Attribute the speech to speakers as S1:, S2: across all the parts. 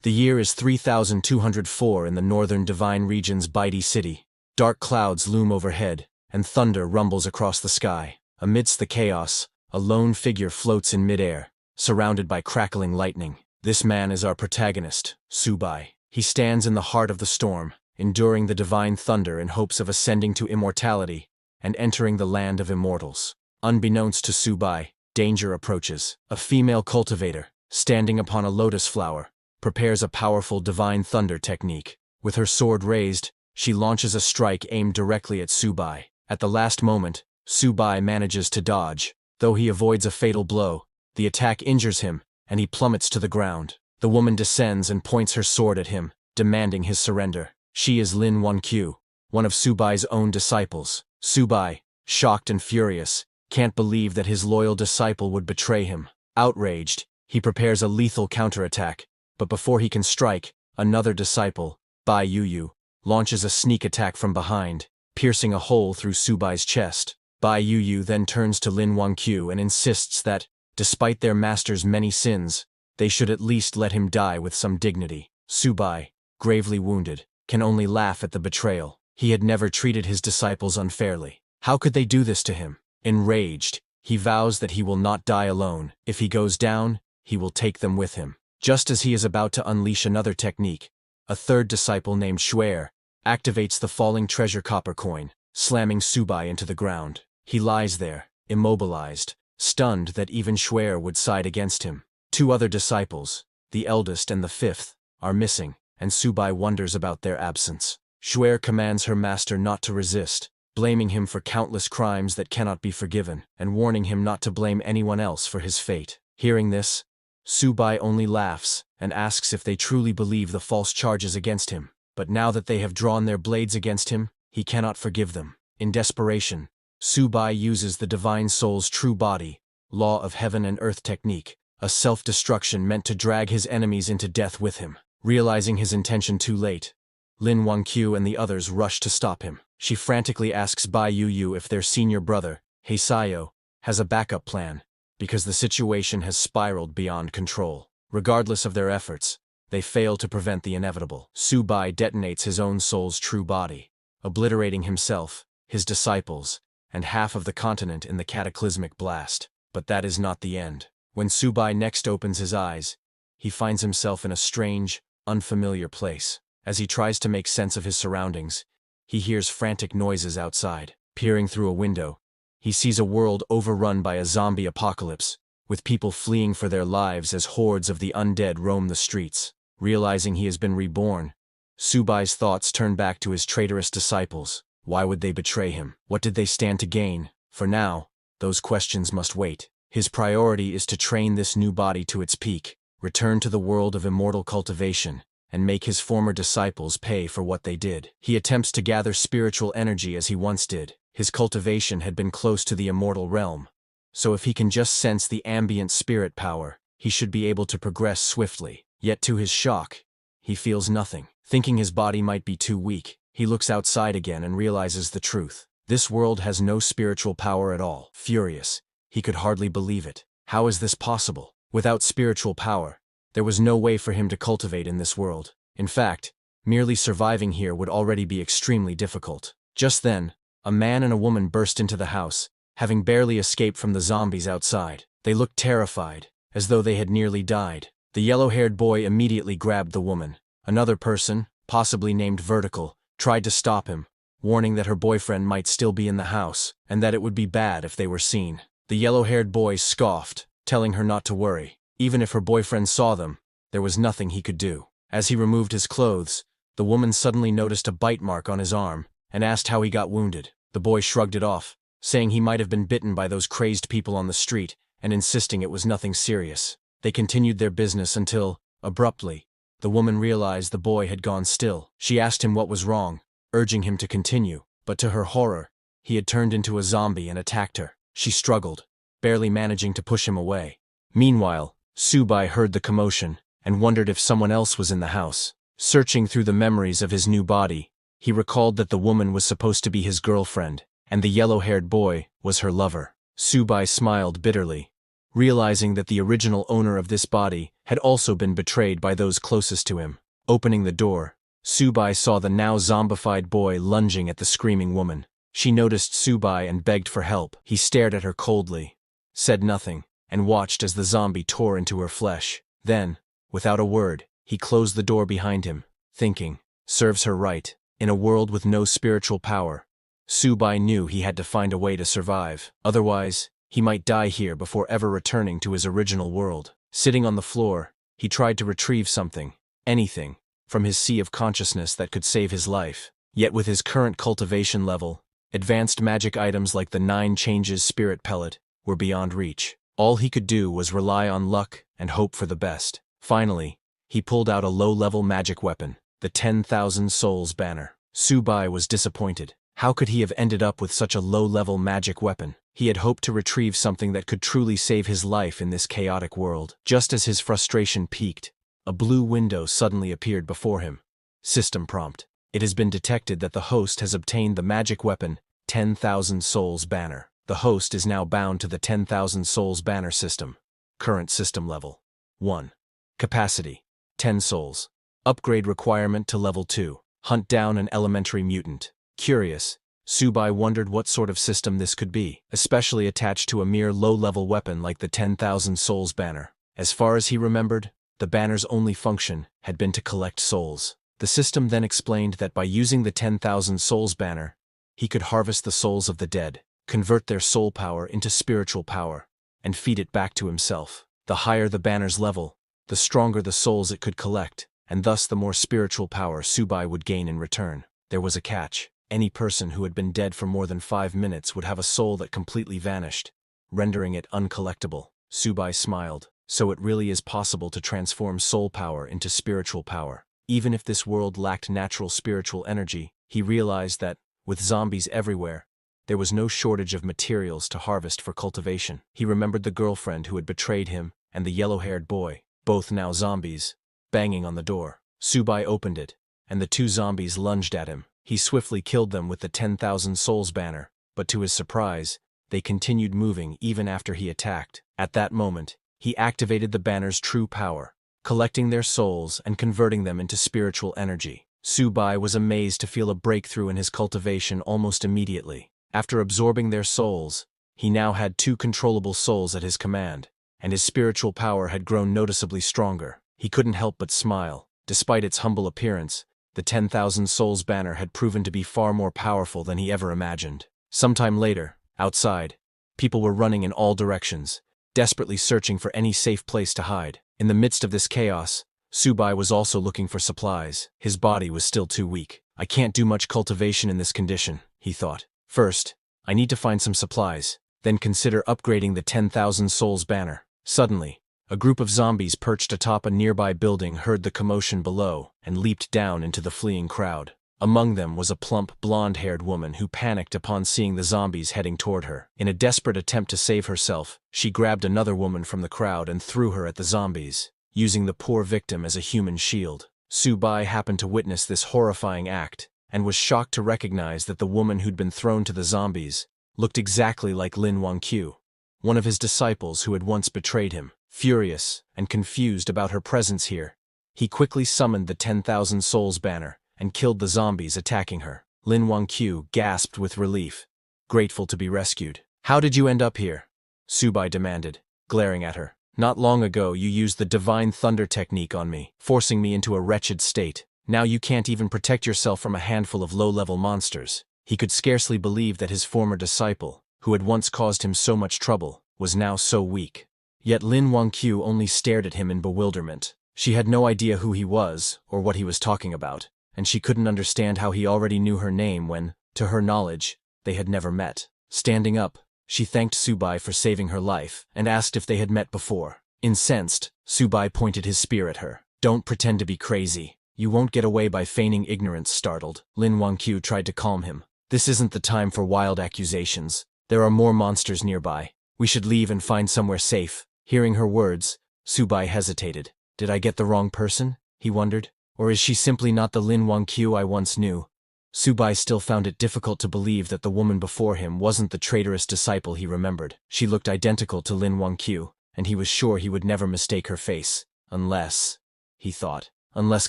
S1: The year is 3204 in the northern divine region's Baidi city. Dark clouds loom overhead, and thunder rumbles across the sky. Amidst the chaos, a lone figure floats in midair, surrounded by crackling lightning. This man is our protagonist, Subai. He stands in the heart of the storm, enduring the divine thunder in hopes of ascending to immortality and entering the land of immortals. Unbeknownst to Subai, danger approaches. A female cultivator, standing upon a lotus flower, prepares a powerful divine thunder technique. With her sword raised, she launches a strike aimed directly at Subai. At the last moment, Subai manages to dodge. Though he avoids a fatal blow, the attack injures him, and he plummets to the ground. The woman descends and points her sword at him, demanding his surrender. She is Lin Wankyu, one of Subai's own disciples. Subai, shocked and furious, can't believe that his loyal disciple would betray him. Outraged, he prepares a lethal counterattack, but before he can strike, another disciple, Bai Yuyu, launches a sneak attack from behind, piercing a hole through Subai's chest. Bai Yuyu then turns to Lin Wankyu and insists that, despite their master's many sins, they should at least let him die with some dignity. Subai, gravely wounded, can only laugh at the betrayal. He had never treated his disciples unfairly. How could they do this to him? Enraged, he vows that he will not die alone. If he goes down, he will take them with him. Just as he is about to unleash another technique, a third disciple named Xuer activates the falling treasure copper coin, slamming Subai into the ground. He lies there, immobilized, stunned that even Xuer would side against him. Two other disciples, the eldest and the fifth, are missing, and Subai wonders about their absence. Xuer commands her master not to resist, blaming him for countless crimes that cannot be forgiven, and warning him not to blame anyone else for his fate. Hearing this, Subai only laughs and asks if they truly believe the false charges against him. But now that they have drawn their blades against him, he cannot forgive them. In desperation, Subai uses the divine soul's true body, law of heaven and earth technique, a self-destruction meant to drag his enemies into death with him. Realizing his intention too late, Lin Wankyu and the others rush to stop him. She frantically asks Bai Yuyu if their senior brother, Heisayo, has a backup plan, because the situation has spiraled beyond control. Regardless of their efforts, they fail to prevent the inevitable. Subai detonates his own soul's true body, obliterating himself, his disciples, and half of the continent in the cataclysmic blast. But that is not the end. When Subai next opens his eyes, he finds himself in a strange, unfamiliar place. As he tries to make sense of his surroundings, he hears frantic noises outside. Peering through a window, he sees a world overrun by a zombie apocalypse, with people fleeing for their lives as hordes of the undead roam the streets. Realizing he has been reborn, Subai's thoughts turn back to his traitorous disciples. Why would they betray him? What did they stand to gain? For now, those questions must wait. His priority is to train this new body to its peak, return to the world of immortal cultivation, and make his former disciples pay for what they did. He attempts to gather spiritual energy as he once did. His cultivation had been close to the immortal realm, so if he can just sense the ambient spirit power, he should be able to progress swiftly. Yet to his shock, he feels nothing. Thinking his body might be too weak, he looks outside again and realizes the truth. This world has no spiritual power at all. Furious, he could hardly believe it. How is this possible? Without spiritual power, there was no way for him to cultivate in this world. In fact, merely surviving here would already be extremely difficult. Just then, a man and a woman burst into the house, having barely escaped from the zombies outside. They looked terrified, as though they had nearly died. The yellow-haired boy immediately grabbed the woman. Another person, possibly named Vertical, tried to stop him, warning that her boyfriend might still be in the house, and that it would be bad if they were seen. The yellow-haired boy scoffed, telling her not to worry. Even if her boyfriend saw them, there was nothing he could do. As he removed his clothes, the woman suddenly noticed a bite mark on his arm, and asked how he got wounded. The boy shrugged it off, saying he might have been bitten by those crazed people on the street, and insisting it was nothing serious. They continued their business until, abruptly, the woman realized the boy had gone still. She asked him what was wrong, urging him to continue, but to her horror, he had turned into a zombie and attacked her. She struggled, barely managing to push him away. Meanwhile, Subai heard the commotion and wondered if someone else was in the house. Searching through the memories of his new body, he recalled that the woman was supposed to be his girlfriend, and the yellow-haired boy was her lover. Subai smiled bitterly, realizing that the original owner of this body had also been betrayed by those closest to him. Opening the door, Subai saw the now zombified boy lunging at the screaming woman. She noticed Subai and begged for help. He stared at her coldly, said nothing, and watched as the zombie tore into her flesh. Then, without a word, he closed the door behind him, thinking, serves her right. In a world with no spiritual power, Subai knew he had to find a way to survive. Otherwise, he might die here before ever returning to his original world. Sitting on the floor, he tried to retrieve something, anything, from his sea of consciousness that could save his life. Yet with his current cultivation level, advanced magic items like the 9 Changes Spirit Pellet were beyond reach. All he could do was rely on luck and hope for the best. Finally, he pulled out a low-level magic weapon, the 10,000 Souls banner. Subai was disappointed. How could he have ended up with such a low-level magic weapon? He had hoped to retrieve something that could truly save his life in this chaotic world. Just as his frustration peaked, a blue window suddenly appeared before him. System prompt. It has been detected that the host has obtained the magic weapon 10,000 Souls banner. The host is now bound to the 10,000 Souls banner system. Current system level 1. Capacity 10 souls. Upgrade requirement to level 2. Hunt down an elementary mutant. Curious, Subai wondered what sort of system this could be, especially attached to a mere low-level weapon like the 10,000 Souls banner. As far as he remembered, the banner's only function had been to collect souls. The system then explained that by using the 10,000 Souls banner, he could harvest the souls of the dead, convert their soul power into spiritual power, and feed it back to himself. The higher the banner's level, the stronger the souls it could collect, and thus the more spiritual power Subai would gain in return. There was a catch. Any person who had been dead for more than 5 minutes would have a soul that completely vanished, rendering it uncollectible. Subai smiled. So it really is possible to transform soul power into spiritual power. Even if this world lacked natural spiritual energy, he realized that, with zombies everywhere, there was no shortage of materials to harvest for cultivation. He remembered the girlfriend who had betrayed him and the yellow-haired boy, both now zombies, banging on the door. Subai opened it, and the 2 zombies lunged at him. He swiftly killed them with the 10,000 Souls banner, but to his surprise, they continued moving even after he attacked. At that moment, he activated the banner's true power, collecting their souls and converting them into spiritual energy. Subai was amazed to feel a breakthrough in his cultivation almost immediately. After absorbing their souls, he now had 2 controllable souls at his command, and his spiritual power had grown noticeably stronger. He couldn't help but smile. Despite its humble appearance, the 10,000 Souls banner had proven to be far more powerful than he ever imagined. Sometime later, outside, people were running in all directions, desperately searching for any safe place to hide. In the midst of this chaos, Subai was also looking for supplies. His body was still too weak. I can't do much cultivation in this condition, he thought. First, I need to find some supplies, then consider upgrading the 10,000 Souls banner. Suddenly, a group of zombies perched atop a nearby building heard the commotion below and leaped down into the fleeing crowd. Among them was a plump, blonde-haired woman who panicked upon seeing the zombies heading toward her. In a desperate attempt to save herself, she grabbed another woman from the crowd and threw her at the zombies, using the poor victim as a human shield. Subai happened to witness this horrifying act, and was shocked to recognize that the woman who'd been thrown to the zombies looked exactly like Lin Wangqiu, one of his disciples who had once betrayed him. Furious and confused about her presence here, he quickly summoned the 10,000 Souls banner and killed the zombies attacking her. Lin Wangqiu gasped with relief, grateful to be rescued. How did you end up here? Subai demanded, glaring at her. Not long ago you used the Divine Thunder technique on me, forcing me into a wretched state. Now you can't even protect yourself from a handful of low-level monsters. He could scarcely believe that his former disciple, who had once caused him so much trouble, was now so weak. Yet Lin Wangqiu only stared at him in bewilderment. She had no idea who he was or what he was talking about, and she couldn't understand how he already knew her name when, to her knowledge, they had never met. Standing up, she thanked Subai for saving her life and asked if they had met before. Incensed, Subai pointed his spear at her. Don't pretend to be crazy. You won't get away by feigning ignorance. Startled, Lin Wangqiu tried to calm him. This isn't the time for wild accusations. There are more monsters nearby. We should leave and find somewhere safe. Hearing her words, Subai hesitated. Did I get the wrong person? He wondered. Or is she simply not the Lin Wangqiu I once knew? Subai still found it difficult to believe that the woman before him wasn't the traitorous disciple he remembered. She looked identical to Lin Wangqiu, and he was sure he would never mistake her face. Unless, he thought, unless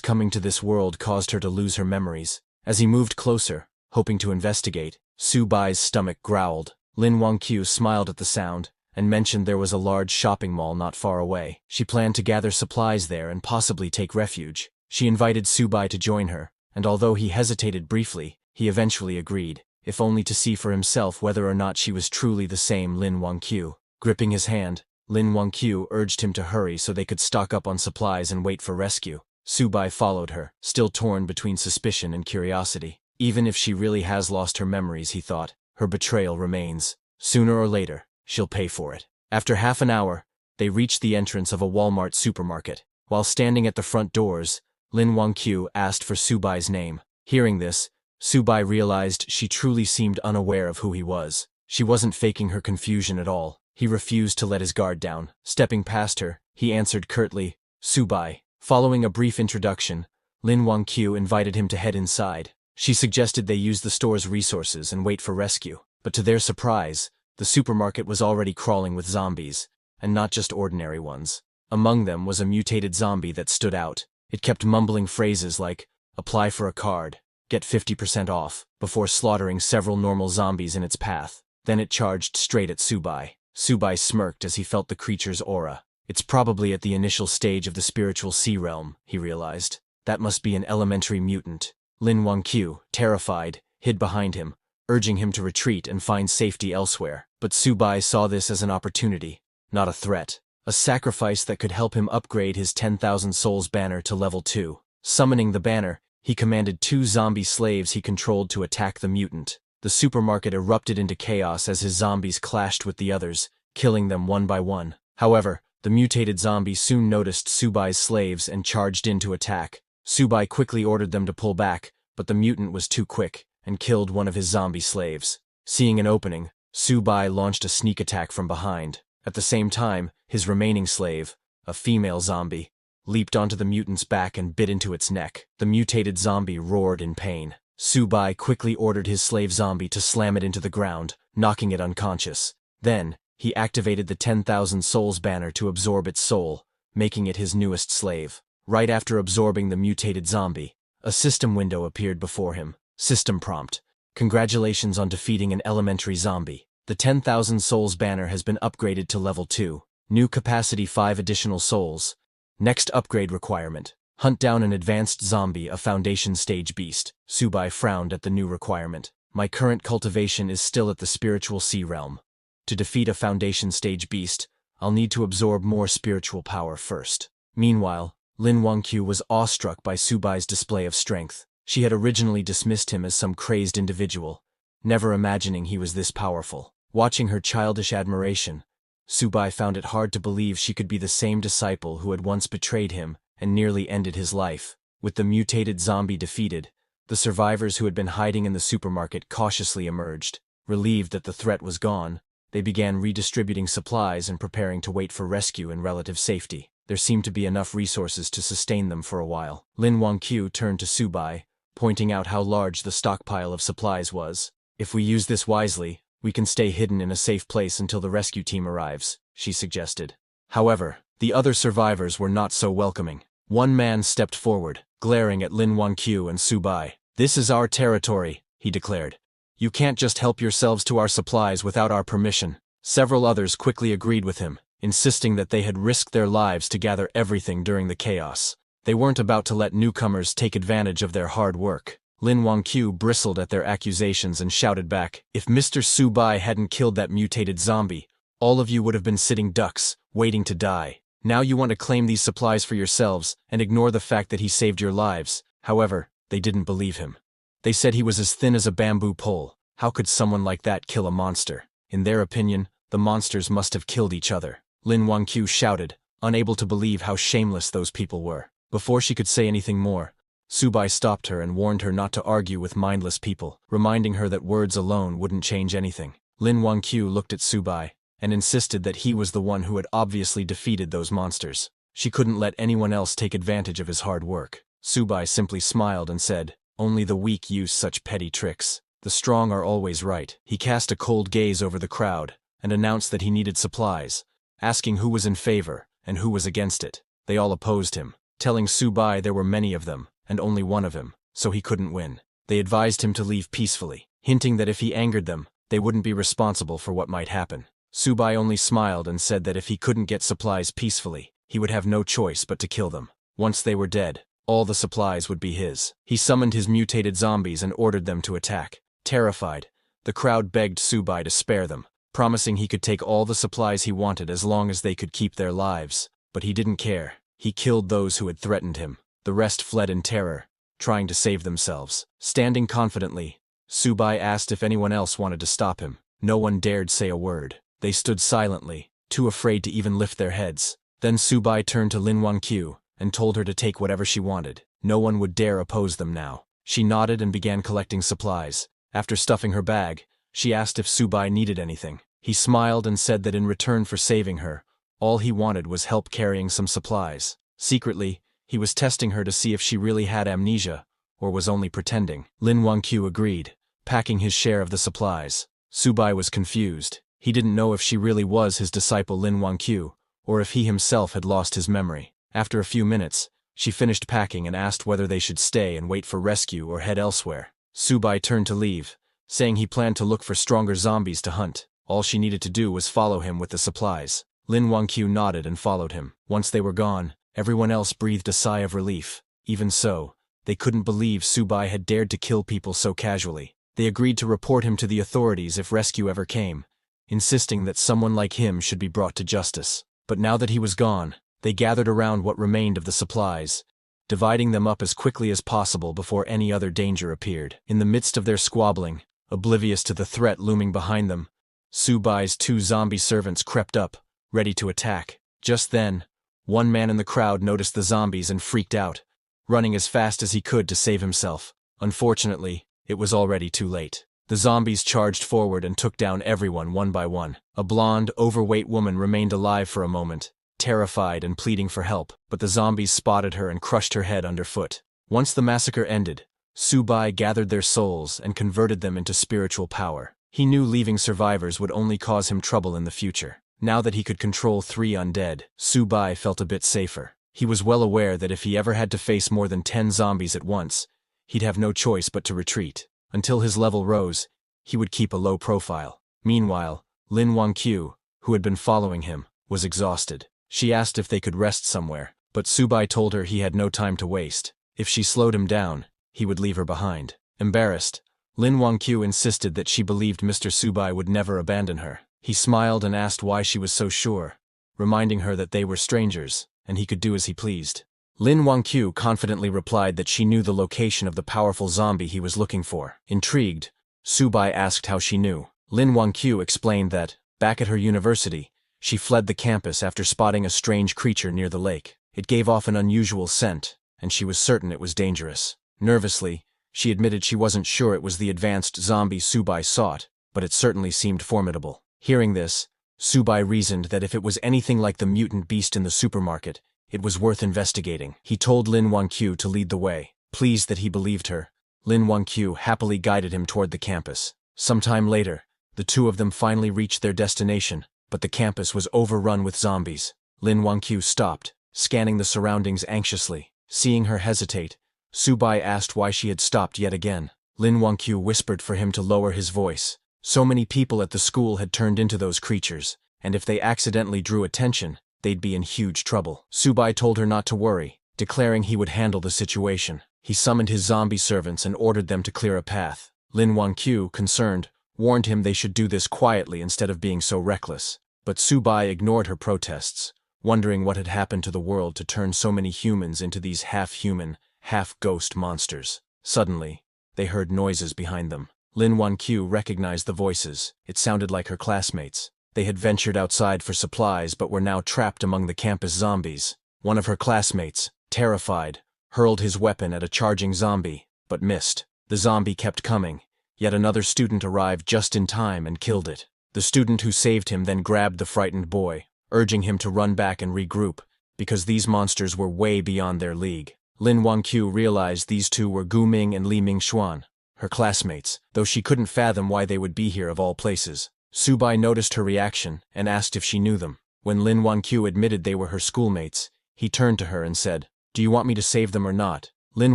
S1: coming to this world caused her to lose her memories. As he moved closer, hoping to investigate, Su-bai's stomach growled. Lin Wangqiu smiled at the sound, and mentioned there was a large shopping mall not far away. She planned to gather supplies there and possibly take refuge. She invited Su-bai to join her, and although he hesitated briefly, he eventually agreed, if only to see for himself whether or not she was truly the same Lin Wangqiu. Gripping his hand, Lin Wangqiu urged him to hurry so they could stock up on supplies and wait for rescue. Su-bai followed her, still torn between suspicion and curiosity. Even if she really has lost her memories, he thought, her betrayal remains. Sooner or later, she'll pay for it. After half an hour, they reached the entrance of a Walmart supermarket. While standing at the front doors, Lin Wangqiu asked for Su-bai's name. Hearing this, Su-bai realized she truly seemed unaware of who he was. She wasn't faking her confusion at all. He refused to let his guard down. Stepping past her, he answered curtly, "Su-bai." Following a brief introduction, Lin Wangqiu invited him to head inside. She suggested they use the store's resources and wait for rescue. But to their surprise, the supermarket was already crawling with zombies, and not just ordinary ones. Among them was a mutated zombie that stood out. It kept mumbling phrases like, "Apply for a card, get 50% off," before slaughtering several normal zombies in its path. Then it charged straight at Su-bai. Su-bai smirked as he felt the creature's aura. It's probably at the initial stage of the spiritual sea realm, he realized. That must be an elementary mutant. Lin Wangqiu, terrified, hid behind him, urging him to retreat and find safety elsewhere. But Su-bai saw this as an opportunity, not a threat. A sacrifice that could help him upgrade his 10,000 souls banner to level 2. Summoning the banner, he commanded 2 zombie slaves he controlled to attack the mutant. The supermarket erupted into chaos as his zombies clashed with the others, killing them one by one. However, the mutated zombie soon noticed Su-bai's slaves and charged in to attack. Su-bai quickly ordered them to pull back, but the mutant was too quick and killed one of his zombie slaves. Seeing an opening, Su-bai launched a sneak attack from behind. At the same time, his remaining slave, a female zombie, leaped onto the mutant's back and bit into its neck. The mutated zombie roared in pain. Su-bai quickly ordered his slave zombie to slam it into the ground, knocking it unconscious. Then, he activated the 10,000 souls banner to absorb its soul, making it his newest slave. Right after absorbing the mutated zombie, a system window appeared before him. System prompt: "Congratulations on defeating an elementary zombie. The 10,000 souls banner has been upgraded to level 2. New capacity 5 additional souls. Next upgrade requirement: hunt down an advanced zombie, a foundation stage beast." Su-bai frowned at the new requirement. "My current cultivation is still at the spiritual sea realm. To defeat a foundation stage beast, I'll need to absorb more spiritual power first." Meanwhile, Lin Wangqiu was awestruck by Su-bai's display of strength. She had originally dismissed him as some crazed individual, never imagining he was this powerful. Watching her childish admiration, Su-bai found it hard to believe she could be the same disciple who had once betrayed him and nearly ended his life. With the mutated zombie defeated, the survivors who had been hiding in the supermarket cautiously emerged. Relieved that the threat was gone, they began redistributing supplies and preparing to wait for rescue in relative safety. There seemed to be enough resources to sustain them for a while. Lin Wangqiu turned to Su-bai, pointing out how large the stockpile of supplies was. "If we use this wisely, we can stay hidden in a safe place until the rescue team arrives," she suggested. However, the other survivors were not so welcoming. One man stepped forward, glaring at Lin Wangqiu and Su-bai. "This is our territory," he declared. "You can't just help yourselves to our supplies without our permission." Several others quickly agreed with him, insisting that they had risked their lives to gather everything during the chaos. They weren't about to let newcomers take advantage of their hard work. Lin Wangqiu bristled at their accusations and shouted back, "If Mr. Su-bai hadn't killed that mutated zombie, all of you would have been sitting ducks, waiting to die. Now you want to claim these supplies for yourselves and ignore the fact that he saved your lives." However, they didn't believe him. They said he was as thin as a bamboo pole. How could someone like that kill a monster? In their opinion, the monsters must have killed each other. Lin Wangqiu shouted, unable to believe how shameless those people were. Before she could say anything more, Su-bai stopped her and warned her not to argue with mindless people, reminding her that words alone wouldn't change anything. Lin Wangqiu looked at Su-bai and insisted that he was the one who had obviously defeated those monsters. She couldn't let anyone else take advantage of his hard work. Su-bai simply smiled and said, "Only the weak use such petty tricks. The strong are always right." He cast a cold gaze over the crowd and announced that he needed supplies, asking who was in favor and who was against it. They all opposed him, telling Subai there were many of them, and only one of him, so he couldn't win. They advised him to leave peacefully, hinting that if he angered them, they wouldn't be responsible for what might happen. Subai only smiled and said that if he couldn't get supplies peacefully, he would have no choice but to kill them. Once they were dead, all the supplies would be his. He summoned his mutated zombies and ordered them to attack. Terrified, the crowd begged Subai to spare them, promising he could take all the supplies he wanted as long as they could keep their lives. But he didn't care. He killed those who had threatened him. The rest fled in terror, trying to save themselves. Standing confidently, Subai asked if anyone else wanted to stop him. No one dared say a word. They stood silently, too afraid to even lift their heads. Then Subai turned to Lin Wangqiu and told her to take whatever she wanted. No one would dare oppose them now. She nodded and began collecting supplies. After stuffing her bag, she asked if Subai needed anything. He smiled and said that in return for saving her, all he wanted was help carrying some supplies. Secretly, he was testing her to see if she really had amnesia, or was only pretending. Lin Wangqiu agreed, packing his share of the supplies. Subai was confused. He didn't know if she really was his disciple Lin Wangqiu, or if he himself had lost his memory. After a few minutes, she finished packing and asked whether they should stay and wait for rescue or head elsewhere. Subai turned to leave, saying he planned to look for stronger zombies to hunt. All she needed to do was follow him with the supplies. Lin Wangqiu nodded and followed him. Once they were gone, everyone else breathed a sigh of relief. Even so, they couldn't believe Subai had dared to kill people so casually. They agreed to report him to the authorities if rescue ever came, insisting that someone like him should be brought to justice. But now that he was gone, they gathered around what remained of the supplies, dividing them up as quickly as possible before any other danger appeared. In the midst of their squabbling, oblivious to the threat looming behind them, Subai's 2 zombie servants crept up, ready to attack. Just then, one man in the crowd noticed the zombies and freaked out, running as fast as he could to save himself. Unfortunately, it was already too late. The zombies charged forward and took down everyone one by one. A blonde, overweight woman remained alive for a moment, terrified and pleading for help, but the zombies spotted her and crushed her head underfoot. Once the massacre ended, Subai gathered their souls and converted them into spiritual power. He knew leaving survivors would only cause him trouble in the future. Now that he could control 3 undead, Subai felt a bit safer. He was well aware that if he ever had to face more than 10 zombies at once, he'd have no choice but to retreat. Until his level rose, he would keep a low profile. Meanwhile, Lin Wangqiu, who had been following him, was exhausted. She asked if they could rest somewhere, but Subai told her he had no time to waste. If she slowed him down, he would leave her behind. Embarrassed, Lin Wangqiu insisted that she believed Mr. Subai would never abandon her. He smiled and asked why she was so sure, reminding her that they were strangers, and he could do as he pleased. Lin Wangqiu confidently replied that she knew the location of the powerful zombie he was looking for. Intrigued, Subai asked how she knew. Lin Wangqiu explained that, back at her university, she fled the campus after spotting a strange creature near the lake. It gave off an unusual scent, and she was certain it was dangerous. Nervously, she admitted she wasn't sure it was the advanced zombie Subai sought, but it certainly seemed formidable. Hearing this, Subai reasoned that if it was anything like the mutant beast in the supermarket, it was worth investigating. He told Lin Wangqiu to lead the way. Pleased that he believed her, Lin Wangqiu happily guided him toward the campus. Sometime later, the two of them finally reached their destination, but the campus was overrun with zombies. Lin Wangqiu stopped, scanning the surroundings anxiously. Seeing her hesitate, Subai asked why she had stopped yet again. Lin Wangqiu whispered for him to lower his voice. So many people at the school had turned into those creatures, and if they accidentally drew attention, they'd be in huge trouble. Subai told her not to worry, declaring he would handle the situation. He summoned his zombie servants and ordered them to clear a path. Lin Wangqiu, concerned, warned him they should do this quietly instead of being so reckless. But Subai ignored her protests, wondering what had happened to the world to turn so many humans into these half-human, half-ghost monsters. Suddenly, they heard noises behind them. Lin Wangqiu recognized the voices. It sounded like her classmates. They had ventured outside for supplies but were now trapped among the campus zombies. One of her classmates, terrified, hurled his weapon at a charging zombie, but missed. The zombie kept coming, yet another student arrived just in time and killed it. The student who saved him then grabbed the frightened boy, urging him to run back and regroup, because these monsters were way beyond their league. Lin Wangqiu realized these two were Gu Ming and Li Mingxuan, her classmates, though she couldn't fathom why they would be here of all places. Subai noticed her reaction and asked if she knew them. When Lin Wanqiu admitted they were her schoolmates, he turned to her and said, "Do you want me to save them or not?" Lin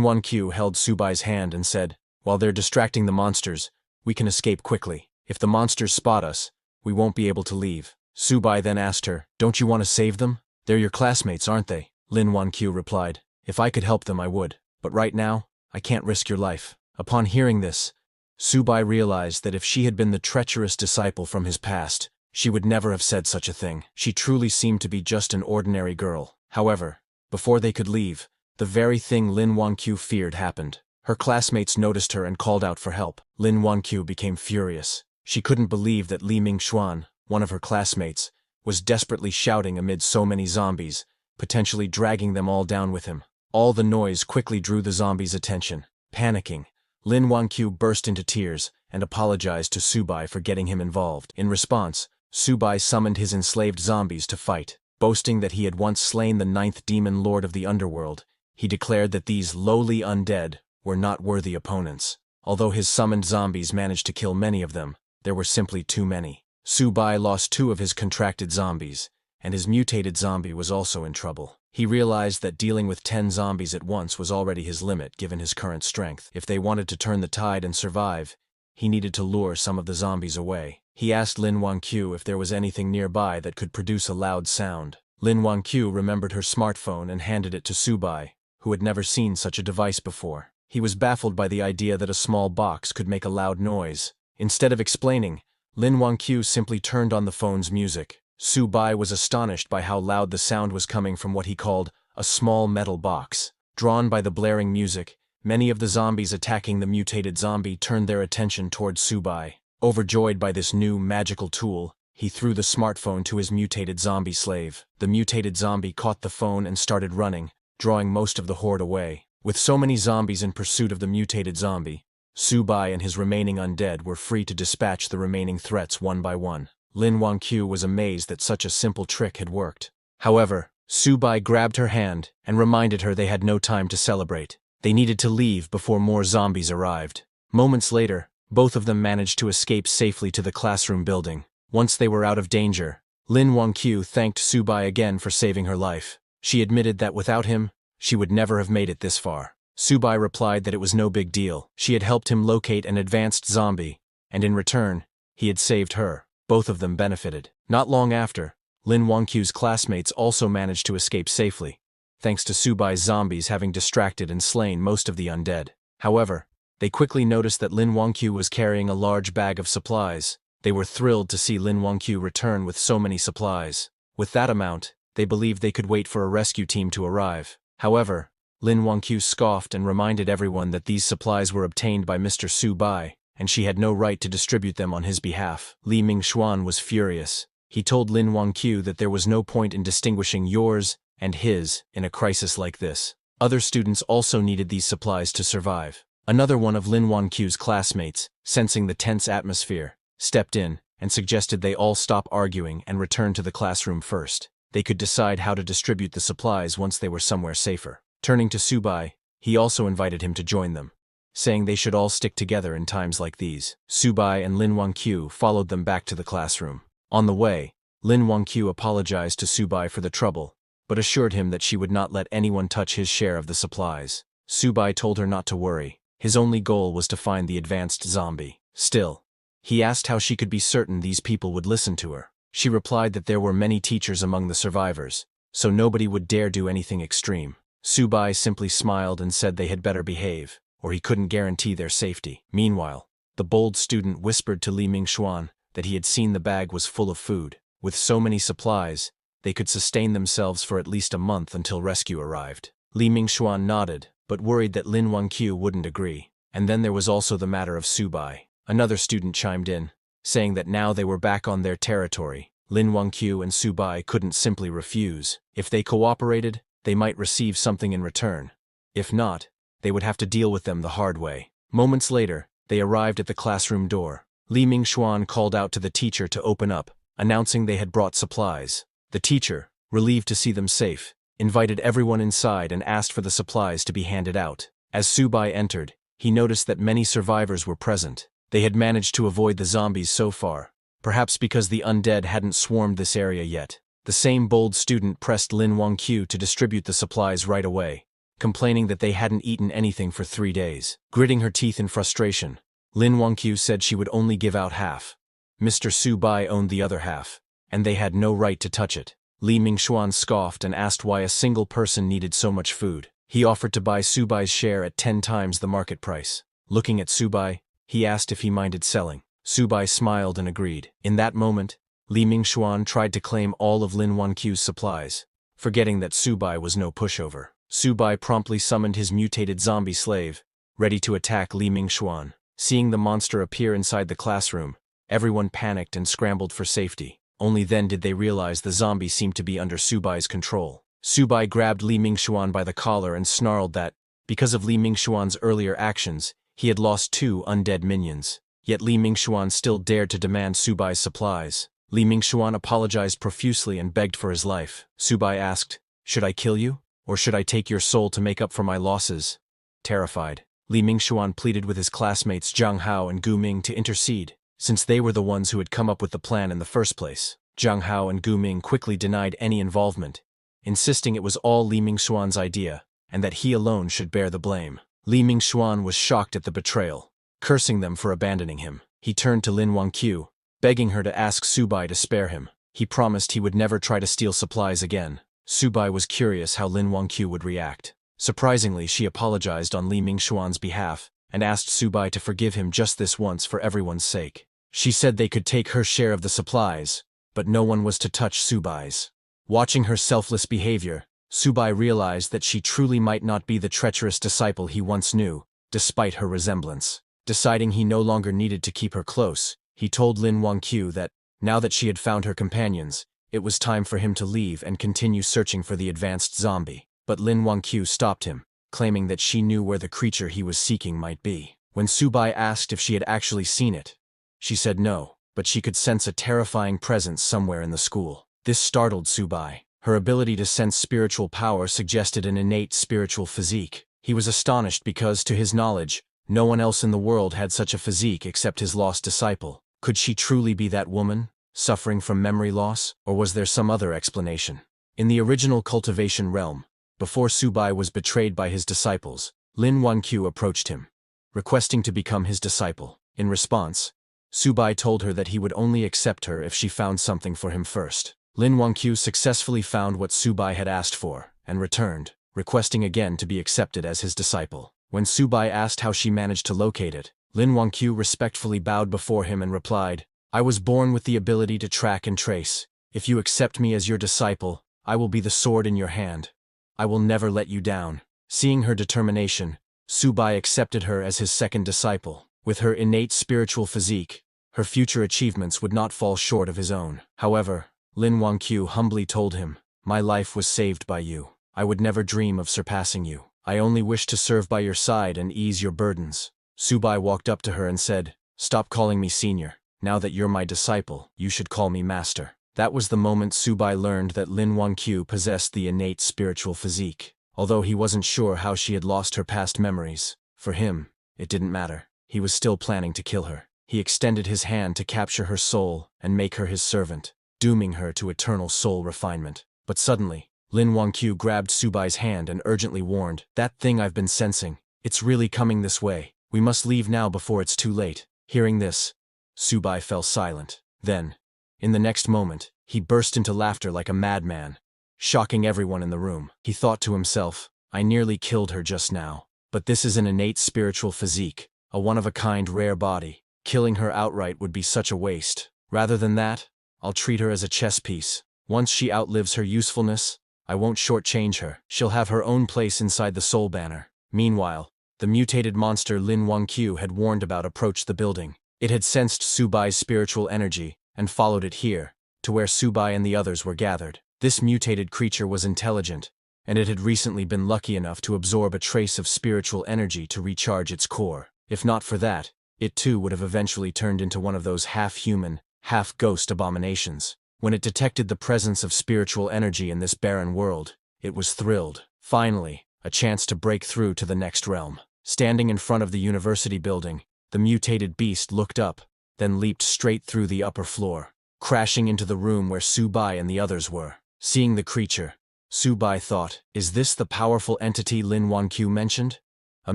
S1: Wanqiu held Subai's hand and said, "While they're distracting the monsters, we can escape quickly. If the monsters spot us, we won't be able to leave." Subai then asked her, "Don't you want to save them? They're your classmates, aren't they?" Lin Wanqiu replied, "If I could help them, I would. But right now, I can't risk your life." Upon hearing this, Subai realized that if she had been the treacherous disciple from his past, she would never have said such a thing. She truly seemed to be just an ordinary girl. However, before they could leave, the very thing Lin Wanqiu feared happened. Her classmates noticed her and called out for help. Lin Wanqiu became furious. She couldn't believe that Li Mingxuan, one of her classmates, was desperately shouting amid so many zombies, potentially dragging them all down with him. All the noise quickly drew the zombies' attention. Panicking, Lin Wanqiu burst into tears and apologized to Subai for getting him involved. In response, Subai summoned his enslaved zombies to fight. Boasting that he had once slain the 9th demon lord of the underworld, he declared that these lowly undead were not worthy opponents. Although his summoned zombies managed to kill many of them, there were simply too many. Subai lost 2 of his contracted zombies, and his mutated zombie was also in trouble. He realized that dealing with 10 zombies at once was already his limit given his current strength. If they wanted to turn the tide and survive, he needed to lure some of the zombies away. He asked Lin Wanqiu if there was anything nearby that could produce a loud sound. Lin Wanqiu remembered her smartphone and handed it to Subai, who had never seen such a device before. He was baffled by the idea that a small box could make a loud noise. Instead of explaining, Lin Wanqiu simply turned on the phone's music. Subai was astonished by how loud the sound was coming from what he called a small metal box. Drawn by the blaring music, many of the zombies attacking the mutated zombie turned their attention towards Subai. Overjoyed by this new magical tool, he threw the smartphone to his mutated zombie slave. The mutated zombie caught the phone and started running, drawing most of the horde away. With so many zombies in pursuit of the mutated zombie, Subai and his remaining undead were free to dispatch the remaining threats one by one. Lin Wanqiu was amazed that such a simple trick had worked. However, Subai grabbed her hand and reminded her they had no time to celebrate. They needed to leave before more zombies arrived. Moments later, both of them managed to escape safely to the classroom building. Once they were out of danger, Lin Wanqiu thanked Subai again for saving her life. She admitted that without him, she would never have made it this far. Subai replied that it was no big deal. She had helped him locate an advanced zombie, and in return, he had saved her. Both of them benefited. Not long after, Lin Wanqiu's classmates also managed to escape safely, thanks to Subai's zombies having distracted and slain most of the undead. However, they quickly noticed that Lin Wanqiu was carrying a large bag of supplies. They were thrilled to see Lin Wanqiu return with so many supplies. With that amount, they believed they could wait for a rescue team to arrive. However, Lin Wanqiu scoffed and reminded everyone that these supplies were obtained by Mr. Subai, and she had no right to distribute them on his behalf. Li Mingxuan was furious. He told Lin Wanqiu that there was no point in distinguishing yours and his in a crisis like this. Other students also needed these supplies to survive. Another one of Lin Wanqiu's classmates, sensing the tense atmosphere, stepped in and suggested they all stop arguing and return to the classroom first. They could decide how to distribute the supplies once they were somewhere safer. Turning to Subai, he also invited him to join them, saying they should all stick together in times like these. Subai and Lin Wanqiu followed them back to the classroom. On the way, Lin Wanqiu apologized to Subai for the trouble, but assured him that she would not let anyone touch his share of the supplies. Subai told her not to worry. His only goal was to find the advanced zombie. Still, he asked how she could be certain these people would listen to her. She replied that there were many teachers among the survivors, so nobody would dare do anything extreme. Subai simply smiled and said they had better behave, or he couldn't guarantee their safety. Meanwhile, the bold student whispered to Li Mingxuan that he had seen the bag was full of food. With so many supplies, they could sustain themselves for at least a month until rescue arrived. Li Mingxuan nodded, but worried that Lin Wanqiu wouldn't agree. And then there was also the matter of Subai. Another student chimed in, saying that now they were back on their territory, Lin Wanqiu and Subai couldn't simply refuse. If they cooperated, they might receive something in return. If not, they would have to deal with them the hard way. Moments later, they arrived at the classroom door. Li Mingxuan called out to the teacher to open up, announcing they had brought supplies. The teacher, relieved to see them safe, invited everyone inside and asked for the supplies to be handed out. As Subai entered, he noticed that many survivors were present. They had managed to avoid the zombies so far, perhaps because the undead hadn't swarmed this area yet. The same bold student pressed Lin Wangqiu to distribute the supplies right away, complaining that they hadn't eaten anything for 3 days. Gritting her teeth in frustration, Lin Wangqiu said she would only give out half. Mr. Su Bai owned the other half, and they had no right to touch it. Li Mingxuan scoffed and asked why a single person needed so much food. He offered to buy Su Bai's share at 10 times the market price. Looking at Su Bai, he asked if he minded selling. Su Bai smiled and agreed. In that moment, Li Mingxuan tried to claim all of Lin Wangqiu's supplies, forgetting that Su Bai was no pushover. Su Bai promptly summoned his mutated zombie slave, ready to attack Li Mingxuan. Seeing the monster appear inside the classroom, everyone panicked and scrambled for safety. Only then did they realize the zombie seemed to be under Su Bai's control. Su Bai grabbed Li Mingxuan by the collar and snarled that, because of Li Mingxuan's earlier actions, he had lost 2 undead minions. Yet Li Mingxuan still dared to demand Su Bai's supplies. Li Mingxuan apologized profusely and begged for his life. Su Bai asked, "Should I kill you? Or should I take your soul to make up for my losses?" Terrified, Li Mingxuan pleaded with his classmates Zhang Hao and Gu Ming to intercede, since they were the ones who had come up with the plan in the first place. Zhang Hao and Gu Ming quickly denied any involvement, insisting it was all Li Mingxuan's idea, and that he alone should bear the blame. Li Mingxuan was shocked at the betrayal, cursing them for abandoning him. He turned to Lin Wangqiu, begging her to ask Su Bai to spare him. He promised he would never try to steal supplies again. Su Bai was curious how Lin Wangqiu would react. Surprisingly, she apologized on Li Mingxuan's behalf and asked Su Bai to forgive him just this once for everyone's sake. She said they could take her share of the supplies, but no one was to touch Su Bai's. Watching her selfless behavior, Su Bai realized that she truly might not be the treacherous disciple he once knew, despite her resemblance. Deciding he no longer needed to keep her close, he told Lin Wangqiu that, now that she had found her companions, it was time for him to leave and continue searching for the advanced zombie. But Lin Wangqiu stopped him, claiming that she knew where the creature he was seeking might be. When Su Bai asked if she had actually seen it, she said no, but she could sense a terrifying presence somewhere in the school. This startled Su Bai. Her ability to sense spiritual power suggested an innate spiritual physique. He was astonished because, to his knowledge, no one else in the world had such a physique except his lost disciple. Could she truly be that woman, suffering from memory loss, or was there some other explanation? In the original cultivation realm, before Su Bai was betrayed by his disciples, Lin Wangqiu approached him, requesting to become his disciple. In response, Su Bai told her that he would only accept her if she found something for him first. Lin Wangqiu successfully found what Su Bai had asked for, and returned, requesting again to be accepted as his disciple. When Su Bai asked how she managed to locate it, Lin Wangqiu respectfully bowed before him and replied, "I was born with the ability to track and trace. If you accept me as your disciple, I will be the sword in your hand. I will never let you down." Seeing her determination, Su Bai accepted her as his second disciple. With her innate spiritual physique, her future achievements would not fall short of his own. However, Lin Wangqiu humbly told him, "My life was saved by you. I would never dream of surpassing you. I only wish to serve by your side and ease your burdens." Su Bai walked up to her and said, "Stop calling me senior. Now that you're my disciple, you should call me master." That was the moment Su Bai learned that Lin Wangqiu possessed the innate spiritual physique. Although he wasn't sure how she had lost her past memories, for him, it didn't matter. He was still planning to kill her. He extended his hand to capture her soul and make her his servant, dooming her to eternal soul refinement. But suddenly, Lin Wangqiu grabbed Su Bai's hand and urgently warned, "That thing I've been sensing, it's really coming this way. We must leave now before it's too late." Hearing this, Su Bai fell silent. Then, in the next moment, he burst into laughter like a madman, shocking everyone in the room. He thought to himself, "I nearly killed her just now. But this is an innate spiritual physique, a one-of-a-kind rare body. Killing her outright would be such a waste. Rather than that, I'll treat her as a chess piece. Once she outlives her usefulness, I won't shortchange her. She'll have her own place inside the Soul Banner." Meanwhile, the mutated monster Lin Wangqiu had warned about approached the building. It had sensed Su Bai's spiritual energy and followed it here, to where Su Bai and the others were gathered. This mutated creature was intelligent, and it had recently been lucky enough to absorb a trace of spiritual energy to recharge its core. If not for that, it too would have eventually turned into one of those half-human, half-ghost abominations. When it detected the presence of spiritual energy in this barren world, it was thrilled. Finally, a chance to break through to the next realm. Standing in front of the university building, the mutated beast looked up, then leaped straight through the upper floor, crashing into the room where Subai and the others were. Seeing the creature, Subai thought, is this the powerful entity Lin Wanqiu mentioned? A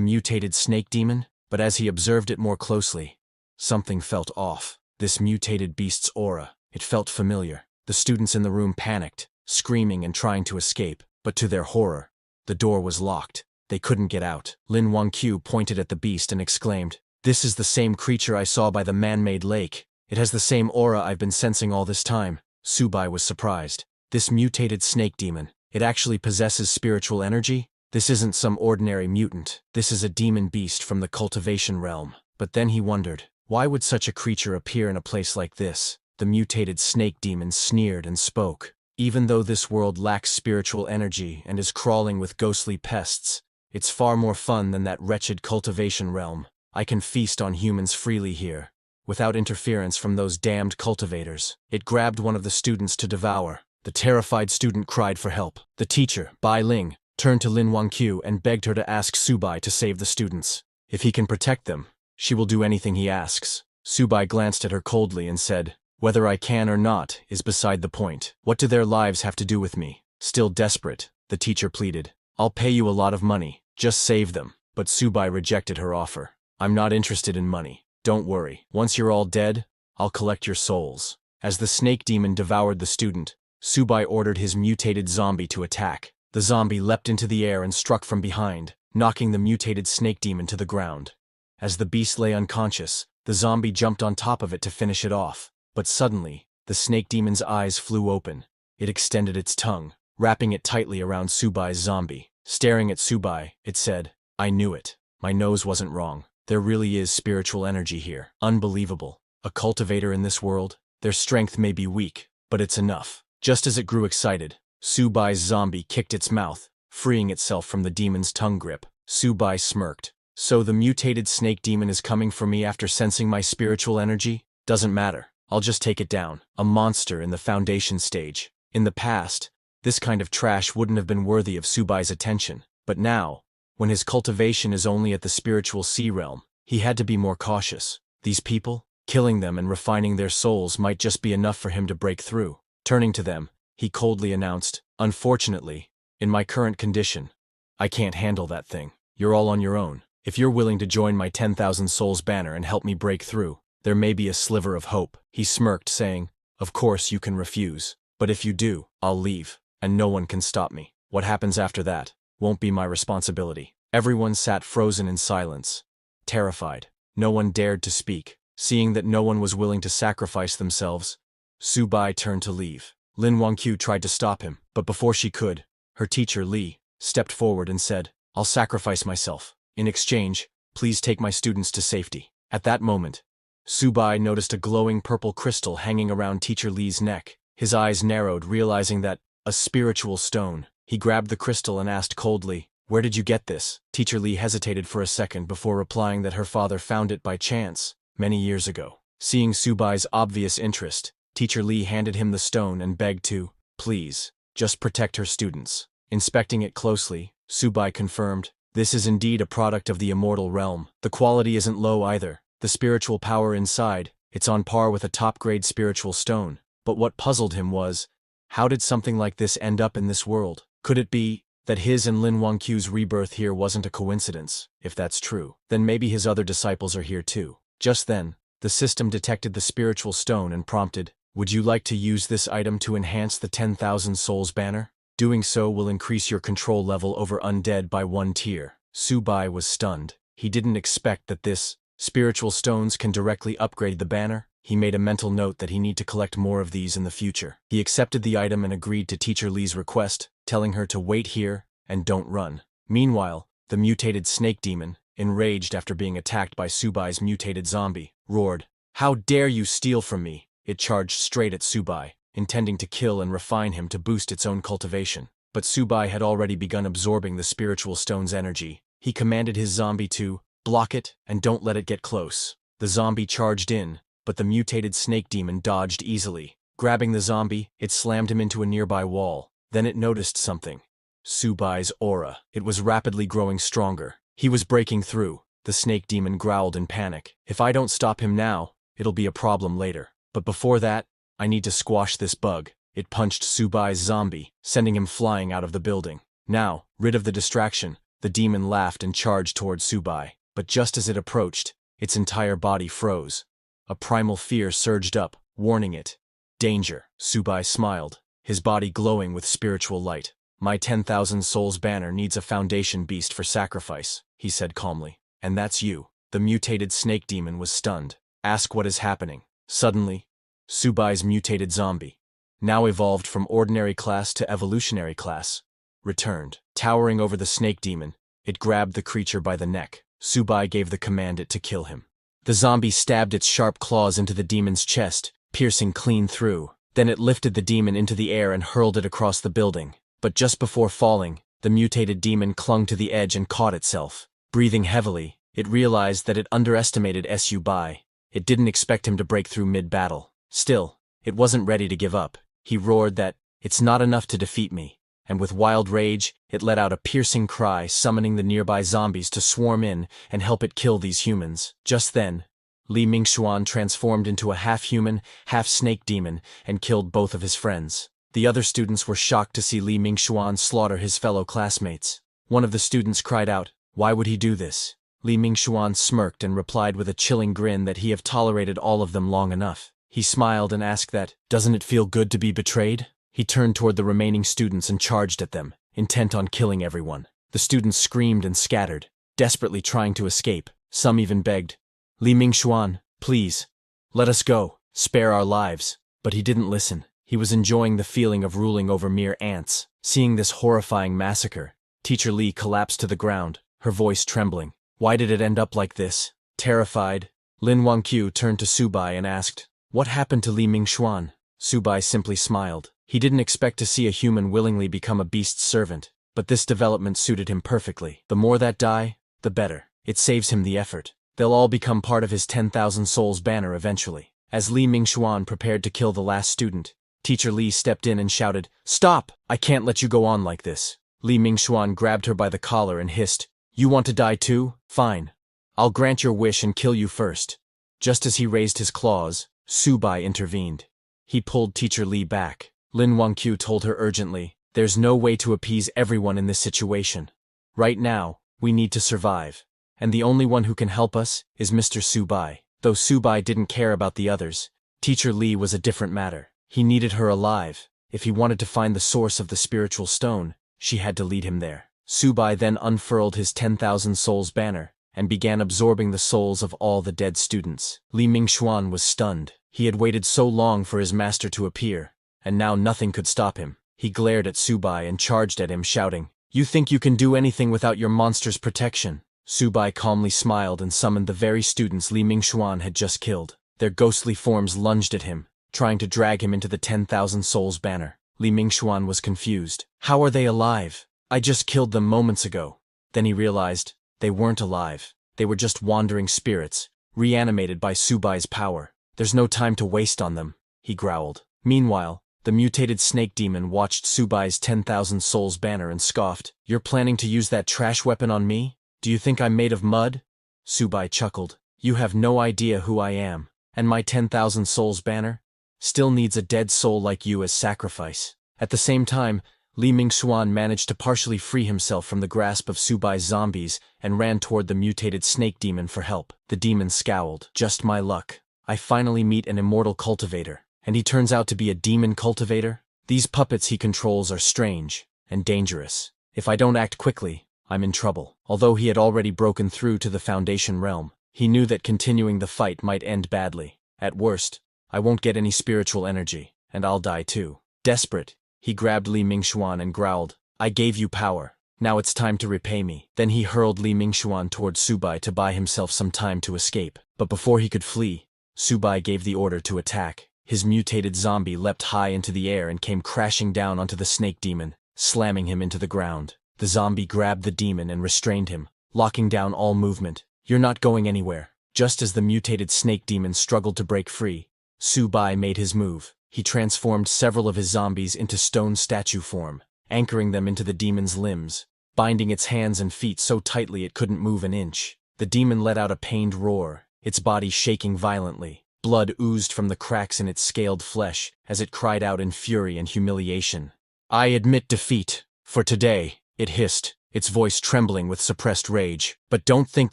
S1: mutated snake demon? But as he observed it more closely, something felt off. This mutated beast's aura, it felt familiar. The students in the room panicked, screaming and trying to escape, but to their horror, the door was locked. They couldn't get out. Lin Wanqiu pointed at the beast and exclaimed, "This is the same creature I saw by the man-made lake. It has the same aura I've been sensing all this time." Subai was surprised. This mutated snake demon, it actually possesses spiritual energy? This isn't some ordinary mutant. This is a demon beast from the cultivation realm. But then he wondered, why would such a creature appear in a place like this? The mutated snake demon sneered and spoke. Even though this world lacks spiritual energy and is crawling with ghostly pests, it's far more fun than that wretched cultivation realm. I can feast on humans freely here, without interference from those damned cultivators. It grabbed one of the students to devour. The terrified student cried for help. The teacher, Bai Ling, turned to Lin Wanqiu and begged her to ask Subai to save the students. If he can protect them, she will do anything he asks. Subai glanced at her coldly and said, "Whether I can or not is beside the point. What do their lives have to do with me?" Still desperate, the teacher pleaded, "I'll pay you a lot of money. Just save them." But Subai rejected her offer. "I'm not interested in money. Don't worry. Once you're all dead, I'll collect your souls." As the snake demon devoured the student, Subai ordered his mutated zombie to attack. The zombie leapt into the air and struck from behind, knocking the mutated snake demon to the ground. As the beast lay unconscious, the zombie jumped on top of it to finish it off. But suddenly, the snake demon's eyes flew open. It extended its tongue, wrapping it tightly around Subai's zombie. Staring at Subai, it said, "I knew it. My nose wasn't wrong. There really is spiritual energy here. Unbelievable. A cultivator in this world? Their strength may be weak, but it's enough." Just as it grew excited, Subai's zombie kicked its mouth, freeing itself from the demon's tongue grip. Subai smirked. "So the mutated snake demon is coming for me after sensing my spiritual energy? Doesn't matter. I'll just take it down." A monster in the foundation stage. In the past, this kind of trash wouldn't have been worthy of Subai's attention. But now, when his cultivation is only at the spiritual sea realm, he had to be more cautious. These people, killing them and refining their souls might just be enough for him to break through. Turning to them, he coldly announced, "Unfortunately, in my current condition, I can't handle that thing. You're all on your own. If you're willing to join my 10,000 souls banner and help me break through, there may be a sliver of hope." He smirked, saying, "Of course you can refuse. But if you do, I'll leave, and no one can stop me. What happens after that won't be my responsibility." Everyone sat frozen in silence, terrified. No one dared to speak. Seeing that no one was willing to sacrifice themselves, Subai turned to leave. Lin Wanqiu tried to stop him, but before she could, her teacher, Li, stepped forward and said, "I'll sacrifice myself. In exchange, please take my students to safety." At that moment, Subai noticed a glowing purple crystal hanging around teacher Li's neck. His eyes narrowed, realizing that, a spiritual stone. He grabbed the crystal and asked coldly, "Where did you get this?" Teacher Li hesitated for a second before replying that her father found it by chance, many years ago. Seeing Subai's obvious interest, Teacher Li handed him the stone and begged to, "Please, just protect her students." Inspecting it closely, Subai confirmed, "This is indeed a product of the immortal realm. The quality isn't low either. The spiritual power inside, it's on par with a top-grade spiritual stone." But what puzzled him was, how did something like this end up in this world? Could it be that his and Lin Wanqiu's rebirth here wasn't a coincidence? If that's true, then maybe his other disciples are here too. Just then, the system detected the spiritual stone and prompted, "Would you like to use this item to enhance the 10,000 souls banner? Doing so will increase your control level over undead by 1 tier." Subai was stunned. He didn't expect that this spiritual stones can directly upgrade the banner. He made a mental note that he need to collect more of these in the future. He accepted the item and agreed to Teacher Li's request, telling her to wait here and don't run. Meanwhile, the mutated snake demon, enraged after being attacked by Subai's mutated zombie, roared, "How dare you steal from me!" It charged straight at Subai, intending to kill and refine him to boost its own cultivation. But Subai had already begun absorbing the spiritual stone's energy. He commanded his zombie to block it and don't let it get close. The zombie charged in, but the mutated snake demon dodged easily. Grabbing the zombie, it slammed him into a nearby wall. Then it noticed something. Subai's aura. It was rapidly growing stronger. He was breaking through. The snake demon growled in panic. "If I don't stop him now, it'll be a problem later. But before that, I need to squash this bug. It punched Subai's zombie, sending him flying out of the building. Now, rid of the distraction, the demon laughed and charged toward Subai. But just as it approached, its entire body froze. A primal fear surged up, warning it. Danger, Subai smiled, his body glowing with spiritual light. My 10,000 souls banner needs a foundation beast for sacrifice, he said calmly. And that's you. The mutated snake demon was stunned. Ask what is happening. Suddenly, Subai's mutated zombie, now evolved from ordinary class to evolutionary class, returned. Towering over the snake demon, it grabbed the creature by the neck. Subai gave the command it to kill him. The zombie stabbed its sharp claws into the demon's chest, piercing clean through. Then it lifted the demon into the air and hurled it across the building. But just before falling, the mutated demon clung to the edge and caught itself. Breathing heavily, it realized that it underestimated Subai. It didn't expect him to break through mid-battle. Still, it wasn't ready to give up. He roared that, "It's not enough to defeat me." And with wild rage, it let out a piercing cry, summoning the nearby zombies to swarm in and help it kill these humans. Just then, Li Mingxuan transformed into a half-human, half-snake demon and killed both of his friends. The other students were shocked to see Li Mingxuan slaughter his fellow classmates. One of the students cried out, "Why would he do this?" Li Mingxuan smirked and replied with a chilling grin that he had tolerated all of them long enough. He smiled and asked that, "Doesn't it feel good to be betrayed?" He turned toward the remaining students and charged at them, intent on killing everyone. The students screamed and scattered, desperately trying to escape. Some even begged, "Li Mingxuan, please, let us go, spare our lives." But he didn't listen. He was enjoying the feeling of ruling over mere ants. Seeing this horrifying massacre, Teacher Li collapsed to the ground, her voice trembling. Why did it end up like this? Terrified, Lin Wangqiu turned to Subai and asked, "What happened to Li Mingxuan?" Subai simply smiled. He didn't expect to see a human willingly become a beast's servant, but this development suited him perfectly. The more that die, the better. It saves him the effort. They'll all become part of his 10,000 souls banner eventually. As Li Mingxuan prepared to kill the last student, Teacher Li stepped in and shouted, "Stop! I can't let you go on like this." Li Mingxuan grabbed her by the collar and hissed, "You want to die too? Fine. I'll grant your wish and kill you first." Just as he raised his claws, Subai intervened. He pulled Teacher Li back. Lin Wangqiu told her urgently, "There's no way to appease everyone in this situation. Right now, we need to survive. And the only one who can help us is Mr. Subai." Though Subai didn't care about the others, Teacher Li was a different matter. He needed her alive. If he wanted to find the source of the spiritual stone, she had to lead him there. Subai then unfurled his 10,000 souls banner and began absorbing the souls of all the dead students. Li Mingxuan was stunned. He had waited so long for his master to appear, and now nothing could stop him. He glared at Subai and charged at him, shouting, "You think you can do anything without your monster's protection?" Subai calmly smiled and summoned the very students Li Mingxuan had just killed. Their ghostly forms lunged at him, trying to drag him into the 10,000 souls banner. Li Mingxuan was confused. "How are they alive? I just killed them moments ago." Then he realized, they weren't alive. They were just wandering spirits, reanimated by Subai's power. "There's no time to waste on them," he growled. Meanwhile, the mutated snake demon watched Subai's 10,000 souls banner and scoffed, "You're planning to use that trash weapon on me? Do you think I'm made of mud?" Subai chuckled. "You have no idea who I am, and my 10,000 souls banner still needs a dead soul like you as sacrifice." At the same time, Li Mingxuan managed to partially free himself from the grasp of Subai's zombies and ran toward the mutated snake demon for help. The demon scowled. "Just my luck. I finally meet an immortal cultivator. And he turns out to be a demon cultivator? These puppets he controls are strange and dangerous. If I don't act quickly, I'm in trouble." Although he had already broken through to the Foundation realm, he knew that continuing the fight might end badly. At worst, I won't get any spiritual energy, and I'll die too. Desperate, he grabbed Li Mingxuan and growled, "I gave you power. Now it's time to repay me." Then he hurled Li Mingxuan toward Subai to buy himself some time to escape. But before he could flee, Subai gave the order to attack. His mutated zombie leapt high into the air and came crashing down onto the snake demon, slamming him into the ground. The zombie grabbed the demon and restrained him, locking down all movement. "You're not going anywhere." Just as the mutated snake demon struggled to break free, Subai made his move. He transformed several of his zombies into stone statue form, anchoring them into the demon's limbs, binding its hands and feet so tightly it couldn't move an inch. The demon let out a pained roar, its body shaking violently. Blood oozed from the cracks in its scaled flesh as it cried out in fury and humiliation. "I admit defeat. For today," it hissed, its voice trembling with suppressed rage. "But don't think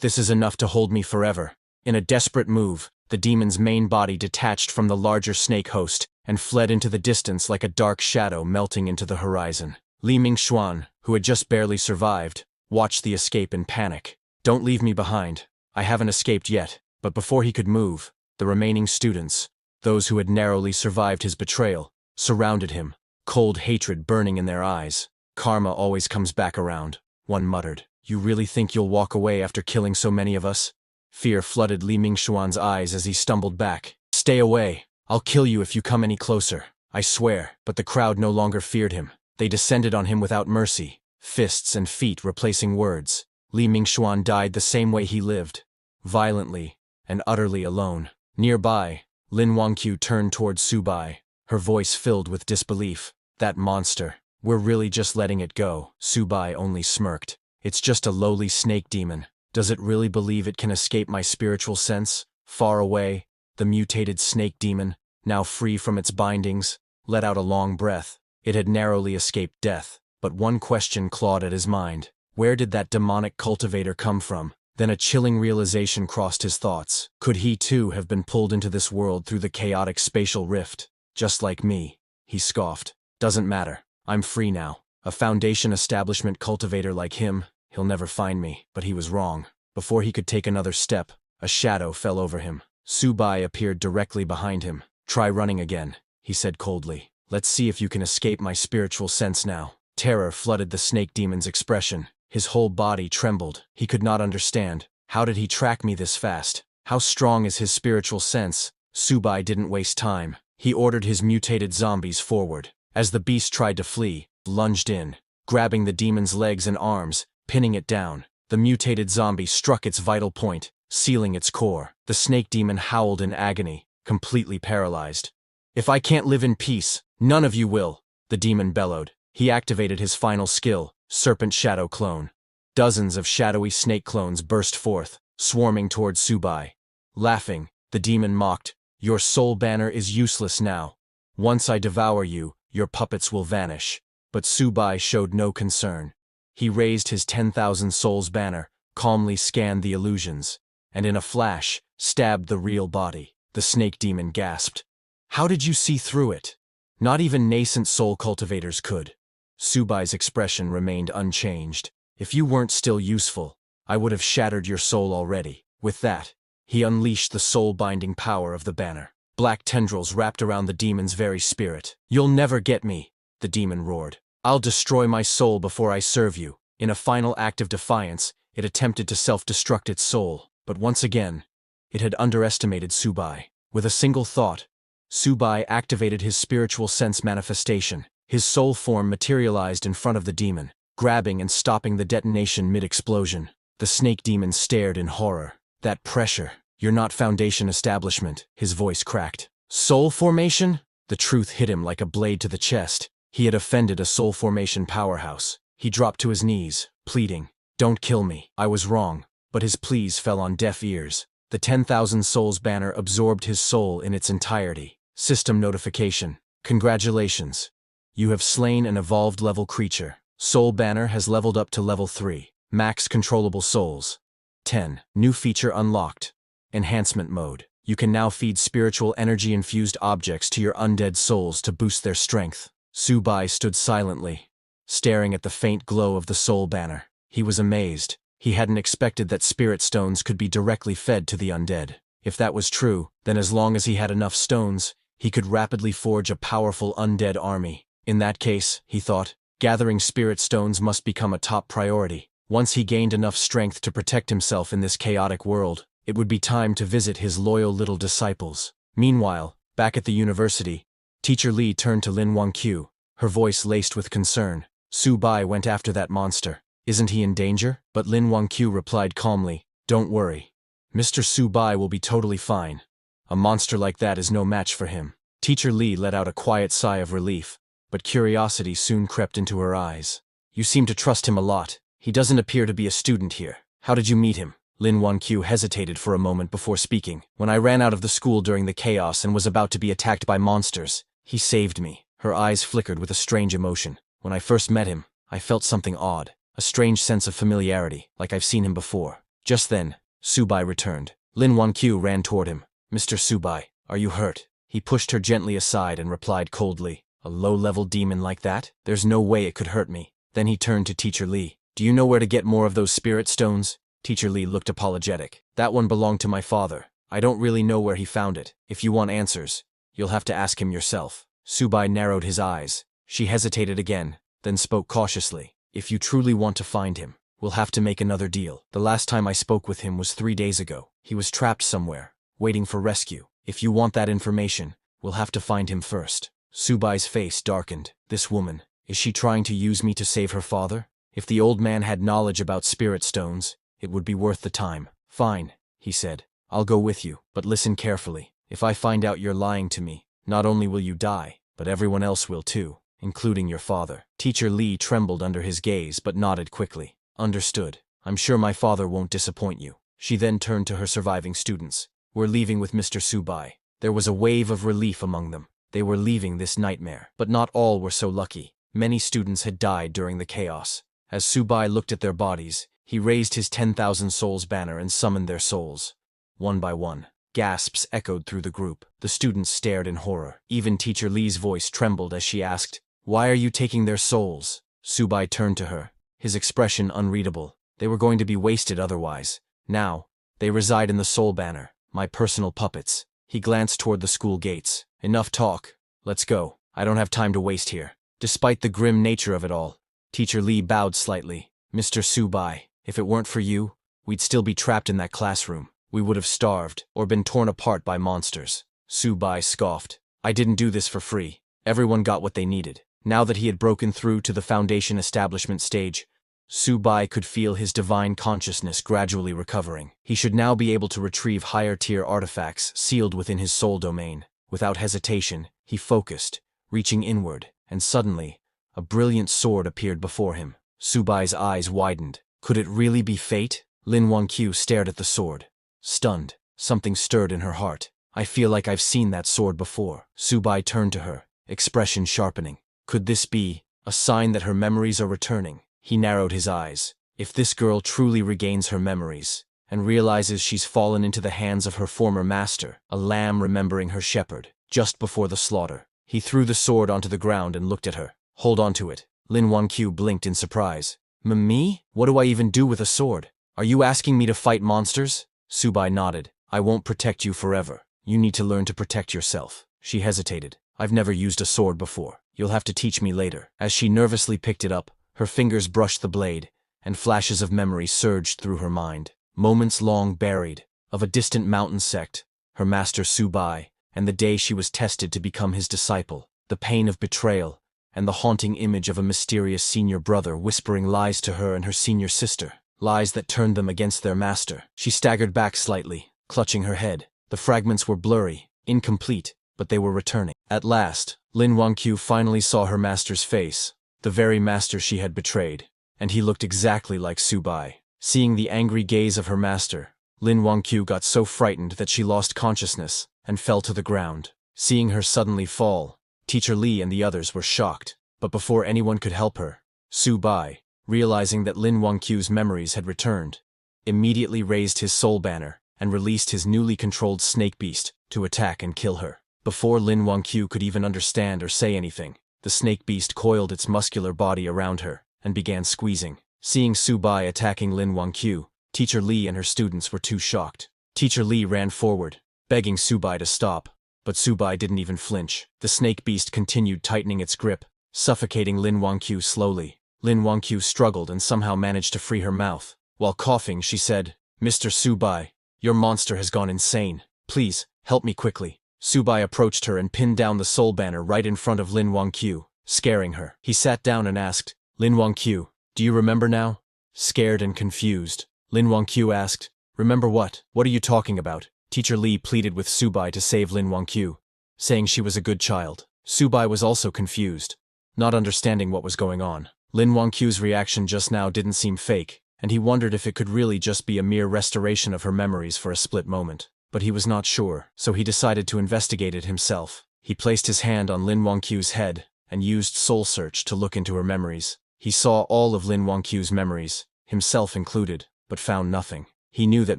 S1: this is enough to hold me forever." In a desperate move, the demon's main body detached from the larger snake host and fled into the distance like a dark shadow melting into the horizon. Li Mingxuan, who had just barely survived, watched the escape in panic. "Don't leave me behind. I haven't escaped yet." But before he could move, the remaining students, those who had narrowly survived his betrayal, surrounded him, cold hatred burning in their eyes. "Karma always comes back around," one muttered. "You really think you'll walk away after killing so many of us?" Fear flooded Li Mingxuan's eyes as he stumbled back. "Stay away. I'll kill you if you come any closer. I swear." But the crowd no longer feared him. They descended on him without mercy, fists and feet replacing words. Li Mingxuan died the same way he lived, violently and utterly alone. Nearby, Lin Wangqiu turned toward Subai, her voice filled with disbelief. "That monster. We're really just letting it go." Subai only smirked. "It's just a lowly snake demon. Does it really believe it can escape my spiritual sense?" Far away, the mutated snake demon, now free from its bindings, let out a long breath. It had narrowly escaped death, but one question clawed at his mind. Where did that demonic cultivator come from? Then a chilling realization crossed his thoughts. Could he too have been pulled into this world through the chaotic spatial rift? "Just like me," he scoffed. "Doesn't matter. I'm free now. A Foundation establishment cultivator like him, he'll never find me." But he was wrong. Before he could take another step, a shadow fell over him. Subai appeared directly behind him. "Try running again," he said coldly. "Let's see if you can escape my spiritual sense now." Terror flooded the snake demon's expression. His whole body trembled. He could not understand. How did he track me this fast? How strong is his spiritual sense? Subai didn't waste time. He ordered his mutated zombies forward. As the beast tried to flee, lunged in, grabbing the demon's legs and arms, pinning it down. The mutated zombie struck its vital point, sealing its core. The snake demon howled in agony, completely paralyzed. "If I can't live in peace, none of you will," the demon bellowed. He activated his final skill, Serpent Shadow Clone. Dozens of shadowy snake clones burst forth, swarming towards Subai. Laughing, the demon mocked, "Your soul banner is useless now. Once I devour you, your puppets will vanish." But Subai showed no concern. He raised his 10,000 souls banner, calmly scanned the illusions, and in a flash, stabbed the real body. The snake demon gasped. "How did you see through it?" "Not even nascent soul cultivators could." Subai's expression remained unchanged. "If you weren't still useful, I would have shattered your soul already." With that, he unleashed the soul-binding power of the banner. Black tendrils wrapped around the demon's very spirit. "You'll never get me," the demon roared. "I'll destroy my soul before I serve you." In a final act of defiance, it attempted to self-destruct its soul, but once again, it had underestimated Subai. With a single thought, Subai activated his spiritual sense manifestation. His soul form materialized in front of the demon, grabbing and stopping the detonation mid-explosion. The snake demon stared in horror. "That pressure. You're not Foundation establishment," his voice cracked. "Soul formation?" The truth hit him like a blade to the chest. He had offended a soul formation powerhouse. He dropped to his knees, pleading, "Don't kill me. I was wrong." But his pleas fell on deaf ears. The 10,000 souls banner absorbed his soul in its entirety. System notification. "Congratulations. You have slain an evolved level creature. Soul banner has leveled up to level 3. Max controllable souls. 10. New feature unlocked. Enhancement mode. You can now feed spiritual energy-infused objects to your undead souls to boost their strength." Subai stood silently, staring at the faint glow of the soul banner. He was amazed. He hadn't expected that spirit stones could be directly fed to the undead. If that was true, then as long as he had enough stones, he could rapidly forge a powerful undead army. In that case, he thought, gathering spirit stones must become a top priority. Once he gained enough strength to protect himself in this chaotic world, it would be time to visit his loyal little disciples. Meanwhile, back at the university, Teacher Li turned to Lin Wangqiu, her voice laced with concern. "Subai went after that monster. Isn't he in danger?" But Lin Wangqiu replied calmly, "Don't worry. Mr. Subai will be totally fine. A monster like that is no match for him." Teacher Li let out a quiet sigh of relief, but curiosity soon crept into her eyes. "You seem to trust him a lot. He doesn't appear to be a student here. How did you meet him?" Lin Wanqiu hesitated for a moment before speaking. When I ran out of the school during the chaos and was about to be attacked by monsters, he saved me. Her eyes flickered with a strange emotion. When I first met him, I felt something odd, a strange sense of familiarity, like I've seen him before. Just then, Subai returned. Lin Wanqiu ran toward him. Mr. Subai, are you hurt? He pushed her gently aside and replied coldly, a low-level demon like that? There's no way it could hurt me. Then he turned to Teacher Li. Do you know where to get more of those spirit stones? Teacher Li looked apologetic. That one belonged to my father. I don't really know where he found it. If you want answers, you'll have to ask him yourself. Subai narrowed his eyes. She hesitated again, then spoke cautiously. If you truly want to find him, we'll have to make another deal. The last time I spoke with him was 3 days ago. He was trapped somewhere, waiting for rescue. If you want that information, we'll have to find him first. Subai's face darkened. This woman, is she trying to use me to save her father? If the old man had knowledge about spirit stones, it would be worth the time. Fine, he said. I'll go with you, but listen carefully. If I find out you're lying to me, not only will you die, but everyone else will too, including your father. Teacher Li trembled under his gaze but nodded quickly. Understood. I'm sure my father won't disappoint you. She then turned to her surviving students. We're leaving with Mr. Subai. There was a wave of relief among them. They were leaving this nightmare. But not all were so lucky. Many students had died during the chaos. As Subai looked at their bodies, he raised his 10,000 souls banner and summoned their souls. One by one, gasps echoed through the group. The students stared in horror. Even Teacher Li's voice trembled as she asked, "Why are you taking their souls?" Subai turned to her, his expression unreadable. They were going to be wasted otherwise. Now, they reside in the soul banner, my personal puppets. He glanced toward the school gates. Enough talk. Let's go. I don't have time to waste here. Despite the grim nature of it all, Teacher Li bowed slightly. Mr. Subai, if it weren't for you, we'd still be trapped in that classroom. We would have starved, or been torn apart by monsters. Subai scoffed. I didn't do this for free. Everyone got what they needed. Now that he had broken through to the Foundation establishment stage, Subai could feel his divine consciousness gradually recovering. He should now be able to retrieve higher-tier artifacts sealed within his soul domain. Without hesitation, he focused, reaching inward, and suddenly, a brilliant sword appeared before him. Subai's eyes widened. Could it really be fate? Lin Wanqiu stared at the sword. Stunned, something stirred in her heart. I feel like I've seen that sword before. Subai turned to her, expression sharpening. Could this be a sign that her memories are returning? He narrowed his eyes. If this girl truly regains her memories, and realizes she's fallen into the hands of her former master, a lamb remembering her shepherd, just before the slaughter, he threw the sword onto the ground and looked at her. Hold on to it. Lin Wanqiu blinked in surprise. Me? What do I even do with a sword? Are you asking me to fight monsters? Subai nodded. I won't protect you forever. You need to learn to protect yourself. She hesitated. I've never used a sword before. You'll have to teach me later. As she nervously picked it up, her fingers brushed the blade, and flashes of memory surged through her mind. Moments long buried, of a distant mountain sect, her master Subai, and the day she was tested to become his disciple, the pain of betrayal, and the haunting image of a mysterious senior brother whispering lies to her and her senior sister, lies that turned them against their master. She staggered back slightly, clutching her head. The fragments were blurry, incomplete, but they were returning. At last, Lin Wanqiu finally saw her master's face, the very master she had betrayed, and he looked exactly like Subai. Seeing the angry gaze of her master, Lin Wanqiu got so frightened that she lost consciousness and fell to the ground. Seeing her suddenly fall, Teacher Li and the others were shocked, but before anyone could help her, Subai, realizing that Lin Wanqiu's memories had returned, immediately raised his soul banner and released his newly controlled snake beast to attack and kill her. Before Lin Wanqiu could even understand or say anything, the snake beast coiled its muscular body around her and began squeezing. Seeing Subai attacking Lin Wanqiu, Teacher Li and her students were too shocked. Teacher Li ran forward, begging Subai to stop, but Subai didn't even flinch. The snake beast continued tightening its grip, suffocating Lin Wanqiu slowly. Lin Wanqiu struggled and somehow managed to free her mouth. While coughing, she said, "Mr. Subai, your monster has gone insane. Please, help me quickly." Subai approached her and pinned down the soul banner right in front of Lin Wanqiu, scaring her. He sat down and asked, "Lin Wanqiu, do you remember now?" Scared and confused, Lin Wanqiu asked, "Remember what? What are you talking about?" Teacher Li pleaded with Subai to save Lin Wanqiu, saying she was a good child. Subai was also confused, not understanding what was going on. Lin Wanqiu's reaction just now didn't seem fake. and he wondered if it could really just be a mere restoration of her memories for a split moment. But he was not sure, so he decided to investigate it himself. He placed his hand on Lin Wangqiu's head and used Soul Search to look into her memories. He saw all of Lin Wangqiu's memories, himself included, but found nothing. He knew that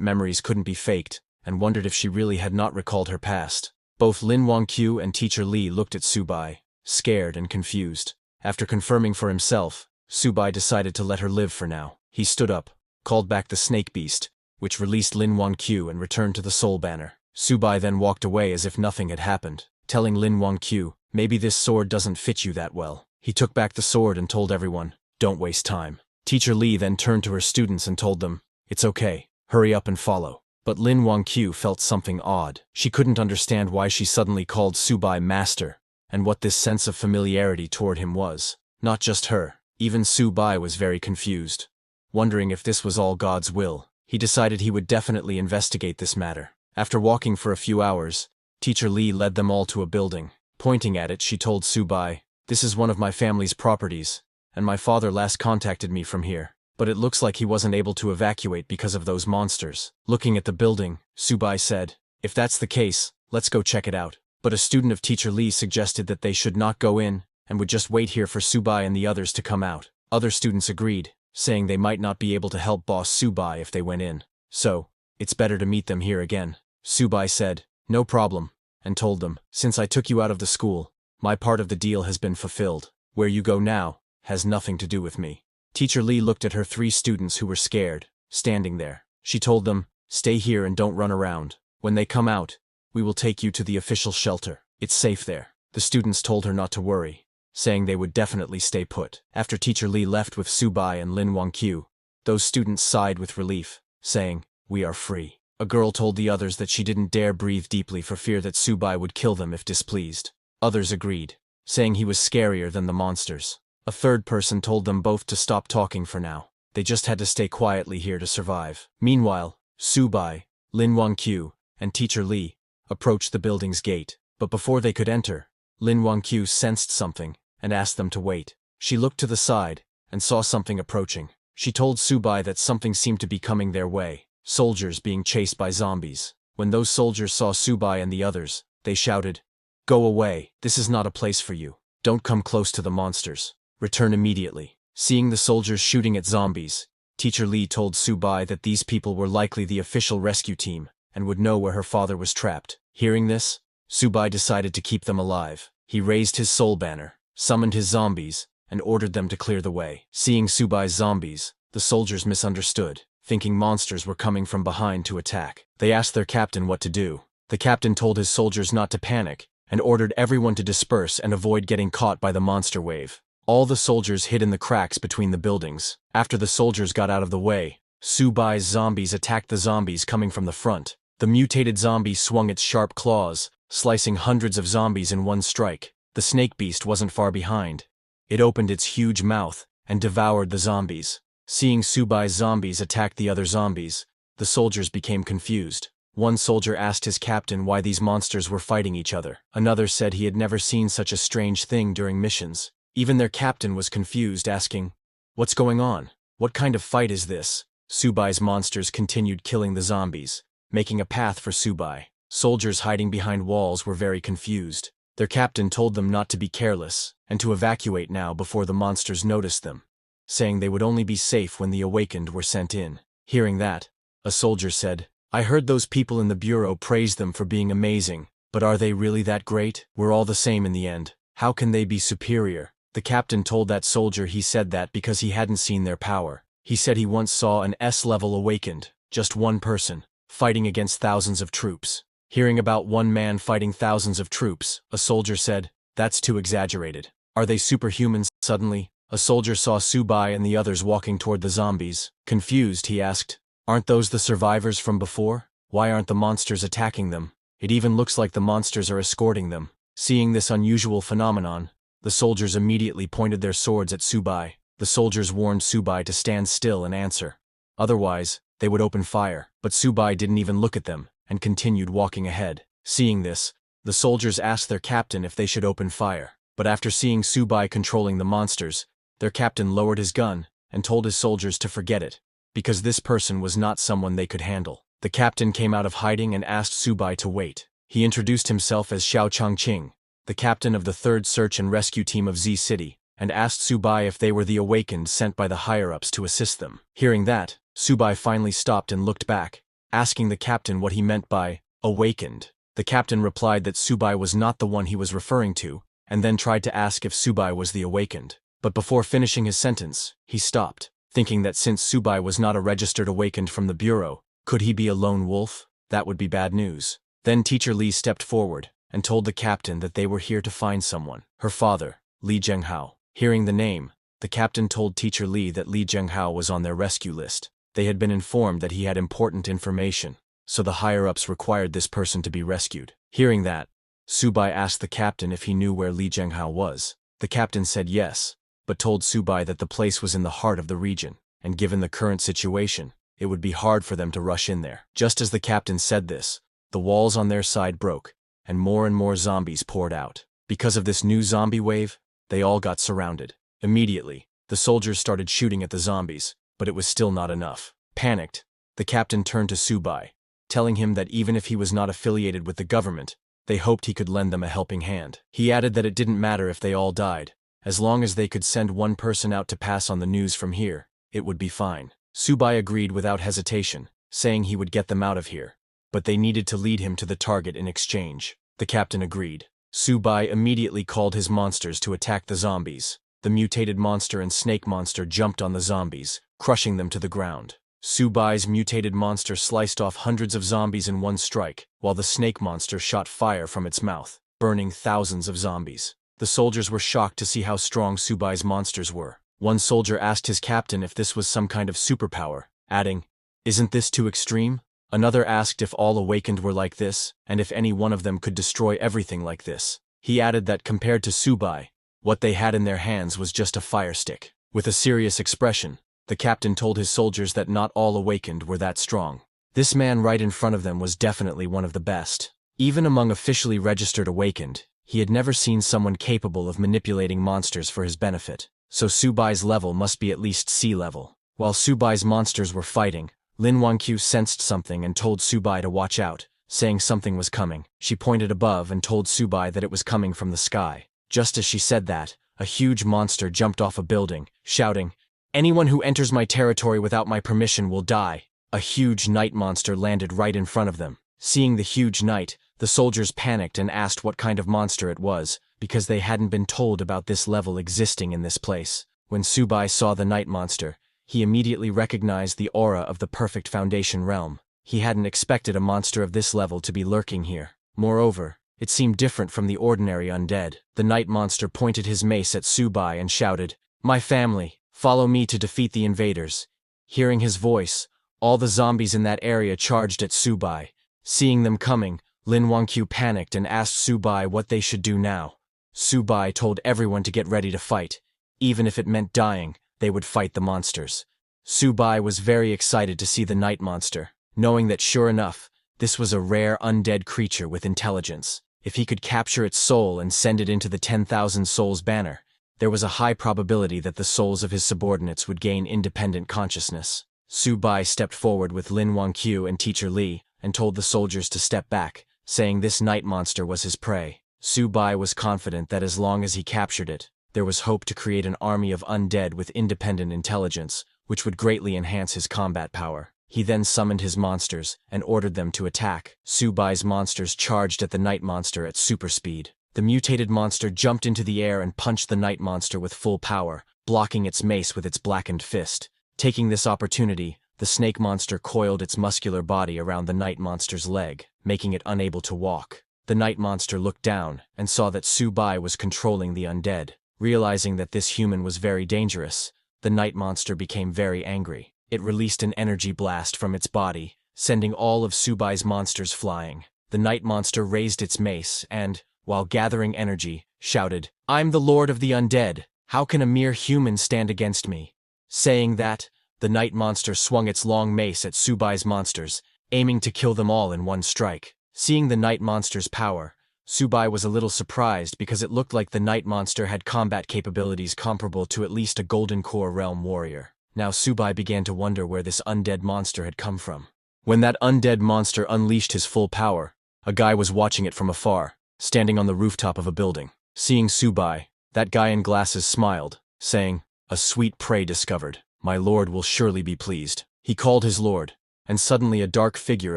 S1: memories couldn't be faked, and wondered if she really had not recalled her past. Both Lin Wangqiu and Teacher Li looked at Subai, scared and confused. After confirming for himself, Subai decided to let her live for now. He stood up, called back the snake beast, which released Lin Wangqiu and returned to the soul banner. Subai then walked away as if nothing had happened, telling Lin Wangqiu, "Maybe this sword doesn't fit you that well." He took back the sword and told everyone, "Don't waste time." Teacher Li then turned to her students and told them, "It's okay, hurry up and follow." But Lin Wangqiu felt something odd. She couldn't understand why she suddenly called Subai master, and what this sense of familiarity toward him was. Not just her, even Subai was very confused. Wondering if this was all God's will, he decided he would definitely investigate this matter. After walking for a few hours, Teacher Li led them all to a building. Pointing at it, she told Subai, "This is one of my family's properties, and my father last contacted me from here. But it looks like he wasn't able to evacuate because of those monsters." Looking at the building, Subai said, "If that's the case, let's go check it out." But a student of Teacher Li suggested that they should not go in, and would just wait here for Subai and the others to come out. Other students agreed, saying they might not be able to help Boss Subai if they went in. So, it's better to meet them here again. Subai said, "No problem," and told them, "Since I took you out of the school, my part of the deal has been fulfilled. Where you go now has nothing to do with me." Teacher Li looked at her 3 students who were scared, standing there. She told them, "Stay here and don't run around. When they come out, we will take you to the official shelter. It's safe there." The students told her not to worry, saying they would definitely stay put. After Teacher Li left with Subai and Lin Wangqiu, those students sighed with relief, saying, "We are free." A girl told the others that she didn't dare breathe deeply for fear that Subai would kill them if displeased. Others agreed, saying he was scarier than the monsters. A third person told them both to stop talking for now. They just had to stay quietly here to survive. Meanwhile, Subai, Lin Wangqiu, and Teacher Li approached the building's gate. But before they could enter, Lin Wangqiu sensed something and asked them to wait. She looked to the side and saw something approaching. She told Subai that something seemed to be coming their way, soldiers being chased by zombies. When those soldiers saw Subai and the others, they shouted, "Go away, this is not a place for you. Don't come close to the monsters. Return immediately." Seeing the soldiers shooting at zombies, Teacher Li told Subai that these people were likely the official rescue team and would know where her father was trapped. Hearing this, Subai decided to keep them alive. He raised his soul banner, summoned his zombies, and ordered them to clear the way. Seeing Subai's zombies, the soldiers misunderstood, thinking monsters were coming from behind to attack. They asked their captain what to do. The captain told his soldiers not to panic and ordered everyone to disperse and avoid getting caught by the monster wave. All the soldiers hid in the cracks between the buildings. After the soldiers got out of the way, Subai's zombies attacked the zombies coming from the front. The mutated zombie swung its sharp claws, slicing hundreds of zombies in one strike. The snake beast wasn't far behind. It opened its huge mouth and devoured the zombies. Seeing Subai's zombies attack the other zombies, the soldiers became confused. One soldier asked his captain why these monsters were fighting each other. Another said he had never seen such a strange thing during missions. Even their captain was confused, asking, "What's going on? What kind of fight is this?" Subai's monsters continued killing the zombies, making a path for Subai. Soldiers hiding behind walls were very confused. Their captain told them not to be careless, and to evacuate now before the monsters noticed them, saying they would only be safe when the awakened were sent in. Hearing that, a soldier said, "I heard those people in the bureau praise them for being amazing, but are they really that great? We're all the same in the end. How can they be superior?" The captain told that soldier he said that because he hadn't seen their power. He said he once saw an S-level awakened, just one person, fighting against thousands of troops. Hearing about one man fighting thousands of troops, a soldier said, "That's too exaggerated. Are they superhumans?" Suddenly, a soldier saw Subai and the others walking toward the zombies. Confused, he asked, "Aren't those the survivors from before? Why aren't the monsters attacking them? It even looks like the monsters are escorting them." Seeing this unusual phenomenon, the soldiers immediately pointed their swords at Subai. The soldiers warned Subai to stand still and answer. Otherwise, they would open fire. But Subai didn't even look at them and continued walking ahead. Seeing this, the soldiers asked their captain if they should open fire. But after seeing Subai controlling the monsters, their captain lowered his gun and told his soldiers to forget it, because this person was not someone they could handle. The captain came out of hiding and asked Subai to wait. He introduced himself as Xiao Changqing, the captain of the 3rd Search and Rescue Team of Z City, and asked Subai if they were the awakened sent by the higher-ups to assist them. Hearing that, Subai finally stopped and looked back, asking the captain what he meant by awakened. The captain replied that Subai was not the one he was referring to, and then tried to ask if Subai was the awakened. But before finishing his sentence, he stopped, thinking that since Subai was not a registered awakened from the bureau, could he be a lone wolf? That would be bad news. Then Teacher Li stepped forward and told the captain that they were here to find someone, her father, Li Zhenghao. Hearing the name, the captain told Teacher Li that Li Zhenghao was on their rescue list. They had been informed that he had important information, so the higher-ups required this person to be rescued. Hearing that, Subai asked the captain if he knew where Li Zhenghao was. The captain said yes, but told Subai that the place was in the heart of the region, and given the current situation, it would be hard for them to rush in there. Just as the captain said this, the walls on their side broke, and more zombies poured out. Because of this new zombie wave, they all got surrounded. Immediately, the soldiers started shooting at the zombies, but it was still not enough. Panicked, the captain turned to Subai, telling him that even if he was not affiliated with the government, they hoped he could lend them a helping hand. He added that it didn't matter if they all died, as long as they could send one person out to pass on the news from here, it would be fine. Subai agreed without hesitation, saying he would get them out of here, but they needed to lead him to the target in exchange. The captain agreed. Subai immediately called his monsters to attack the zombies. The mutated monster and snake monster jumped on the zombies, crushing them to the ground. Subai's mutated monster sliced off hundreds of zombies in one strike, while the snake monster shot fire from its mouth, burning thousands of zombies. The soldiers were shocked to see how strong Subai's monsters were. One soldier asked his captain if this was some kind of superpower, adding, "Isn't this too extreme?" Another asked if all awakened were like this, and if any one of them could destroy everything like this. He added that compared to Subai, what they had in their hands was just a fire stick. With a serious expression, the captain told his soldiers that not all awakened were that strong. This man right in front of them was definitely one of the best. Even among officially registered awakened, he had never seen someone capable of manipulating monsters for his benefit. So Subai's level must be at least C level. While Subai's monsters were fighting, Lin Wangqiu sensed something and told Subai to watch out, saying something was coming. She pointed above and told Subai that it was coming from the sky. Just as she said that, a huge monster jumped off a building, shouting, "Anyone who enters my territory without my permission will die." A huge night monster landed right in front of them. Seeing the huge night, the soldiers panicked and asked what kind of monster it was, because they hadn't been told about this level existing in this place. When Subai saw the night monster, he immediately recognized the aura of the perfect foundation realm. He hadn't expected a monster of this level to be lurking here. Moreover, it seemed different from the ordinary undead. The night monster pointed his mace at Subai and shouted, "My family, follow me to defeat the invaders." Hearing his voice, all the zombies in that area charged at Subai. Seeing them coming, Lin Wangqiu panicked and asked Subai what they should do now. Subai told everyone to get ready to fight. Even if it meant dying, they would fight the monsters. Subai was very excited to see the night monster, knowing that sure enough, this was a rare undead creature with intelligence. If he could capture its soul and send it into the 10,000 souls banner, there was a high probability that the souls of his subordinates would gain independent consciousness. Subai stepped forward with Lin Wangqiu and Teacher Li and told the soldiers to step back, saying this night monster was his prey. Subai was confident that as long as he captured it, there was hope to create an army of undead with independent intelligence, which would greatly enhance his combat power. He then summoned his monsters and ordered them to attack. Subai's monsters charged at the night monster at super speed. The mutated monster jumped into the air and punched the night monster with full power, blocking its mace with its blackened fist. Taking this opportunity, the snake monster coiled its muscular body around the night monster's leg, making it unable to walk. The night monster looked down and saw that Subai was controlling the undead. Realizing that this human was very dangerous, the night monster became very angry. It released an energy blast from its body, sending all of Subai's monsters flying. The night monster raised its mace and, while gathering energy, shouted, "I'm the lord of the undead. How can a mere human stand against me?" Saying that, the night monster swung its long mace at Subai's monsters, aiming to kill them all in one strike. Seeing the night monster's power, Subai was a little surprised because it looked like the night monster had combat capabilities comparable to at least a Golden Core realm warrior. Now Subai began to wonder where this undead monster had come from. When that undead monster unleashed his full power, a guy was watching it from afar, standing on the rooftop of a building. Seeing Subai, that guy in glasses smiled, saying, "A sweet prey discovered. My lord will surely be pleased." He called his lord, and suddenly a dark figure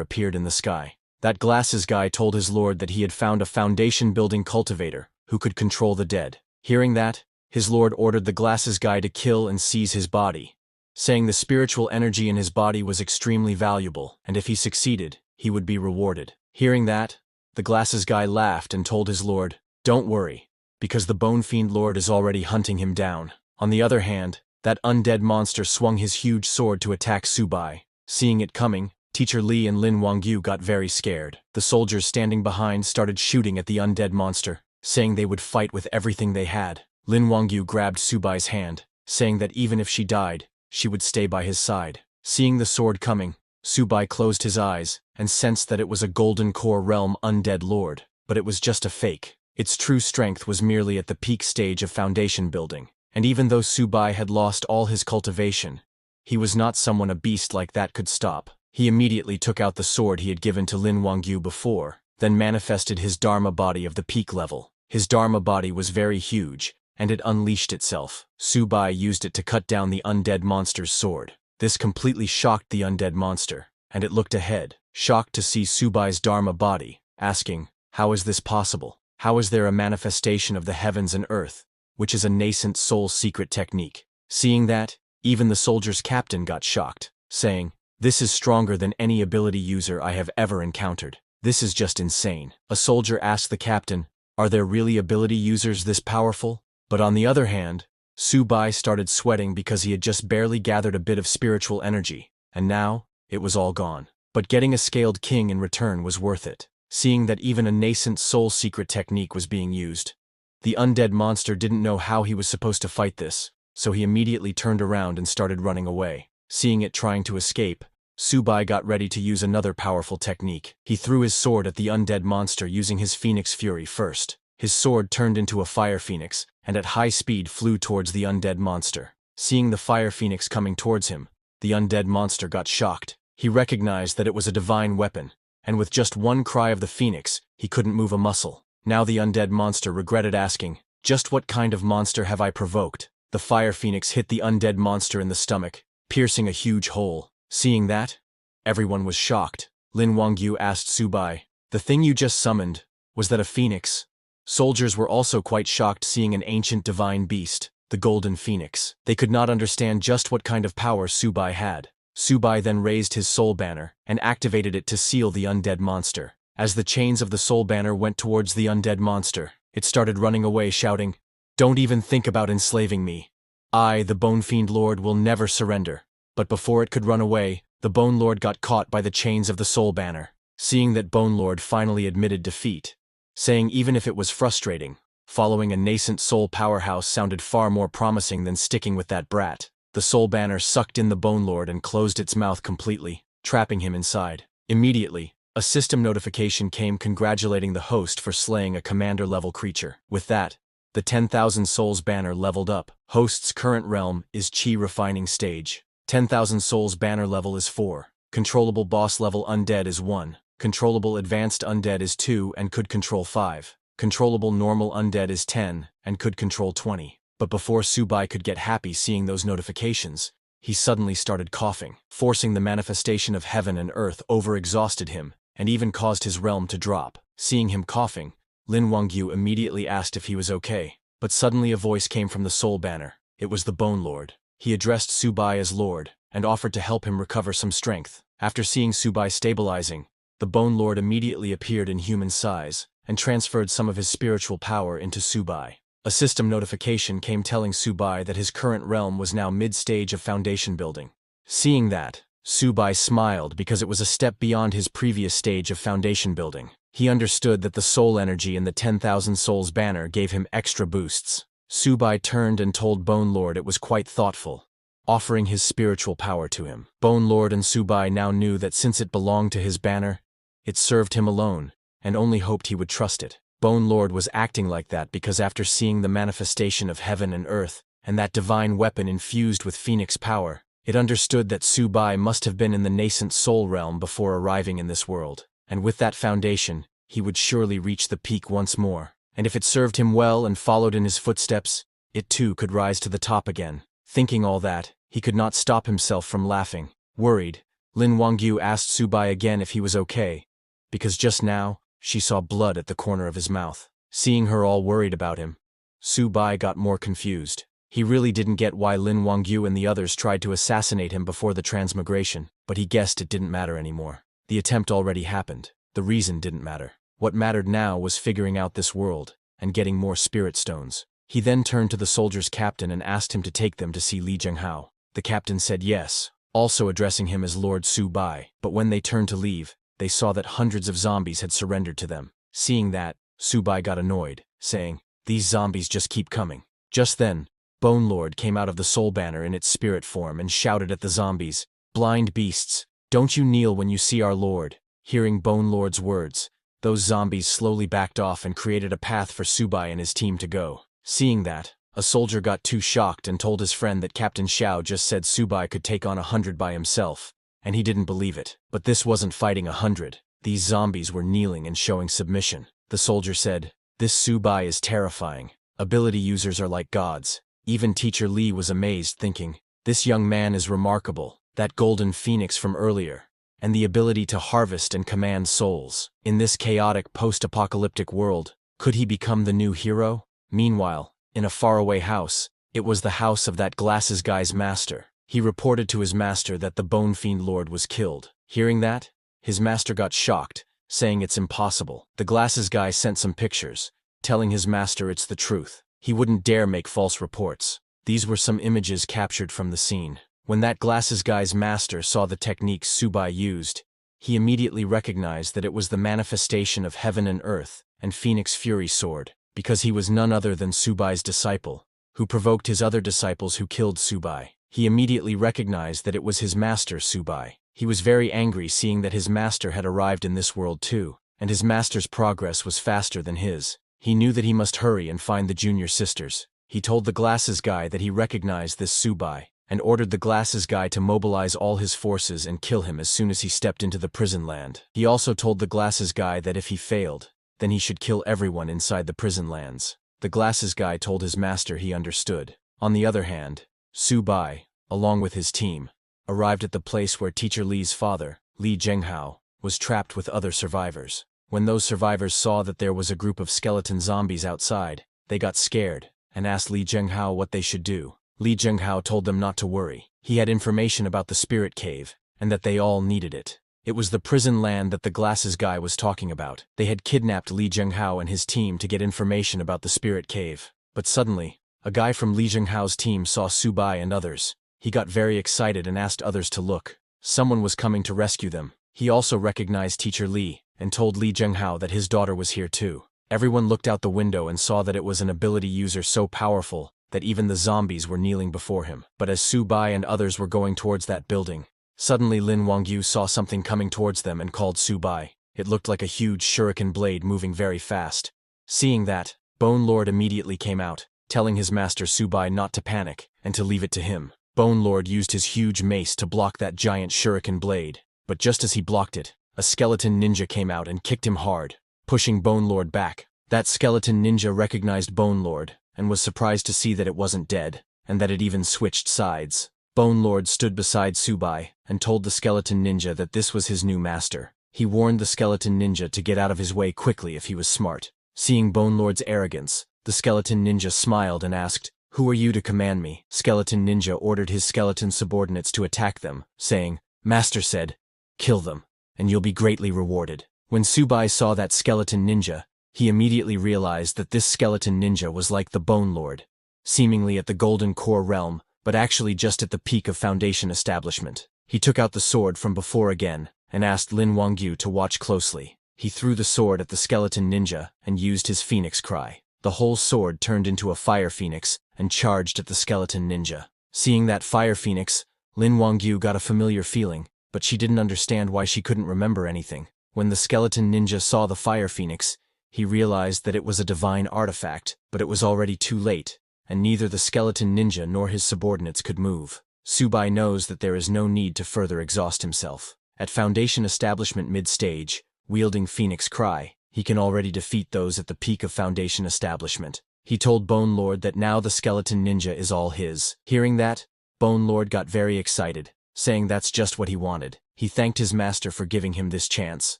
S1: appeared in the sky. That glasses guy told his lord that he had found a foundation-building cultivator who could control the dead. Hearing that, his lord ordered the glasses guy to kill and seize his body, saying the spiritual energy in his body was extremely valuable, and if he succeeded, he would be rewarded. Hearing that, the glasses guy laughed and told his lord, "Don't worry, because the Bone Fiend Lord is already hunting him down." On the other hand, that undead monster swung his huge sword to attack Subai. Seeing it coming, Teacher Li and Lin Wangyu got very scared. The soldiers standing behind started shooting at the undead monster, saying they would fight with everything they had. Lin Wangyu grabbed Subai's hand, saying that even if she died, she would stay by his side. Seeing the sword coming, Subai closed his eyes and sensed that it was a Golden Core Realm undead lord, but it was just a fake. Its true strength was merely at the peak stage of foundation building, and even though Subai had lost all his cultivation, he was not someone a beast like that could stop. He immediately took out the sword he had given to Lin Wangyu before, then manifested his Dharma body of the peak level. His Dharma body was very huge, and it unleashed itself. Subai used it to cut down the undead monster's sword. This completely shocked the undead monster, and it looked ahead, shocked to see Subai's Dharma body, asking, "How is this possible? How is there a manifestation of the heavens and earth, which is a nascent soul secret technique?" Seeing that, even the soldier's captain got shocked, saying, "This is stronger than any ability user I have ever encountered. This is just insane." A soldier asked the captain, "Are there really ability users this powerful?" But on the other hand, Subai started sweating because he had just barely gathered a bit of spiritual energy, and now, it was all gone. But getting a scaled king in return was worth it. Seeing that even a nascent soul secret technique was being used, the undead monster didn't know how he was supposed to fight this, so he immediately turned around and started running away. Seeing it trying to escape, Subai got ready to use another powerful technique. He threw his sword at the undead monster using his Phoenix Fury first. His sword turned into a fire phoenix, and at high speed flew towards the undead monster. Seeing the fire phoenix coming towards him, the undead monster got shocked. He recognized that it was a divine weapon, and with just one cry of the phoenix, he couldn't move a muscle. Now the undead monster regretted asking, "Just what kind of monster have I provoked?" The fire phoenix hit the undead monster in the stomach, piercing a huge hole. Seeing that, everyone was shocked. Lin Wangyu asked Subai, "The thing you just summoned, was that a phoenix?" Soldiers were also quite shocked seeing an ancient divine beast, the Golden Phoenix. They could not understand just what kind of power Subai had. Subai then raised his soul banner and activated it to seal the undead monster. As the chains of the soul banner went towards the undead monster, it started running away shouting, "Don't even think about enslaving me. I, the Bone Fiend Lord, will never surrender." But before it could run away, the Bone Lord got caught by the chains of the soul banner. Seeing that Bone Lord finally admitted defeat, saying even if it was frustrating, following a nascent soul powerhouse sounded far more promising than sticking with that brat. The soul banner sucked in the Bone Lord and closed its mouth completely, trapping him inside. Immediately, a system notification came congratulating the host for slaying a commander-level creature. With that, the 10,000 Souls banner leveled up. Host's current realm is Chi Refining Stage. 10,000 Souls banner level is 4. Controllable boss level undead is 1. Controllable advanced undead is 2 and could control 5. Controllable normal undead is 10 and could control 20. But before Subai could get happy seeing those notifications, he suddenly started coughing. Forcing the manifestation of heaven and earth overexhausted him, and even caused his realm to drop. Seeing him coughing, Lin Wangyu immediately asked if he was okay. But suddenly a voice came from the soul banner. It was the Bone Lord. He addressed Subai as Lord, and offered to help him recover some strength. After seeing Subai stabilizing, the Bone Lord immediately appeared in human size, and transferred some of his spiritual power into Subai. A system notification came telling Subai that his current realm was now mid-stage of foundation building. Seeing that, Subai smiled because it was a step beyond his previous stage of foundation building. He understood that the soul energy in the 10,000 Souls banner gave him extra boosts. Subai turned and told Bone Lord it was quite thoughtful, offering his spiritual power to him. Bone Lord and Subai now knew that since it belonged to his banner, it served him alone, and only hoped he would trust it. Bone Lord was acting like that because after seeing the manifestation of heaven and earth, and that divine weapon infused with Phoenix power, It understood that Su-bai must have been in the nascent soul realm before arriving in this world, and with that foundation, he would surely reach the peak once more. And if it served him well and followed in his footsteps, it too could rise to the top again. Thinking all that, he could not stop himself from laughing. Worried, Lin Wangyu asked Su-bai again if he was okay, because just now, she saw blood at the corner of his mouth. Seeing her all worried about him, Su-bai got more confused. He really didn't get why Lin Wangyu and the others tried to assassinate him before the transmigration, but he guessed it didn't matter anymore. The attempt already happened. The reason didn't matter. What mattered now was figuring out this world and getting more spirit stones. He then turned to the soldier's captain and asked him to take them to see Li Zhenghao. The captain said yes, also addressing him as Lord Su-bai, but when they turned to leave, they saw that hundreds of zombies had surrendered to them. Seeing that, Su-bai got annoyed, saying, "These zombies just keep coming." Just then, Bone Lord came out of the soul banner in its spirit form and shouted at the zombies, "Blind beasts, don't you kneel when you see our lord." Hearing Bone Lord's words, those zombies slowly backed off and created a path for Su-bai and his team to go. Seeing that, a soldier got too shocked and told his friend that Captain Xiao just said Su-bai could take on 100 by himself, and he didn't believe it. But this wasn't fighting 100. These zombies were kneeling and showing submission. The soldier said, "This Su-bai is terrifying. Ability users are like gods." Even Teacher Li was amazed, thinking, "This young man is remarkable. That golden phoenix from earlier, and the ability to harvest and command souls. In this chaotic post-apocalyptic world, could he become the new hero?" Meanwhile, in a faraway house, it was the house of that glasses guy's master. He reported to his master that the Bone Fiend Lord was killed. Hearing that, his master got shocked, saying it's impossible. The glasses guy sent some pictures, telling his master it's the truth. He wouldn't dare make false reports. These were some images captured from the scene. When that glasses guy's master saw the techniques Su-bai used, he immediately recognized that it was the manifestation of heaven and earth and Phoenix Fury Sword, because he was none other than Su-bai's disciple, who provoked his other disciples who killed Su-bai. He immediately recognized that it was his master Su-bai. He was very angry seeing that his master had arrived in this world too, and his master's progress was faster than his. He knew that he must hurry and find the junior sisters. He told the glasses guy that he recognized this Su-bai, and ordered the glasses guy to mobilize all his forces and kill him as soon as he stepped into the prison land. He also told the glasses guy that if he failed, then he should kill everyone inside the prison lands. The glasses guy told his master he understood. On the other hand, Su-bai, along with his team, arrived at the place where Teacher Li's father, Li Zhenghao, was trapped with other survivors. When those survivors saw that there was a group of skeleton zombies outside, they got scared and asked Li Zhenghao what they should do. Li Zhenghao told them not to worry. He had information about the spirit cave, and that they all needed it. It was the prison land that the glasses guy was talking about. They had kidnapped Li Zhenghao and his team to get information about the spirit cave. But suddenly, a guy from Li Zhenghao's team saw Su-bai and others. He got very excited and asked others to look. Someone was coming to rescue them. He also recognized Teacher Li, and told Li Zhenghao that his daughter was here too. Everyone looked out the window and saw that it was an ability user so powerful that even the zombies were kneeling before him. But as Su-bai and others were going towards that building, suddenly Lin Wangyu saw something coming towards them and called Su-bai. It looked like a huge shuriken blade moving very fast. Seeing that, Bone Lord immediately came out, telling his master Su-bai not to panic and to leave it to him. Bone Lord used his huge mace to block that giant shuriken blade, but just as he blocked it, a skeleton ninja came out and kicked him hard, pushing Bone Lord back. That skeleton ninja recognized Bone Lord and was surprised to see that it wasn't dead, and that it even switched sides. Bone Lord stood beside Su-bai and told the skeleton ninja that this was his new master. He warned the skeleton ninja to get out of his way quickly if he was smart. Seeing Bone Lord's arrogance, the skeleton ninja smiled and asked, "Who are you to command me?" Skeleton ninja ordered his skeleton subordinates to attack them, saying, "Master said, kill them, and you'll be greatly rewarded." When Su-bai saw that skeleton ninja, he immediately realized that this skeleton ninja was like the Bone Lord, seemingly at the Golden Core realm, but actually just at the peak of Foundation establishment. He took out the sword from before again, and asked Lin Wangyu to watch closely. He threw the sword at the skeleton ninja and used his phoenix cry. The whole sword turned into a fire phoenix and charged at the skeleton ninja. Seeing that fire phoenix, Lin Wangyu got a familiar feeling, but she didn't understand why she couldn't remember anything. When the skeleton ninja saw the fire phoenix, he realized that it was a divine artifact, but it was already too late, and neither the skeleton ninja nor his subordinates could move. Subai knows that there is no need to further exhaust himself. At Foundation Establishment mid-stage, wielding Phoenix Cry, he can already defeat those at the peak of Foundation Establishment. He told Bone Lord that now the skeleton ninja is all his. Hearing that, Bone Lord got very excited, saying that's just what he wanted. He thanked his master for giving him this chance.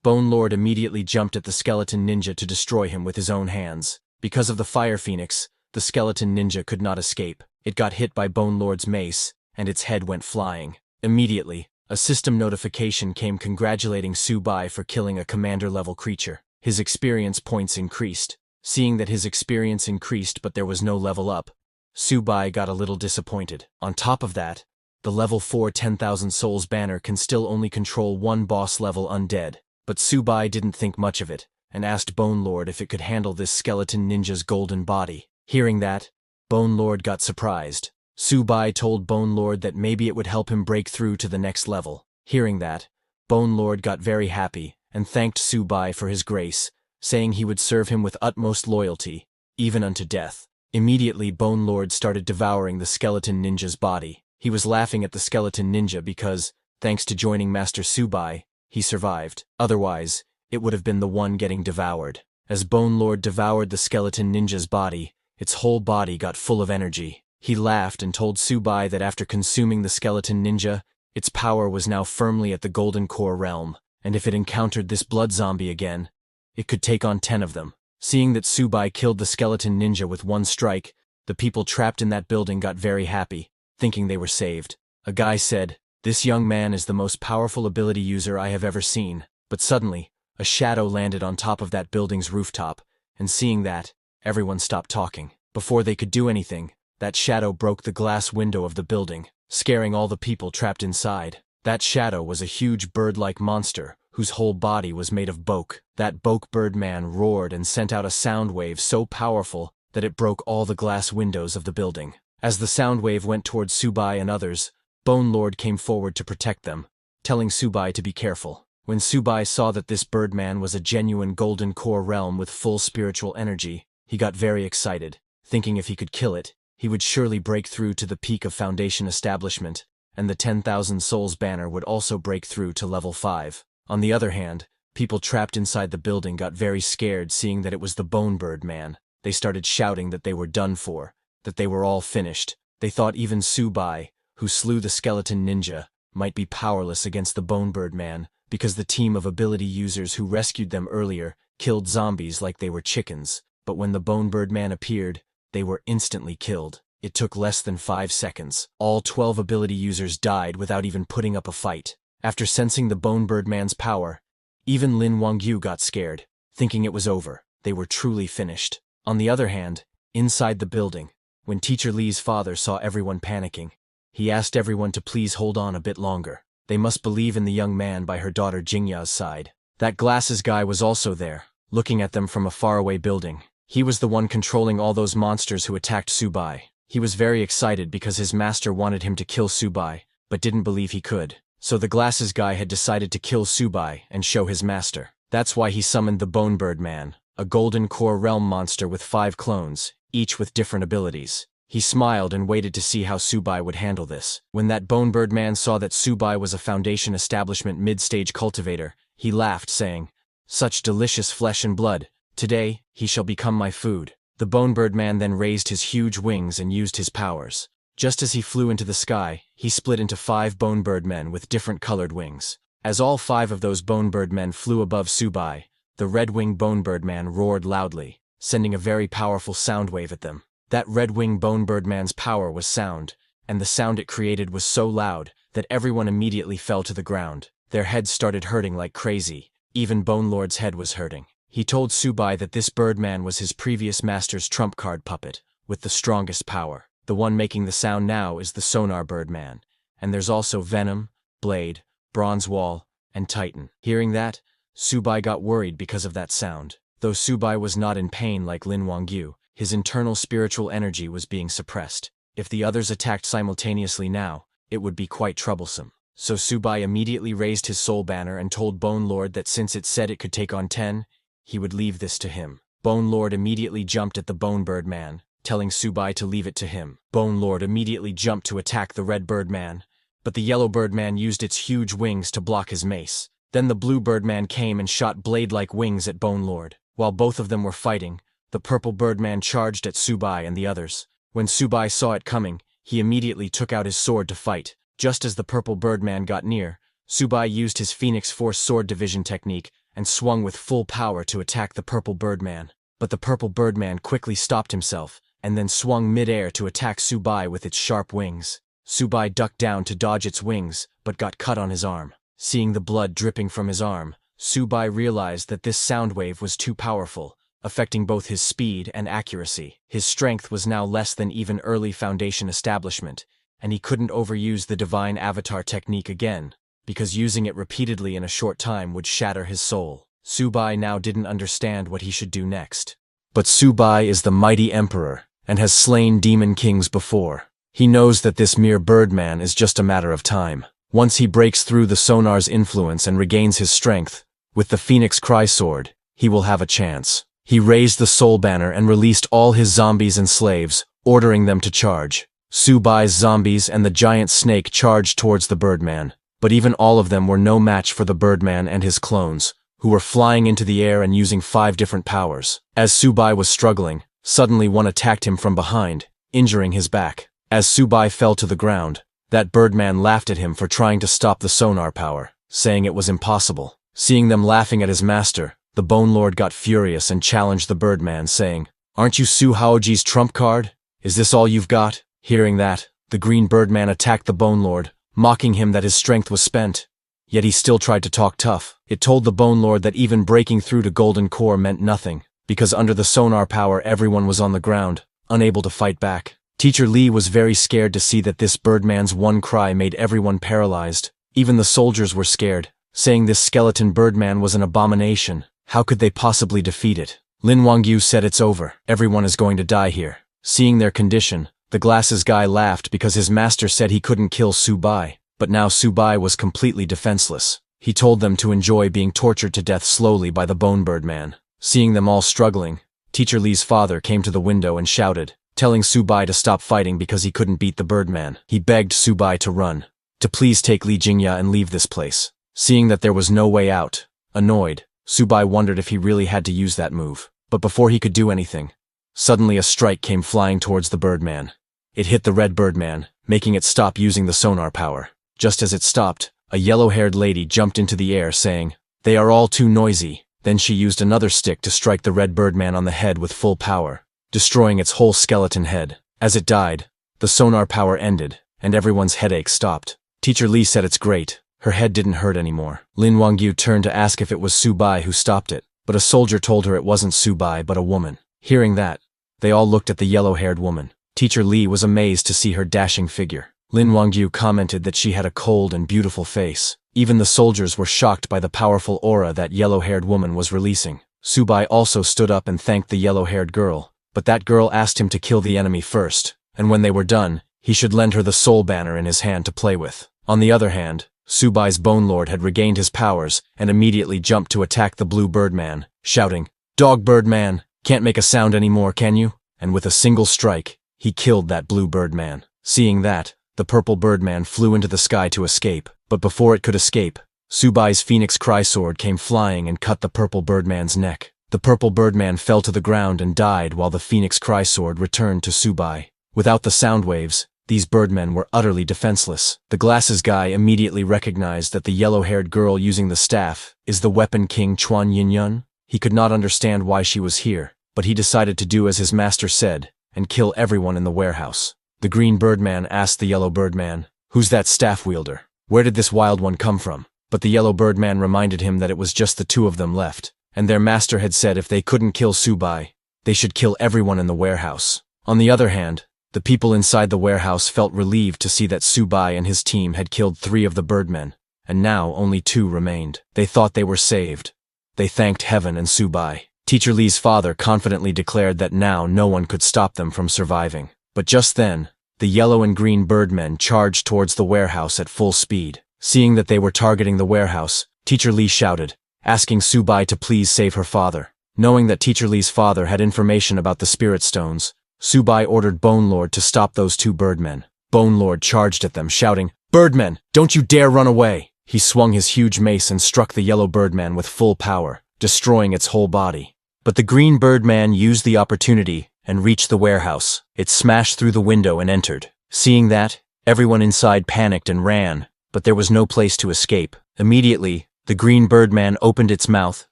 S1: Bone Lord immediately jumped at the skeleton ninja to destroy him with his own hands. Because of the Fire Phoenix, the skeleton ninja could not escape. It got hit by Bone Lord's mace, and its head went flying. Immediately, a system notification came congratulating Subai for killing a commander-level creature. His experience points increased. Seeing that his experience increased but there was no level up, Subai got a little disappointed. On top of that, the level 4 10,000 Souls banner can still only control one boss-level undead. But Subai didn't think much of it, and asked Bone Lord if it could handle this skeleton ninja's golden body. Hearing that, Bone Lord got surprised. Subai told Bone Lord that maybe it would help him break through to the next level. Hearing that, Bone Lord got very happy and thanked Subai for his grace, saying he would serve him with utmost loyalty, even unto death. Immediately Bone Lord started devouring the skeleton ninja's body. He was laughing at the skeleton ninja because, thanks to joining Master Subai, he survived. Otherwise, it would have been the one getting devoured. As Bone Lord devoured the skeleton ninja's body, its whole body got full of energy. He laughed and told Subai that after consuming the skeleton ninja, its power was now firmly at the Golden Core realm, and if it encountered this blood zombie again, it could take on 10 of them. Seeing that Subai killed the skeleton ninja with one strike, the people trapped in that building got very happy, thinking they were saved. A guy said, "This young man is the most powerful ability user I have ever seen." But suddenly, a shadow landed on top of that building's rooftop, and seeing that, everyone stopped talking. Before they could do anything, that shadow broke the glass window of the building, scaring all the people trapped inside. That shadow was a huge bird-like monster, whose whole body was made of Boke. That Boke Birdman roared and sent out a sound wave so powerful that it broke all the glass windows of the building. As the sound wave went towards Subai and others, Bone Lord came forward to protect them, telling Subai to be careful. When Subai saw that this Birdman was a genuine Golden Core realm with full spiritual energy, he got very excited, thinking if he could kill it, he would surely break through to the peak of Foundation Establishment, and the 10,000 Souls banner would also break through to level 5. On the other hand, people trapped inside the building got very scared seeing that it was the Bone Bird Man. They started shouting that they were done for, that they were all finished. They thought even Subai, who slew the skeleton ninja, might be powerless against the Bone Bird Man because the team of ability users who rescued them earlier killed zombies like they were chickens. But when the Bone Bird Man appeared, they were instantly killed. It took less than 5 seconds. All 12 ability users died without even putting up a fight. After sensing the Bone Bird Man's power, even Lin Wangyu got scared, thinking it was over. They were truly finished. On the other hand, inside the building, when Teacher Li's father saw everyone panicking, he asked everyone to please hold on a bit longer. They must believe in the young man by her daughter Jingya's side. That glasses guy was also there, looking at them from a faraway building. He was the one controlling all those monsters who attacked Subai. He was very excited because his master wanted him to kill Subai, but didn't believe he could. So the glasses guy had decided to kill Subai and show his master. That's why he summoned the Bone Bird Man, a Golden Core realm monster with 5 clones, each with different abilities. He smiled and waited to see how Subai would handle this. When that Bone Bird Man saw that Subai was a Foundation Establishment mid-stage cultivator, he laughed, saying, "Such delicious flesh and blood. Today, he shall become my food." The Bone Bird Man then raised his huge wings and used his powers. Just as he flew into the sky, he split into 5 Bone Bird Men with different colored wings. As all 5 of those Bone Bird Men flew above Subai, the Red-Winged Bone Bird Man roared loudly, sending a very powerful sound wave at them. That Red-Winged Bone Bird Man's power was sound, and the sound it created was so loud that everyone immediately fell to the ground. Their heads started hurting like crazy. Even Bone Lord's head was hurting. He told Subai that this Birdman was his previous master's trump card puppet, with the strongest power. The one making the sound now is the Sonar Birdman, and there's also Venom, Blade, Bronze Wall, and Titan. Hearing that, Subai got worried because of that sound. Though Subai was not in pain like Lin Wangyu, his internal spiritual energy was being suppressed. If the others attacked simultaneously now, it would be quite troublesome. So Subai immediately raised his soul banner and told Bone Lord that since it said it could take on 10, he would leave this to him. Bone Lord immediately jumped at the Bone Bird Man, telling Subai to leave it to him. Bone Lord immediately jumped to attack the red Birdman, but the yellow Birdman used its huge wings to block his mace. Then the blue Birdman came and shot blade-like wings at Bone Lord. While both of them were fighting, the purple Birdman charged at Subai and the others. When Subai saw it coming, he immediately took out his sword to fight. Just as the purple Birdman got near, Subai used his Phoenix Force sword division technique and swung with full power to attack the purple Birdman. But the purple Birdman quickly stopped himself and then swung mid-air to attack Subai with its sharp wings. Subai ducked down to dodge its wings, but got cut on his arm. Seeing the blood dripping from his arm, Subai realized that this sound wave was too powerful, affecting both his speed and accuracy. His strength was now less than even early Foundation establishment, and he couldn't overuse the Divine Avatar technique again, because using it repeatedly in a short time would shatter his soul. Subai now didn't understand what he should do next. But Subai is the mighty emperor, and has slain demon kings before. He knows that this mere Birdman is just a matter of time. Once he breaks through the Sonar's influence and regains his strength, with the Phoenix Cry Sword, he will have a chance. He raised the Soul Banner and released all his zombies and slaves, ordering them to charge. Subai's zombies and the giant snake charged towards the Birdman, but even all of them were no match for the Birdman and his clones, who were flying into the air and using 5 different powers. As Subai was struggling, suddenly one attacked him from behind, injuring his back. As Subai fell to the ground, that Birdman laughed at him for trying to stop the sonar power, saying it was impossible. Seeing them laughing at his master, the Bone Lord got furious and challenged the Birdman, saying, "Aren't you Su Haoji's trump card? Is this all you've got?" Hearing that, the green Birdman attacked the Bone Lord, mocking him that his strength was spent. Yet he still tried to talk tough. It told the Bone Lord that even breaking through to Golden Core meant nothing, because under the sonar power everyone was on the ground, unable to fight back. Teacher Lee was very scared to see that this Birdman's one cry made everyone paralyzed. Even the soldiers were scared, saying this skeleton Birdman was an abomination. How could they possibly defeat it? Lin Wangyu said, "It's over. Everyone is going to die here." Seeing their condition, the glasses guy laughed because his master said he couldn't kill Subai, but now Subai was completely defenseless. He told them to enjoy being tortured to death slowly by the Bone Birdman. Seeing them all struggling, Teacher Lee's father came to the window and shouted, telling Subai to stop fighting because he couldn't beat the Birdman. He begged Subai to run, to please take Li Jingya and leave this place. Seeing that there was no way out, annoyed, Subai wondered if he really had to use that move. But before he could do anything, suddenly a strike came flying towards the Birdman. It hit the red Birdman, making it stop using the sonar power. Just as it stopped, a yellow-haired lady jumped into the air saying, "They are all too noisy." Then she used another stick to strike the red Birdman on the head with full power, destroying its whole skeleton head. As it died, the sonar power ended, and everyone's headache stopped. Teacher Lee said it's great. Her head didn't hurt anymore. Lin Wangyu turned to ask if it was Subai who stopped it, but a soldier told her it wasn't Subai but a woman. Hearing that, they all looked at the yellow-haired woman. Teacher Lee was amazed to see her dashing figure. Lin Wangyu commented that she had a cold and beautiful face. Even the soldiers were shocked by the powerful aura that yellow-haired woman was releasing. Subai also stood up and thanked the yellow-haired girl, but that girl asked him to kill the enemy first, and when they were done, he should lend her the soul banner in his hand to play with. On the other hand, Subai's Bone Lord had regained his powers and immediately jumped to attack the blue Birdman, shouting, "Dog Birdman, can't make a sound anymore, can you?" And with a single strike, he killed that blue Birdman. Seeing that, the purple Birdman flew into the sky to escape, but before it could escape, Subai's Phoenix Cry Sword came flying and cut the purple Birdman's neck. The purple Birdman fell to the ground and died while the Phoenix Cry Sword returned to Subai. Without the sound waves, these Birdmen were utterly defenseless. The glasses guy immediately recognized that the yellow-haired girl using the staff is the Weapon King Chuan Yinyun. He could not understand why she was here, but he decided to do as his master said and kill everyone in the warehouse. The green Birdman asked the yellow Birdman, "Who's that staff wielder? Where did this wild one come from?" But the yellow Birdman reminded him that it was just the two of them left, and their master had said if they couldn't kill Subai, they should kill everyone in the warehouse. On the other hand, the people inside the warehouse felt relieved to see that Subai and his team had killed 3 of the Birdmen, and now only 2 remained. They thought they were saved. They thanked heaven and Subai. Teacher Lee's father confidently declared that now no one could stop them from surviving. But just then, the yellow and green Birdmen charged towards the warehouse at full speed. Seeing that they were targeting the warehouse, Teacher Lee shouted, asking Subai to please save her father. Knowing that Teacher Lee's father had information about the Spirit Stones, Subai ordered Bone Lord to stop those two birdmen. Bone Lord charged at them, shouting, "Birdmen, don't you dare run away!" He swung his huge mace and struck the yellow birdman with full power, destroying its whole body. But the green birdman used the opportunity and reached the warehouse. It smashed through the window and entered. Seeing that, everyone inside panicked and ran, but there was no place to escape. Immediately, the green birdman opened its mouth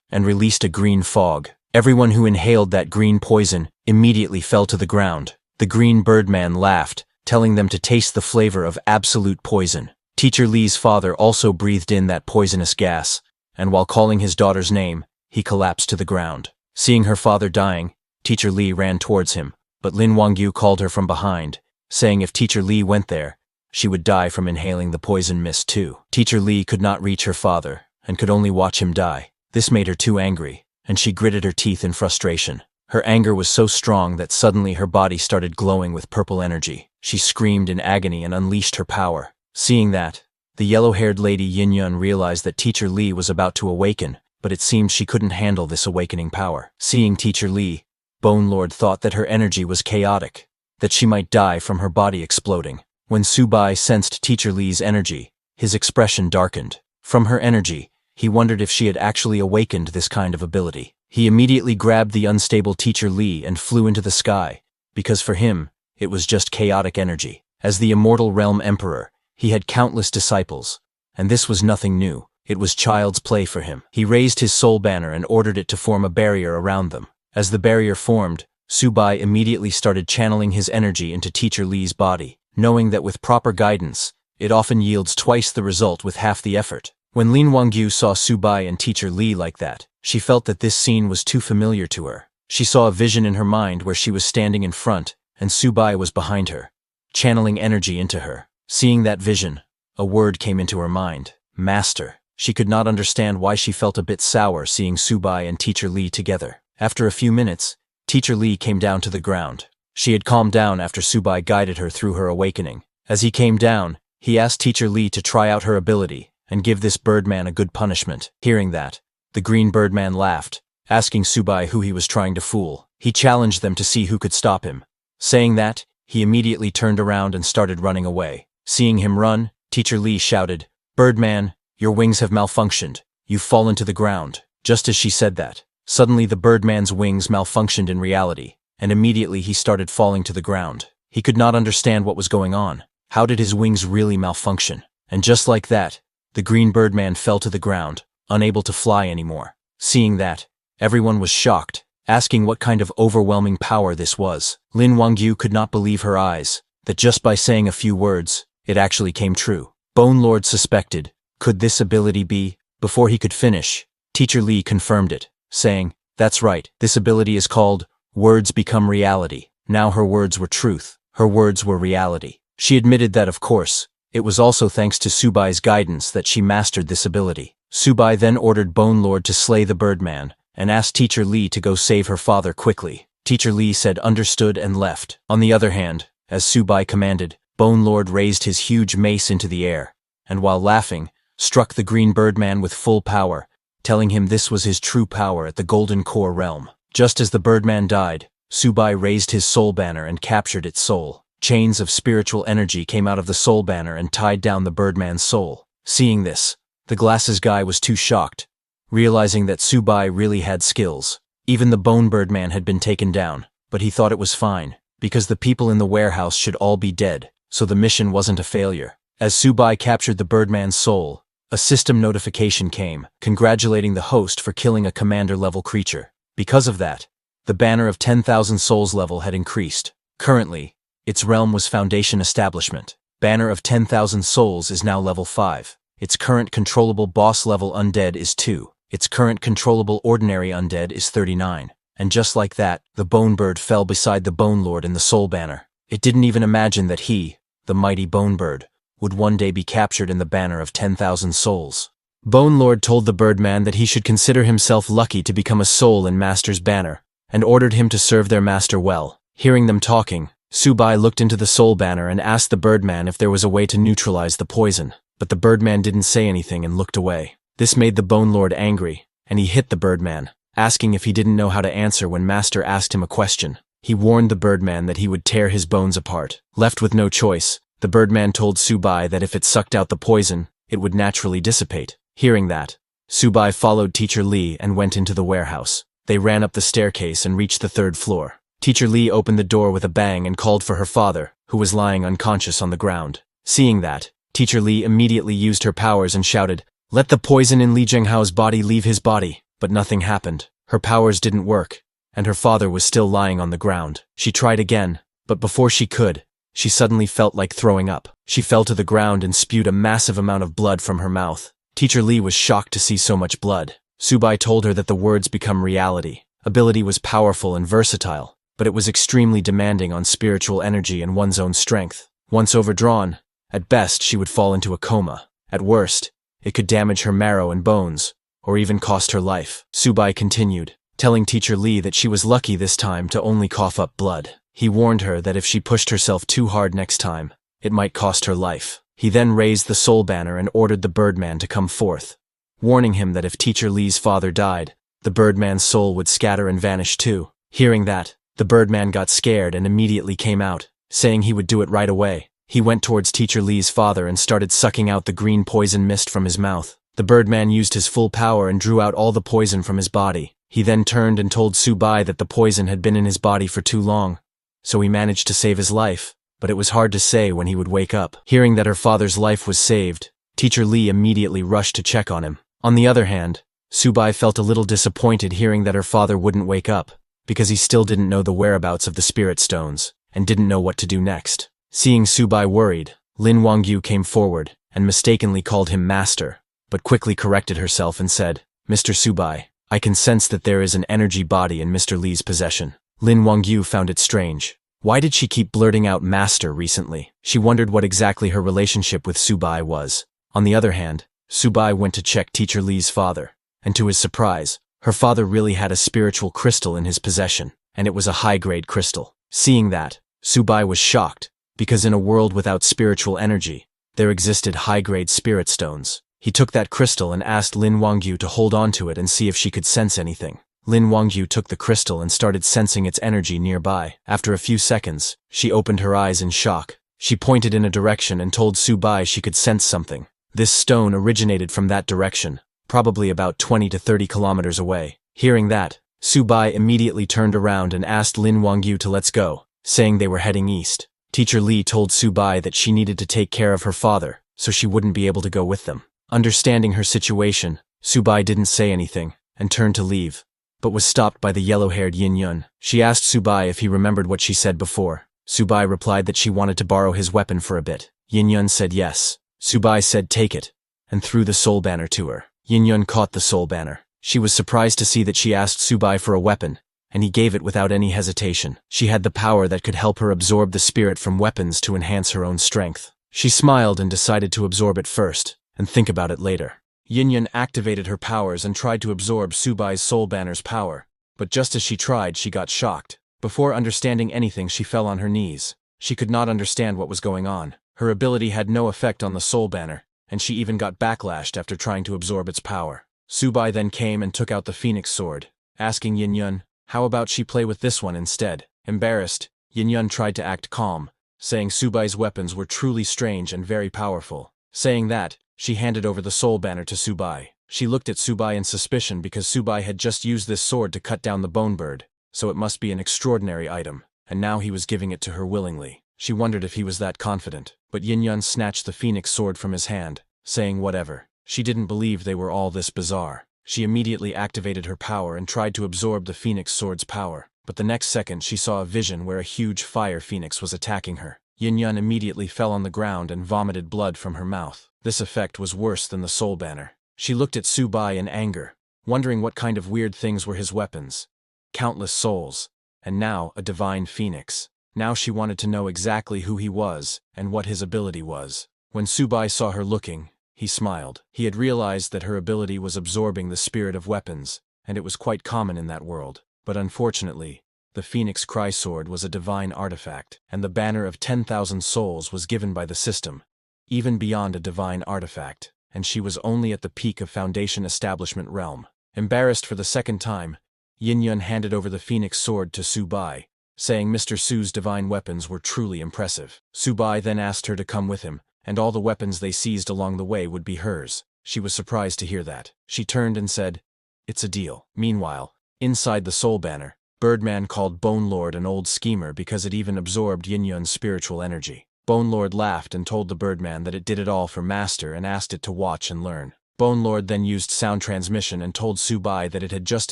S1: and released a green fog. Everyone who inhaled that green poison immediately fell to the ground. The green birdman laughed, telling them to taste the flavor of absolute poison. Teacher Lee's father also breathed in that poisonous gas, and while calling his daughter's name, he collapsed to the ground. Seeing her father dying, Teacher Lee ran towards him, but Lin Wangyu called her from behind, saying if Teacher Lee went there, she would die from inhaling the poison mist too. Teacher Lee could not reach her father, and could only watch him die. This made her too angry, and she gritted her teeth in frustration. Her anger was so strong that suddenly her body started glowing with purple energy. She screamed in agony and unleashed her power. Seeing that, the yellow-haired lady Yin Yun realized that Teacher Lee was about to awaken, but it seemed she couldn't handle this awakening power. Seeing Teacher Lee, Bone Lord thought that her energy was chaotic, that she might die from her body exploding. When Subai sensed Teacher Lee's energy, his expression darkened. From her energy, he wondered if she had actually awakened this kind of ability. He immediately grabbed the unstable Teacher Lee and flew into the sky, because for him, it was just chaotic energy. As the Immortal Realm Emperor, he had countless disciples, and this was nothing new. It was child's play for him. He raised his soul banner and ordered it to form a barrier around them. As the barrier formed, Subai immediately started channeling his energy into Teacher Lee's body, knowing that with proper guidance, it often yields twice the result with half the effort. When Lin Wangyu saw Subai and Teacher Lee like that, she felt that this scene was too familiar to her. She saw a vision in her mind where she was standing in front, and Subai was behind her, channeling energy into her. Seeing that vision, a word came into her mind: Master. She could not understand why she felt a bit sour seeing Subai and Teacher Lee together. After a few minutes, Teacher Lee came down to the ground. She had calmed down after Subai guided her through her awakening. As he came down, he asked Teacher Lee to try out her ability and give this birdman a good punishment. Hearing that, the green birdman laughed, asking Subai who he was trying to fool. He challenged them to see who could stop him. Saying that, he immediately turned around and started running away. Seeing him run, Teacher Lee shouted, "Birdman, your wings have malfunctioned. You've fallen to the ground." Just as she said that, suddenly the birdman's wings malfunctioned in reality, and immediately he started falling to the ground. He could not understand what was going on. How did his wings really malfunction? And just like that, the green birdman fell to the ground, unable to fly anymore. Seeing that, everyone was shocked, asking what kind of overwhelming power this was. Lin Wangyu could not believe her eyes, that just by saying a few words, it actually came true. Bone Lord suspected, could this ability be? Before he could finish, Teacher Lee confirmed it, saying, "That's right, this ability is called Words Become Reality." Now her words were truth, her words were reality. She admitted that, of course, it was also thanks to Subai's guidance that she mastered this ability. Subai then ordered Bone Lord to slay the birdman, and asked Teacher Lee to go save her father quickly. Teacher Lee said understood and left. On the other hand, as Subai commanded, Bone Lord raised his huge mace into the air, and while laughing, struck the green birdman with full power, telling him this was his true power at the Golden Core realm. Just as the birdman died, Subai raised his soul banner and captured its soul. Chains of spiritual energy came out of the soul banner and tied down the birdman's soul. Seeing this, the glasses guy was too shocked, realizing that Subai really had skills. Even the bone birdman had been taken down, but he thought it was fine, because the people in the warehouse should all be dead, so the mission wasn't a failure. As Subai captured the birdman's soul, a system notification came, congratulating the host for killing a commander-level creature. Because of that, the banner of 10,000 souls level had increased. Currently, its realm was Foundation Establishment. Banner of 10,000 souls is now level 5. Its current controllable boss level undead is 2. Its current controllable ordinary undead is 39. And just like that, the Bone Bird fell beside the Bone Lord in the soul banner. It didn't even imagine that he, the mighty Bone Bird, would one day be captured in the banner of 10,000 souls. Bone Lord told the birdman that he should consider himself lucky to become a soul in Master's banner, and ordered him to serve their master well. Hearing them talking, Subai looked into the soul banner and asked the birdman if there was a way to neutralize the poison, but the birdman didn't say anything and looked away. This made the Bone Lord angry, and he hit the birdman, asking if he didn't know how to answer when Master asked him a question. He warned the Birdman that he would tear his bones apart. Left with no choice, the Birdman told Subai that if it sucked out the poison, it would naturally dissipate. Hearing that, Subai followed Teacher Lee and went into the warehouse. They ran up the staircase and reached the 3rd floor. Teacher Lee opened the door with a bang and called for her father, who was lying unconscious on the ground. Seeing that, Teacher Lee immediately used her powers and shouted, "Let the poison in Li Zhenghao's body leave his body." But nothing happened. Her powers didn't work, and her father was still lying on the ground. She tried again, but before she could, she suddenly felt like throwing up. She fell to the ground and spewed a massive amount of blood from her mouth. Teacher Lee was shocked to see so much blood. Subai told her that the words become reality. Ability was powerful and versatile, but it was extremely demanding on spiritual energy and one's own strength. Once overdrawn, at best she would fall into a coma. At worst, it could damage her marrow and bones, or even cost her life. Subai continued, telling Teacher Lee that she was lucky this time to only cough up blood. He warned her that if she pushed herself too hard next time, it might cost her life. He then raised the soul banner and ordered the Birdman to come forth, warning him that if Teacher Lee's father died, the Birdman's soul would scatter and vanish too. Hearing that, the Birdman got scared and immediately came out, saying he would do it right away. He went towards Teacher Lee's father and started sucking out the green poison mist from his mouth. The Birdman used his full power and drew out all the poison from his body. He then turned and told Subai that the poison had been in his body for too long, so he managed to save his life, but it was hard to say when he would wake up. Hearing that her father's life was saved, Teacher Lee immediately rushed to check on him. On the other hand, Subai felt a little disappointed hearing that her father wouldn't wake up, because he still didn't know the whereabouts of the spirit stones, and didn't know what to do next. Seeing Subai worried, Lin Wangyu came forward, and mistakenly called him master, but quickly corrected herself and said, "Mr. Subai, I can sense that there is an energy body in Mr. Lee's possession." Lin Wangyu found it strange. Why did she keep blurting out master recently? She wondered what exactly her relationship with Subai was. On the other hand, Subai went to check Teacher Lee's father, and to his surprise, her father really had a spiritual crystal in his possession, and it was a high-grade crystal. Seeing that, Subai was shocked, because in a world without spiritual energy, there existed high-grade spirit stones. He took that crystal and asked Lin Wangyu to hold on to it and see if she could sense anything. Lin Wangyu took the crystal and started sensing its energy nearby. After a few seconds, she opened her eyes in shock. She pointed in a direction and told Subai she could sense something. This stone originated from that direction, probably about 20 to 30 kilometers away. Hearing that, Subai immediately turned around and asked Lin Wangyu to let's go, saying they were heading east. Teacher Lee told Subai that she needed to take care of her father, so she wouldn't be able to go with them. Understanding her situation, Subai didn't say anything, and turned to leave, but was stopped by the yellow-haired Yin Yun. She asked Subai if he remembered what she said before. Subai replied that she wanted to borrow his weapon for a bit. Yin Yun said yes. Subai said take it, and threw the soul banner to her. Yin Yun caught the soul banner. She was surprised to see that she asked Subai for a weapon, and he gave it without any hesitation. She had the power that could help her absorb the spirit from weapons to enhance her own strength. She smiled and decided to absorb it first, and think about it later. Yin Yun activated her powers and tried to absorb Subai's soul banner's power, but just as she tried, she got shocked. Before understanding anything, she fell on her knees. She could not understand what was going on. Her ability had no effect on the soul banner, and she even got backlashed after trying to absorb its power. Subai then came and took out the phoenix sword, asking Yin Yun, how about she play with this one instead? Embarrassed, Yin Yun tried to act calm, saying Subai's weapons were truly strange and very powerful. Saying that, she handed over the soul banner to Subai. She looked at Subai in suspicion because Subai had just used this sword to cut down the bone bird, so it must be an extraordinary item, and now he was giving it to her willingly. She wondered if he was that confident, but Yin Yun snatched the phoenix sword from his hand, saying whatever. She didn't believe they were all this bizarre. She immediately activated her power and tried to absorb the phoenix sword's power, but the next second she saw a vision where a huge fire phoenix was attacking her. Yin Yun immediately fell on the ground and vomited blood from her mouth. This effect was worse than the soul banner. She looked at Subai in anger, wondering what kind of weird things were his weapons. Countless souls, and now a divine phoenix. Now she wanted to know exactly who he was and what his ability was. When Subai saw her looking, he smiled. He had realized that her ability was absorbing the spirit of weapons, and it was quite common in that world. But unfortunately, the Phoenix Cry Sword was a divine artifact, and the banner of 10,000 souls was given by the system, even beyond a divine artifact, and she was only at the peak of Foundation Establishment realm. Embarrassed for the second time, Yin Yun handed over the Phoenix Sword to Subai, saying Mr. Su's divine weapons were truly impressive. Subai then asked her to come with him, and all the weapons they seized along the way would be hers. She was surprised to hear that. She turned and said, "It's a deal." Meanwhile, inside the Soul Banner, Birdman called Bone Lord an old schemer because it even absorbed Yin Yun's spiritual energy. Bone Lord laughed and told the Birdman that it did it all for Master and asked it to watch and learn. Bone Lord then used sound transmission and told Subai that it had just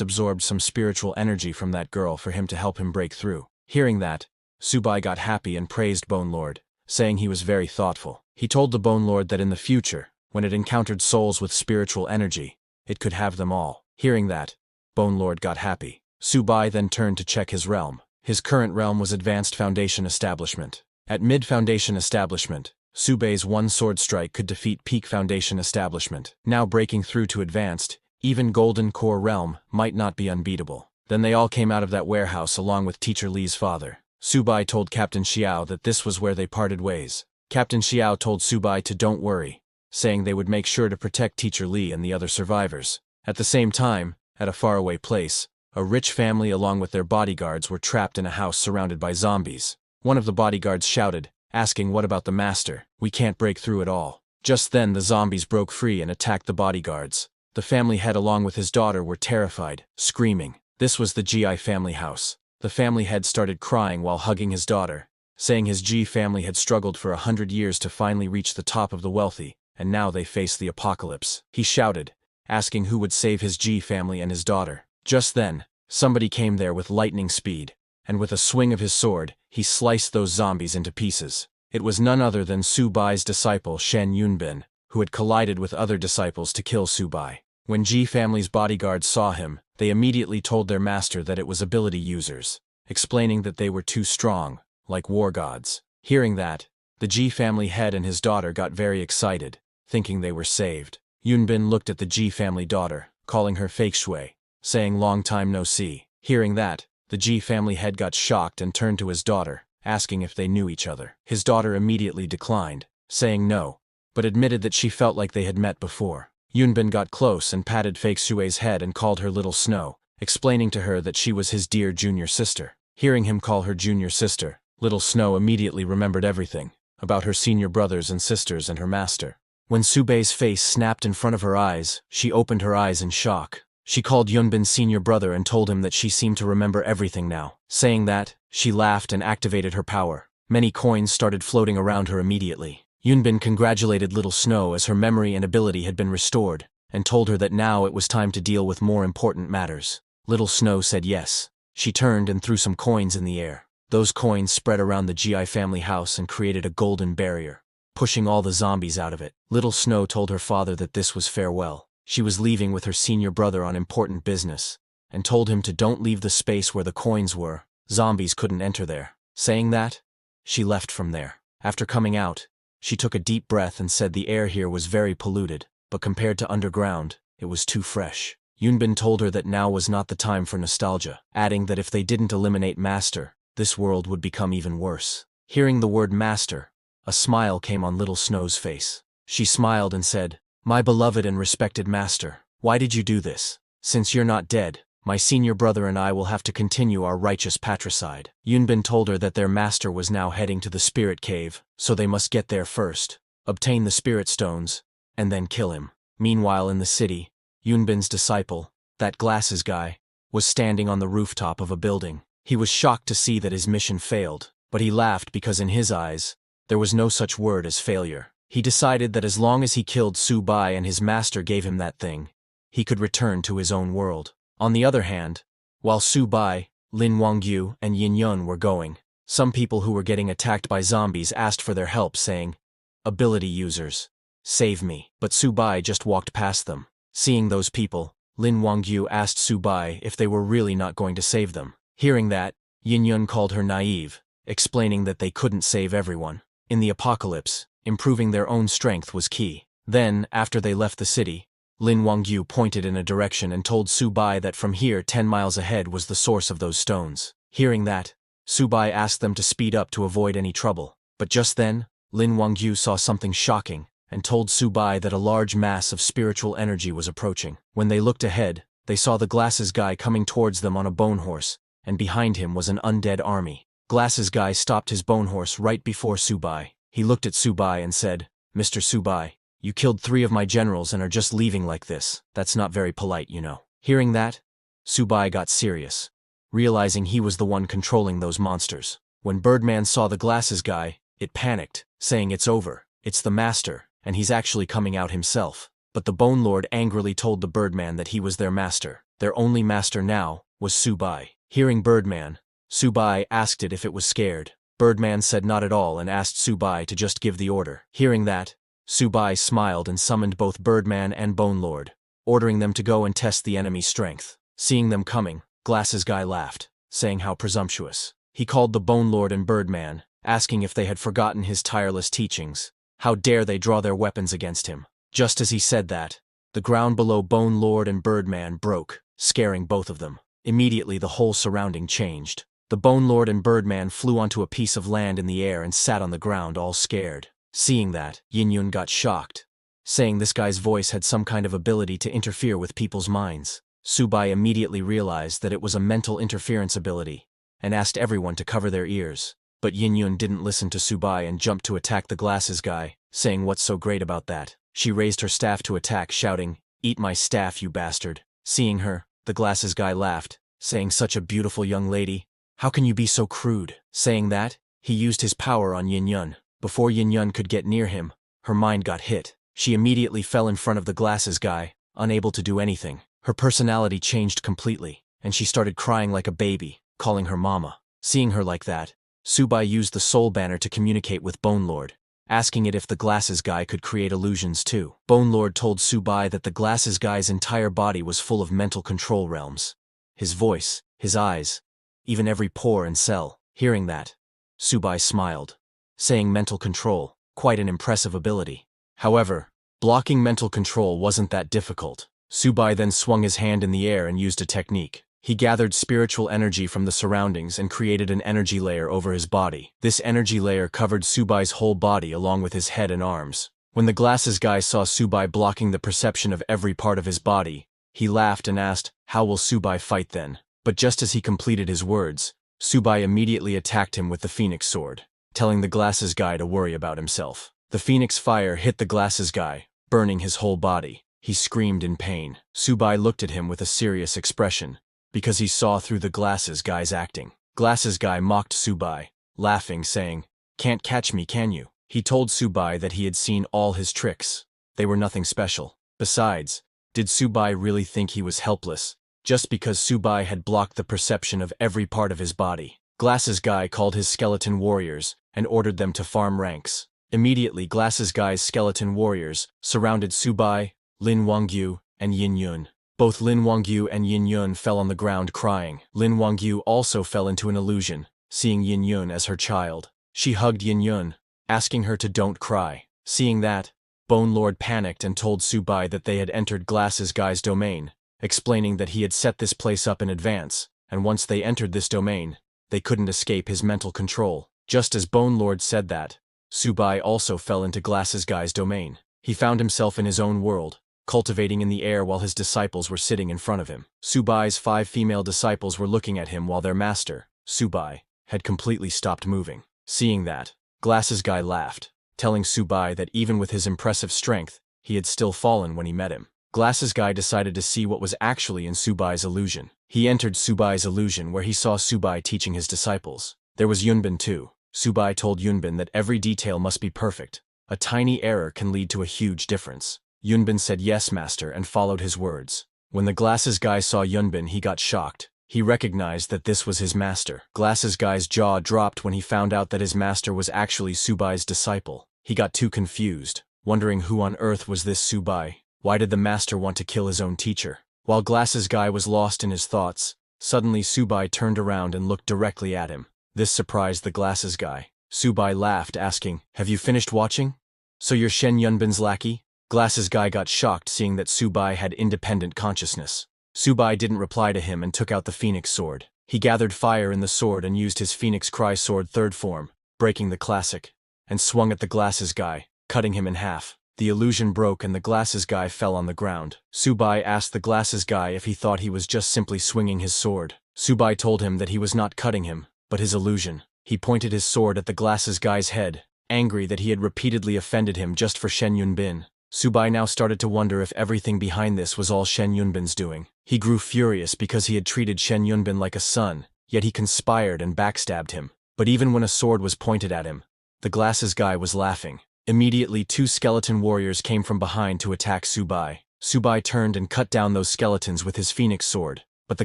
S1: absorbed some spiritual energy from that girl for him to help him break through. Hearing that, Subai got happy and praised Bone Lord, saying he was very thoughtful. He told the Bone Lord that in the future, when it encountered souls with spiritual energy, it could have them all. Hearing that, Bone Lord got happy. Subai then turned to check his realm. His current realm was Advanced Foundation Establishment. At Mid-Foundation Establishment, Subai's one sword strike could defeat Peak Foundation Establishment. Now breaking through to Advanced, even Golden Core Realm might not be unbeatable. Then they all came out of that warehouse along with Teacher Li's father. Subai told Captain Xiao that this was where they parted ways. Captain Xiao told Subai to don't worry, saying they would make sure to protect Teacher Li and the other survivors. At the same time, at a faraway place, a rich family along with their bodyguards were trapped in a house surrounded by zombies. One of the bodyguards shouted, asking what about the master? We can't break through at all. Just then the zombies broke free and attacked the bodyguards. The family head along with his daughter were terrified, screaming. This was the GI family house. The family head started crying while hugging his daughter, saying his G family had struggled for 100 years to finally reach the top of the wealthy, and now they face the apocalypse. He shouted, asking who would save his G family and his daughter. Just then, somebody came there with lightning speed, and with a swing of his sword, he sliced those zombies into pieces. It was none other than Subai's disciple Shen Yunbin, who had collided with other disciples to kill Subai. When G family's bodyguards saw him, they immediately told their master that it was ability users, explaining that they were too strong, like war gods. Hearing that, the G family head and his daughter got very excited, thinking they were saved. Yunbin looked at the G family daughter, calling her fake Shui, saying long time no see. Hearing that, the G family head got shocked and turned to his daughter, asking if they knew each other. His daughter immediately declined, saying no, but admitted that she felt like they had met before. Yunbin got close and patted fake Shui's head and called her Little Snow, explaining to her that she was his dear junior sister. Hearing him call her junior sister, Little Snow immediately remembered everything about her senior brothers and sisters and her master. When Subai's face snapped in front of her eyes, she opened her eyes in shock. She called Yunbin's senior brother and told him that she seemed to remember everything now. Saying that, she laughed and activated her power. Many coins started floating around her immediately. Yunbin congratulated Little Snow as her memory and ability had been restored, and told her that now it was time to deal with more important matters. Little Snow said yes. She turned and threw some coins in the air. Those coins spread around the GI family house and created a golden barrier, pushing all the zombies out of it. Little Snow told her father that this was farewell. She was leaving with her senior brother on important business, and told him to don't leave the space where the coins were. Zombies couldn't enter there. Saying that, she left from there. After coming out, she took a deep breath and said the air here was very polluted, but compared to underground, it was too fresh. Yunbin told her that now was not the time for nostalgia, adding that if they didn't eliminate Master, this world would become even worse. Hearing the word Master, a smile came on Little Snow's face. She smiled and said, "My beloved and respected Master, why did you do this? Since you're not dead, my senior brother and I will have to continue our righteous patricide." Yunbin told her that their master was now heading to the spirit cave, so they must get there first, obtain the spirit stones, and then kill him. Meanwhile in the city, Yunbin's disciple, that glasses guy, was standing on the rooftop of a building. He was shocked to see that his mission failed, but he laughed because in his eyes, there was no such word as failure. He decided that as long as he killed Subai and his master gave him that thing, he could return to his own world. On the other hand, while Subai, Lin Wangyu, and Yin Yun were going, some people who were getting attacked by zombies asked for their help, saying, "Ability users, save me." But Subai just walked past them. Seeing those people, Lin Wangyu asked Subai if they were really not going to save them. Hearing that, Yin Yun called her naive, explaining that they couldn't save everyone. In the apocalypse, improving their own strength was key. Then, after they left the city, Lin Wangyu pointed in a direction and told Subai that from here 10 miles ahead was the source of those stones. Hearing that, Subai asked them to speed up to avoid any trouble. But just then, Lin Wangyu saw something shocking and told Subai that a large mass of spiritual energy was approaching. When they looked ahead, they saw the glasses guy coming towards them on a bone horse, and behind him was an undead army. Glasses Guy stopped his bone horse right before Subai. He looked at Subai and said, "Mr. Subai, you killed 3 of my generals and are just leaving like this. That's not very polite, you know." Hearing that, Subai got serious, realizing he was the one controlling those monsters. When Birdman saw the Glasses Guy, it panicked, saying it's over, it's the master, and he's actually coming out himself. But the Bone Lord angrily told the Birdman that he was their master. Their only master now was Subai. Hearing Birdman, Subai asked it if it was scared. Birdman said not at all and asked Subai to just give the order. Hearing that, Subai smiled and summoned both Birdman and Bone Lord, ordering them to go and test the enemy's strength. Seeing them coming, Glasses Guy laughed, saying how presumptuous. He called the Bone Lord and Birdman, asking if they had forgotten his tireless teachings. How dare they draw their weapons against him? Just as he said that, the ground below Bone Lord and Birdman broke, scaring both of them. Immediately the whole surrounding changed. The Bone Lord and Birdman flew onto a piece of land in the air and sat on the ground all scared. Seeing that, Yin Yun got shocked, saying this guy's voice had some kind of ability to interfere with people's minds. Subai immediately realized that it was a mental interference ability, and asked everyone to cover their ears. But Yin Yun didn't listen to Subai and jumped to attack the Glasses Guy, saying what's so great about that. She raised her staff to attack, shouting, "Eat my staff, you bastard." Seeing her, the Glasses Guy laughed, saying such a beautiful young lady, how can you be so crude? Saying that, he used his power on Yin Yun. Before Yin Yun could get near him, her mind got hit. She immediately fell in front of the Glasses Guy, unable to do anything. Her personality changed completely, and she started crying like a baby, calling her mama. Seeing her like that, Subai used the Soul Banner to communicate with Bone Lord, asking it if the Glasses Guy could create illusions too. Bone Lord told Subai that the Glasses Guy's entire body was full of mental control realms. His voice, his eyes, even every pore and cell. Hearing that, Subai smiled, saying mental control, quite an impressive ability. However, blocking mental control wasn't that difficult. Subai then swung his hand in the air and used a technique. He gathered spiritual energy from the surroundings and created an energy layer over his body. This energy layer covered Subai's whole body along with his head and arms. When the Glasses Guy saw Subai blocking the perception of every part of his body, he laughed and asked, "How will Subai fight then?" But just as he completed his words, Subai immediately attacked him with the Phoenix Sword, telling the Glasses Guy to worry about himself. The Phoenix Fire hit the Glasses Guy, burning his whole body. He screamed in pain. Subai looked at him with a serious expression, because he saw through the Glasses Guy's acting. Glasses Guy mocked Subai, laughing, saying, "Can't catch me, can you?" He told Subai that he had seen all his tricks. They were nothing special. Besides, did Subai really think he was helpless, just because Subai had blocked the perception of every part of his body? Glasses Guy called his skeleton warriors and ordered them to farm ranks. Immediately Glasses Guy's skeleton warriors surrounded Subai, Lin Wangyu, and Yin Yun. Both Lin Wangyu and Yin Yun fell on the ground crying. Lin Wangyu also fell into an illusion, seeing Yin Yun as her child. She hugged Yin Yun, asking her to don't cry. Seeing that, Bone Lord panicked and told Subai that they had entered Glasses Guy's domain, explaining that he had set this place up in advance, and once they entered this domain, they couldn't escape his mental control. Just as Bone Lord said that, Subai also fell into Glasses Guy's domain. He found himself in his own world, cultivating in the air while his disciples were sitting in front of him. Subai's 5 female disciples were looking at him while their master, Subai, had completely stopped moving. Seeing that, Glasses Guy laughed, telling Subai that even with his impressive strength, he had still fallen when he met him. Glasses Guy decided to see what was actually in Subai's illusion. He entered Subai's illusion where he saw Subai teaching his disciples. There was Yunbin too. Subai told Yunbin that every detail must be perfect. A tiny error can lead to a huge difference. Yunbin said yes, master, and followed his words. When the Glasses Guy saw Yunbin, he got shocked. He recognized that this was his master. Glasses Guy's jaw dropped when he found out that his master was actually Subai's disciple. He got too confused, wondering who on earth was this Subai. Why did the master want to kill his own teacher? While Glasses Guy was lost in his thoughts, suddenly Subai turned around and looked directly at him. This surprised the Glasses Guy. Subai laughed, asking, "Have you finished watching? So you're Shen Yunbin's lackey?" Glasses Guy got shocked seeing that Subai had independent consciousness. Subai didn't reply to him and took out the Phoenix Sword. He gathered fire in the sword and used his Phoenix Cry Sword third form, breaking the classic, and swung at the Glasses Guy, cutting him in half. The illusion broke and the Glasses Guy fell on the ground. Subai asked the Glasses Guy if he thought he was just simply swinging his sword. Subai told him that he was not cutting him, but his illusion. He pointed his sword at the glasses guy's head, angry that he had repeatedly offended him just for Shen Yunbin. Subai now started to wonder if everything behind this was all Shen Yunbin's doing. He grew furious because he had treated Shen Yunbin like a son, yet he conspired and backstabbed him. But even when a sword was pointed at him, the glasses guy was laughing. Immediately 2 skeleton warriors came from behind to attack Subai. Subai turned and cut down those skeletons with his phoenix sword, but the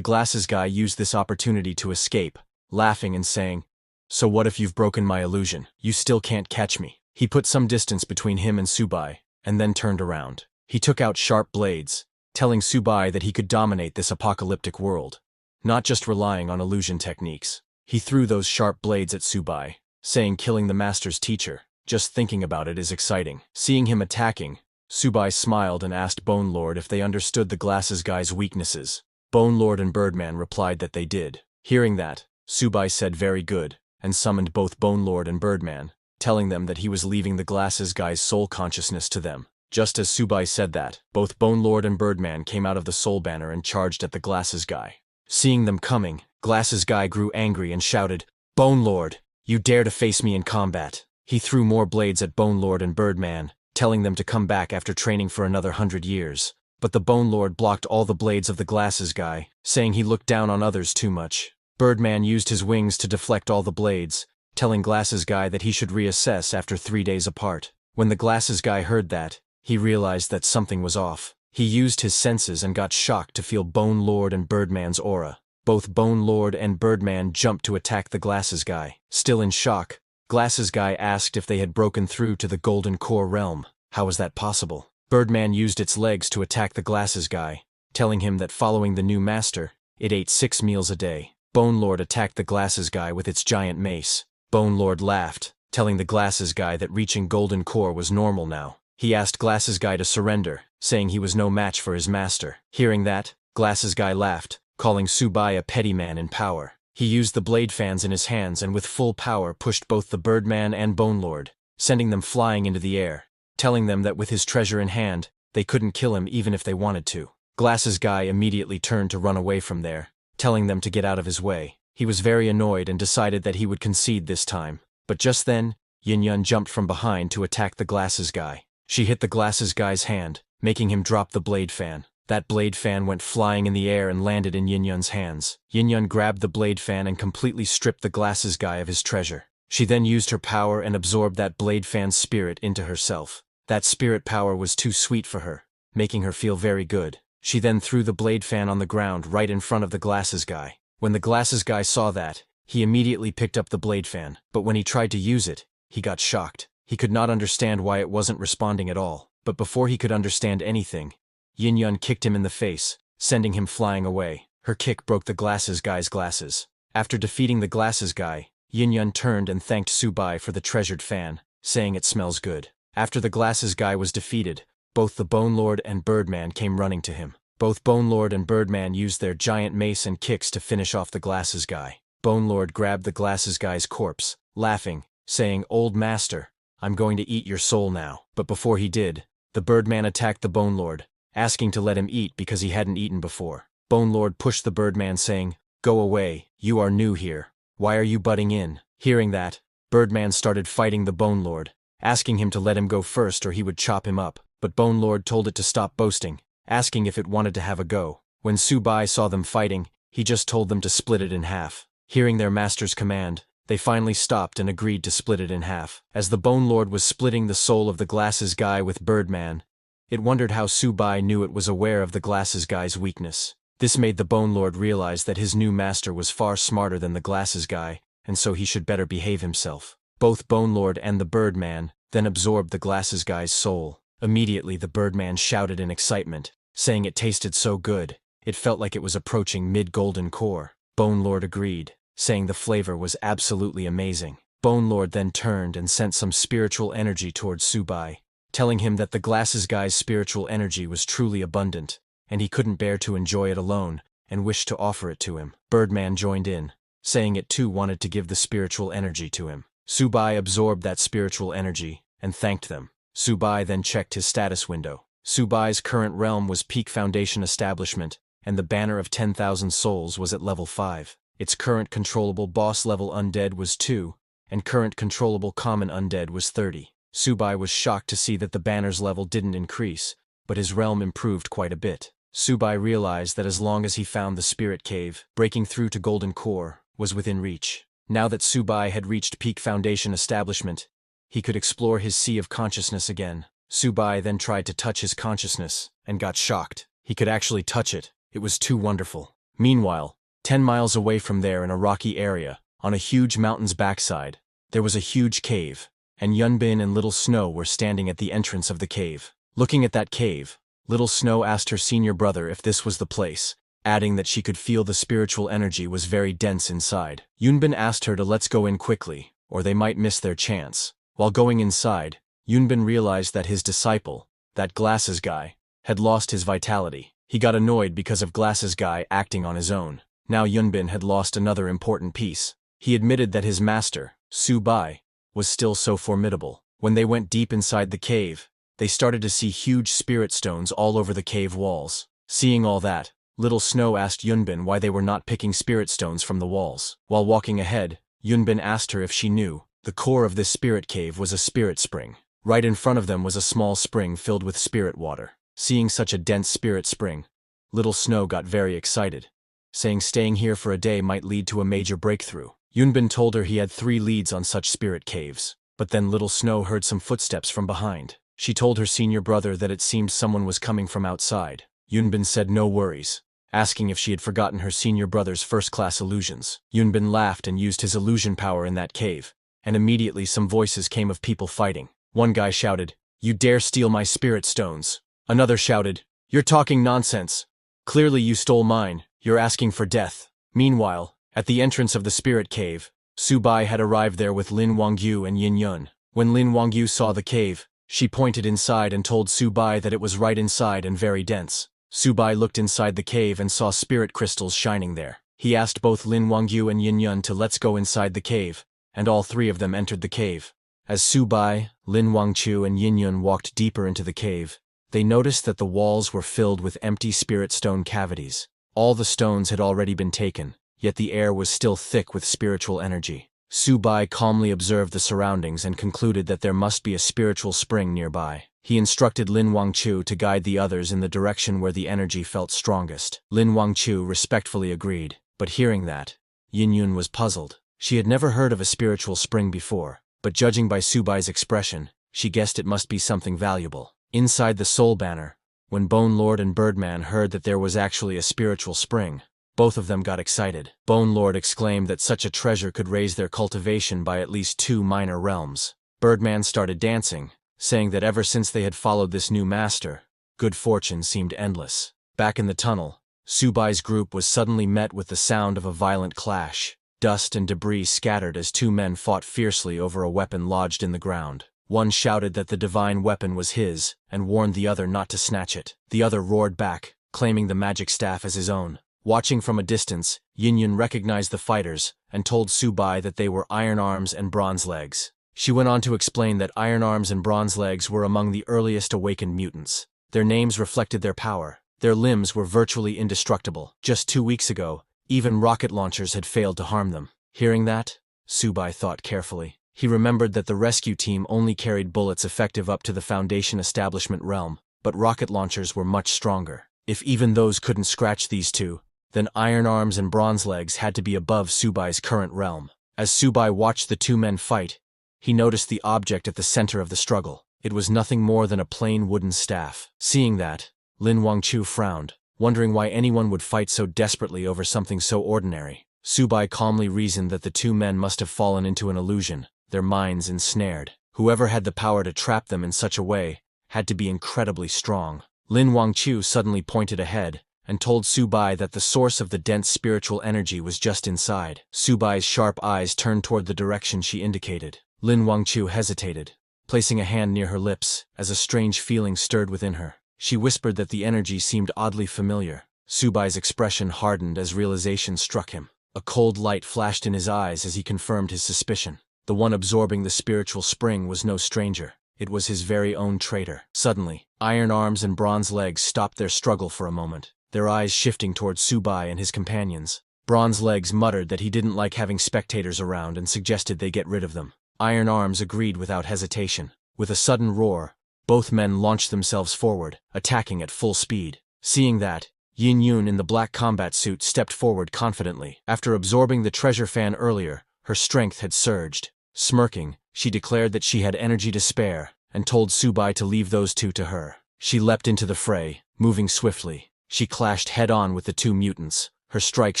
S1: glasses guy used this opportunity to escape, laughing and saying, "So what if you've broken my illusion? You still can't catch me." He put some distance between him and Subai, and then turned around. He took out sharp blades, telling Subai that he could dominate this apocalyptic world, not just relying on illusion techniques. He threw those sharp blades at Subai, saying killing the master's teacher. Just thinking about it is exciting. Seeing him attacking, Subai smiled and asked Bone Lord if they understood the glasses guy's weaknesses. Bone Lord and Birdman replied that they did. Hearing that, Subai said very good, and summoned both Bone Lord and Birdman, telling them that he was leaving the glasses guy's soul consciousness to them. Just as Subai said that, both Bone Lord and Birdman came out of the soul banner and charged at the glasses guy. Seeing them coming, glasses guy grew angry and shouted, "Bone Lord, you dare to face me in combat." He threw more blades at Bone Lord and Birdman, telling them to come back after training for another 100 years. But the Bone Lord blocked all the blades of the glasses guy, saying he looked down on others too much. Birdman used his wings to deflect all the blades, telling glasses guy that he should reassess after 3 days apart. When the glasses guy heard that, he realized that something was off. He used his senses and got shocked to feel Bone Lord and Birdman's aura. Both Bone Lord and Birdman jumped to attack the glasses guy. Still in shock, glasses guy asked if they had broken through to the Golden Core realm. How was that possible? Birdman used its legs to attack the glasses guy, telling him that following the new master, it ate 6 meals a day. Bone Lord attacked the glasses guy with its giant mace. Bone Lord laughed, telling the glasses guy that reaching Golden Core was normal now. He asked glasses guy to surrender, saying he was no match for his master. Hearing that, glasses guy laughed, calling Subai a petty man in power. He used the blade fans in his hands and with full power pushed both the Birdman and Bone Lord, sending them flying into the air, telling them that with his treasure in hand, they couldn't kill him even if they wanted to. Glasses guy immediately turned to run away from there, telling them to get out of his way. He was very annoyed and decided that he would concede this time. But just then, Yin Yun jumped from behind to attack the glasses guy. She hit the glasses guy's hand, making him drop the blade fan. That blade fan went flying in the air and landed in Yin Yun's hands. Yin Yun grabbed the blade fan and completely stripped the glasses guy of his treasure. She then used her power and absorbed that blade fan's spirit into herself. That spirit power was too sweet for her, making her feel very good. She then threw the blade fan on the ground right in front of the glasses guy. When the glasses guy saw that, he immediately picked up the blade fan, but when he tried to use it, he got shocked. He could not understand why it wasn't responding at all. But before he could understand anything, Yin Yun kicked him in the face, sending him flying away. Her kick broke the glasses guy's glasses. After defeating the glasses guy, Yin Yun turned and thanked Subai for the treasured fan, saying it smells good. After the glasses guy was defeated, both the Bone Lord and Birdman came running to him. Both Bone Lord and Birdman used their giant mace and kicks to finish off the glasses guy. Bone Lord grabbed the glasses guy's corpse, laughing, saying, "Old master, I'm going to eat your soul now." But before he did, the Birdman attacked the Bone Lord, asking to let him eat because he hadn't eaten before. Bone Lord pushed the Birdman saying, "Go away, you are new here. Why are you butting in?" Hearing that, Birdman started fighting the Bone Lord, asking him to let him go first or he would chop him up. But Bone Lord told it to stop boasting, asking if it wanted to have a go. When Subai saw them fighting, he just told them to split it in half. Hearing their master's command, they finally stopped and agreed to split it in half. As the Bone Lord was splitting the soul of the glasses guy with Birdman, it wondered how Subai knew it was aware of the glasses guy's weakness. This made the Bone Lord realize that his new master was far smarter than the glasses guy, and so he should better behave himself. Both Bone Lord and the Birdman then absorbed the glasses guy's soul. Immediately the Birdman shouted in excitement, saying it tasted so good, it felt like it was approaching mid-golden core. Bone Lord agreed, saying the flavor was absolutely amazing. Bone Lord then turned and sent some spiritual energy towards Subai, telling him that the glasses guy's spiritual energy was truly abundant, and he couldn't bear to enjoy it alone, and wished to offer it to him. Birdman joined in, saying it too wanted to give the spiritual energy to him. Subai absorbed that spiritual energy, and thanked them. Subai then checked his status window. Subai's current realm was Peak Foundation Establishment, and the banner of 10,000 souls was at level 5. Its current controllable boss level undead was 2, and current controllable common undead was 30. Subai was shocked to see that the banner's level didn't increase, but his realm improved quite a bit. Subai realized that as long as he found the spirit cave, breaking through to Golden Core was within reach. Now that Subai had reached peak foundation establishment, he could explore his sea of consciousness again. Subai then tried to touch his consciousness, and got shocked. He could actually touch it. It was too wonderful. Meanwhile, 10 miles away from there in a rocky area, on a huge mountain's backside, there was a huge cave, and Yunbin and Little Snow were standing at the entrance of the cave. Looking at that cave, Little Snow asked her senior brother if this was the place, adding that she could feel the spiritual energy was very dense inside. Yunbin asked her to let's go in quickly, or they might miss their chance. While going inside, Yunbin realized that his disciple, that glasses guy, had lost his vitality. He got annoyed because of glasses guy acting on his own. Now Yunbin had lost another important piece. He admitted that his master, Subai, was still so formidable. When they went deep inside the cave, they started to see huge spirit stones all over the cave walls. Seeing all that, Little Snow asked Yunbin why they were not picking spirit stones from the walls. While walking ahead, Yunbin asked her if she knew. The core of this spirit cave was a spirit spring. Right in front of them was a small spring filled with spirit water. Seeing such a dense spirit spring, Little Snow got very excited, saying staying here for a day might lead to a major breakthrough. Yunbin told her he had 3 leads on such spirit caves. But then Little Snow heard some footsteps from behind. She told her senior brother that it seemed someone was coming from outside. Yunbin said no worries, asking if she had forgotten her senior brother's first-class illusions. Yunbin laughed and used his illusion power in that cave, and immediately some voices came of people fighting. One guy shouted, "You dare steal my spirit stones." Another shouted, "You're talking nonsense. Clearly you stole mine, you're asking for death." Meanwhile, at the entrance of the spirit cave, Subai had arrived there with Lin Wangyu and Yin Yun. When Lin Wangyu saw the cave, she pointed inside and told Subai that it was right inside and very dense. Subai looked inside the cave and saw spirit crystals shining there. He asked both Lin Wangyu and Yin Yun to let's go inside the cave, and all 3 of them entered the cave. As Subai, Lin Wangchu and Yin Yun walked deeper into the cave, they noticed that the walls were filled with empty spirit stone cavities. All the stones had already been taken, yet the air was still thick with spiritual energy. Subai calmly observed the surroundings and concluded that there must be a spiritual spring nearby. He instructed Lin Wangchu to guide the others in the direction where the energy felt strongest. Lin Wangchu respectfully agreed, but hearing that, Yin Yun was puzzled. She had never heard of a spiritual spring before, but judging by Subai's expression, she guessed it must be something valuable. Inside the Soul Banner, when Bone Lord and Birdman heard that there was actually a spiritual spring, both of them got excited. Bone Lord exclaimed that such a treasure could raise their cultivation by at least 2 minor realms. Birdman started dancing, saying that ever since they had followed this new master, good fortune seemed endless. Back in the tunnel, Subai's group was suddenly met with the sound of a violent clash. Dust and debris scattered as 2 men fought fiercely over a weapon lodged in the ground. One shouted that the divine weapon was his, and warned the other not to snatch it. The other roared back, claiming the magic staff as his own. Watching from a distance, Yin Yun recognized the fighters, and told Subai that they were Iron Arms and Bronze Legs. She went on to explain that Iron Arms and Bronze Legs were among the earliest awakened mutants. Their names reflected their power. Their limbs were virtually indestructible. Just 2 weeks ago, even rocket launchers had failed to harm them. Hearing that, Subai thought carefully. He remembered that the rescue team only carried bullets effective up to the Foundation Establishment realm, but rocket launchers were much stronger. If even those couldn't scratch these 2, then Iron Arms and Bronze Legs had to be above Subai's current realm. As Subai watched the 2 men fight, he noticed the object at the center of the struggle. It was nothing more than a plain wooden staff. Seeing that, Lin Wangchu frowned, wondering why anyone would fight so desperately over something so ordinary. Subai calmly reasoned that the 2 men must have fallen into an illusion, their minds ensnared. Whoever had the power to trap them in such a way had to be incredibly strong. Lin Wangchu suddenly pointed ahead and told Subai that the source of the dense spiritual energy was just inside. Subai's sharp eyes turned toward the direction she indicated. Lin Wangchu hesitated, placing a hand near her lips as a strange feeling stirred within her. She whispered that the energy seemed oddly familiar. Subai's expression hardened as realization struck him. A cold light flashed in his eyes as he confirmed his suspicion. The one absorbing the spiritual spring was no stranger. It was his very own traitor. Suddenly, Iron Arms and Bronze Legs stopped their struggle for a moment. their eyes shifting towards Subai and his companions. Bronze Legs muttered that he didn't like having spectators around and suggested they get rid of them. Iron Arms agreed without hesitation. With a sudden roar, both men launched themselves forward, attacking at full speed. Seeing that, Yin Yun in the black combat suit stepped forward confidently. After absorbing the treasure fan earlier, her strength had surged. Smirking, she declared that she had energy to spare, and told Subai to leave those two to her. She leapt into the fray, moving swiftly. She clashed head-on with the two mutants, her strikes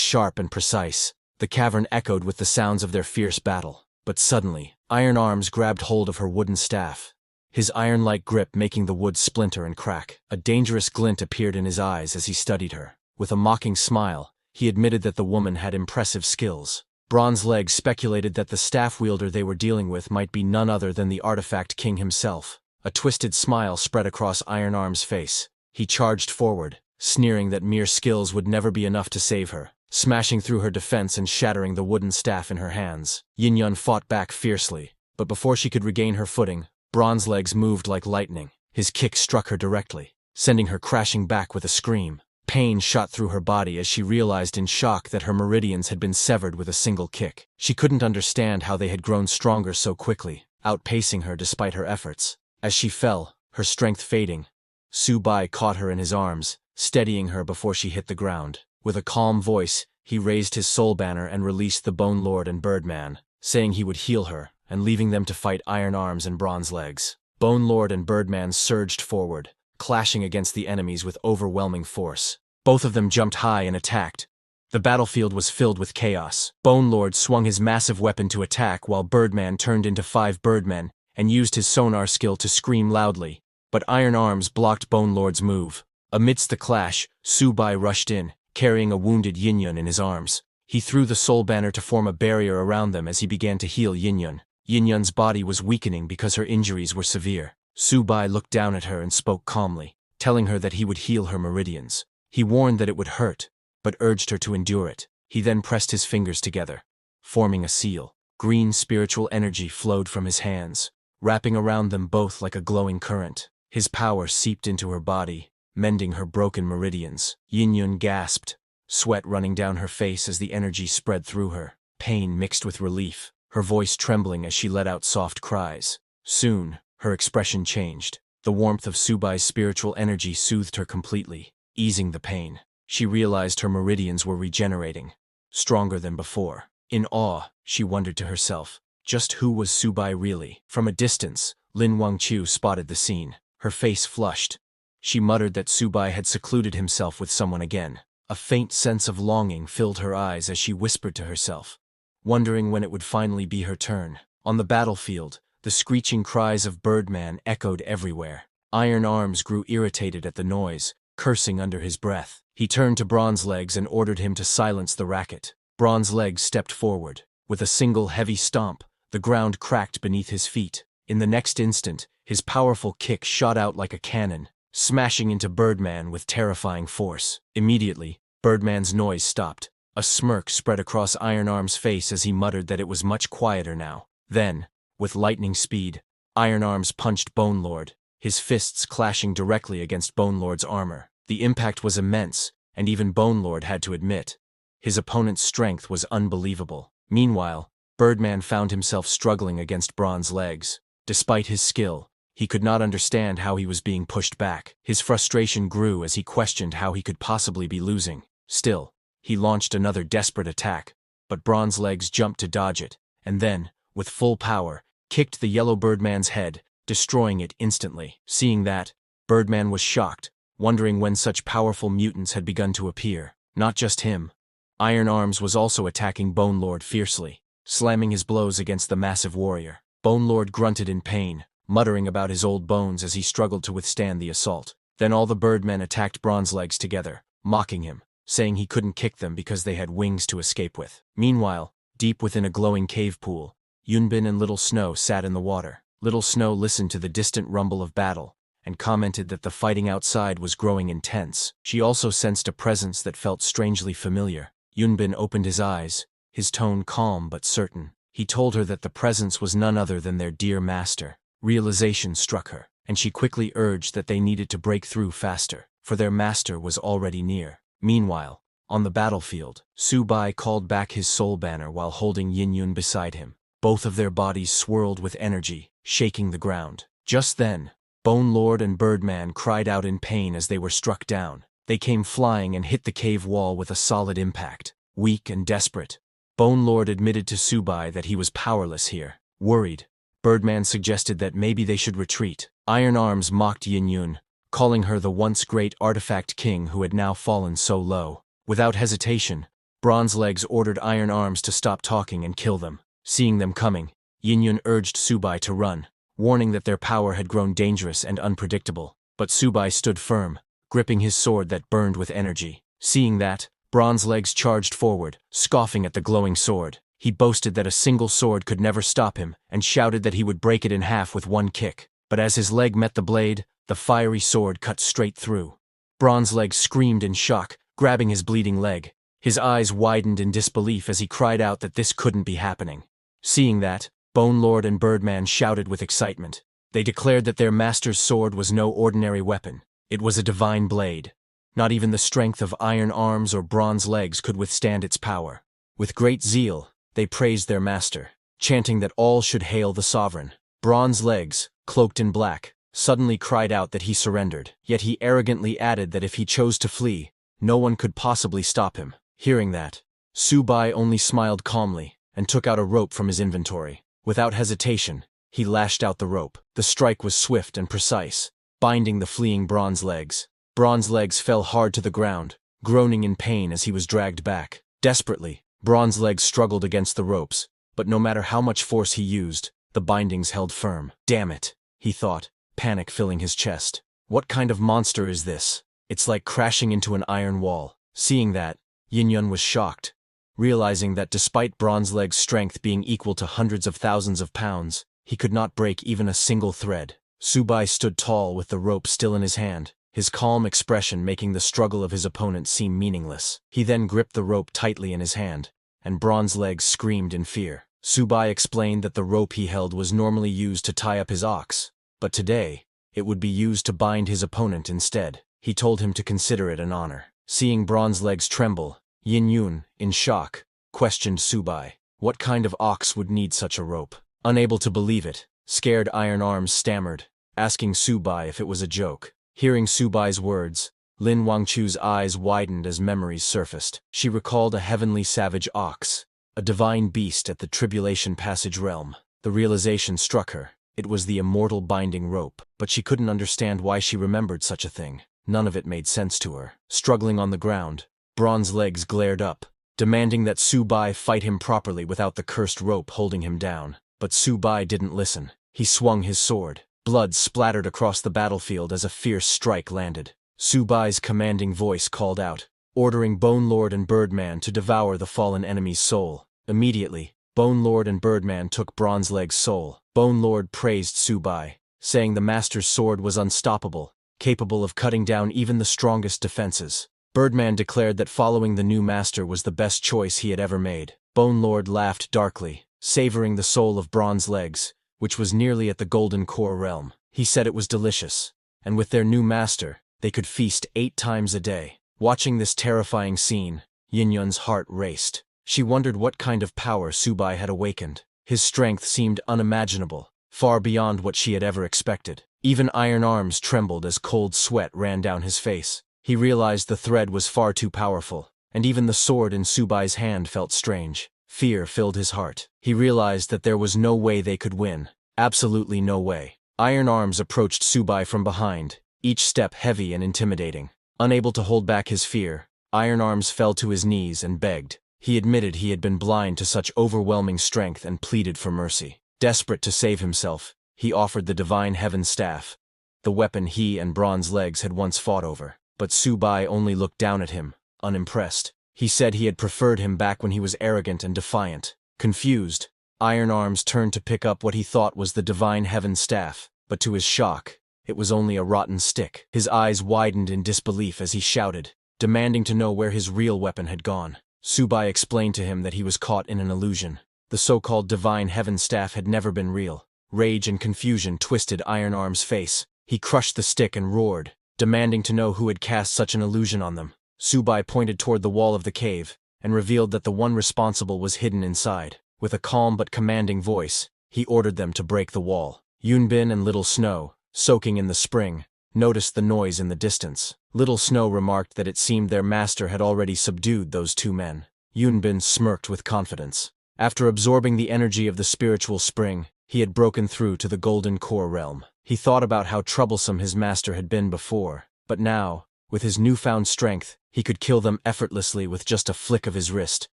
S1: sharp and precise. The cavern echoed with the sounds of their fierce battle. But suddenly, Iron Arms grabbed hold of her wooden staff, his iron-like grip making the wood splinter and crack. A dangerous glint appeared in his eyes as he studied her. With a mocking smile, he admitted that the woman had impressive skills. Bronze Legs speculated that the staff wielder they were dealing with might be none other than the artifact king himself. A twisted smile spread across Iron Arm's face. He charged forward, sneering that mere skills would never be enough to save her, smashing through her defense and shattering the wooden staff in her hands. Yin Yun fought back fiercely, but before she could regain her footing, Bronze Legs moved like lightning. His kick struck her directly, sending her crashing back with a scream. Pain shot through her body as she realized in shock that her meridians had been severed with a single kick. She couldn't understand how they had grown stronger so quickly, outpacing her despite her efforts. As she fell, her strength fading, Subai caught her in his arms, steadying her before she hit the ground. With a calm voice, he raised his soul banner and released the Bone Lord and Birdman, saying he would heal her, and leaving them to fight Iron Arms and Bronze Legs. Bone Lord and Birdman surged forward, clashing against the enemies with overwhelming force. Both of them jumped high and attacked. The battlefield was filled with chaos. Bone Lord swung his massive weapon to attack while Birdman turned into 5 birdmen and used his sonar skill to scream loudly, but Iron Arms blocked Bone Lord's move. Amidst the clash, Subai rushed in, carrying a wounded Yin Yun in his arms. He threw the soul banner to form a barrier around them as he began to heal Yin Yun. Yin Yun's body was weakening because her injuries were severe. Subai looked down at her and spoke calmly, telling her that he would heal her meridians. He warned that it would hurt, but urged her to endure it. He then pressed his fingers together, forming a seal. Green spiritual energy flowed from his hands, wrapping around them both like a glowing current. His power seeped into her body, mending her broken meridians. Yin Yun gasped, sweat running down her face as the energy spread through her, pain mixed with relief, her voice trembling as she let out soft cries. Soon, her expression changed. The warmth of Subai's spiritual energy soothed her completely, easing the pain. She realized her meridians were regenerating, stronger than before. In awe, she wondered to herself, just who was Subai really? From a distance, Lin Wangqiu spotted the scene. Her face flushed. She muttered that Subai had secluded himself with someone again. A faint sense of longing filled her eyes as she whispered to herself, wondering when it would finally be her turn. On the battlefield, the screeching cries of Birdman echoed everywhere. Iron Arms grew irritated at the noise, cursing under his breath. He turned to Bronze Legs and ordered him to silence the racket. Bronze Legs stepped forward. With a single heavy stomp, the ground cracked beneath his feet. In the next instant, his powerful kick shot out like a cannon, smashing into Birdman with terrifying force. Immediately, Birdman's noise stopped. A smirk spread across Iron Arm's face as he muttered that it was much quieter now. Then, with lightning speed, Iron Arms punched Bone Lord, his fists clashing directly against Bone Lord's armor. The impact was immense, and even Bone Lord had to admit, his opponent's strength was unbelievable. Meanwhile, Birdman found himself struggling against Bronze Legs. Despite his skill, he could not understand how he was being pushed back. His frustration grew as he questioned how he could possibly be losing. Still, he launched another desperate attack, but Bronze Legs jumped to dodge it, and then, with full power, kicked the yellow Birdman's head, destroying it instantly. Seeing that, Birdman was shocked, wondering when such powerful mutants had begun to appear. Not just him. Iron Arms was also attacking Bone Lord fiercely, slamming his blows against the massive warrior. Bone Lord grunted in pain, muttering about his old bones as he struggled to withstand the assault. Then all the Birdmen attacked Bronze Legs together, mocking him, saying he couldn't kick them because they had wings to escape with. Meanwhile, deep within a glowing cave pool, Yunbin and Little Snow sat in the water. Little Snow listened to the distant rumble of battle, and commented that the fighting outside was growing intense. She also sensed a presence that felt strangely familiar. Yunbin opened his eyes, his tone calm but certain. He told her that the presence was none other than their dear master. Realization struck her, and she quickly urged that they needed to break through faster, for their master was already near. Meanwhile, on the battlefield, Subai called back his soul banner while holding Yin-yun beside him. Both of their bodies swirled with energy, shaking the ground. Just then, Bone Lord and Birdman cried out in pain as they were struck down. They came flying and hit the cave wall with a solid impact. Weak and desperate, Bone Lord admitted to Subai that he was powerless here. Worried, Birdman suggested that maybe they should retreat. Iron Arms mocked Yin-yun, calling her the once great artifact king who had now fallen so low. Without hesitation, Bronze Legs ordered Iron Arms to stop talking and kill them. Seeing them coming, Yin-yun urged Subai to run, warning that their power had grown dangerous and unpredictable. But Subai stood firm, gripping his sword that burned with energy. Seeing that, Bronze Legs charged forward, scoffing at the glowing sword. He boasted that a single sword could never stop him, and shouted that he would break it in half with one kick. But as his leg met the blade, the fiery sword cut straight through. Bronze Legs screamed in shock, grabbing his bleeding leg. His eyes widened in disbelief as he cried out that this couldn't be happening. Seeing that, Bone Lord and Birdman shouted with excitement. They declared that their master's sword was no ordinary weapon. It was a divine blade. Not even the strength of Iron Arms or Bronze Legs could withstand its power. With great zeal, they praised their master, chanting that all should hail the sovereign. Bronze Legs, cloaked in black, suddenly cried out that he surrendered, yet he arrogantly added that if he chose to flee, no one could possibly stop him. Hearing that, Subai only smiled calmly and took out a rope from his inventory. Without hesitation, he lashed out the rope. The strike was swift and precise, binding the fleeing Bronze Legs. Bronze Legs fell hard to the ground, groaning in pain as he was dragged back. Desperately, Bronze Legs struggled against the ropes, but no matter how much force he used, the bindings held firm. Damn it, he thought, panic filling his chest. What kind of monster is this? It's like crashing into an iron wall. Seeing that, Yin-yun was shocked, realizing that despite Bronze Legs' strength being equal to hundreds of thousands of pounds, he could not break even a single thread. Subai stood tall with the rope still in his hand, his calm expression making the struggle of his opponent seem meaningless. He then gripped the rope tightly in his hand, and Bronze Legs screamed in fear. Subai explained that the rope he held was normally used to tie up his ox, but today, it would be used to bind his opponent instead. He told him to consider it an honor. Seeing Bronze Legs tremble, Yin-yun, in shock, questioned Subai. What kind of ox would need such a rope? Unable to believe it, scared Iron Arms stammered, asking Subai if it was a joke. Hearing Subai's words, Lin Wangchu's eyes widened as memories surfaced. She recalled a heavenly savage ox, a divine beast at the Tribulation Passage realm. The realization struck her. It was the immortal binding rope, but she couldn't understand why she remembered such a thing. None of it made sense to her. Struggling on the ground, Bronze Legs glared up, demanding that Subai fight him properly without the cursed rope holding him down. But Subai didn't listen. He swung his sword. Blood splattered across the battlefield as a fierce strike landed. Subai's commanding voice called out, ordering Bone Lord and Birdman to devour the fallen enemy's soul. Immediately, Bone Lord and Birdman took Bronze Leg's soul. Bone Lord praised Subai, saying the master's sword was unstoppable, capable of cutting down even the strongest defenses. Birdman declared that following the new master was the best choice he had ever made. Bone Lord laughed darkly, savoring the soul of Bronze Legs, which was nearly at the Golden Core realm. He said it was delicious, and with their new master, they could feast 8 times a day. Watching this terrifying scene, Yin-yun's heart raced. She wondered what kind of power Subai had awakened. His strength seemed unimaginable, far beyond what she had ever expected. Even Iron Arms trembled as cold sweat ran down his face. He realized the thread was far too powerful, and even the sword in Subai's hand felt strange. Fear filled his heart. He realized that there was no way they could win. Absolutely no way. Iron Arms approached Subai from behind, each step heavy and intimidating. Unable to hold back his fear, Iron Arms fell to his knees and begged. He admitted he had been blind to such overwhelming strength and pleaded for mercy. Desperate to save himself, he offered the Divine Heaven Staff, the weapon he and Bronze Legs had once fought over. But Subai only looked down at him, unimpressed. He said he had preferred him back when he was arrogant and defiant. Confused, Iron Arms turned to pick up what he thought was the Divine Heaven Staff, but to his shock, it was only a rotten stick. His eyes widened in disbelief as he shouted, demanding to know where his real weapon had gone. Subai explained to him that he was caught in an illusion. The so-called Divine Heaven Staff had never been real. Rage and confusion twisted Iron Arms' face. He crushed the stick and roared, demanding to know who had cast such an illusion on them. Subai pointed toward the wall of the cave and revealed that the one responsible was hidden inside. With a calm but commanding voice, he ordered them to break the wall. Yunbin and Little Snow, soaking in the spring, noticed the noise in the distance. Little Snow remarked that it seemed their master had already subdued those two men. Yunbin smirked with confidence. After absorbing the energy of the spiritual spring, he had broken through to the Golden Core realm. He thought about how troublesome his master had been before, but now, with his newfound strength, he could kill them effortlessly with just a flick of his wrist.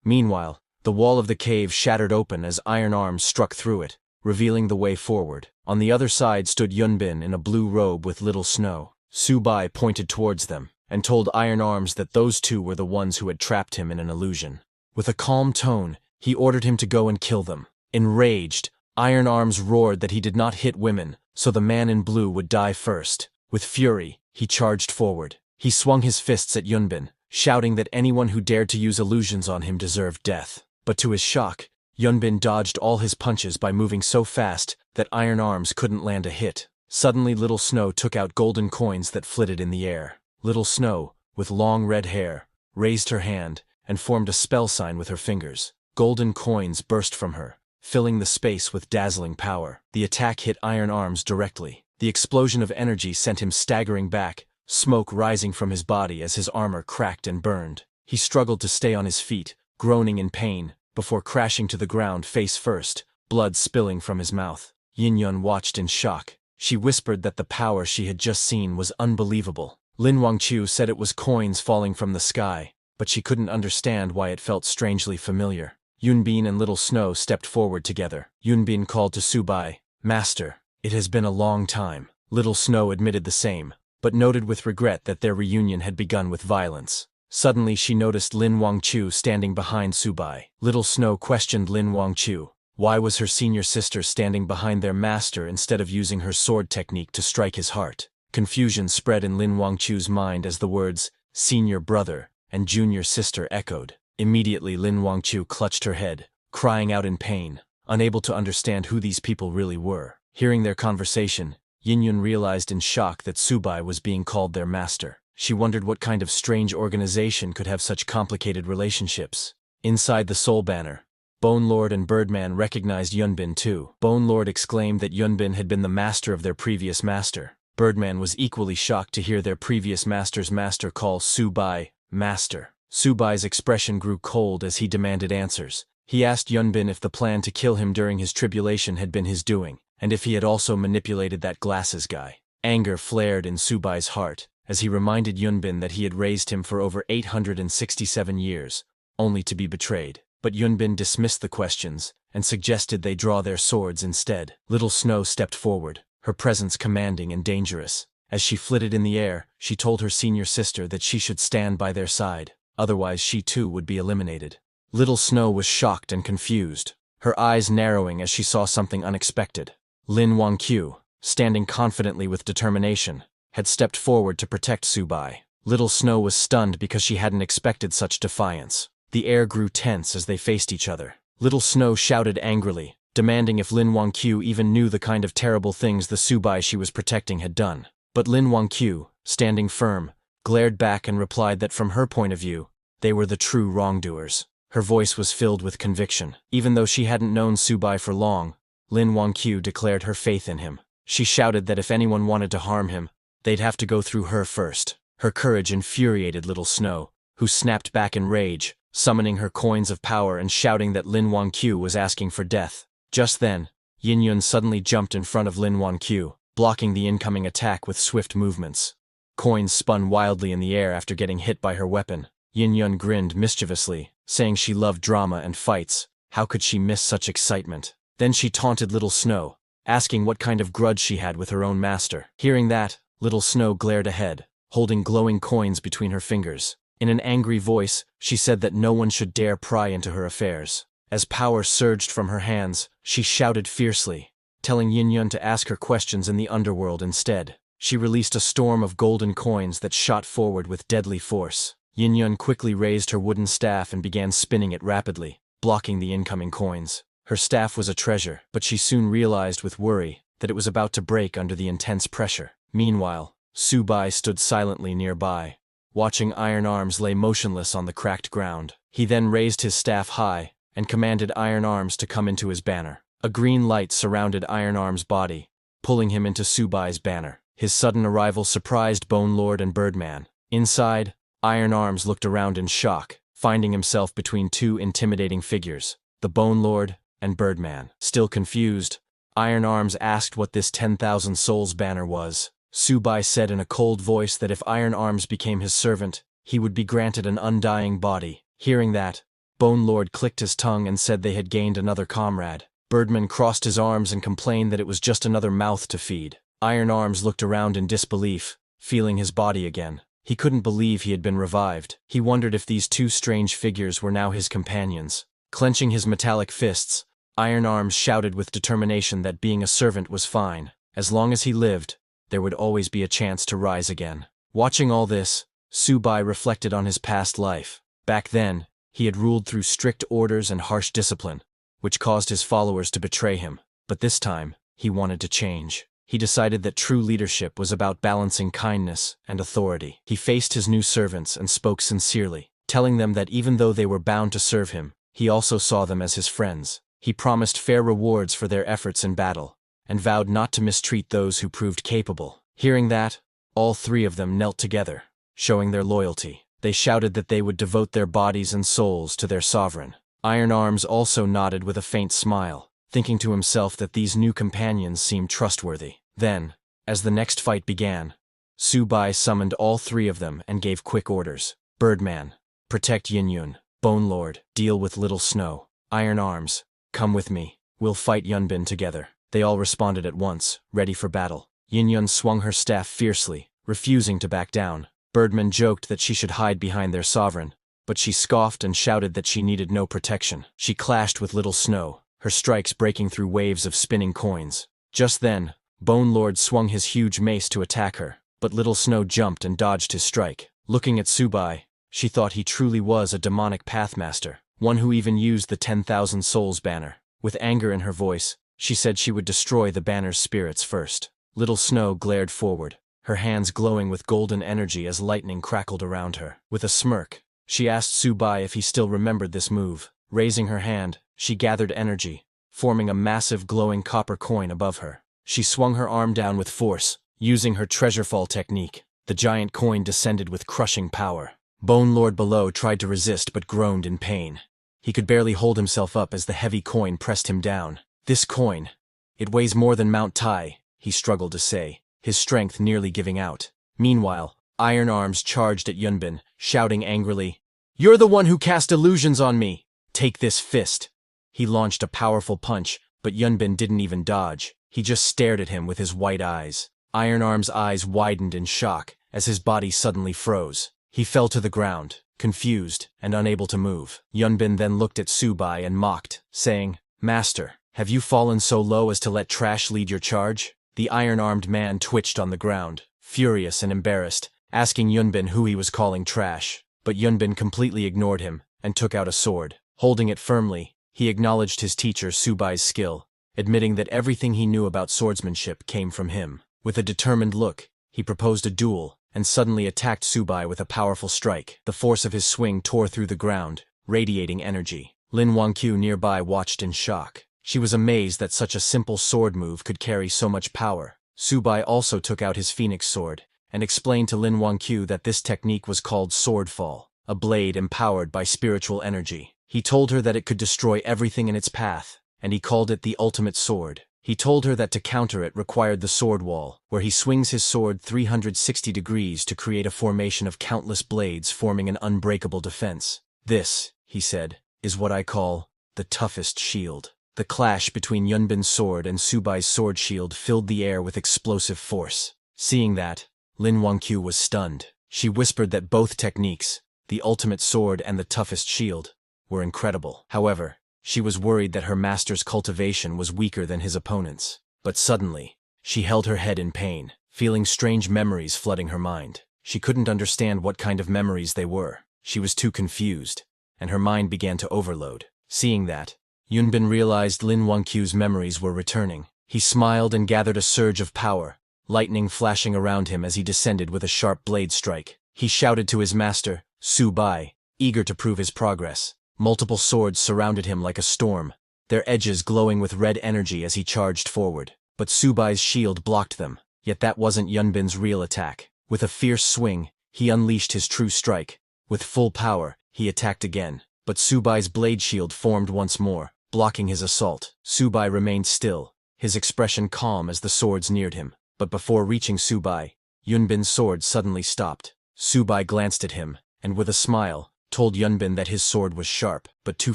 S1: Meanwhile, the wall of the cave shattered open as iron arms struck through it, revealing the way forward. On the other side stood Yunbin in a blue robe with Little Snow. Subai pointed towards them and told Iron Arms that those two were the ones who had trapped him in an illusion. With a calm tone, he ordered him to go and kill them. Enraged, Iron Arms roared that he did not hit women, so the man in blue would die first. With fury, he charged forward. He swung his fists at Yunbin, shouting that anyone who dared to use illusions on him deserved death. But to his shock, Yunbin dodged all his punches by moving so fast that Iron Arms couldn't land a hit. Suddenly Little Snow took out golden coins that flitted in the air. Little Snow, with long red hair, raised her hand and formed a spell sign with her fingers. Golden coins burst from her, filling the space with dazzling power. The attack hit Iron Arms directly. The explosion of energy sent him staggering back, smoke rising from his body as his armor cracked and burned. He struggled to stay on his feet, groaning in pain, before crashing to the ground face first, blood spilling from his mouth. Yin-Yun watched in shock. She whispered that the power she had just seen was unbelievable. Lin Wangqiu said it was coins falling from the sky, but she couldn't understand why it felt strangely familiar. Yunbin and Little Snow stepped forward together. Yunbin called to Subai, "Master, it has been a long time." Little Snow admitted the same, but noted with regret that their reunion had begun with violence. Suddenly she noticed Lin Wangqiu standing behind Subai. Little Snow questioned Lin Wangqiu. Why was her senior sister standing behind their master instead of using her sword technique to strike his heart? Confusion spread in Lin Wangqiu's mind as the words, "senior brother" and "junior sister" echoed. Immediately Lin Wangqiu clutched her head, crying out in pain, unable to understand who these people really were. Hearing their conversation, Yin-Yun realized in shock that Subai was being called their master. She wondered what kind of strange organization could have such complicated relationships. Inside the Soul Banner, Bone Lord and Birdman recognized Yunbin too. Bone Lord exclaimed that Yunbin had been the master of their previous master. Birdman was equally shocked to hear their previous master's master call Subai master. Subai's expression grew cold as he demanded answers. He asked Yunbin if the plan to kill him during his tribulation had been his doing, and if he had also manipulated that glasses guy. Anger flared in Subai's heart as he reminded Yunbin that he had raised him for over 867 years, only to be betrayed. But Yunbin dismissed the questions and suggested they draw their swords instead. Little Snow stepped forward, her presence commanding and dangerous. As she flitted in the air, she told her senior sister that she should stand by their side, otherwise she too would be eliminated. Little Snow was shocked and confused, her eyes narrowing as she saw something unexpected. Lin Wangqiu, standing confidently with determination, had stepped forward to protect Subai. Little Snow was stunned because she hadn't expected such defiance. The air grew tense as they faced each other. Little Snow shouted angrily, demanding if Lin Wangqiu even knew the kind of terrible things the Subai she was protecting had done. But Lin Wangqiu, standing firm, glared back and replied that from her point of view, they were the true wrongdoers. Her voice was filled with conviction. Even though she hadn't known Subai for long, Lin Wangqiu declared her faith in him. She shouted that if anyone wanted to harm him, they'd have to go through her first. Her courage infuriated Little Snow, who snapped back in rage, summoning her coins of power and shouting that Lin Wangqiu was asking for death. Just then, Yin-Yun suddenly jumped in front of Lin Wangqiu, blocking the incoming attack with swift movements. Coins spun wildly in the air after getting hit by her weapon. Yin-Yun grinned mischievously, saying she loved drama and fights. How could she miss such excitement? Then she taunted Little Snow, asking what kind of grudge she had with her own master. Hearing that, Little Snow glared ahead, holding glowing coins between her fingers. In an angry voice, she said that no one should dare pry into her affairs. As power surged from her hands, she shouted fiercely, telling Yin-Yun to ask her questions in the underworld instead. She released a storm of golden coins that shot forward with deadly force. Yin-Yun quickly raised her wooden staff and began spinning it rapidly, blocking the incoming coins. Her staff was a treasure, but she soon realized with worry that it was about to break under the intense pressure. Meanwhile, Subai stood silently nearby, watching Iron Arms lay motionless on the cracked ground. He then raised his staff high and commanded Iron Arms to come into his banner. A green light surrounded Iron Arms' body, pulling him into Subai's banner. His sudden arrival surprised Bone Lord and Birdman. Inside, Iron Arms looked around in shock, finding himself between two intimidating figures, the Bone Lord and Birdman. Still confused, Iron Arms asked what this 10,000 souls banner was. Subai said in a cold voice that if Iron Arms became his servant, he would be granted an undying body. Hearing that, Bone Lord clicked his tongue and said they had gained another comrade. Birdman crossed his arms and complained that it was just another mouth to feed. Iron Arms looked around in disbelief, feeling his body again. He couldn't believe he had been revived. He wondered if these two strange figures were now his companions. Clenching his metallic fists, Iron Arms shouted with determination that being a servant was fine. As long as he lived, there would always be a chance to rise again. Watching all this, Subai reflected on his past life. Back then, he had ruled through strict orders and harsh discipline, which caused his followers to betray him. But this time, he wanted to change. He decided that true leadership was about balancing kindness and authority. He faced his new servants and spoke sincerely, telling them that even though they were bound to serve him, he also saw them as his friends. He promised fair rewards for their efforts in battle, and vowed not to mistreat those who proved capable. Hearing that, all three of them knelt together, showing their loyalty. They shouted that they would devote their bodies and souls to their sovereign. Iron Arms also nodded with a faint smile, thinking to himself that these new companions seemed trustworthy. Then, as the next fight began, Subai summoned all three of them and gave quick orders. Birdman, protect Yin. Bone Lord, deal with Little Snow. Iron Arms, come with me. We'll fight Yunbin together. They all responded at once, ready for battle. Yin swung her staff fiercely, refusing to back down. Birdman joked that she should hide behind their sovereign, but she scoffed and shouted that she needed no protection. She clashed with Little Snow, her strikes breaking through waves of spinning coins. Just then, Bone Lord swung his huge mace to attack her, but Little Snow jumped and dodged his strike. Looking at Subai, she thought he truly was a demonic pathmaster, one who even used the 10,000 souls banner. With anger in her voice, she said she would destroy the banner's spirits first. Little Snow glared forward, her hands glowing with golden energy as lightning crackled around her. With a smirk, she asked Subai if he still remembered this move. Raising her hand, she gathered energy, forming a massive glowing copper coin above her. She swung her arm down with force, using her treasure-fall technique. The giant coin descended with crushing power. Bone Lord below tried to resist but groaned in pain. He could barely hold himself up as the heavy coin pressed him down. This coin, it weighs more than Mount Tai, he struggled to say, his strength nearly giving out. Meanwhile, Iron Arms charged at Yunbin, shouting angrily, "You're the one who cast illusions on me! Take this fist!" He launched a powerful punch, but Yunbin didn't even dodge. He just stared at him with his white eyes. Iron Arms' eyes widened in shock as his body suddenly froze. He fell to the ground, confused and unable to move. Yunbin then looked at Subai and mocked, saying, "Master, have you fallen so low as to let trash lead your charge?" The iron-armed man twitched on the ground, furious and embarrassed, asking Yunbin who he was calling trash. But Yunbin completely ignored him and took out a sword. Holding it firmly, he acknowledged his teacher Subai's skill, admitting that everything he knew about swordsmanship came from him. With a determined look, he proposed a duel and suddenly attacked Subai with a powerful strike. The force of his swing tore through the ground, radiating energy. Lin Wangqiu nearby watched in shock. She was amazed that such a simple sword move could carry so much power. Subai also took out his phoenix sword and explained to Lin Wangqiu that this technique was called sword fall, a blade empowered by spiritual energy. He told her that it could destroy everything in its path, and he called it the ultimate sword. He told her that to counter it required the sword wall, where he swings his sword 360 degrees to create a formation of countless blades forming an unbreakable defense. "This," he said, "is what I call the toughest shield." The clash between Yunbin's sword and Subai's sword shield filled the air with explosive force. Seeing that, Lin Wangqiu was stunned. She whispered that both techniques, the ultimate sword and the toughest shield, were incredible. However, she was worried that her master's cultivation was weaker than his opponent's. But suddenly, she held her head in pain, feeling strange memories flooding her mind. She couldn't understand what kind of memories they were. She was too confused, and her mind began to overload. Seeing that, Yunbin realized Lin Wangqiu's memories were returning. He smiled and gathered a surge of power, lightning flashing around him as he descended with a sharp blade strike. He shouted to his master, Su Bai, eager to prove his progress. Multiple swords surrounded him like a storm, their edges glowing with red energy as he charged forward. But Su Bai's shield blocked them, yet that wasn't Yunbin's real attack. With a fierce swing, he unleashed his true strike. With full power, he attacked again, but Su Bai's blade shield formed once more, blocking his assault. Su Bai remained still, his expression calm as the swords neared him. But before reaching Su Bai, Yunbin's sword suddenly stopped. Su Bai glanced at him, and with a smile, told Yunbin that his sword was sharp, but too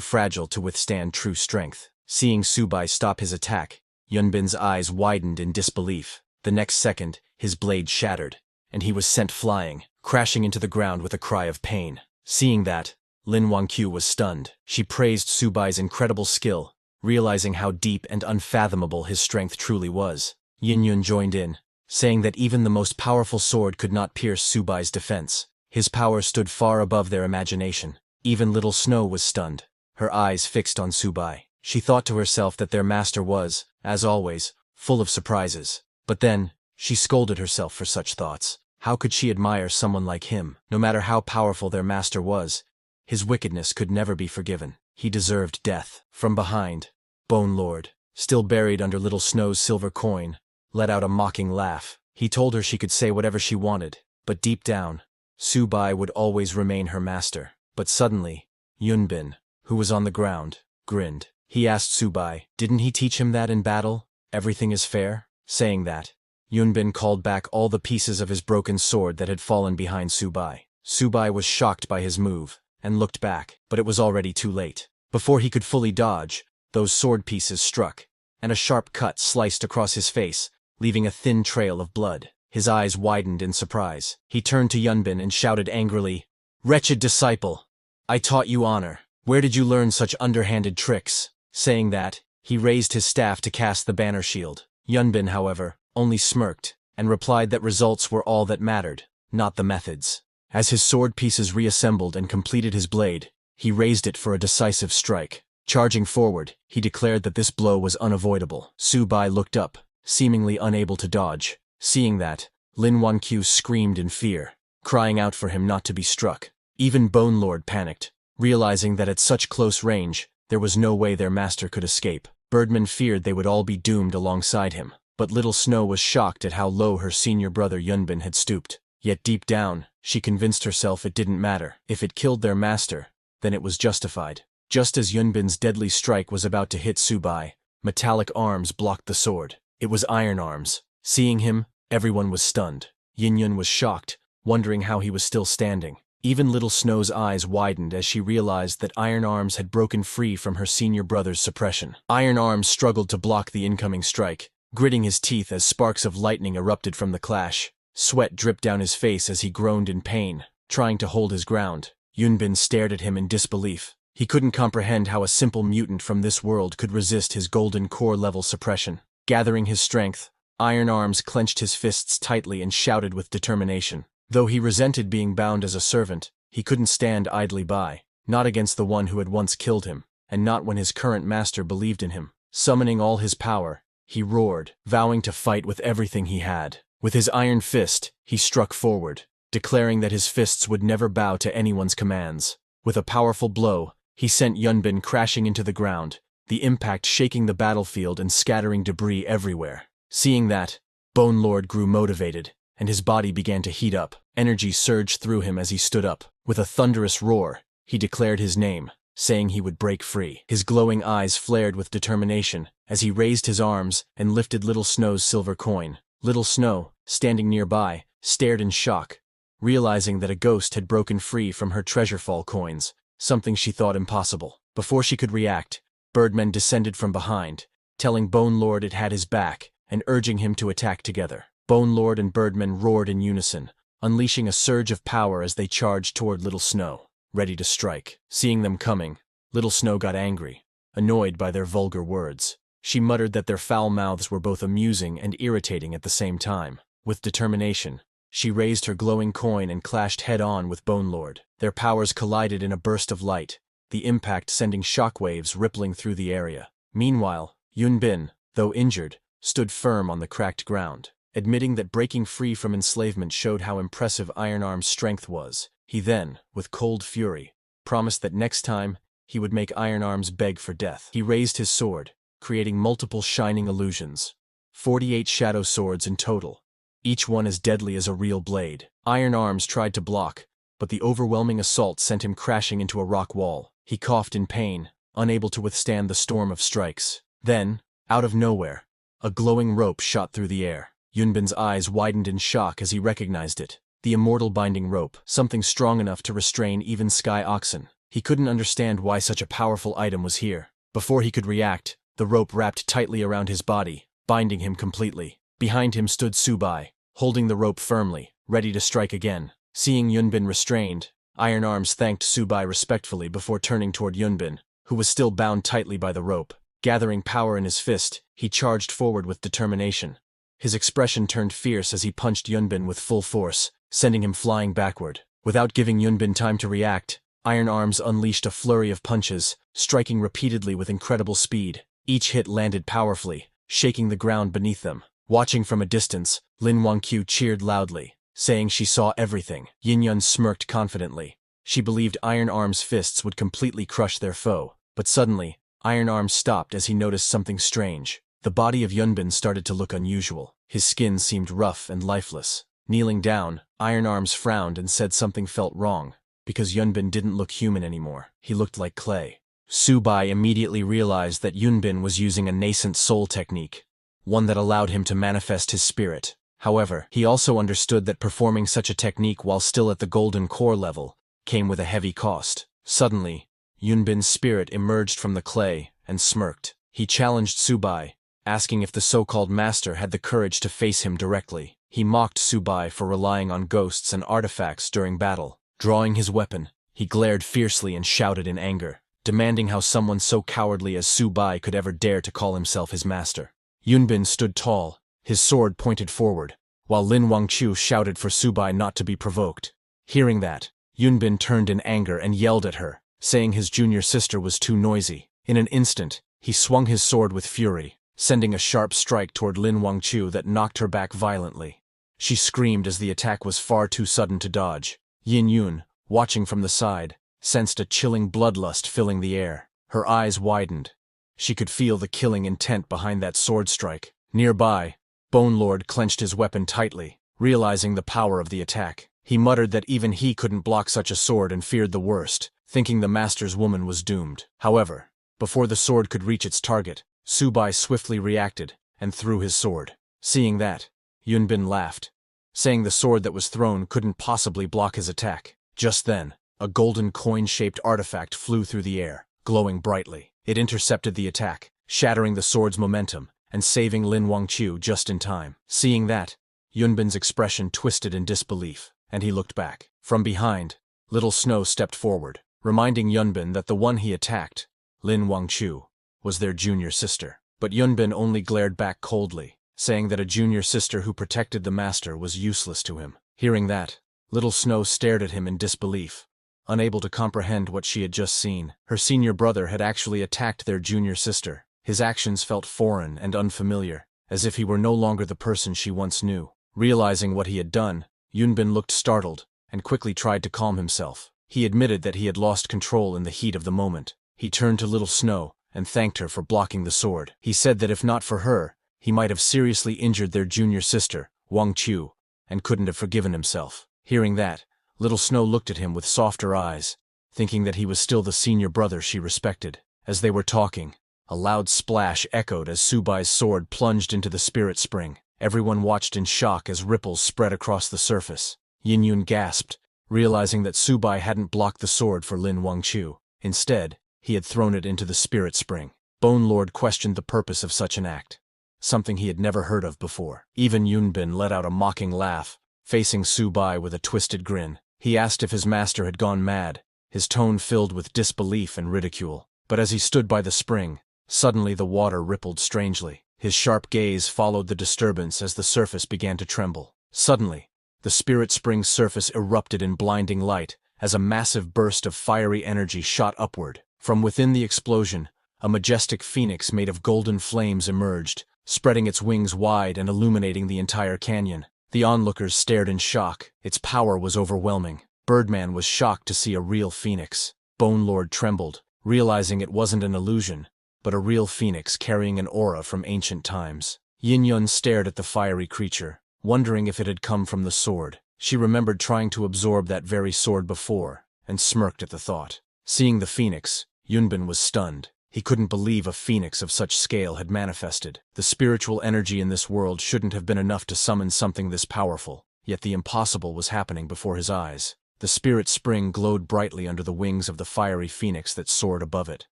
S1: fragile to withstand true strength. Seeing Su Bai stop his attack, Yunbin's eyes widened in disbelief. The next second, his blade shattered, and he was sent flying, crashing into the ground with a cry of pain. Seeing that, Lin Wangqiu was stunned. She praised Su Bai's incredible skill, realizing how deep and unfathomable his strength truly was. Yin Yun joined in, saying that even the most powerful sword could not pierce Su Bai's defense. His power stood far above their imagination. Even Little Snow was stunned, her eyes fixed on Su Bai. She thought to herself that their master was, as always, full of surprises. But then, she scolded herself for such thoughts. How could she admire someone like him? No matter how powerful their master was, his wickedness could never be forgiven. He deserved death. From behind, Bone Lord, still buried under Little Snow's silver coin, let out a mocking laugh. He told her she could say whatever she wanted, but deep down, Su Bai would always remain her master. But suddenly, Yunbin, who was on the ground, grinned. He asked Su Bai, didn't he teach him that in battle, everything is fair? Saying that, Yunbin called back all the pieces of his broken sword that had fallen behind Su Bai. Su Bai was shocked by his move, and looked back, but it was already too late. Before he could fully dodge, those sword pieces struck, and a sharp cut sliced across his face, leaving a thin trail of blood. His eyes widened in surprise. He turned to Yunbin and shouted angrily, "Wretched disciple! I taught you honor. Where did you learn such underhanded tricks?" Saying that, he raised his staff to cast the banner shield. Yunbin, however, only smirked, and replied that results were all that mattered, not the methods. As his sword pieces reassembled and completed his blade, he raised it for a decisive strike. Charging forward, he declared that this blow was unavoidable. Su Bai looked up, seemingly unable to dodge. Seeing that, Lin Wangqiu screamed in fear, crying out for him not to be struck. Even Bone Lord panicked, realizing that at such close range, there was no way their master could escape. Birdman feared they would all be doomed alongside him, but Little Snow was shocked at how low her senior brother Yunbin had stooped. Yet deep down, she convinced herself it didn't matter. If it killed their master, then it was justified. Just as Yunbin's deadly strike was about to hit Su Bai, metallic arms blocked the sword. It was iron arms. Seeing him, everyone was stunned. Yin Yun was shocked, wondering how he was still standing. Even Little Snow's eyes widened as she realized that Iron Arms had broken free from her senior brother's suppression. Iron Arms struggled to block the incoming strike, gritting his teeth as sparks of lightning erupted from the clash. Sweat dripped down his face as he groaned in pain, trying to hold his ground. Yunbin stared at him in disbelief. He couldn't comprehend how a simple mutant from this world could resist his golden core-level suppression. Gathering his strength, Iron Arms clenched his fists tightly and shouted with determination. Though he resented being bound as a servant, he couldn't stand idly by, not against the one who had once killed him, and not when his current master believed in him. Summoning all his power, he roared, vowing to fight with everything he had. With his iron fist, he struck forward, declaring that his fists would never bow to anyone's commands. With a powerful blow, he sent Yunbin crashing into the ground, the impact shaking the battlefield and scattering debris everywhere. Seeing that, Bone Lord grew motivated, and his body began to heat up. Energy surged through him as he stood up. With a thunderous roar, he declared his name, saying he would break free. His glowing eyes flared with determination as he raised his arms and lifted Little Snow's silver coin. Little Snow, standing nearby, stared in shock, realizing that a ghost had broken free from her treasure-fall coins, something she thought impossible. Before she could react, Birdmen descended from behind, telling Bone Lord it had his back and urging him to attack together. Bone Lord and Birdmen roared in unison, unleashing a surge of power as they charged toward Little Snow, ready to strike. Seeing them coming, Little Snow got angry, annoyed by their vulgar words. She muttered that their foul mouths were both amusing and irritating at the same time. With determination, she raised her glowing coin and clashed head-on with Bone Lord. Their powers collided in a burst of light, the impact sending shockwaves rippling through the area. Meanwhile, Yunbin, though injured, stood firm on the cracked ground. admitting that breaking free from enslavement showed how impressive Iron Arm's strength was. He then, with cold fury, promised that next time, he would make Iron Arms beg for death. He raised his sword, creating multiple shining illusions. 48 shadow swords in total, each one as deadly as a real blade. Iron Arms tried to block, but the overwhelming assault sent him crashing into a rock wall. He coughed in pain, unable to withstand the storm of strikes. Then, out of nowhere, a glowing rope shot through the air. Yunbin's eyes widened in shock as he recognized it. The immortal binding rope, something strong enough to restrain even sky oxen. He couldn't understand why such a powerful item was here. Before he could react, the rope wrapped tightly around his body, binding him completely. Behind him stood Subai, holding the rope firmly, ready to strike again. Seeing Yunbin restrained, Iron Arms thanked Subai respectfully before turning toward Yunbin, who was still bound tightly by the rope. Gathering power in his fist, he charged forward with determination. His expression turned fierce as he punched Yunbin with full force, sending him flying backward. Without giving Yunbin time to react, Iron Arms unleashed a flurry of punches, striking repeatedly with incredible speed. Each hit landed powerfully, shaking the ground beneath them. Watching from a distance, Lin Wangqiu cheered loudly, saying she saw everything. Yin Yun smirked confidently. She believed Iron Arms' fists would completely crush their foe. But suddenly, Iron Arms stopped as he noticed something strange. The body of Yunbin started to look unusual. His skin seemed rough and lifeless. Kneeling down, Iron Arms frowned and said something felt wrong, because Yunbin didn't look human anymore. He looked like clay. Subai immediately realized that Yunbin was using a nascent soul technique, one that allowed him to manifest his spirit. However, he also understood that performing such a technique while still at the golden core level came with a heavy cost. Suddenly, Yunbin's spirit emerged from the clay and smirked. He challenged Subai, asking if the so-called master had the courage to face him directly. He mocked Subai for relying on ghosts and artifacts during battle. Drawing his weapon, he glared fiercely and shouted in anger, demanding how someone so cowardly as Subai could ever dare to call himself his master. Yunbin stood tall, his sword pointed forward, while Lin Wangqiu shouted for Subai not to be provoked. Hearing that, Yunbin turned in anger and yelled at her, saying his junior sister was too noisy. In an instant, he swung his sword with fury, sending a sharp strike toward Lin Wangqiu that knocked her back violently. She screamed as the attack was far too sudden to dodge. Yin Yun, watching from the side, sensed a chilling bloodlust filling the air. Her eyes widened. She could feel the killing intent behind that sword strike. Nearby, Bone Lord clenched his weapon tightly, realizing the power of the attack. He muttered that even he couldn't block such a sword and feared the worst, thinking the master's woman was doomed. However, before the sword could reach its target, Subai swiftly reacted and threw his sword. Seeing that, Yunbin laughed, saying the sword that was thrown couldn't possibly block his attack. Just then, a golden coin-shaped artifact flew through the air, glowing brightly. It intercepted the attack, shattering the sword's momentum and saving Lin Wangqiu just in time. Seeing that, Yunbin's expression twisted in disbelief, and he looked back. From behind, Little Snow stepped forward, reminding Yunbin that the one he attacked, Lin Wangqiu, was their junior sister. But Yunbin only glared back coldly, saying that a junior sister who protected the master was useless to him. Hearing that, Little Snow stared at him in disbelief, unable to comprehend what she had just seen. Her senior brother had actually attacked their junior sister. His actions felt foreign and unfamiliar, as if he were no longer the person she once knew. Realizing what he had done, Yunbin looked startled and quickly tried to calm himself. He admitted that he had lost control in the heat of the moment. He turned to Little Snow and thanked her for blocking the sword. He said that if not for her, he might have seriously injured their junior sister, Wangqiu, and couldn't have forgiven himself. Hearing that, Little Snow looked at him with softer eyes, thinking that he was still the senior brother she respected. As they were talking, a loud splash echoed as Subai's sword plunged into the spirit spring. Everyone watched in shock as ripples spread across the surface. Yin Yun gasped, realizing that Subai hadn't blocked the sword for Lin Wangqiu. Instead, he had thrown it into the spirit spring. Bone Lord questioned the purpose of such an act, something he had never heard of before. Even Yunbin let out a mocking laugh, facing Subai with a twisted grin. He asked if his master had gone mad, his tone filled with disbelief and ridicule. But as he stood by the spring, suddenly the water rippled strangely. His sharp gaze followed the disturbance as the surface began to tremble. Suddenly, the spirit spring's surface erupted in blinding light as a massive burst of fiery energy shot upward. From within the explosion, a majestic phoenix made of golden flames emerged, spreading its wings wide and illuminating the entire canyon. The onlookers stared in shock. Its power was overwhelming. Birdman was shocked to see a real phoenix. Bone Lord trembled, realizing it wasn't an illusion, but a real phoenix carrying an aura from ancient times. Yin Yun stared at the fiery creature, wondering if it had come from the sword. She remembered trying to absorb that very sword before, and smirked at the thought. Seeing the phoenix, Yunbin was stunned. He couldn't believe a phoenix of such scale had manifested. The spiritual energy in this world shouldn't have been enough to summon something this powerful, yet the impossible was happening before his eyes. The spirit spring glowed brightly under the wings of the fiery phoenix that soared above it.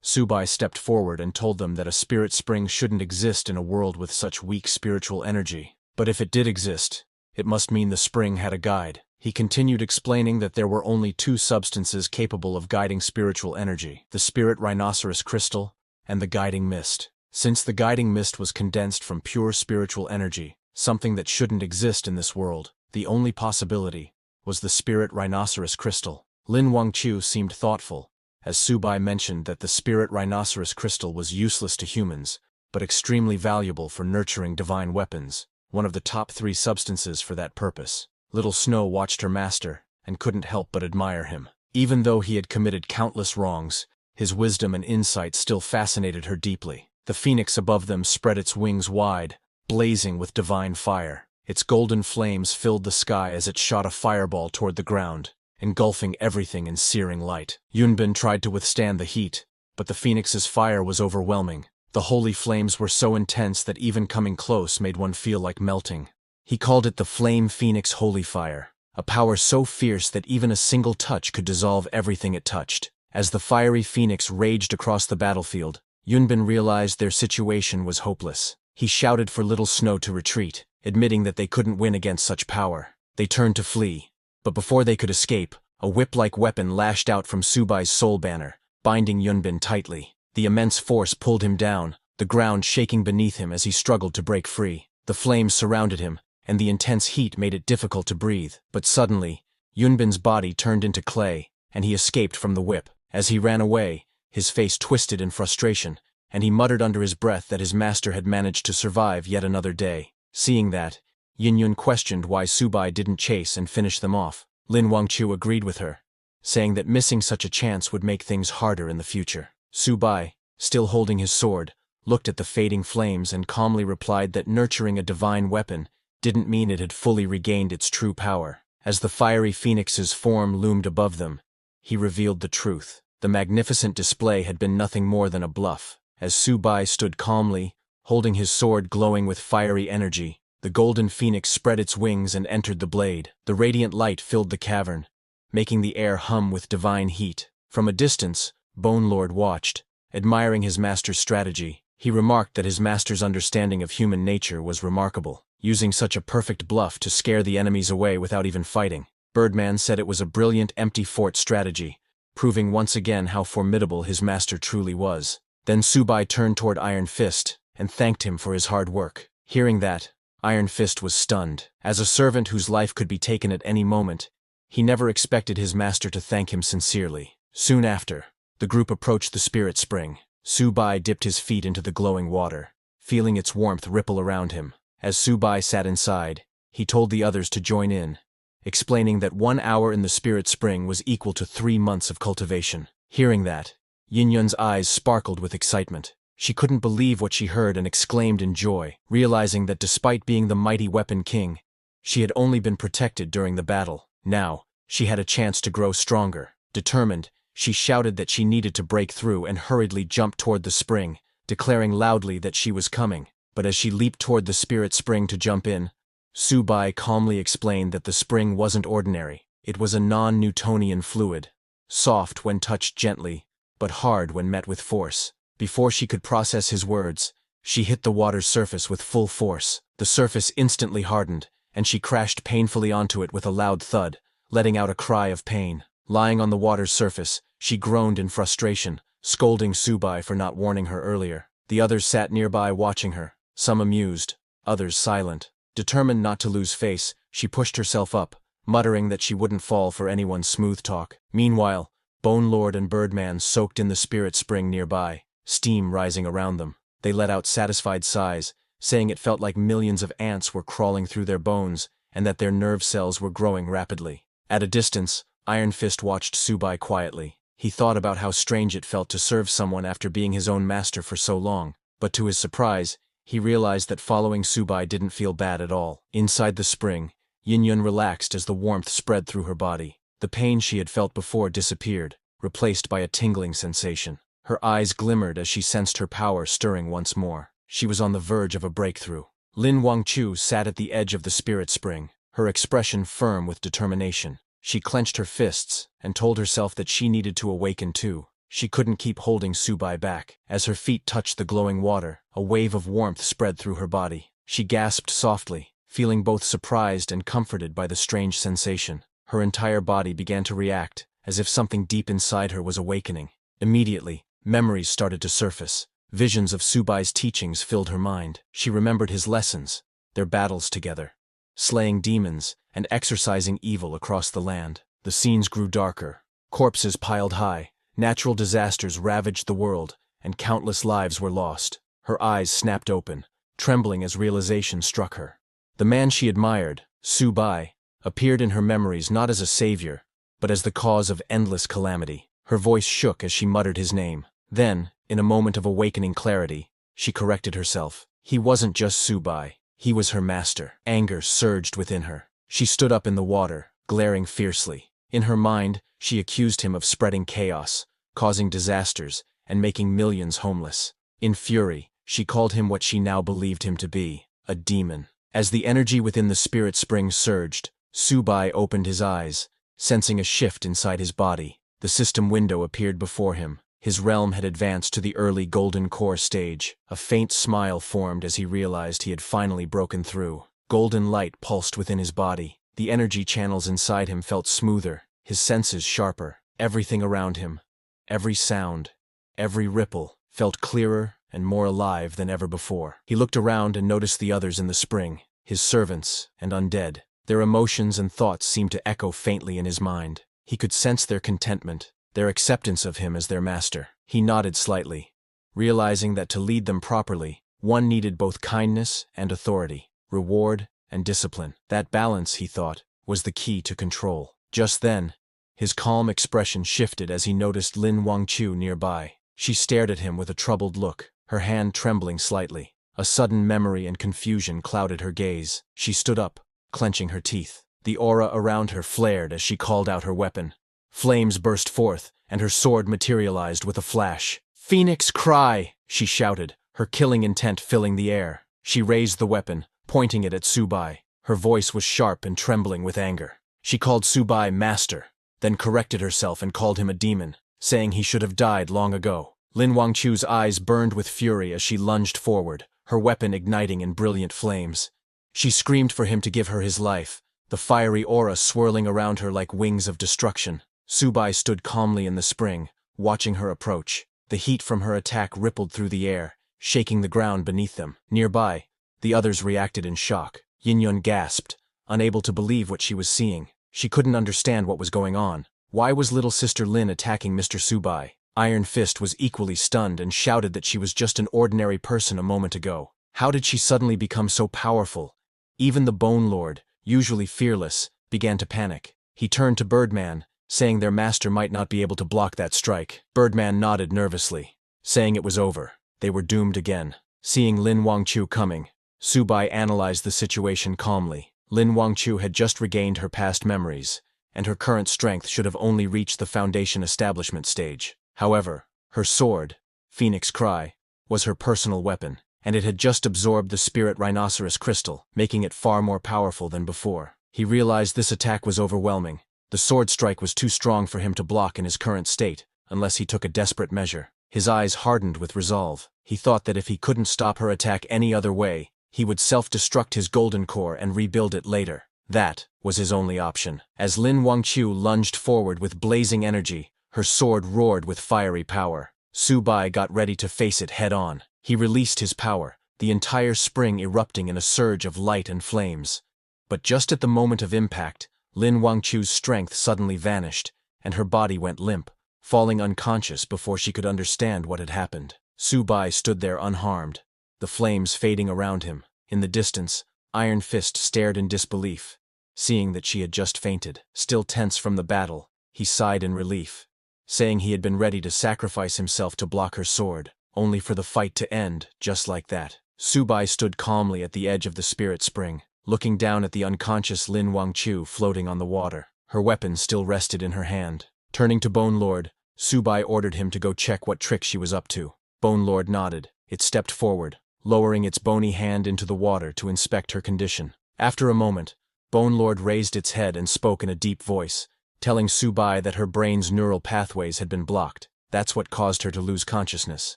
S1: Subai stepped forward and told them that a spirit spring shouldn't exist in a world with such weak spiritual energy. But if it did exist, it must mean the spring had a guide. He continued explaining that there were only two substances capable of guiding spiritual energy: the spirit rhinoceros crystal and the guiding mist. Since the guiding mist was condensed from pure spiritual energy, something that shouldn't exist in this world, the only possibility was the spirit rhinoceros crystal. Lin Wangqiu seemed thoughtful, as Subai mentioned that the spirit rhinoceros crystal was useless to humans, but extremely valuable for nurturing divine weapons, one of the top 3 substances for that purpose. Little Snow watched her master, and couldn't help but admire him. Even though he had committed countless wrongs, his wisdom and insight still fascinated her deeply. The phoenix above them spread its wings wide, blazing with divine fire. Its golden flames filled the sky as it shot a fireball toward the ground, engulfing everything in searing light. Yunbin tried to withstand the heat, but the phoenix's fire was overwhelming. The holy flames were so intense that even coming close made one feel like melting. He called it the Flame Phoenix Holy Fire, a power so fierce that even a single touch could dissolve everything it touched. As the fiery phoenix raged across the battlefield, Yunbin realized their situation was hopeless. He shouted for Little Snow to retreat, admitting that they couldn't win against such power. They turned to flee, but before they could escape, a whip-like weapon lashed out from Subai's soul banner, binding Yunbin tightly. The immense force pulled him down, the ground shaking beneath him as he struggled to break free. The flames surrounded him, and the intense heat made it difficult to breathe. But suddenly, Yunbin's body turned into clay, and he escaped from the whip. As he ran away, his face twisted in frustration, and he muttered under his breath that his master had managed to survive yet another day. Seeing that, Yin Yun questioned why Subai didn't chase and finish them off. Lin Wangqiu agreed with her, saying that missing such a chance would make things harder in the future. Subai, still holding his sword, looked at the fading flames and calmly replied that nurturing a divine weapon didn't mean it had fully regained its true power. As the fiery phoenix's form loomed above them, he revealed the truth. The magnificent display had been nothing more than a bluff. As Subai stood calmly, holding his sword glowing with fiery energy, the golden phoenix spread its wings and entered the blade. The radiant light filled the cavern, making the air hum with divine heat. From a distance, Bone Lord watched, admiring his master's strategy. He remarked that his master's understanding of human nature was remarkable, using such a perfect bluff to scare the enemies away without even fighting. Birdman said it was a brilliant empty fort strategy, proving once again how formidable his master truly was. Then Subai turned toward Iron Fist and thanked him for his hard work. Hearing that, Iron Fist was stunned. As a servant whose life could be taken at any moment, he never expected his master to thank him sincerely. Soon after, the group approached the spirit spring. Subai dipped his feet into the glowing water, feeling its warmth ripple around him. As Subai sat inside, he told the others to join in, explaining that 1 hour in the spirit spring was equal to 3 months of cultivation. Hearing that, Yin Yun's eyes sparkled with excitement. She couldn't believe what she heard and exclaimed in joy, realizing that despite being the mighty weapon king, she had only been protected during the battle. Now, she had a chance to grow stronger. Determined, she shouted that she needed to break through and hurriedly jumped toward the spring, declaring loudly that she was coming. But as she leaped toward the spirit spring to jump in, Subai calmly explained that the spring wasn't ordinary. It was a non-Newtonian fluid, soft when touched gently, but hard when met with force. Before she could process his words, she hit the water's surface with full force. The surface instantly hardened, and she crashed painfully onto it with a loud thud, letting out a cry of pain. Lying on the water's surface, she groaned in frustration, scolding Subai for not warning her earlier. The others sat nearby watching her, some amused, others silent. Determined not to lose face, she pushed herself up, muttering that she wouldn't fall for anyone's smooth talk. Meanwhile, Bone Lord and Birdman soaked in the spirit spring nearby, steam rising around them. They let out satisfied sighs, saying it felt like millions of ants were crawling through their bones and that their nerve cells were growing rapidly. At a distance, Iron Fist watched Subai quietly. He thought about how strange it felt to serve someone after being his own master for so long, but to his surprise, he realized that following Subai didn't feel bad at all. Inside the spring, Yin-Yun relaxed as the warmth spread through her body. The pain she had felt before disappeared, replaced by a tingling sensation. Her eyes glimmered as she sensed her power stirring once more. She was on the verge of a breakthrough. Lin Wangchu sat at the edge of the spirit spring, her expression firm with determination. She clenched her fists and told herself that she needed to awaken too. She couldn't keep holding Subai back. As her feet touched the glowing water, a wave of warmth spread through her body. She gasped softly, feeling both surprised and comforted by the strange sensation. Her entire body began to react, as if something deep inside her was awakening. Immediately, memories started to surface. Visions of Subai's teachings filled her mind. She remembered his lessons, their battles together, slaying demons and exorcising evil across the land. The scenes grew darker. Corpses piled high, natural disasters ravaged the world, and countless lives were lost. Her eyes snapped open, trembling as realization struck her. The man she admired, Subai, appeared in her memories not as a savior, but as the cause of endless calamity. Her voice shook as she muttered his name. Then, in a moment of awakening clarity, she corrected herself. He wasn't just Subai, he was her master. Anger surged within her. She stood up in the water, glaring fiercely. In her mind, she accused him of spreading chaos, causing disasters, and making millions homeless. In fury, she called him what she now believed him to be, a demon. As the energy within the spirit spring surged, Subai opened his eyes, sensing a shift inside his body. The system window appeared before him. His realm had advanced to the early golden core stage. A faint smile formed as he realized he had finally broken through. Golden light pulsed within his body. The energy channels inside him felt smoother, his senses sharper. Everything around him, every sound, every ripple, felt clearer and more alive than ever before. He looked around and noticed the others in the spring, his servants and undead. Their emotions and thoughts seemed to echo faintly in his mind. He could sense their contentment, their acceptance of him as their master. He nodded slightly, realizing that to lead them properly, one needed both kindness and authority, reward and discipline. That balance, he thought, was the key to control. Just then, his calm expression shifted as he noticed Lin Wangchu nearby. She stared at him with a troubled look, her hand trembling slightly. A sudden memory and confusion clouded her gaze. She stood up, clenching her teeth. The aura around her flared as she called out her weapon. Flames burst forth, and her sword materialized with a flash. "Phoenix Cry!" she shouted, her killing intent filling the air. She raised the weapon, pointing it at Subai. Her voice was sharp and trembling with anger. She called Subai master, then corrected herself and called him a demon, saying he should have died long ago. Lin Wangchu's eyes burned with fury as she lunged forward, her weapon igniting in brilliant flames. She screamed for him to give her his life, the fiery aura swirling around her like wings of destruction. Subai stood calmly in the spring, watching her approach. The heat from her attack rippled through the air, shaking the ground beneath them. Nearby, the others reacted in shock. Yin-Yun gasped, unable to believe what she was seeing. She couldn't understand what was going on. Why was little sister Lin attacking Mr. Subai? Iron Fist was equally stunned and shouted that she was just an ordinary person a moment ago. How did she suddenly become so powerful? Even the Bone Lord, usually fearless, began to panic. He turned to Birdman, saying their master might not be able to block that strike. Birdman nodded nervously, saying it was over. They were doomed again. Seeing Lin Wangchu coming, Subai analyzed the situation calmly. Lin Wangchu had just regained her past memories, and her current strength should have only reached the foundation establishment stage. However, her sword, Phoenix Cry, was her personal weapon, and it had just absorbed the spirit rhinoceros crystal, making it far more powerful than before. He realized this attack was overwhelming. The sword strike was too strong for him to block in his current state, unless he took a desperate measure. His eyes hardened with resolve. He thought that if he couldn't stop her attack any other way, he would self-destruct his golden core and rebuild it later. That was his only option. As Lin Wangchu lunged forward with blazing energy, her sword roared with fiery power. Subai got ready to face it head-on. He released his power, the entire spring erupting in a surge of light and flames. But just at the moment of impact, Lin Wangchu's strength suddenly vanished, and her body went limp, falling unconscious before she could understand what had happened. Subai stood there unharmed, the flames fading around him. In the distance, Iron Fist stared in disbelief, seeing that she had just fainted. Still tense from the battle, he sighed in relief, saying he had been ready to sacrifice himself to block her sword, only for the fight to end just like that. Subai stood calmly at the edge of the spirit spring, looking down at the unconscious Lin Wangchu floating on the water. Her weapon still rested in her hand. Turning to Bone Lord, Subai ordered him to go check what trick she was up to. Bone Lord nodded. It stepped forward, lowering its bony hand into the water to inspect her condition. After a moment, Bone Lord raised its head and spoke in a deep voice, telling Subai that her brain's neural pathways had been blocked. That's what caused her to lose consciousness.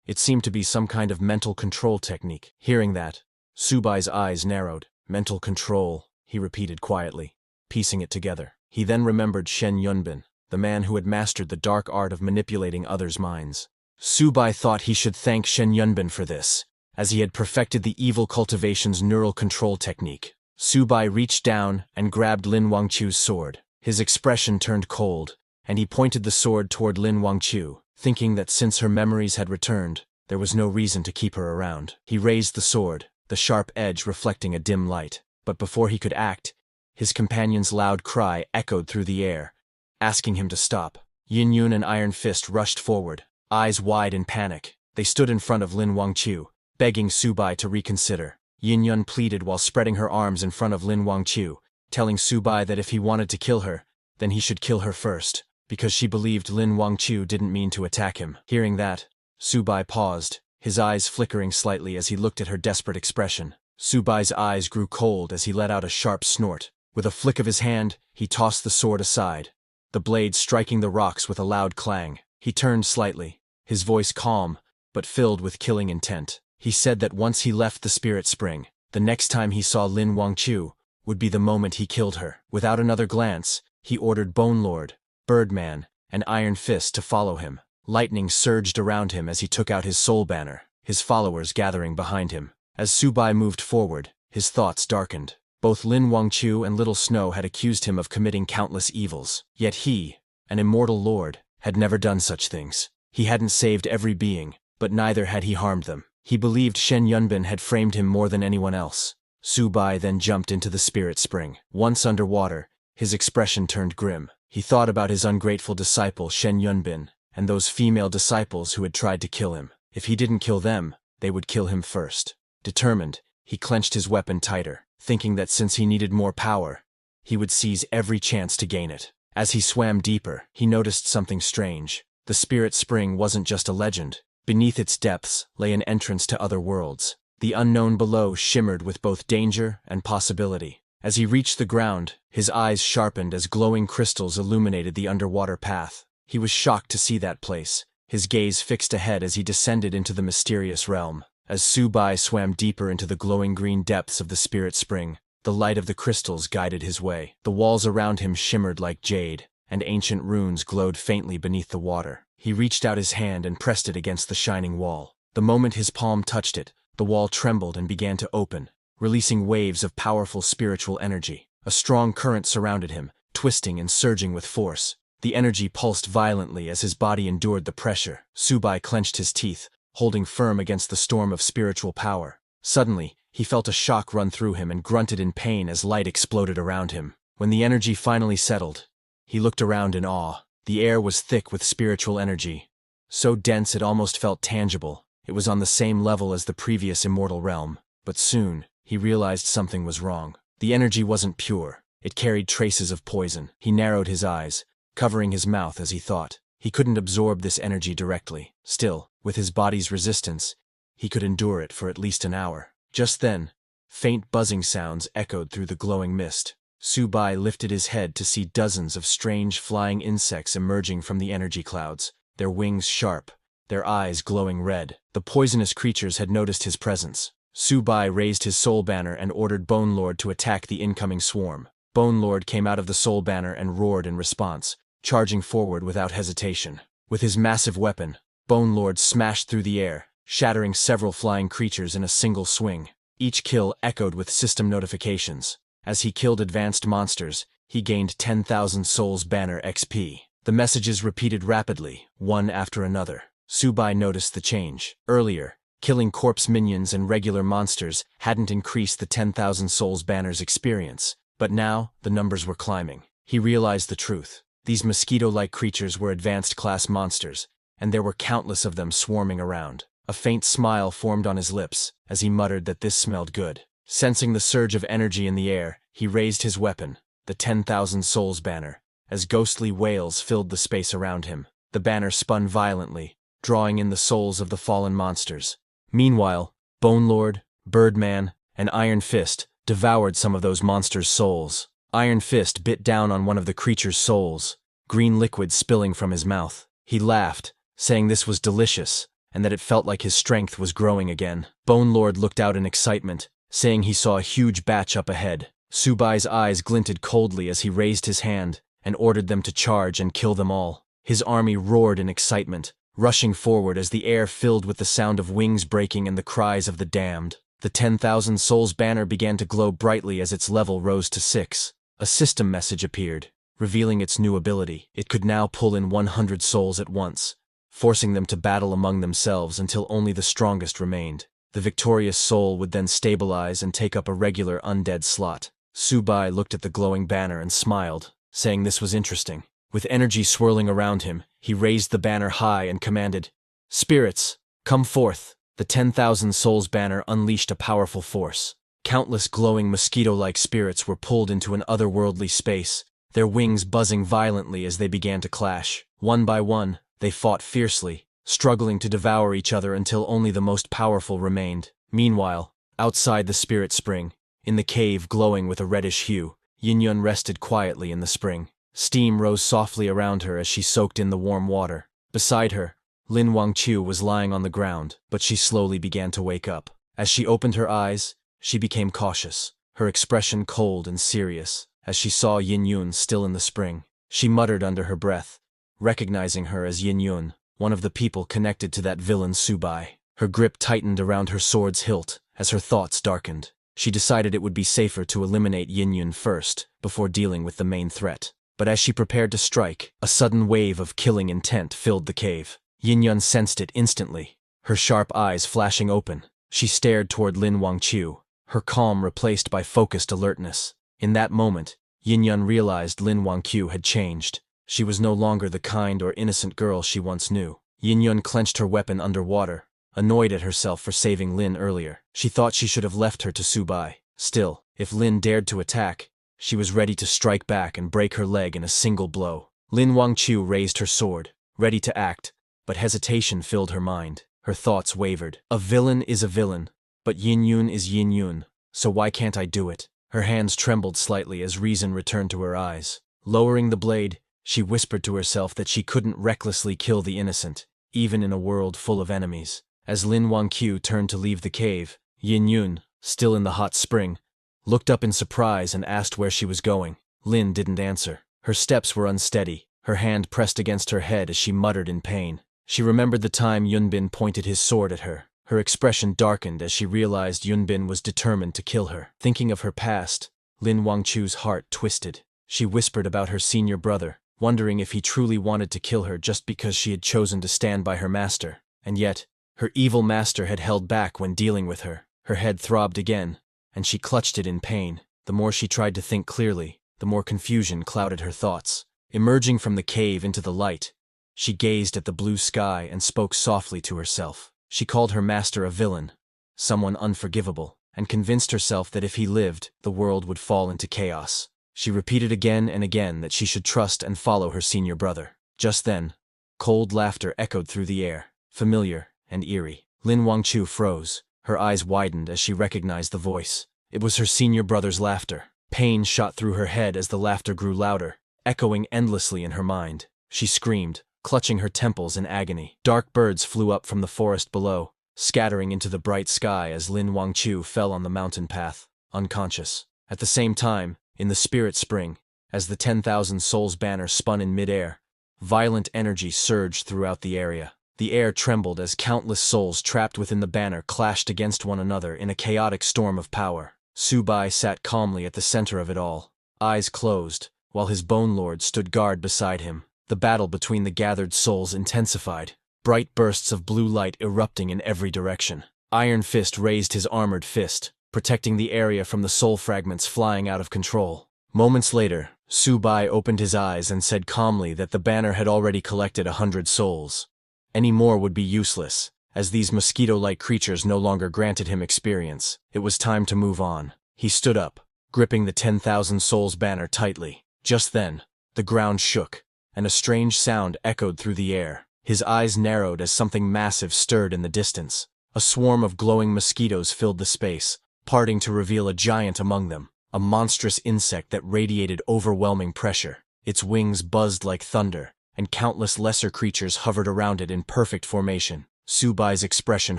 S1: It seemed to be some kind of mental control technique. Hearing that, Subai's eyes narrowed. Mental control, he repeated quietly, piecing it together. He then remembered Shen Yunbin, the man who had mastered the dark art of manipulating others' minds. Subai thought he should thank Shen Yunbin for this, as he had perfected the evil cultivation's neural control technique. Subai reached down and grabbed Lin Wangchu's sword. His expression turned cold, and he pointed the sword toward Lin Wangchu, thinking that since her memories had returned, there was no reason to keep her around. He raised the sword, the sharp edge reflecting a dim light. But before he could act, his companion's loud cry echoed through the air, asking him to stop. Yin Yun and Iron Fist rushed forward, eyes wide in panic. They stood in front of Lin Wangchu, begging Subai to reconsider. Yin Yun pleaded while spreading her arms in front of Lin Wangchu, telling Subai that if he wanted to kill her, then he should kill her first, because she believed Lin Wangchu didn't mean to attack him. Hearing that, Subai paused, his eyes flickering slightly as he looked at her desperate expression. Subai's eyes grew cold as he let out a sharp snort. With a flick of his hand, he tossed the sword aside, the blade striking the rocks with a loud clang. He turned slightly, his voice calm, but filled with killing intent. He said that once he left the spirit spring, the next time he saw Lin Wangchu would be the moment he killed her. Without another glance, he ordered Bone Lord, Birdman, and Iron Fist to follow him. Lightning surged around him as he took out his soul banner, his followers gathering behind him. As Subai moved forward, his thoughts darkened. Both Lin Wangchu and Little Snow had accused him of committing countless evils. Yet he, an immortal lord, had never done such things. He hadn't saved every being, but neither had he harmed them. He believed Shen Yunbin had framed him more than anyone else. Subai then jumped into the spirit spring. Once underwater, his expression turned grim. He thought about his ungrateful disciple Shen Yunbin, and those female disciples who had tried to kill him. If he didn't kill them, they would kill him first. Determined, he clenched his weapon tighter, thinking that since he needed more power, he would seize every chance to gain it. As he swam deeper, he noticed something strange. The spirit spring wasn't just a legend. Beneath its depths lay an entrance to other worlds. The unknown below shimmered with both danger and possibility. As he reached the ground, his eyes sharpened as glowing crystals illuminated the underwater path. He was shocked to see that place, his gaze fixed ahead as he descended into the mysterious realm. As Subai swam deeper into the glowing green depths of the spirit spring, the light of the crystals guided his way. The walls around him shimmered like jade, and ancient runes glowed faintly beneath the water. He reached out his hand and pressed it against the shining wall. The moment his palm touched it, the wall trembled and began to open, releasing waves of powerful spiritual energy. A strong current surrounded him, twisting and surging with force. The energy pulsed violently as his body endured the pressure. Subai clenched his teeth, holding firm against the storm of spiritual power. Suddenly, he felt a shock run through him and grunted in pain as light exploded around him. When the energy finally settled, he looked around in awe. The air was thick with spiritual energy, so dense it almost felt tangible. It was on the same level as the previous immortal realm. But soon, he realized something was wrong. The energy wasn't pure. It carried traces of poison. He narrowed his eyes, covering his mouth as he thought. He couldn't absorb this energy directly. Still, with his body's resistance, he could endure it for at least an hour. Just then, faint buzzing sounds echoed through the glowing mist. Subai lifted his head to see dozens of strange flying insects emerging from the energy clouds, their wings sharp, their eyes glowing red. The poisonous creatures had noticed his presence. Subai raised his soul banner and ordered Bone Lord to attack the incoming swarm. Bone Lord came out of the soul banner and roared in response, charging forward without hesitation. With his massive weapon, Bone Lord smashed through the air, shattering several flying creatures in a single swing. Each kill echoed with system notifications. As he killed advanced monsters, he gained 10,000 Souls Banner XP. The messages repeated rapidly, one after another. Subai noticed the change. Earlier, Killing corpse minions and regular monsters hadn't increased the 10,000 Souls banner's experience, but now the numbers were climbing. He realized the truth. These mosquito-like creatures were advanced-class monsters, and there were countless of them swarming around. A faint smile formed on his lips as he muttered that this smelled good. Sensing the surge of energy in the air, he raised his weapon, the 10,000 Souls banner, as ghostly wails filled the space around him. The banner spun violently, drawing in the souls of the fallen monsters. Meanwhile, Bone Lord, Birdman, and Iron Fist devoured some of those monsters' souls. Iron Fist bit down on one of the creature's souls, green liquid spilling from his mouth. He laughed, saying this was delicious, and that it felt like his strength was growing again. Bone Lord looked out in excitement, saying he saw a huge batch up ahead. Subai's eyes glinted coldly as he raised his hand and ordered them to charge and kill them all. His army roared in excitement, rushing forward as the air filled with the sound of wings breaking and the cries of the damned. The 10,000 Souls banner began to glow brightly as its level rose to 6. A system message appeared, revealing its new ability. It could now pull in 100 souls at once, forcing them to battle among themselves until only the strongest remained. The victorious soul would then stabilize and take up a regular undead slot. Subai looked at the glowing banner and smiled, saying this was interesting. With energy swirling around him, he raised the banner high and commanded, "Spirits, come forth!" The 10,000 Souls banner unleashed a powerful force. Countless glowing mosquito-like spirits were pulled into an otherworldly space, their wings buzzing violently as they began to clash. One by one, they fought fiercely, struggling to devour each other until only the most powerful remained. Meanwhile, outside the spirit spring, in the cave glowing with a reddish hue, Yin-Yun rested quietly in the spring. Steam rose softly around her as she soaked in the warm water. Beside her, Lin Wangqiu was lying on the ground, but she slowly began to wake up. As she opened her eyes, she became cautious, her expression cold and serious. As she saw Yin-Yun still in the spring, she muttered under her breath, recognizing her as Yin-Yun, one of the people connected to that villain Subai. Her grip tightened around her sword's hilt as her thoughts darkened. She decided it would be safer to eliminate Yin-Yun first, before dealing with the main threat. But as she prepared to strike, a sudden wave of killing intent filled the cave. Yin-Yun sensed it instantly, her sharp eyes flashing open. She stared toward Lin Wangqiu, her calm replaced by focused alertness. In that moment, Yin-Yun realized Lin Wangqiu had changed. She was no longer the kind or innocent girl she once knew. Yin-Yun clenched her weapon underwater, annoyed at herself for saving Lin earlier. She thought she should have left her to Subai. Still, if Lin dared to attack, she was ready to strike back and break her leg in a single blow. Lin Wangqiu raised her sword, ready to act, but hesitation filled her mind. Her thoughts wavered. A villain is a villain, but Yin-Yun is Yin-Yun, so why can't I do it? Her hands trembled slightly as reason returned to her eyes. Lowering the blade, she whispered to herself that she couldn't recklessly kill the innocent, even in a world full of enemies. As Lin Wangqiu turned to leave the cave, Yin-Yun, still in the hot spring, looked up in surprise and asked where she was going. Lin didn't answer. Her steps were unsteady, her hand pressed against her head as she muttered in pain. She remembered the time Yunbin pointed his sword at her. Her expression darkened as she realized Yunbin was determined to kill her. Thinking of her past, Lin Wangqiu's heart twisted. She whispered about her senior brother, wondering if he truly wanted to kill her just because she had chosen to stand by her master. And yet, her evil master had held back when dealing with her. Her head throbbed again, and she clutched it in pain. The more she tried to think clearly, the more confusion clouded her thoughts. Emerging from the cave into the light, she gazed at the blue sky and spoke softly to herself. She called her master a villain, someone unforgivable, and convinced herself that if he lived, the world would fall into chaos. She repeated again and again that she should trust and follow her senior brother. Just then, cold laughter echoed through the air, familiar and eerie. Lin Wangqiu froze, her eyes widened as she recognized the voice. It was her senior brother's laughter. Pain shot through her head as the laughter grew louder, echoing endlessly in her mind. She screamed, clutching her temples in agony. Dark birds flew up from the forest below, scattering into the bright sky as Lin Wangqiu fell on the mountain path, unconscious. At the same time, in the spirit spring, as the 10,000 Souls banner spun in midair, violent energy surged throughout the area. The air trembled as countless souls trapped within the banner clashed against one another in a chaotic storm of power. Subai sat calmly at the center of it all, eyes closed, while his Bone Lord stood guard beside him. The battle between the gathered souls intensified, bright bursts of blue light erupting in every direction. Iron Fist raised his armored fist, protecting the area from the soul fragments flying out of control. Moments later, Subai opened his eyes and said calmly that the banner had already collected 100 souls. Any more would be useless, as these mosquito-like creatures no longer granted him experience. It was time to move on. He stood up, gripping the 10,000 souls banner tightly. Just then, the ground shook, and a strange sound echoed through the air. His eyes narrowed as something massive stirred in the distance. A swarm of glowing mosquitoes filled the space, parting to reveal a giant among them, a monstrous insect that radiated overwhelming pressure. Its wings buzzed like thunder, and countless lesser creatures hovered around it in perfect formation. Subai's expression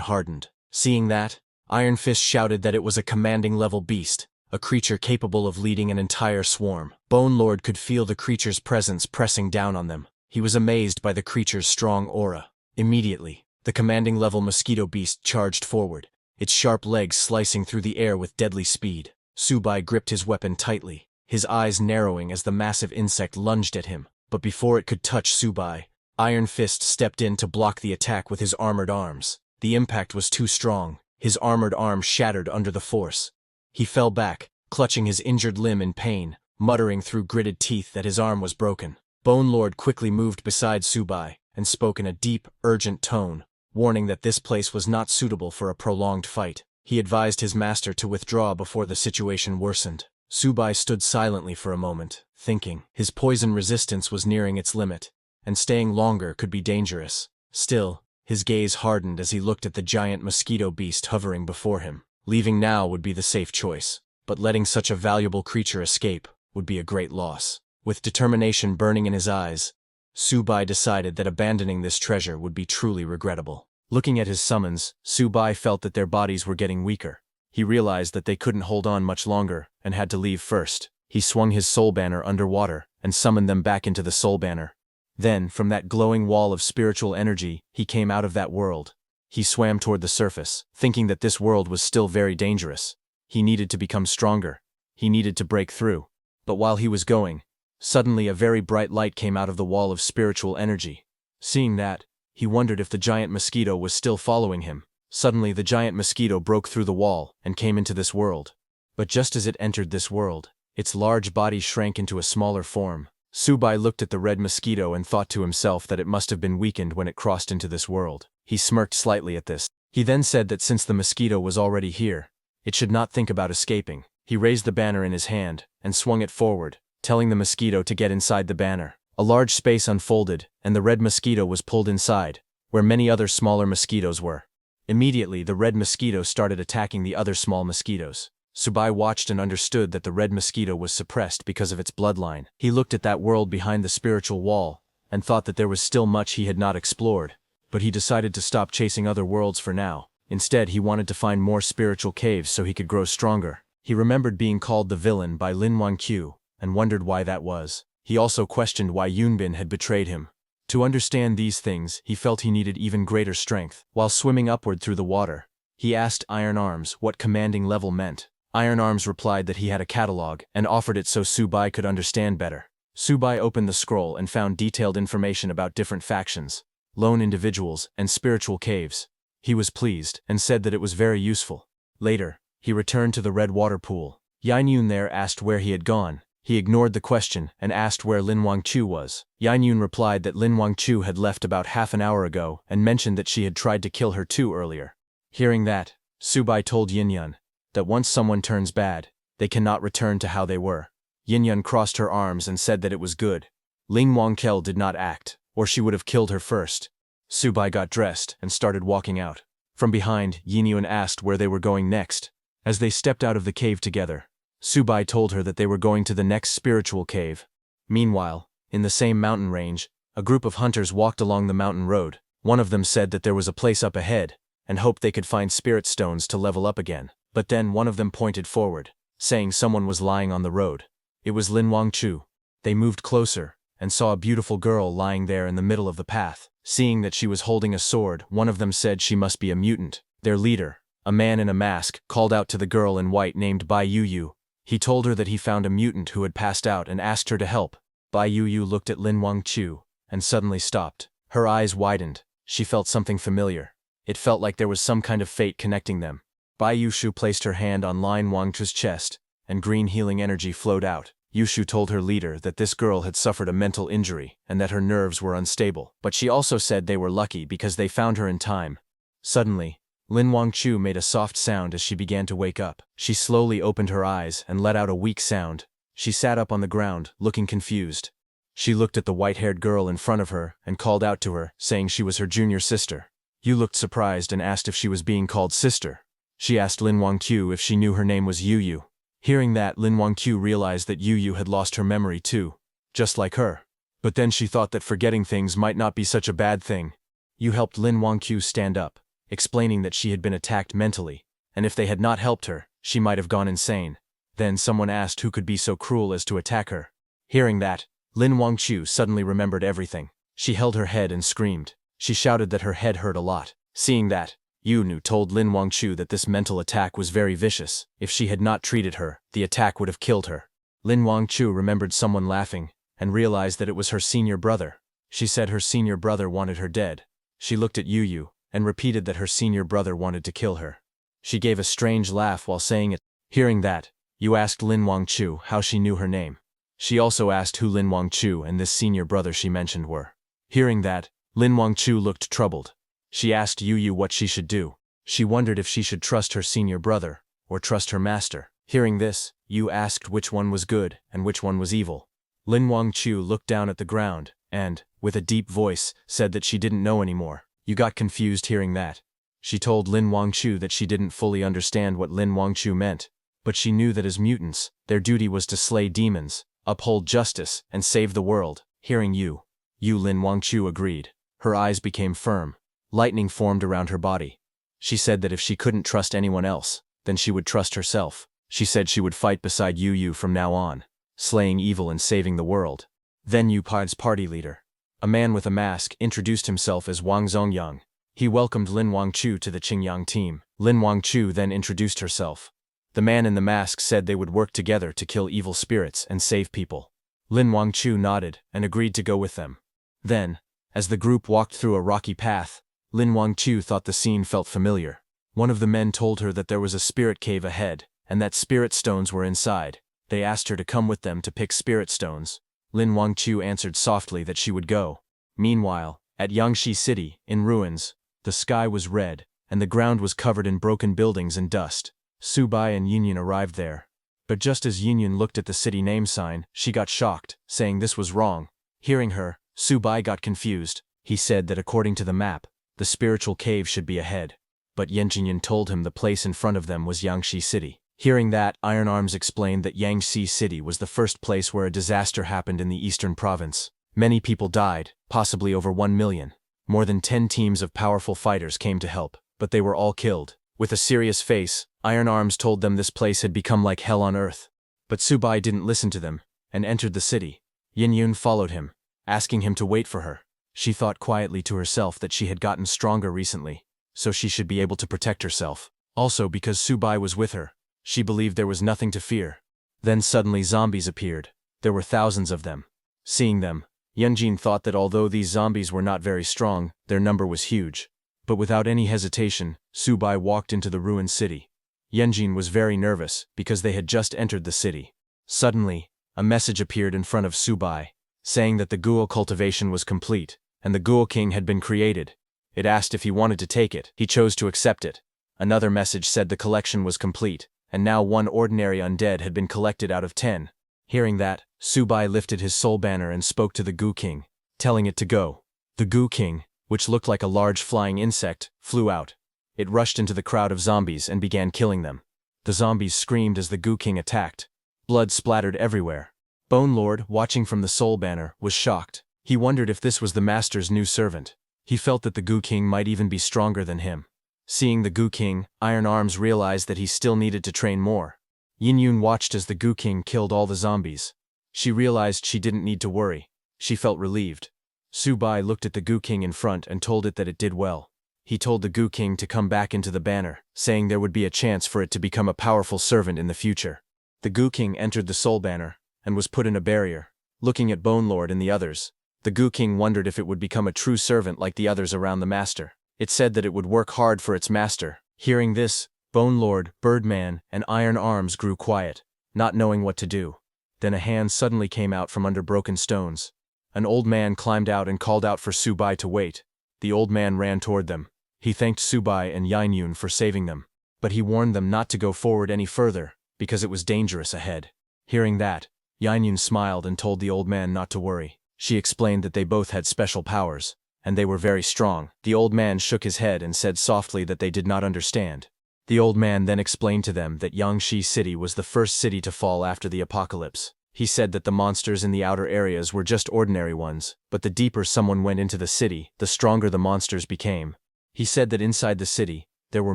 S1: hardened. Seeing that, Iron Fist shouted that it was a commanding-level beast, a creature capable of leading an entire swarm. Bone Lord could feel the creature's presence pressing down on them. He was amazed by the creature's strong aura. Immediately, the commanding-level mosquito beast charged forward, its sharp legs slicing through the air with deadly speed. Subai gripped his weapon tightly, his eyes narrowing as the massive insect lunged at him. But before it could touch Subai, Iron Fist stepped in to block the attack with his armored arms. The impact was too strong. His armored arm shattered under the force. He fell back, clutching his injured limb in pain, muttering through gritted teeth that his arm was broken. Bone Lord quickly moved beside Subai and spoke in a deep, urgent tone, warning that this place was not suitable for a prolonged fight. He advised his master to withdraw before the situation worsened. Subai stood silently for a moment, thinking. His poison resistance was nearing its limit, and staying longer could be dangerous. Still, his gaze hardened as he looked at the giant mosquito beast hovering before him. Leaving now would be the safe choice, but letting such a valuable creature escape would be a great loss. With determination burning in his eyes, Subai decided that abandoning this treasure would be truly regrettable. Looking at his summons, Subai felt that their bodies were getting weaker. He realized that they couldn't hold on much longer and had to leave first. He swung his soul banner underwater and summoned them back into the soul banner. Then, from that glowing wall of spiritual energy, he came out of that world. He swam toward the surface, thinking that this world was still very dangerous. He needed to become stronger. He needed to break through. But while he was going, suddenly a very bright light came out of the wall of spiritual energy. Seeing that, he wondered if the giant mosquito was still following him. Suddenly the giant mosquito broke through the wall and came into this world. But just as it entered this world, its large body shrank into a smaller form. Subai looked at the red mosquito and thought to himself that it must have been weakened when it crossed into this world. He smirked slightly at this. He then said that since the mosquito was already here, it should not think about escaping. He raised the banner in his hand and swung it forward, telling the mosquito to get inside the banner. A large space unfolded, and the red mosquito was pulled inside, where many other smaller mosquitoes were. Immediately, the red mosquito started attacking the other small mosquitoes. Subai watched and understood that the red mosquito was suppressed because of its bloodline. He looked at that world behind the spiritual wall and thought that there was still much he had not explored, but he decided to stop chasing other worlds for now. Instead, he wanted to find more spiritual caves so he could grow stronger. He remembered being called the villain by Lin Wangqiu and wondered why that was. He also questioned why Yunbin had betrayed him. To understand these things, he felt he needed even greater strength. While swimming upward through the water, he asked Iron Arms what commanding level meant. Iron Arms replied that he had a catalog and offered it so Subai could understand better. Subai opened the scroll and found detailed information about different factions, lone individuals, and spiritual caves. He was pleased and said that it was very useful. Later, he returned to the red water pool. Yanyun there asked where he had gone. He ignored the question and asked where Lin Wangqiu was. Yanyun replied that Lin Wangqiu had left about half an hour ago and mentioned that she had tried to kill her too earlier. Hearing that, Subai told Yinyun that once someone turns bad, they cannot return to how they were. Yinyun crossed her arms and said that it was good. Ling Wangkel did not act, or she would have killed her first. Subai got dressed and started walking out. From behind, Yinyun asked where they were going next. As they stepped out of the cave together, Subai told her that they were going to the next spiritual cave. Meanwhile, in the same mountain range, a group of hunters walked along the mountain road. One of them said that there was a place up ahead, and hoped they could find spirit stones to level up again. But then one of them pointed forward, saying someone was lying on the road. It was Lin Wangqiu. They moved closer, and saw a beautiful girl lying there in the middle of the path. Seeing that she was holding a sword, one of them said she must be a mutant. Their leader, a man in a mask, called out to the girl in white named Bai Yu. He told her that he found a mutant who had passed out and asked her to help. Bai Yu looked at Lin Wangqiu and suddenly stopped. Her eyes widened. She felt something familiar. It felt like there was some kind of fate connecting them. Bai Yushu placed her hand on Lin Wangchu's chest, and green healing energy flowed out. Yushu told her leader that this girl had suffered a mental injury and that her nerves were unstable, but she also said they were lucky because they found her in time. Suddenly, Lin Wangchu made a soft sound as she began to wake up. She slowly opened her eyes and let out a weak sound. She sat up on the ground, looking confused. She looked at the white-haired girl in front of her and called out to her, saying she was her junior sister. Yu looked surprised and asked if she was being called sister. She asked Lin Wangchu if she knew her name was Yu Yu. Hearing that, Lin Wangchu realized that Yu Yu had lost her memory too, just like her. But then she thought that forgetting things might not be such a bad thing. Yu helped Lin Wangchu stand up, explaining that she had been attacked mentally, and if they had not helped her, she might have gone insane. Then someone asked who could be so cruel as to attack her. Hearing that, Lin Wangchu suddenly remembered everything. She held her head and screamed. She shouted that her head hurt a lot. Seeing that, Yu Nu told Lin Wangchu that this mental attack was very vicious. If she had not treated her, the attack would have killed her. Lin Wangchu remembered someone laughing, and realized that it was her senior brother. She said her senior brother wanted her dead. She looked at Yu Yu, and repeated that her senior brother wanted to kill her. She gave a strange laugh while saying it. Hearing that, Yu asked Lin Wangchu how she knew her name. She also asked who Lin Wangchu and this senior brother she mentioned were. Hearing that, Lin Wangchu looked troubled. She asked Yu Yu what she should do. She wondered if she should trust her senior brother, or trust her master. Hearing this, Yu asked which one was good and which one was evil. Lin Wangchu looked down at the ground, and, with a deep voice, said that she didn't know anymore. Yu got confused hearing that. She told Lin Wangchu that she didn't fully understand what Lin Wangchu meant, but she knew that as mutants, their duty was to slay demons, uphold justice, and save the world. Hearing Lin Wangchu agreed. Her eyes became firm. Lightning formed around her body. She said that if she couldn't trust anyone else, then she would trust herself. She said she would fight beside Yu Yu from now on, slaying evil and saving the world. Then Yu Pai's party leader, a man with a mask, introduced himself as Wang Zongyang. He welcomed Lin Wangchu to the Qingyang team. Lin Wangchu then introduced herself. The man in the mask said they would work together to kill evil spirits and save people. Lin Wangchu nodded and agreed to go with them. Then, as the group walked through a rocky path, Lin Wangchu thought the scene felt familiar. One of the men told her that there was a spirit cave ahead, and that spirit stones were inside. They asked her to come with them to pick spirit stones. Lin Wangchu answered softly that she would go. Meanwhile, at Yangshi City, in ruins, the sky was red, and the ground was covered in broken buildings and dust. Su Bai and Yinyan arrived there. But just as Yinyan looked at the city name sign, she got shocked, saying this was wrong. Hearing her, Su Bai got confused. He said that according to the map, the spiritual cave should be ahead. But Yinyan told him the place in front of them was Yangshi City. Hearing that, Iron Arms explained that Yangshi City was the first place where a disaster happened in the eastern province. Many people died, possibly over 1 million. More than 10 teams of powerful fighters came to help, but they were all killed. With a serious face, Iron Arms told them this place had become like hell on earth. But Su Bai didn't listen to them, and entered the city. Yun followed him, asking him to wait for her. She thought quietly to herself that she had gotten stronger recently, so she should be able to protect herself. Also because Su Bai was with her, she believed there was nothing to fear. Then suddenly zombies appeared. There were thousands of them. Seeing them, Yunjin thought that although these zombies were not very strong, their number was huge. But without any hesitation, Su Bai walked into the ruined city. Yunjin was very nervous because they had just entered the city. Suddenly, a message appeared in front of Su Bai, saying that the Ghoul cultivation was complete, and the Ghoul King had been created. It asked if he wanted to take it. He chose to accept it. Another message said the collection was complete, and now 1 ordinary undead had been collected out of 10. Hearing that, Su Bai lifted his soul banner and spoke to the Ghoul King, telling it to go. The Ghoul King, which looked like a large flying insect, flew out. It rushed into the crowd of zombies and began killing them. The zombies screamed as the Ghoul King attacked. Blood splattered everywhere. Bone Lord, watching from the soul banner, was shocked. He wondered if this was the master's new servant. He felt that the Ghoul King might even be stronger than him. Seeing the Ghoul King, Iron Arms realized that he still needed to train more. Yin watched as the Ghoul King killed all the zombies. She realized she didn't need to worry. She felt relieved. Su Bai looked at the Ghoul King in front and told it that it did well. He told the Ghoul King to come back into the banner, saying there would be a chance for it to become a powerful servant in the future. The Ghoul King entered the soul banner, and was put in a barrier. Looking at Bone Lord and the others, The Goo King wondered if it would become a true servant like the others around the master. It said that it would work hard for its master. Hearing this, Bone Lord, Birdman, and Iron Arms grew quiet, not knowing what to do. Then a hand suddenly came out from under broken stones. An old man climbed out and called out for Subai to wait. The old man ran toward them. He thanked Subai and Yainyun for saving them, but he warned them not to go forward any further, because it was dangerous ahead. Hearing that, Yainyun smiled and told the old man not to worry. She explained that they both had special powers, and they were very strong. The old man shook his head and said softly that they did not understand. The old man then explained to them that Yangshi City was the first city to fall after the apocalypse. He said that the monsters in the outer areas were just ordinary ones, but the deeper someone went into the city, the stronger the monsters became. He said that inside the city, there were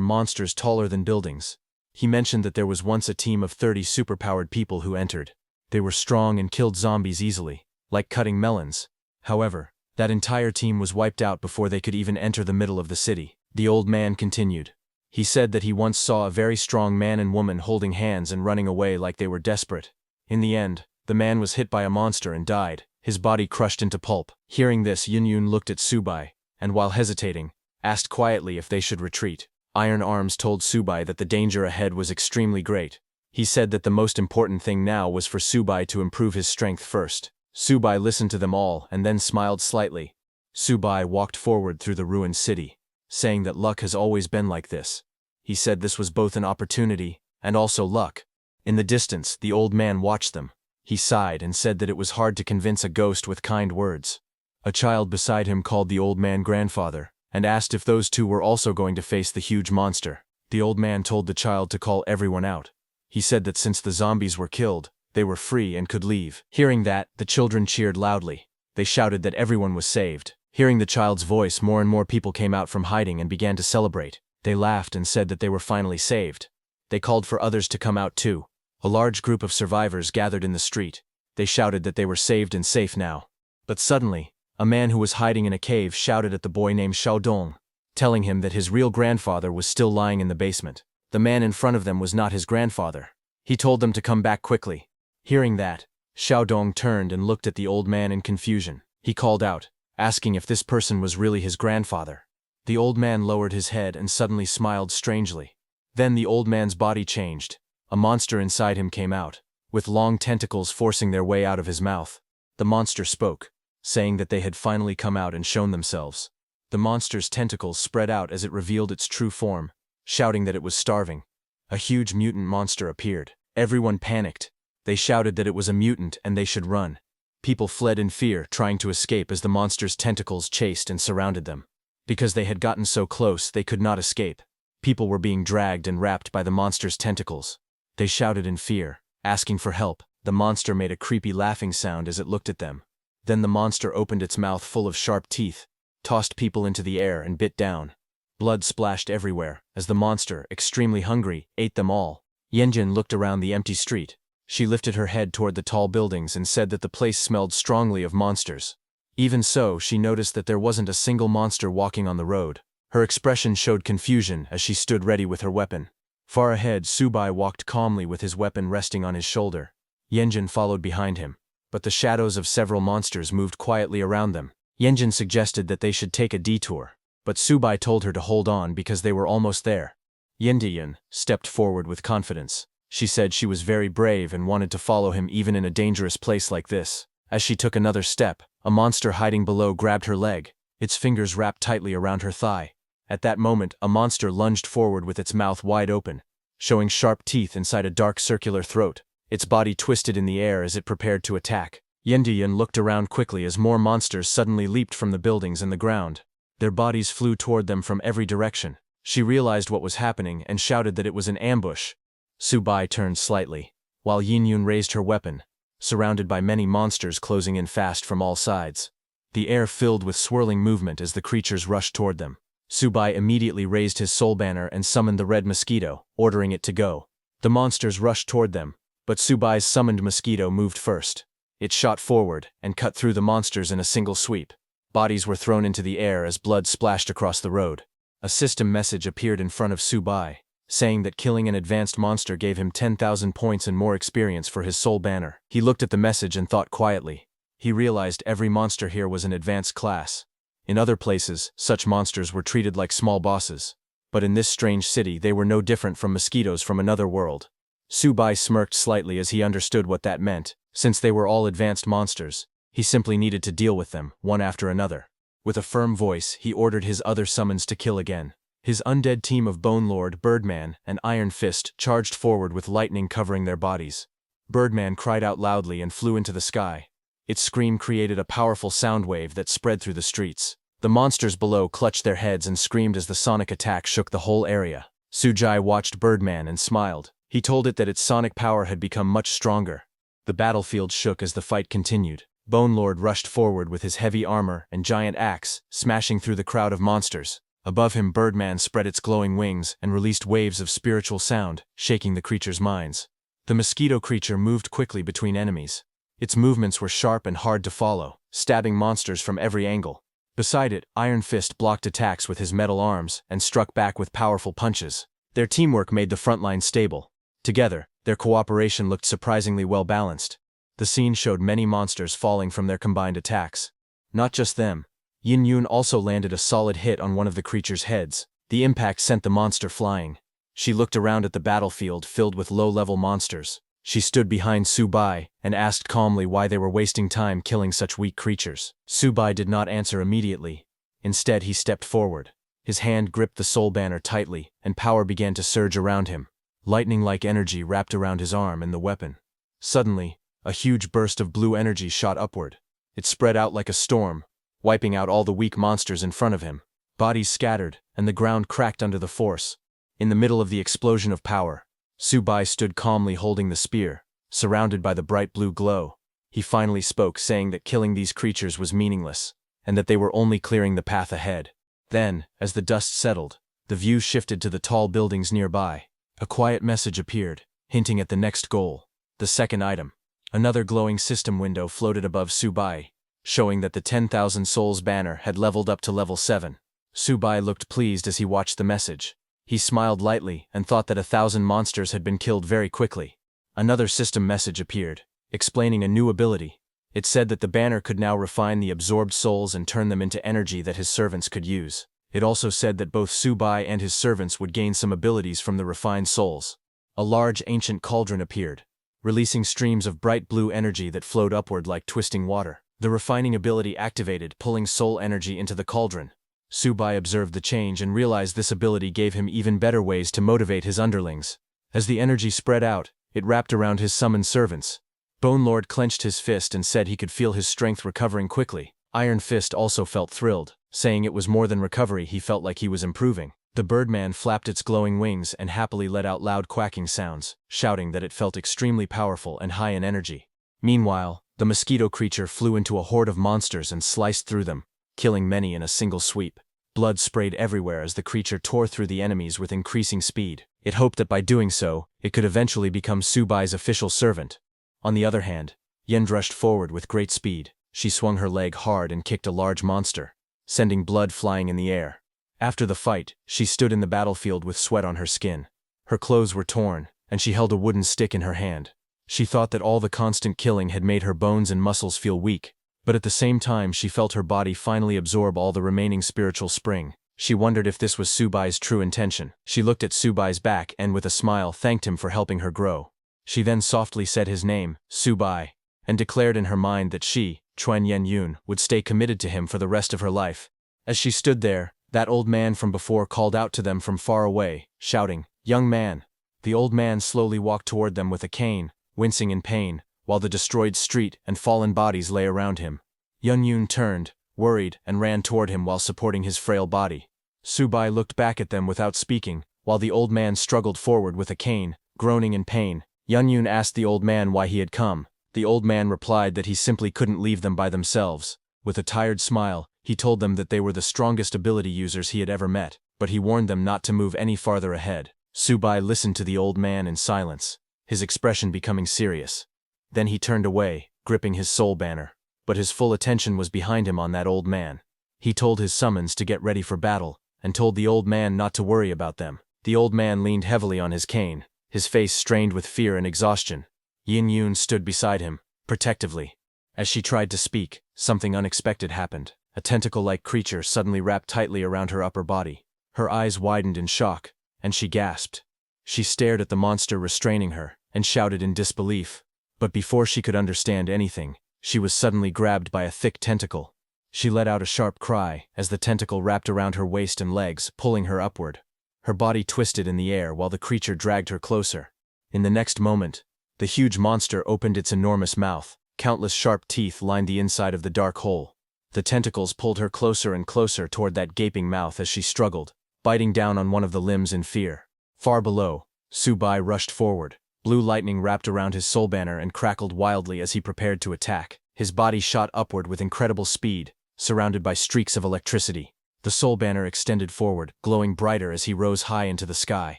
S1: monsters taller than buildings. He mentioned that there was once a team of 30 superpowered people who entered. They were strong and killed zombies easily, like cutting melons. However, that entire team was wiped out before they could even enter the middle of the city. The old man continued. He said that he once saw a very strong man and woman holding hands and running away like they were desperate. In the end, the man was hit by a monster and died, his body crushed into pulp. Hearing this, Yun looked at Subai, and while hesitating, asked quietly if they should retreat. Iron Arms told Subai that the danger ahead was extremely great. He said that the most important thing now was for Subai to improve his strength first. Subai listened to them all and then smiled slightly. Subai walked forward through the ruined city, saying that luck has always been like this. He said this was both an opportunity and also luck. In the distance, the old man watched them. He sighed and said that it was hard to convince a ghost with kind words. A child beside him called the old man grandfather, and asked if those two were also going to face the huge monster. The old man told the child to call everyone out. He said that since the zombies were killed, they were free and could leave. Hearing that, the children cheered loudly. They shouted that everyone was saved. Hearing the child's voice, more and more people came out from hiding and began to celebrate. They laughed and said that they were finally saved. They called for others to come out too. A large group of survivors gathered in the street. They shouted that they were saved and safe now. But suddenly, a man who was hiding in a cave shouted at the boy named Xiaodong, telling him that his real grandfather was still lying in the basement. The man in front of them was not his grandfather. He told them to come back quickly. Hearing that, Xiaodong turned and looked at the old man in confusion. He called out, asking if this person was really his grandfather. The old man lowered his head and suddenly smiled strangely. Then the old man's body changed. A monster inside him came out, with long tentacles forcing their way out of his mouth. The monster spoke, saying that they had finally come out and shown themselves. The monster's tentacles spread out as it revealed its true form, shouting that it was starving. A huge mutant monster appeared. Everyone panicked. They shouted that it was a mutant and they should run. People fled in fear, trying to escape as the monster's tentacles chased and surrounded them. Because they had gotten so close, they could not escape. People were being dragged and wrapped by the monster's tentacles. They shouted in fear, asking for help. The monster made a creepy laughing sound as it looked at them. Then the monster opened its mouth full of sharp teeth, tossed people into the air and bit down. Blood splashed everywhere, as the monster, extremely hungry, ate them all. Yanjin looked around the empty street. She lifted her head toward the tall buildings and said that the place smelled strongly of monsters. Even so, she noticed that there wasn't a single monster walking on the road. Her expression showed confusion as she stood ready with her weapon. Far ahead, Subai walked calmly with his weapon resting on his shoulder. Yanjin followed behind him, but the shadows of several monsters moved quietly around them. Yanjin suggested that they should take a detour, but Subai told her to hold on because they were almost there. Yandian stepped forward with confidence. She said she was very brave and wanted to follow him even in a dangerous place like this. As she took another step, a monster hiding below grabbed her leg, its fingers wrapped tightly around her thigh. At that moment, a monster lunged forward with its mouth wide open, showing sharp teeth inside a dark circular throat. Its body twisted in the air as it prepared to attack. Yandian looked around quickly as more monsters suddenly leaped from the buildings and the ground. Their bodies flew toward them from every direction. She realized what was happening and shouted that it was an ambush. Subai turned slightly, while Yinyun raised her weapon, surrounded by many monsters closing in fast from all sides. The air filled with swirling movement as the creatures rushed toward them. Subai immediately raised his soul banner and summoned the red mosquito, ordering it to go. The monsters rushed toward them, but Subai's summoned mosquito moved first. It shot forward and cut through the monsters in a single sweep. Bodies were thrown into the air as blood splashed across the road. A system message appeared in front of Subai, saying that killing an advanced monster gave him 10,000 points and more experience for his soul banner. He looked at the message and thought quietly. He realized every monster here was an advanced class. In other places, such monsters were treated like small bosses. But in this strange city they were no different from mosquitoes from another world. Subai smirked slightly as he understood what that meant. Since they were all advanced monsters, he simply needed to deal with them, one after another. With a firm voice, he ordered his other summons to kill again. His undead team of Bone Lord, Birdman, and Iron Fist charged forward with lightning covering their bodies. Birdman cried out loudly and flew into the sky. Its scream created a powerful sound wave that spread through the streets. The monsters below clutched their heads and screamed as the sonic attack shook the whole area. Sujai watched Birdman and smiled. He told it that its sonic power had become much stronger. The battlefield shook as the fight continued. Bone Lord rushed forward with his heavy armor and giant axe, smashing through the crowd of monsters. Above him, Birdman spread its glowing wings and released waves of spiritual sound, shaking the creature's minds. The mosquito creature moved quickly between enemies. Its movements were sharp and hard to follow, stabbing monsters from every angle. Beside it, Iron Fist blocked attacks with his metal arms and struck back with powerful punches. Their teamwork made the front line stable. Together, their cooperation looked surprisingly well balanced. The scene showed many monsters falling from their combined attacks. Not just them. Yin Yun also landed a solid hit on one of the creature's heads. The impact sent the monster flying. She looked around at the battlefield filled with low-level monsters. She stood behind Subai and asked calmly why they were wasting time killing such weak creatures. Subai did not answer immediately. Instead, he stepped forward. His hand gripped the soul banner tightly, and power began to surge around him. Lightning-like energy wrapped around his arm and the weapon. Suddenly, a huge burst of blue energy shot upward. It spread out like a storm, wiping out all the weak monsters in front of him. Bodies scattered, and the ground cracked under the force. In the middle of the explosion of power, Subai stood calmly holding the spear, surrounded by the bright blue glow. He finally spoke, saying that killing these creatures was meaningless, and that they were only clearing the path ahead. Then, as the dust settled, the view shifted to the tall buildings nearby. A quiet message appeared, hinting at the next goal, the second item. Another glowing system window floated above Subai, showing that the 10,000 Souls banner had leveled up to level 7. Subai looked pleased as he watched the message. He smiled lightly and thought that 1,000 monsters had been killed very quickly. Another system message appeared, explaining a new ability. It said that the banner could now refine the absorbed souls and turn them into energy that his servants could use. It also said that both Subai and his servants would gain some abilities from the refined souls. A large ancient cauldron appeared, releasing streams of bright blue energy that flowed upward like twisting water. The refining ability activated, pulling soul energy into the cauldron. Subai observed the change and realized this ability gave him even better ways to motivate his underlings. As the energy spread out, it wrapped around his summoned servants. Bone Lord clenched his fist and said he could feel his strength recovering quickly. Iron Fist also felt thrilled, saying it was more than recovery, he felt like he was improving. The Birdman flapped its glowing wings and happily let out loud quacking sounds, shouting that it felt extremely powerful and high in energy. Meanwhile, the mosquito creature flew into a horde of monsters and sliced through them, killing many in a single sweep. Blood sprayed everywhere as the creature tore through the enemies with increasing speed. It hoped that by doing so, it could eventually become Subai's official servant. On the other hand, Yen rushed forward with great speed. She swung her leg hard and kicked a large monster, sending blood flying in the air. After the fight, she stood in the battlefield with sweat on her skin. Her clothes were torn, and she held a wooden stick in her hand. She thought that all the constant killing had made her bones and muscles feel weak, but at the same time she felt her body finally absorb all the remaining spiritual spring. She wondered if this was Subai's true intention. She looked at Subai's back and with a smile thanked him for helping her grow. She then softly said his name, Subai, and declared in her mind that she, Chuan Yen Yun, would stay committed to him for the rest of her life. As she stood there, that old man from before called out to them from far away, shouting, "Young man!" The old man slowly walked toward them with a cane, wincing in pain, while the destroyed street and fallen bodies lay around him. Yen Yun turned, worried, and ran toward him while supporting his frail body. Subai looked back at them without speaking, while the old man struggled forward with a cane, groaning in pain. Yen Yun asked the old man why he had come. The old man replied that he simply couldn't leave them by themselves. With a tired smile, he told them that they were the strongest ability users he had ever met, but he warned them not to move any farther ahead. Subai listened to the old man in silence, his expression becoming serious. Then he turned away, gripping his soul banner. But his full attention was behind him on that old man. He told his summons to get ready for battle, and told the old man not to worry about them. The old man leaned heavily on his cane, his face strained with fear and exhaustion. Yin Yun stood beside him, protectively. As she tried to speak, something unexpected happened. A tentacle-like creature suddenly wrapped tightly around her upper body. Her eyes widened in shock, and she gasped. She stared at the monster restraining her, and shouted in disbelief. But before she could understand anything, she was suddenly grabbed by a thick tentacle. She let out a sharp cry as the tentacle wrapped around her waist and legs, pulling her upward. Her body twisted in the air while the creature dragged her closer. In the next moment, the huge monster opened its enormous mouth. Countless sharp teeth lined the inside of the dark hole. The tentacles pulled her closer and closer toward that gaping mouth as she struggled, biting down on one of the limbs in fear. Far below, Subai rushed forward. Blue lightning wrapped around his soul banner and crackled wildly as he prepared to attack. His body shot upward with incredible speed, surrounded by streaks of electricity. The soul banner extended forward, glowing brighter as he rose high into the sky.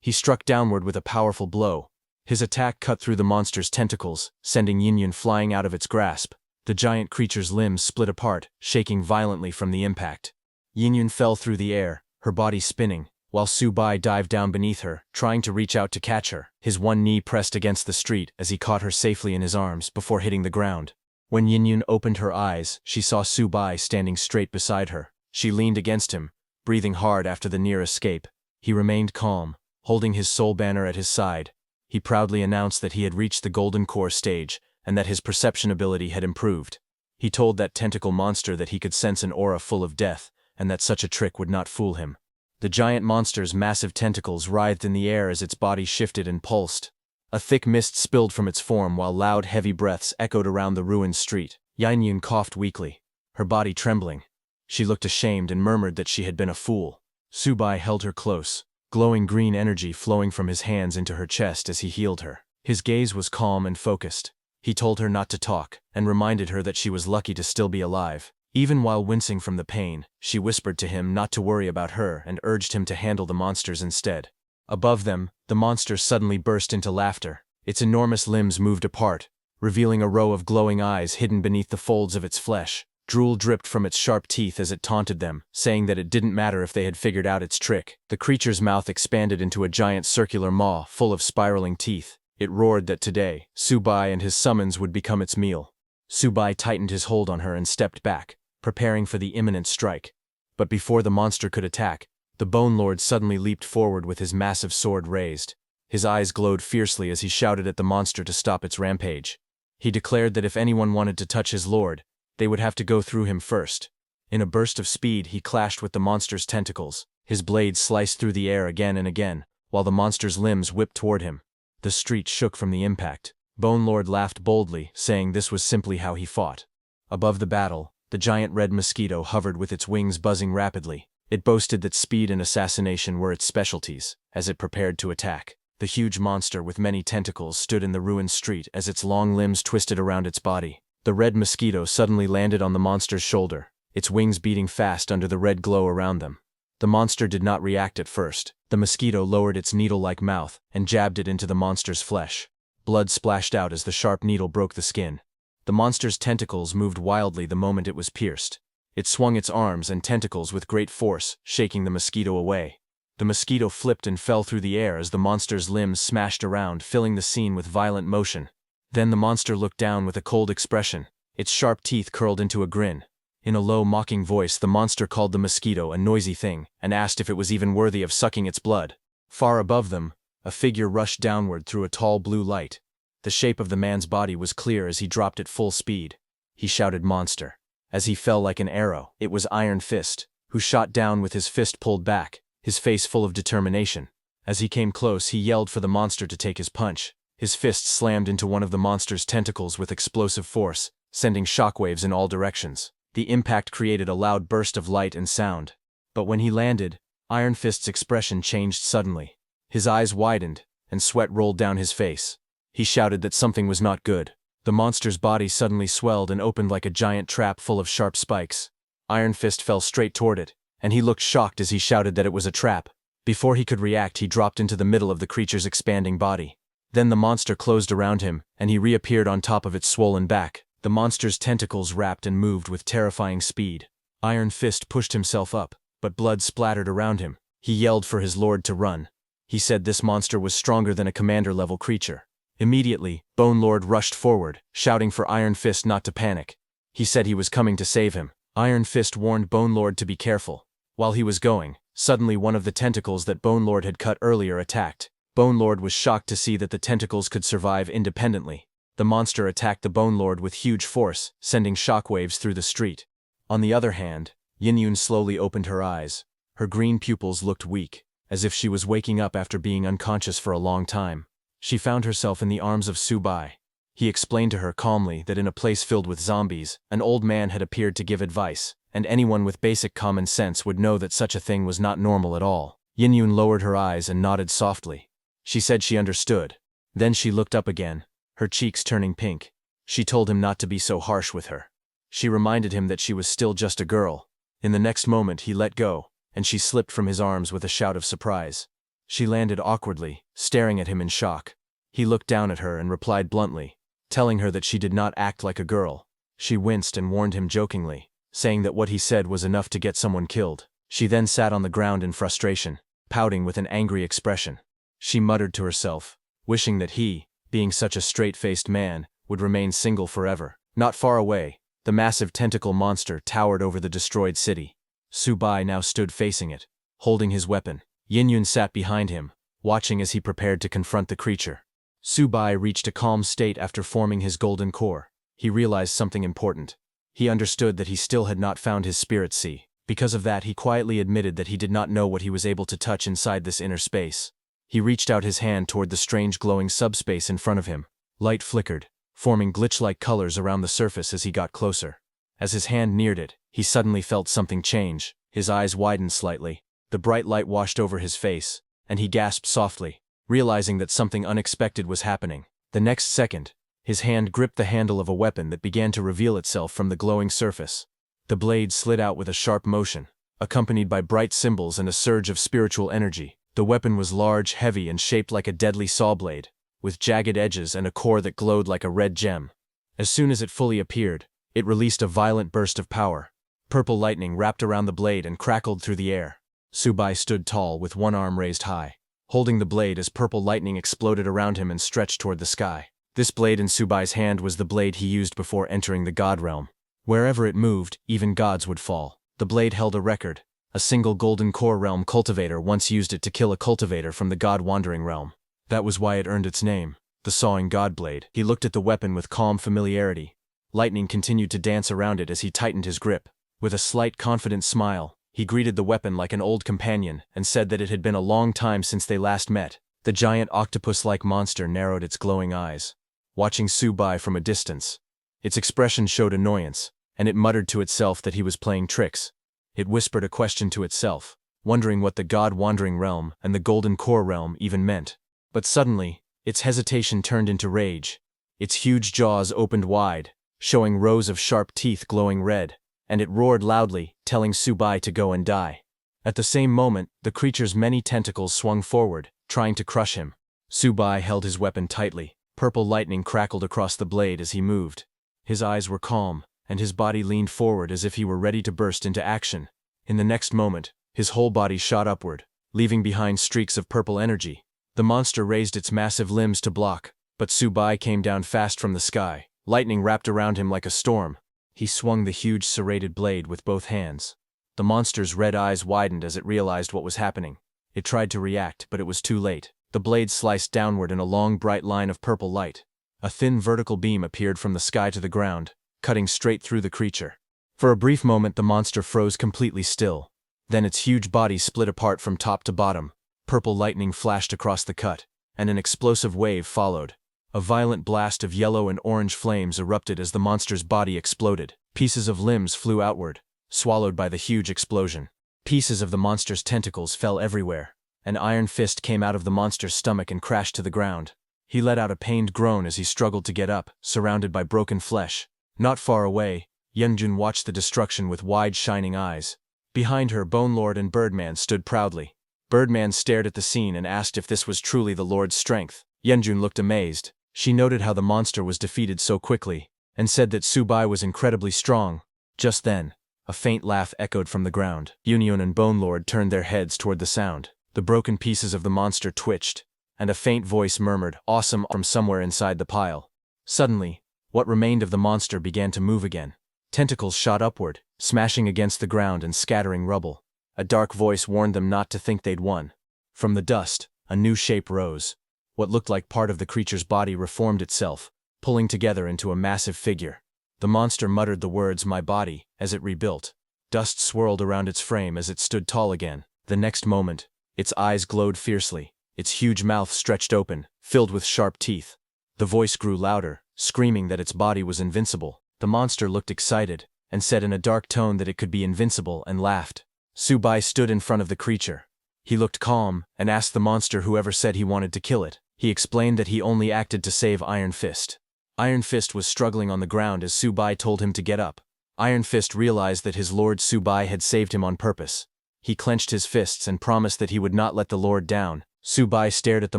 S1: He struck downward with a powerful blow. His attack cut through the monster's tentacles, sending Yin flying out of its grasp. The giant creature's limbs split apart, shaking violently from the impact. Yin fell through the air, her body spinning, while Subai dived down beneath her, trying to reach out to catch her. His one knee pressed against the street as he caught her safely in his arms before hitting the ground. When Yin opened her eyes, she saw Subai standing straight beside her. She leaned against him, breathing hard after the near escape. He remained calm, holding his soul banner at his side. He proudly announced that he had reached the Golden Core stage and that his perception ability had improved. He told that tentacle monster that he could sense an aura full of death and that such a trick would not fool him. The giant monster's massive tentacles writhed in the air as its body shifted and pulsed. A thick mist spilled from its form while loud, heavy breaths echoed around the ruined street. Yin coughed weakly, her body trembling. She looked ashamed and murmured that she had been a fool. Subai held her close, glowing green energy flowing from his hands into her chest as he healed her. His gaze was calm and focused. He told her not to talk, and reminded her that she was lucky to still be alive. Even while wincing from the pain, she whispered to him not to worry about her and urged him to handle the monsters instead. Above them, the monster suddenly burst into laughter. Its enormous limbs moved apart, revealing a row of glowing eyes hidden beneath the folds of its flesh. Drool dripped from its sharp teeth as it taunted them, saying that it didn't matter if they had figured out its trick. The creature's mouth expanded into a giant circular maw full of spiraling teeth. It roared that today, Subai and his summons would become its meal. Subai tightened his hold on her and stepped back, preparing for the imminent strike. But before the monster could attack, the Bone Lord suddenly leaped forward with his massive sword raised. His eyes glowed fiercely as he shouted at the monster to stop its rampage. He declared that if anyone wanted to touch his lord, they would have to go through him first. In a burst of speed, he clashed with the monster's tentacles. His blade sliced through the air again and again, while the monster's limbs whipped toward him. The street shook from the impact. Bone Lord laughed boldly, saying this was simply how he fought. Above the battle, the giant red mosquito hovered with its wings buzzing rapidly. It boasted that speed and assassination were its specialties, as it prepared to attack. The huge monster with many tentacles stood in the ruined street as its long limbs twisted around its body. The red mosquito suddenly landed on the monster's shoulder, its wings beating fast under the red glow around them. The monster did not react at first. The mosquito lowered its needle-like mouth and jabbed it into the monster's flesh. Blood splashed out as the sharp needle broke the skin. The monster's tentacles moved wildly the moment it was pierced. It swung its arms and tentacles with great force, shaking the mosquito away. The mosquito flipped and fell through the air as the monster's limbs smashed around, filling the scene with violent motion. Then the monster looked down with a cold expression. Its sharp teeth curled into a grin. In a low, mocking voice, the monster called the mosquito a noisy thing and asked if it was even worthy of sucking its blood. Far above them, a figure rushed downward through a tall blue light. The shape of the man's body was clear as he dropped at full speed. He shouted "Monster!" as he fell like an arrow. It was Iron Fist, who shot down with his fist pulled back, his face full of determination. As he came close, he yelled for the monster to take his punch. His fist slammed into one of the monster's tentacles with explosive force, sending shockwaves in all directions. The impact created a loud burst of light and sound. But when he landed, Iron Fist's expression changed suddenly. His eyes widened, and sweat rolled down his face. He shouted that something was not good. The monster's body suddenly swelled and opened like a giant trap full of sharp spikes. Iron Fist fell straight toward it, and he looked shocked as he shouted that it was a trap. Before he could react, he dropped into the middle of the creature's expanding body. Then the monster closed around him, and he reappeared on top of its swollen back. The monster's tentacles wrapped and moved with terrifying speed. Iron Fist pushed himself up, but blood splattered around him. He yelled for his lord to run. He said this monster was stronger than a commander-level creature. Immediately, Bone Lord rushed forward, shouting for Iron Fist not to panic. He said he was coming to save him. Iron Fist warned Bone Lord to be careful. While he was going, suddenly one of the tentacles that Bone Lord had cut earlier attacked. Bone Lord was shocked to see that the tentacles could survive independently. The monster attacked the Bone Lord with huge force, sending shockwaves through the street. On the other hand, Yin slowly opened her eyes. Her green pupils looked weak, as if she was waking up after being unconscious for a long time. She found herself in the arms of Su-bai. He explained to her calmly that in a place filled with zombies, an old man had appeared to give advice, and anyone with basic common sense would know that such a thing was not normal at all. Yin lowered her eyes and nodded softly. She said she understood. Then she looked up again, her cheeks turning pink. She told him not to be so harsh with her. She reminded him that she was still just a girl. In the next moment he let go, and she slipped from his arms with a shout of surprise. She landed awkwardly, staring at him in shock. He looked down at her and replied bluntly, telling her that she did not act like a girl. She winced and warned him jokingly, saying that what he said was enough to get someone killed. She then sat on the ground in frustration, pouting with an angry expression. She muttered to herself, wishing that he, being such a straight-faced man, would remain single forever. Not far away, the massive tentacle monster towered over the destroyed city. Su-bai now stood facing it, holding his weapon. Yin sat behind him, watching as he prepared to confront the creature. Su-bai reached a calm state after forming his golden core. He realized something important. He understood that he still had not found his spirit sea. Because of that, he quietly admitted that he did not know what he was able to touch inside this inner space. He reached out his hand toward the strange glowing subspace in front of him. Light flickered, forming glitch-like colors around the surface as he got closer. As his hand neared it, he suddenly felt something change. His eyes widened slightly. The bright light washed over his face, and he gasped softly, realizing that something unexpected was happening. The next second, his hand gripped the handle of a weapon that began to reveal itself from the glowing surface. The blade slid out with a sharp motion, accompanied by bright symbols and a surge of spiritual energy. The weapon was large, heavy, and shaped like a deadly saw blade, with jagged edges and a core that glowed like a red gem. As soon as it fully appeared, it released a violent burst of power. Purple lightning wrapped around the blade and crackled through the air. Su-bai stood tall with one arm raised high, holding the blade as purple lightning exploded around him and stretched toward the sky. This blade in Su-bai's hand was the blade he used before entering the God realm. Wherever it moved, even gods would fall. The blade held a record. A single golden core realm cultivator once used it to kill a cultivator from the god wandering realm. That was why it earned its name, the Sawing God Blade. He looked at the weapon with calm familiarity. Lightning continued to dance around it as he tightened his grip. With a slight confident smile, he greeted the weapon like an old companion and said that it had been a long time since they last met. The giant octopus-like monster narrowed its glowing eyes, watching Su-bai from a distance. Its expression showed annoyance, and it muttered to itself that he was playing tricks. It whispered a question to itself, wondering what the God-wandering realm and the Golden Core realm even meant. But suddenly, its hesitation turned into rage. Its huge jaws opened wide, showing rows of sharp teeth glowing red, and it roared loudly, telling Su-bai to go and die. At the same moment, the creature's many tentacles swung forward, trying to crush him. Su-bai held his weapon tightly. Purple lightning crackled across the blade as he moved. His eyes were calm, and his body leaned forward as if he were ready to burst into action. In the next moment, his whole body shot upward, leaving behind streaks of purple energy. The monster raised its massive limbs to block, but Su-bai came down fast from the sky. Lightning wrapped around him like a storm. He swung the huge serrated blade with both hands. The monster's red eyes widened as it realized what was happening. It tried to react, but it was too late. The blade sliced downward in a long bright line of purple light. A thin vertical beam appeared from the sky to the ground, cutting straight through the creature. For a brief moment the monster froze completely still. Then its huge body split apart from top to bottom. Purple lightning flashed across the cut, and an explosive wave followed. A violent blast of yellow and orange flames erupted as the monster's body exploded. Pieces of limbs flew outward, swallowed by the huge explosion. Pieces of the monster's tentacles fell everywhere. An iron fist came out of the monster's stomach and crashed to the ground. He let out a pained groan as he struggled to get up, surrounded by broken flesh. Not far away, Yenjun watched the destruction with wide shining eyes. Behind her, Bone Lord and Birdman stood proudly. Birdman stared at the scene and asked if this was truly the Lord's strength. Yenjun looked amazed. She noted how the monster was defeated so quickly, and said that Su-bai was incredibly strong. Just then, a faint laugh echoed from the ground. Union and Bone Lord turned their heads toward the sound. The broken pieces of the monster twitched, and a faint voice murmured, "Awesome," from somewhere inside the pile. Suddenly, what remained of the monster began to move again. Tentacles shot upward, smashing against the ground and scattering rubble. A dark voice warned them not to think they'd won. From the dust, a new shape rose. What looked like part of the creature's body reformed itself, pulling together into a massive figure. The monster muttered the words, "My body," as it rebuilt. Dust swirled around its frame as it stood tall again. The next moment, its eyes glowed fiercely, its huge mouth stretched open, filled with sharp teeth. The voice grew louder, screaming that its body was invincible. The monster looked excited, and said in a dark tone that it could be invincible, and laughed. Subai stood in front of the creature. He looked calm, and asked the monster whoever said he wanted to kill it. He explained that he only acted to save Iron Fist. Iron Fist was struggling on the ground as Subai told him to get up. Iron Fist realized that his lord Subai had saved him on purpose. He clenched his fists and promised that he would not let the lord down. Subai stared at the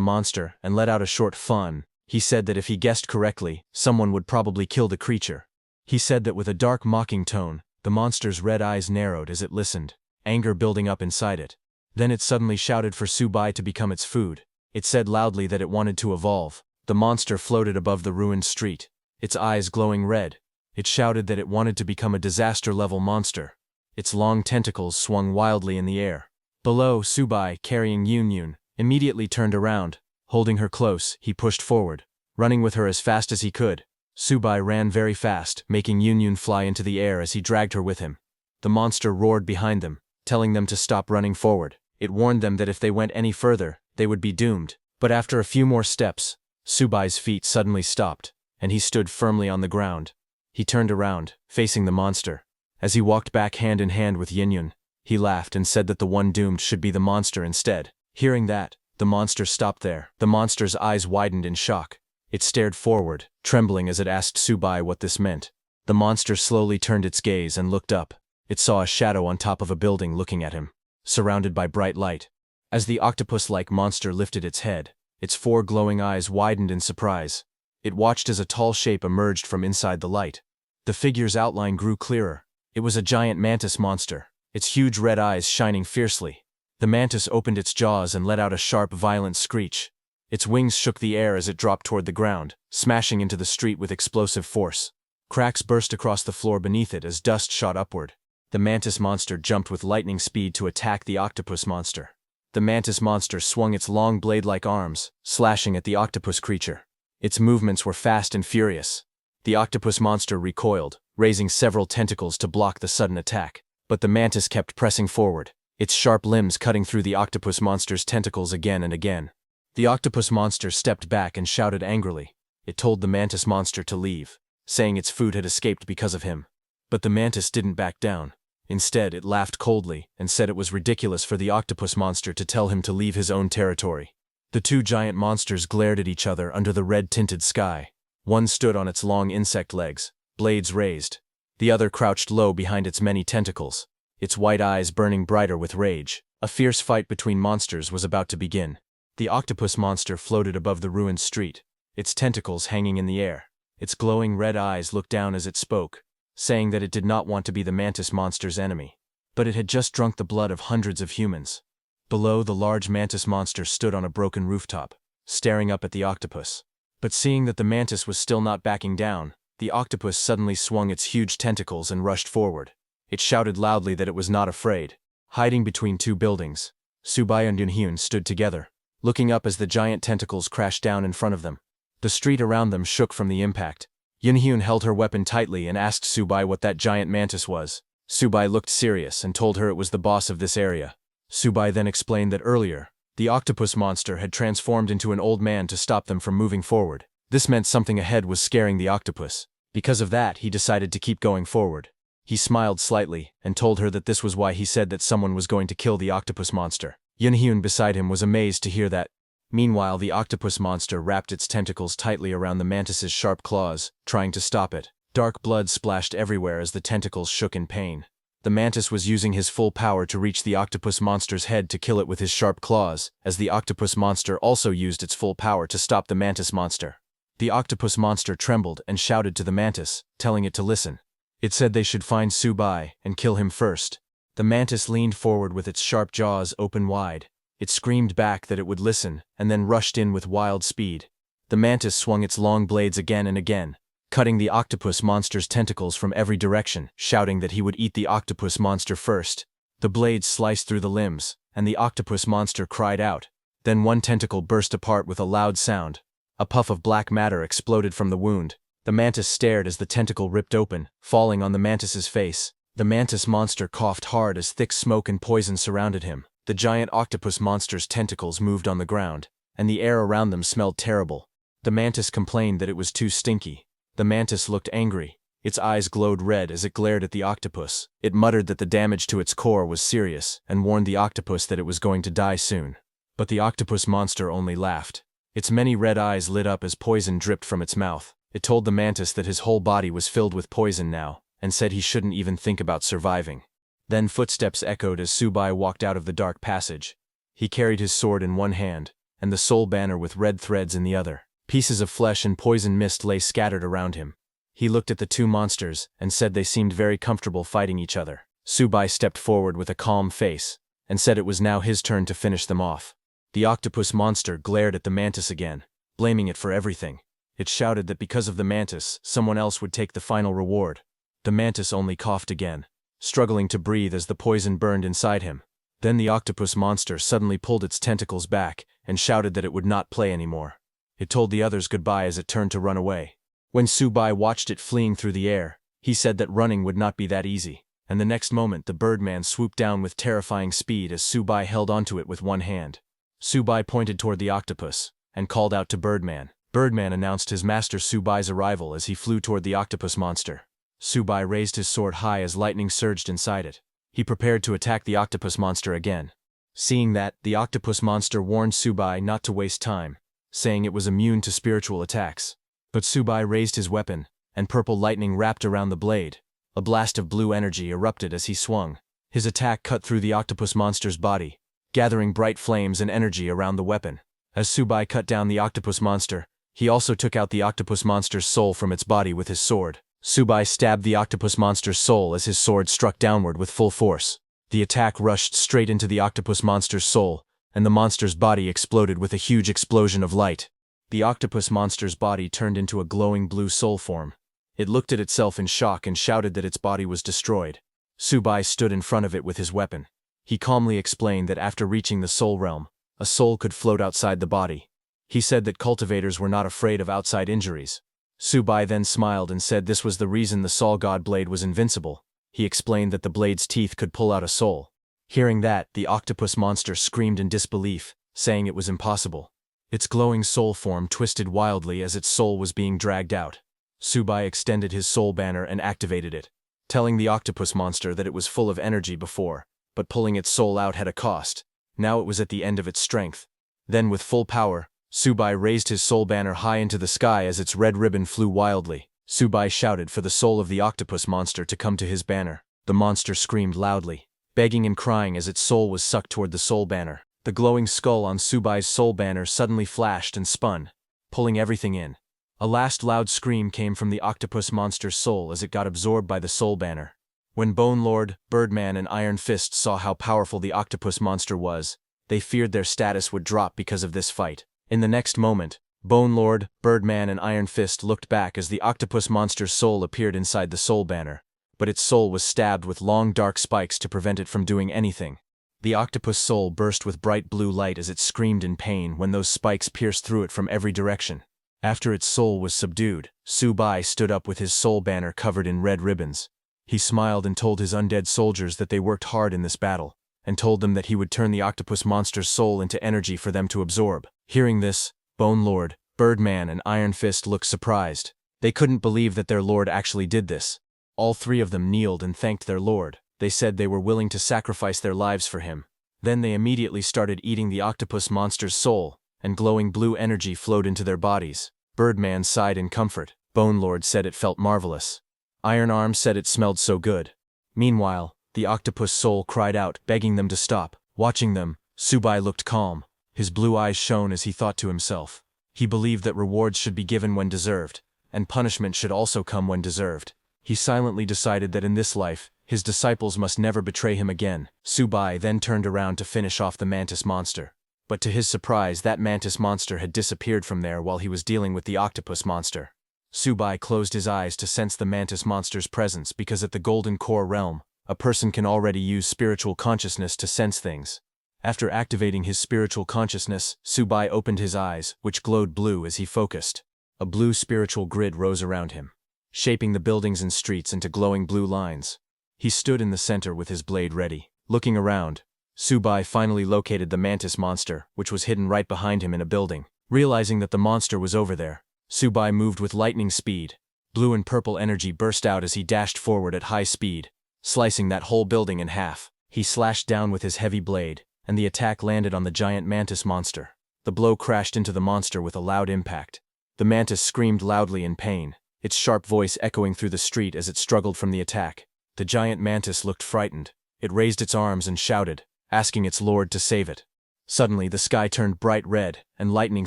S1: monster and let out a short "fun." He said that if he guessed correctly, someone would probably kill the creature. He said that with a dark mocking tone. The monster's red eyes narrowed as it listened, anger building up inside it. Then it suddenly shouted for Subai to become its food. It said loudly that it wanted to evolve. The monster floated above the ruined street, its eyes glowing red. It shouted that it wanted to become a disaster-level monster. Its long tentacles swung wildly in the air. Below, Subai, carrying Yun, immediately turned around. Holding her close, he pushed forward, running with her as fast as he could. Subai ran very fast, making Yun fly into the air as he dragged her with him. The monster roared behind them, telling them to stop running forward. It warned them that if they went any further, they would be doomed. But after a few more steps, Subai's feet suddenly stopped, and he stood firmly on the ground. He turned around, facing the monster. As he walked back hand in hand with Yun, he laughed and said that the one doomed should be the monster instead. Hearing that, the monster stopped there. The monster's eyes widened in shock. It stared forward, trembling as it asked Subai what this meant. The monster slowly turned its gaze and looked up. It saw a shadow on top of a building looking at him, surrounded by bright light. As the octopus-like monster lifted its head, its four glowing eyes widened in surprise. It watched as a tall shape emerged from inside the light. The figure's outline grew clearer. It was a giant mantis monster, its huge red eyes shining fiercely. The mantis opened its jaws and let out a sharp, violent screech. Its wings shook the air as it dropped toward the ground, smashing into the street with explosive force. Cracks burst across the floor beneath it as dust shot upward. The mantis monster jumped with lightning speed to attack the octopus monster. The mantis monster swung its long blade-like arms, slashing at the octopus creature. Its movements were fast and furious. The octopus monster recoiled, raising several tentacles to block the sudden attack. But the mantis kept pressing forward, its sharp limbs cutting through the octopus monster's tentacles again and again. The octopus monster stepped back and shouted angrily. It told the mantis monster to leave, saying its food had escaped because of him. But the mantis didn't back down. Instead, it laughed coldly and said it was ridiculous for the octopus monster to tell him to leave his own territory. The two giant monsters glared at each other under the red-tinted sky. One stood on its long insect legs, blades raised. The other crouched low behind its many tentacles, its white eyes burning brighter with rage. A fierce fight between monsters was about to begin. The octopus monster floated above the ruined street, its tentacles hanging in the air. Its glowing red eyes looked down as it spoke, saying that it did not want to be the mantis monster's enemy. But it had just drunk the blood of hundreds of humans. Below, the large mantis monster stood on a broken rooftop, staring up at the octopus. But seeing that the mantis was still not backing down, the octopus suddenly swung its huge tentacles and rushed forward. It shouted loudly that it was not afraid. Hiding between two buildings, Subai and Yunhyun stood together, looking up as the giant tentacles crashed down in front of them. The street around them shook from the impact. Yunhyun held her weapon tightly and asked Subai what that giant mantis was. Subai looked serious and told her it was the boss of this area. Subai then explained that earlier, the octopus monster had transformed into an old man to stop them from moving forward. This meant something ahead was scaring the octopus. Because of that, he decided to keep going forward. He smiled slightly and told her that this was why he said that someone was going to kill the octopus monster. Yunhyun beside him was amazed to hear that. Meanwhile, the octopus monster wrapped its tentacles tightly around the mantis's sharp claws, trying to stop it. Dark blood splashed everywhere as the tentacles shook in pain. The mantis was using his full power to reach the octopus monster's head to kill it with his sharp claws, as the octopus monster also used its full power to stop the mantis monster. The octopus monster trembled and shouted to the mantis, telling it to listen. It said they should find Subai and kill him first. The mantis leaned forward with its sharp jaws open wide. It screamed back that it would listen, and then rushed in with wild speed. The mantis swung its long blades again and again, cutting the octopus monster's tentacles from every direction, shouting that he would eat the octopus monster first. The blades sliced through the limbs, and the octopus monster cried out. Then one tentacle burst apart with a loud sound. A puff of black matter exploded from the wound. The mantis stared as the tentacle ripped open, falling on the mantis's face. The mantis monster coughed hard as thick smoke and poison surrounded him. The giant octopus monster's tentacles moved on the ground, and the air around them smelled terrible. The mantis complained that it was too stinky. The mantis looked angry. Its eyes glowed red as it glared at the octopus. It muttered that the damage to its core was serious, and warned the octopus that it was going to die soon. But the octopus monster only laughed. Its many red eyes lit up as poison dripped from its mouth. It told the mantis that his whole body was filled with poison now, and said he shouldn't even think about surviving. Then footsteps echoed as Subai walked out of the dark passage. He carried his sword in one hand, and the soul banner with red threads in the other. Pieces of flesh and poison mist lay scattered around him. He looked at the two monsters, and said they seemed very comfortable fighting each other. Subai stepped forward with a calm face, and said it was now his turn to finish them off. The octopus monster glared at the mantis again, blaming it for everything. It shouted that because of the mantis, someone else would take the final reward. The mantis only coughed again, struggling to breathe as the poison burned inside him. Then the octopus monster suddenly pulled its tentacles back and shouted that it would not play anymore. It told the others goodbye as it turned to run away. When Subai watched it fleeing through the air, he said that running would not be that easy, and the next moment the birdman swooped down with terrifying speed as Subai held onto it with one hand. Subai pointed toward the octopus and called out to Birdman. Birdman announced his master Subai's arrival as he flew toward the octopus monster. Subai raised his sword high as lightning surged inside it. He prepared to attack the octopus monster again. Seeing that, the octopus monster warned Subai not to waste time, saying it was immune to spiritual attacks. But Subai raised his weapon, and purple lightning wrapped around the blade. A blast of blue energy erupted as he swung. His attack cut through the octopus monster's body, gathering bright flames and energy around the weapon. As Subai cut down the octopus monster, he also took out the octopus monster's soul from its body with his sword. Subai stabbed the octopus monster's soul as his sword struck downward with full force. The attack rushed straight into the octopus monster's soul, and the monster's body exploded with a huge explosion of light. The octopus monster's body turned into a glowing blue soul form. It looked at itself in shock and shouted that its body was destroyed. Subai stood in front of it with his weapon. He calmly explained that after reaching the soul realm, a soul could float outside the body. He said that cultivators were not afraid of outside injuries. Subai then smiled and said this was the reason the Sol God blade was invincible. He explained that the blade's teeth could pull out a soul. Hearing that, the octopus monster screamed in disbelief, saying it was impossible. Its glowing soul form twisted wildly as its soul was being dragged out. Subai extended his soul banner and activated it, telling the octopus monster that it was full of energy before, but pulling its soul out had a cost. Now it was at the end of its strength. Then with full power, Subai raised his soul banner high into the sky as its red ribbon flew wildly. Subai shouted for the soul of the octopus monster to come to his banner. The monster screamed loudly, begging and crying as its soul was sucked toward the soul banner. The glowing skull on Subai's soul banner suddenly flashed and spun, pulling everything in. A last loud scream came from the octopus monster's soul as it got absorbed by the soul banner. When Bone Lord, Birdman and Iron Fist saw how powerful the octopus monster was, they feared their status would drop because of this fight. In the next moment, Bone Lord, Birdman and Iron Fist looked back as the octopus monster's soul appeared inside the soul banner, but its soul was stabbed with long dark spikes to prevent it from doing anything. The octopus soul burst with bright blue light as it screamed in pain when those spikes pierced through it from every direction. After its soul was subdued, Subai stood up with his soul banner covered in red ribbons. He smiled and told his undead soldiers that they worked hard in this battle, and told them that he would turn the octopus monster's soul into energy for them to absorb. Hearing this, Bone Lord, Birdman and Iron Fist looked surprised. They couldn't believe that their lord actually did this. All three of them kneeled and thanked their lord. They said they were willing to sacrifice their lives for him. Then they immediately started eating the octopus monster's soul, and glowing blue energy flowed into their bodies. Birdman sighed in comfort. Bone Lord said it felt marvelous. Iron Arm said it smelled so good. Meanwhile, the octopus soul cried out, begging them to stop. Watching them, Subai looked calm. His blue eyes shone as he thought to himself. He believed that rewards should be given when deserved, and punishment should also come when deserved. He silently decided that in this life, His disciples must never betray him again. Subai then turned around to finish off the mantis monster. But to his surprise, that mantis monster had disappeared from there while he was dealing with the octopus monster. Subai closed his eyes to sense the mantis monster's presence because at the Golden Core realm, a person can already use spiritual consciousness to sense things. After activating his spiritual consciousness, Subai opened his eyes, which glowed blue as he focused. A blue spiritual grid rose around him, shaping the buildings and streets into glowing blue lines. He stood in the center with his blade ready. Looking around, Subai finally located the mantis monster, which was hidden right behind him in a building. Realizing that the monster was over there, Subai moved with lightning speed. Blue and purple energy burst out as he dashed forward at high speed, slicing that whole building in half. He slashed down with his heavy blade, and the attack landed on the giant mantis monster. The blow crashed into the monster with a loud impact. The mantis screamed loudly in pain, its sharp voice echoing through the street as it struggled from the attack. The giant mantis looked frightened. It raised its arms and shouted, asking its lord to save it. Suddenly, the sky turned bright red, and lightning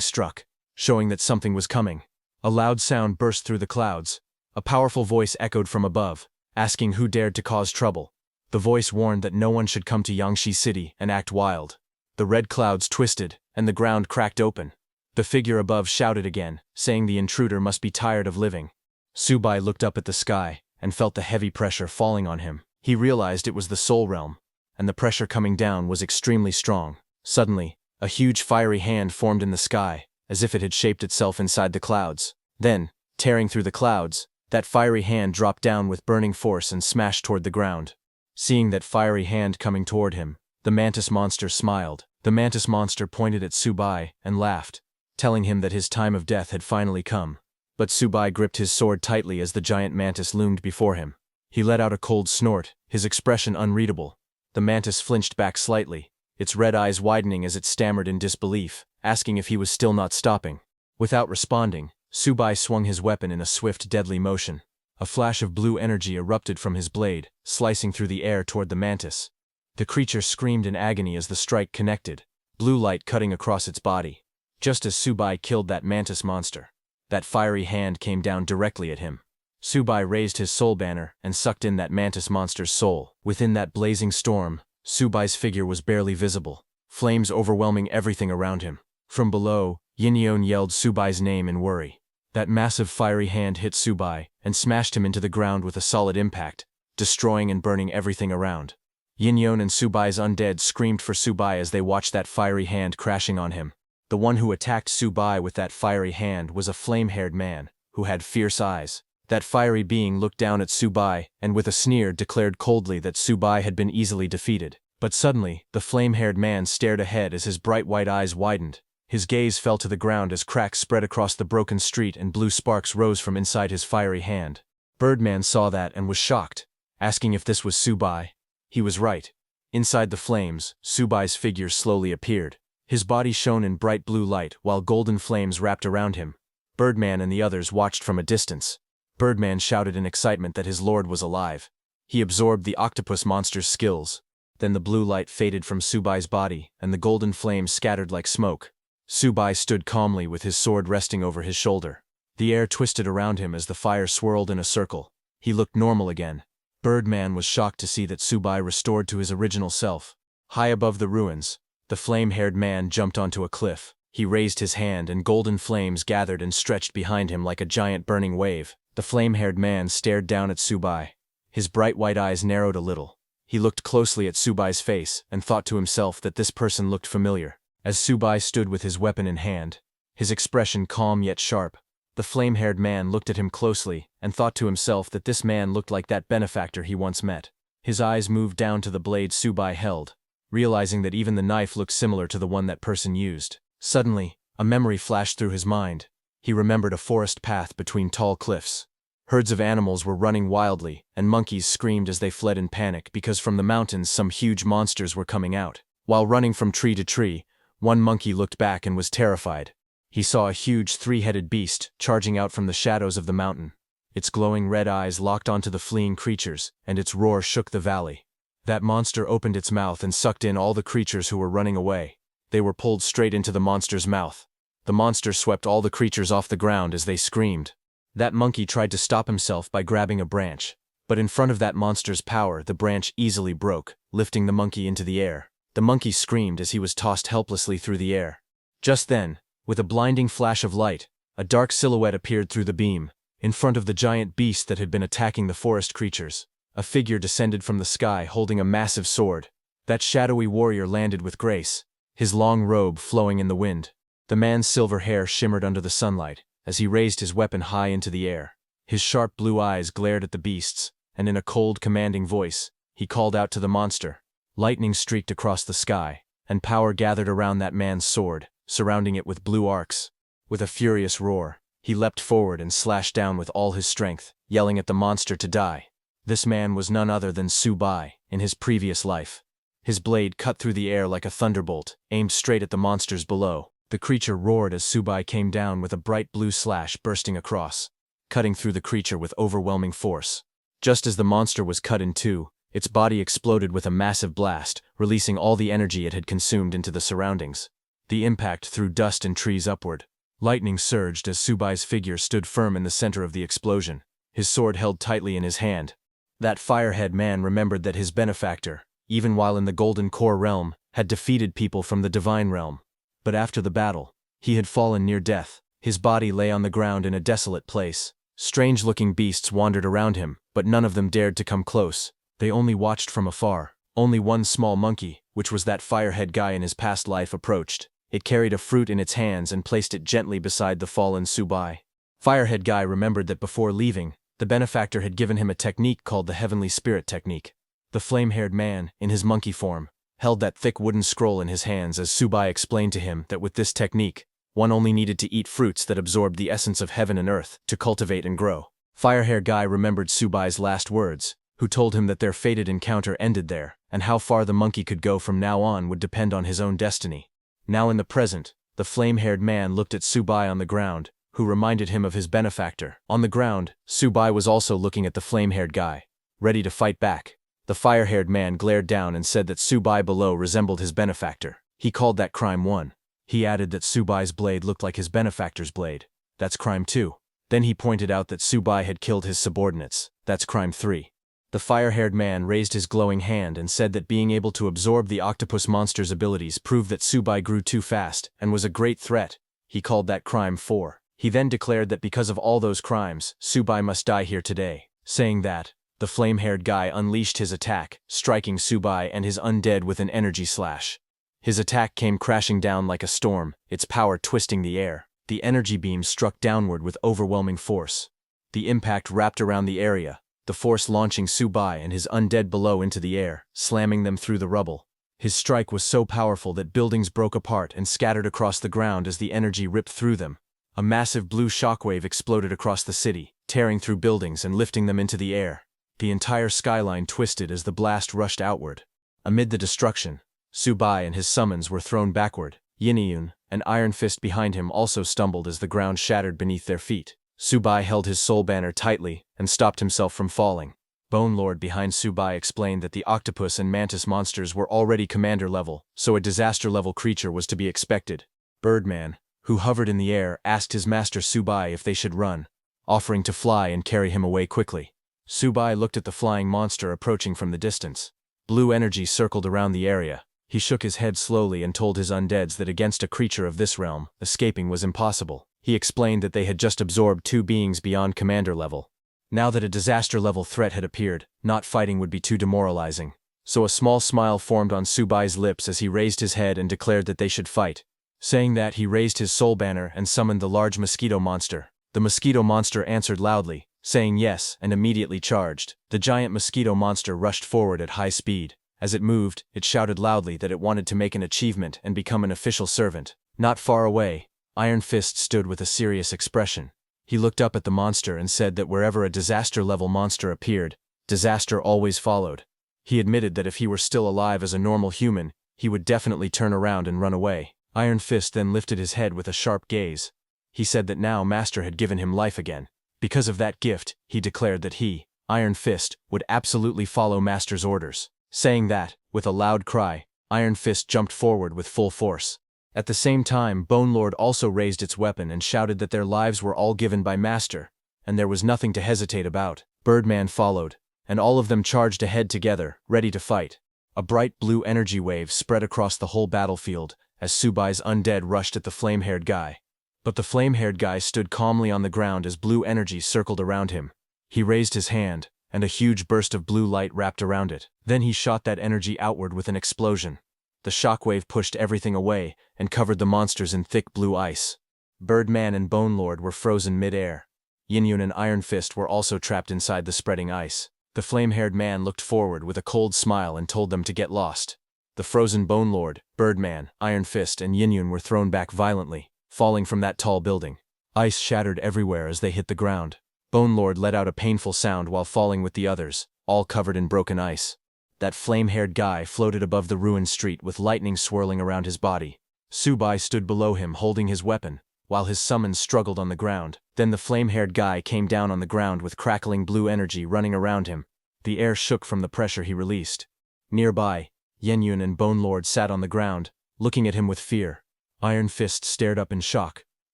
S1: struck, showing that something was coming. A loud sound burst through the clouds. A powerful voice echoed from above, asking who dared to cause trouble. The voice warned that no one should come to Yangshi City and act wild. The red clouds twisted, and the ground cracked open. The figure above shouted again, saying the intruder must be tired of living. Subai looked up at the sky and felt the heavy pressure falling on him. He realized it was the soul realm, and the pressure coming down was extremely strong. Suddenly, a huge fiery hand formed in the sky, as if it had shaped itself inside the clouds. Then, tearing through the clouds, that fiery hand dropped down with burning force and smashed toward the ground. Seeing that fiery hand coming toward him, the mantis monster smiled. The mantis monster pointed at Subai and laughed, telling him that his time of death had finally come. But Subai gripped his sword tightly as the giant mantis loomed before him. He let out a cold snort, his expression unreadable. The mantis flinched back slightly, its red eyes widening as it stammered in disbelief, asking if he was still not stopping. Without responding, Subai swung his weapon in a swift, deadly motion. A flash of blue energy erupted from his blade, slicing through the air toward the mantis. The creature screamed in agony as the strike connected, blue light cutting across its body. Just as Subai killed that mantis monster, that fiery hand came down directly at him. Subai raised his soul banner and sucked in that mantis monster's soul. Within that blazing storm, Subai's figure was barely visible, flames overwhelming everything around him. From below, Yinyon yelled Subai's name in worry. That massive fiery hand hit Subai and smashed him into the ground with a solid impact, destroying and burning everything around. Yinyon and Subai's undead screamed for Subai as they watched that fiery hand crashing on him. The one who attacked Subai with that fiery hand was a flame-haired man, who had fierce eyes. That fiery being looked down at Subai and with a sneer declared coldly that Subai had been easily defeated. But suddenly, the flame-haired man stared ahead as his bright white eyes widened. His gaze fell to the ground as cracks spread across the broken street and blue sparks rose from inside his fiery hand. Birdman saw that and was shocked, asking if this was Subai. He was right. Inside the flames, Subai's figure slowly appeared. His body shone in bright blue light while golden flames wrapped around him. Birdman and the others watched from a distance. Birdman shouted in excitement that his lord was alive. He absorbed the octopus monster's skills. Then the blue light faded from Subai's body and the golden flames scattered like smoke. Subai stood calmly with his sword resting over his shoulder. The air twisted around him as the fire swirled in a circle. He looked normal again. Birdman was shocked to see that Subai restored to his original self. High above the ruins, the flame-haired man jumped onto a cliff. He raised his hand and golden flames gathered and stretched behind him like a giant burning wave. The flame-haired man stared down at Subai. His bright white eyes narrowed a little. He looked closely at Subai's face and thought to himself that this person looked familiar. As Subai stood with his weapon in hand, his expression calm yet sharp, the flame-haired man looked at him closely and thought to himself that this man looked like that benefactor he once met. His eyes moved down to the blade Subai held, realizing that even the knife looked similar to the one that person used. Suddenly, a memory flashed through his mind. He remembered a forest path between tall cliffs. Herds of animals were running wildly, and monkeys screamed as they fled in panic because from the mountains some huge monsters were coming out. While running from tree to tree, one monkey looked back and was terrified. He saw a huge three-headed beast charging out from the shadows of the mountain. Its glowing red eyes locked onto the fleeing creatures, and its roar shook the valley. That monster opened its mouth and sucked in all the creatures who were running away. They were pulled straight into the monster's mouth. The monster swept all the creatures off the ground as they screamed. That monkey tried to stop himself by grabbing a branch, But in front of that monster's power, the branch easily broke, lifting the monkey into the air. The monkey screamed as he was tossed helplessly through the air. Just then, with a blinding flash of light, a dark silhouette appeared through the beam. In front of the giant beast that had been attacking the forest creatures, a figure descended from the sky holding a massive sword. That shadowy warrior landed with grace, his long robe flowing in the wind. The man's silver hair shimmered under the sunlight as he raised his weapon high into the air. His sharp blue eyes glared at the beasts, and in a cold, commanding voice, he called out to the monster. Lightning streaked across the sky, and power gathered around that man's sword, surrounding it with blue arcs. With a furious roar, he leapt forward and slashed down with all his strength, yelling at the monster to die. This man was none other than Subai, in his previous life. His blade cut through the air like a thunderbolt, aimed straight at the monsters below. The creature roared as Subai came down with a bright blue slash bursting across, cutting through the creature with overwhelming force. Just as the monster was cut in two, its body exploded with a massive blast, releasing all the energy it had consumed into the surroundings. The impact threw dust and trees upward. Lightning surged as Subai's figure stood firm in the center of the explosion, his sword held tightly in his hand. That firehead man remembered that his benefactor, even while in the Golden Core realm, had defeated people from the Divine realm. But after the battle, he had fallen near death. His body lay on the ground in a desolate place. Strange-looking beasts wandered around him, but none of them dared to come close. They only watched from afar. Only one small monkey, which was that firehead guy in his past life, approached. It carried a fruit in its hands and placed it gently beside the fallen Subai. Firehead guy remembered that before leaving, the benefactor had given him a technique called the Heavenly Spirit Technique. The flame-haired man, in his monkey form, held that thick wooden scroll in his hands as Subai explained to him that with this technique, one only needed to eat fruits that absorbed the essence of heaven and earth to cultivate and grow. Firehair guy remembered Subai's last words, who told him that their fated encounter ended there, and how far the monkey could go from now on would depend on his own destiny. Now in the present, the flame-haired man looked at Subai on the ground, who reminded him of his benefactor. On the ground, Subai was also looking at the flame-haired guy, ready to fight back. The fire-haired man glared down and said that Subai below resembled his benefactor. He called that crime 1. He added that Subai's blade looked like his benefactor's blade. That's crime 2. Then he pointed out that Subai had killed his subordinates. That's crime 3. The fire-haired man raised his glowing hand and said that being able to absorb the octopus monster's abilities proved that Subai grew too fast and was a great threat. He called that crime 4. He then declared that because of all those crimes, Subai must die here today. Saying that, the flame-haired guy unleashed his attack, striking Subai and his undead with an energy slash. His attack came crashing down like a storm, its power twisting the air. The energy beam struck downward with overwhelming force. The impact wrapped around the area, the force launching Subai and his undead below into the air, slamming them through the rubble. His strike was so powerful that buildings broke apart and scattered across the ground as the energy ripped through them. A massive blue shockwave exploded across the city, tearing through buildings and lifting them into the air. The entire skyline twisted as the blast rushed outward. Amid the destruction, Subai and his summons were thrown backward. Yiniyun, an iron fist behind him, also stumbled as the ground shattered beneath their feet. Subai held his soul banner tightly and stopped himself from falling. Bone Lord behind Subai explained that the octopus and mantis monsters were already commander level, so a disaster level creature was to be expected. Birdman, who hovered in the air, asked his master Subai if they should run, offering to fly and carry him away quickly. Subai looked at the flying monster approaching from the distance. Blue energy circled around the area. He shook his head slowly and told his undeads that against a creature of this realm, escaping was impossible. He explained that they had just absorbed 2 beings beyond commander level. Now that a disaster level threat had appeared, not fighting would be too demoralizing. So a small smile formed on Subai's lips as he raised his head and declared that they should fight. Saying that, he raised his soul banner and summoned the large mosquito monster. The mosquito monster answered loudly, saying yes, and immediately charged. The giant mosquito monster rushed forward at high speed. As it moved, it shouted loudly that it wanted to make an achievement and become an official servant. Not far away, Iron Fist stood with a serious expression. He looked up at the monster and said that wherever a disaster-level monster appeared, disaster always followed. He admitted that if he were still alive as a normal human, he would definitely turn around and run away. Iron Fist then lifted his head with a sharp gaze. He said that now Master had given him life again. Because of that gift, he declared that he, Iron Fist, would absolutely follow Master's orders. Saying that, with a loud cry, Iron Fist jumped forward with full force. At the same time, Bone Lord also raised its weapon and shouted that their lives were all given by Master, and there was nothing to hesitate about. Birdman followed. and all of them charged ahead together, ready to fight. A bright blue energy wave spread across the whole battlefield as Subai's undead rushed at the flame-haired guy. But the flame-haired guy stood calmly on the ground as blue energy circled around him. He raised his hand, and a huge burst of blue light wrapped around it. Then he shot that energy outward with an explosion. The shockwave pushed everything away and covered the monsters in thick blue ice. Birdman and Bone Lord were frozen mid-air. Yin-Yun and Iron Fist were also trapped inside the spreading ice. The flame-haired man looked forward with a cold smile and told them to get lost. The frozen Bone Lord, Birdman, Iron Fist, and Yin-Yun were thrown back violently, falling from that tall building. Ice shattered everywhere as they hit the ground. Bone Lord let out a painful sound while falling with the others, all covered in broken ice. That flame-haired guy floated above the ruined street with lightning swirling around his body. Subai stood below him holding his weapon, while his summons struggled on the ground. Then the flame-haired guy came down on the ground with crackling blue energy running around him. The air shook from the pressure he released. Nearby, Yin-Yun and Bone Lord sat on the ground, looking at him with fear. Iron Fist stared up in shock.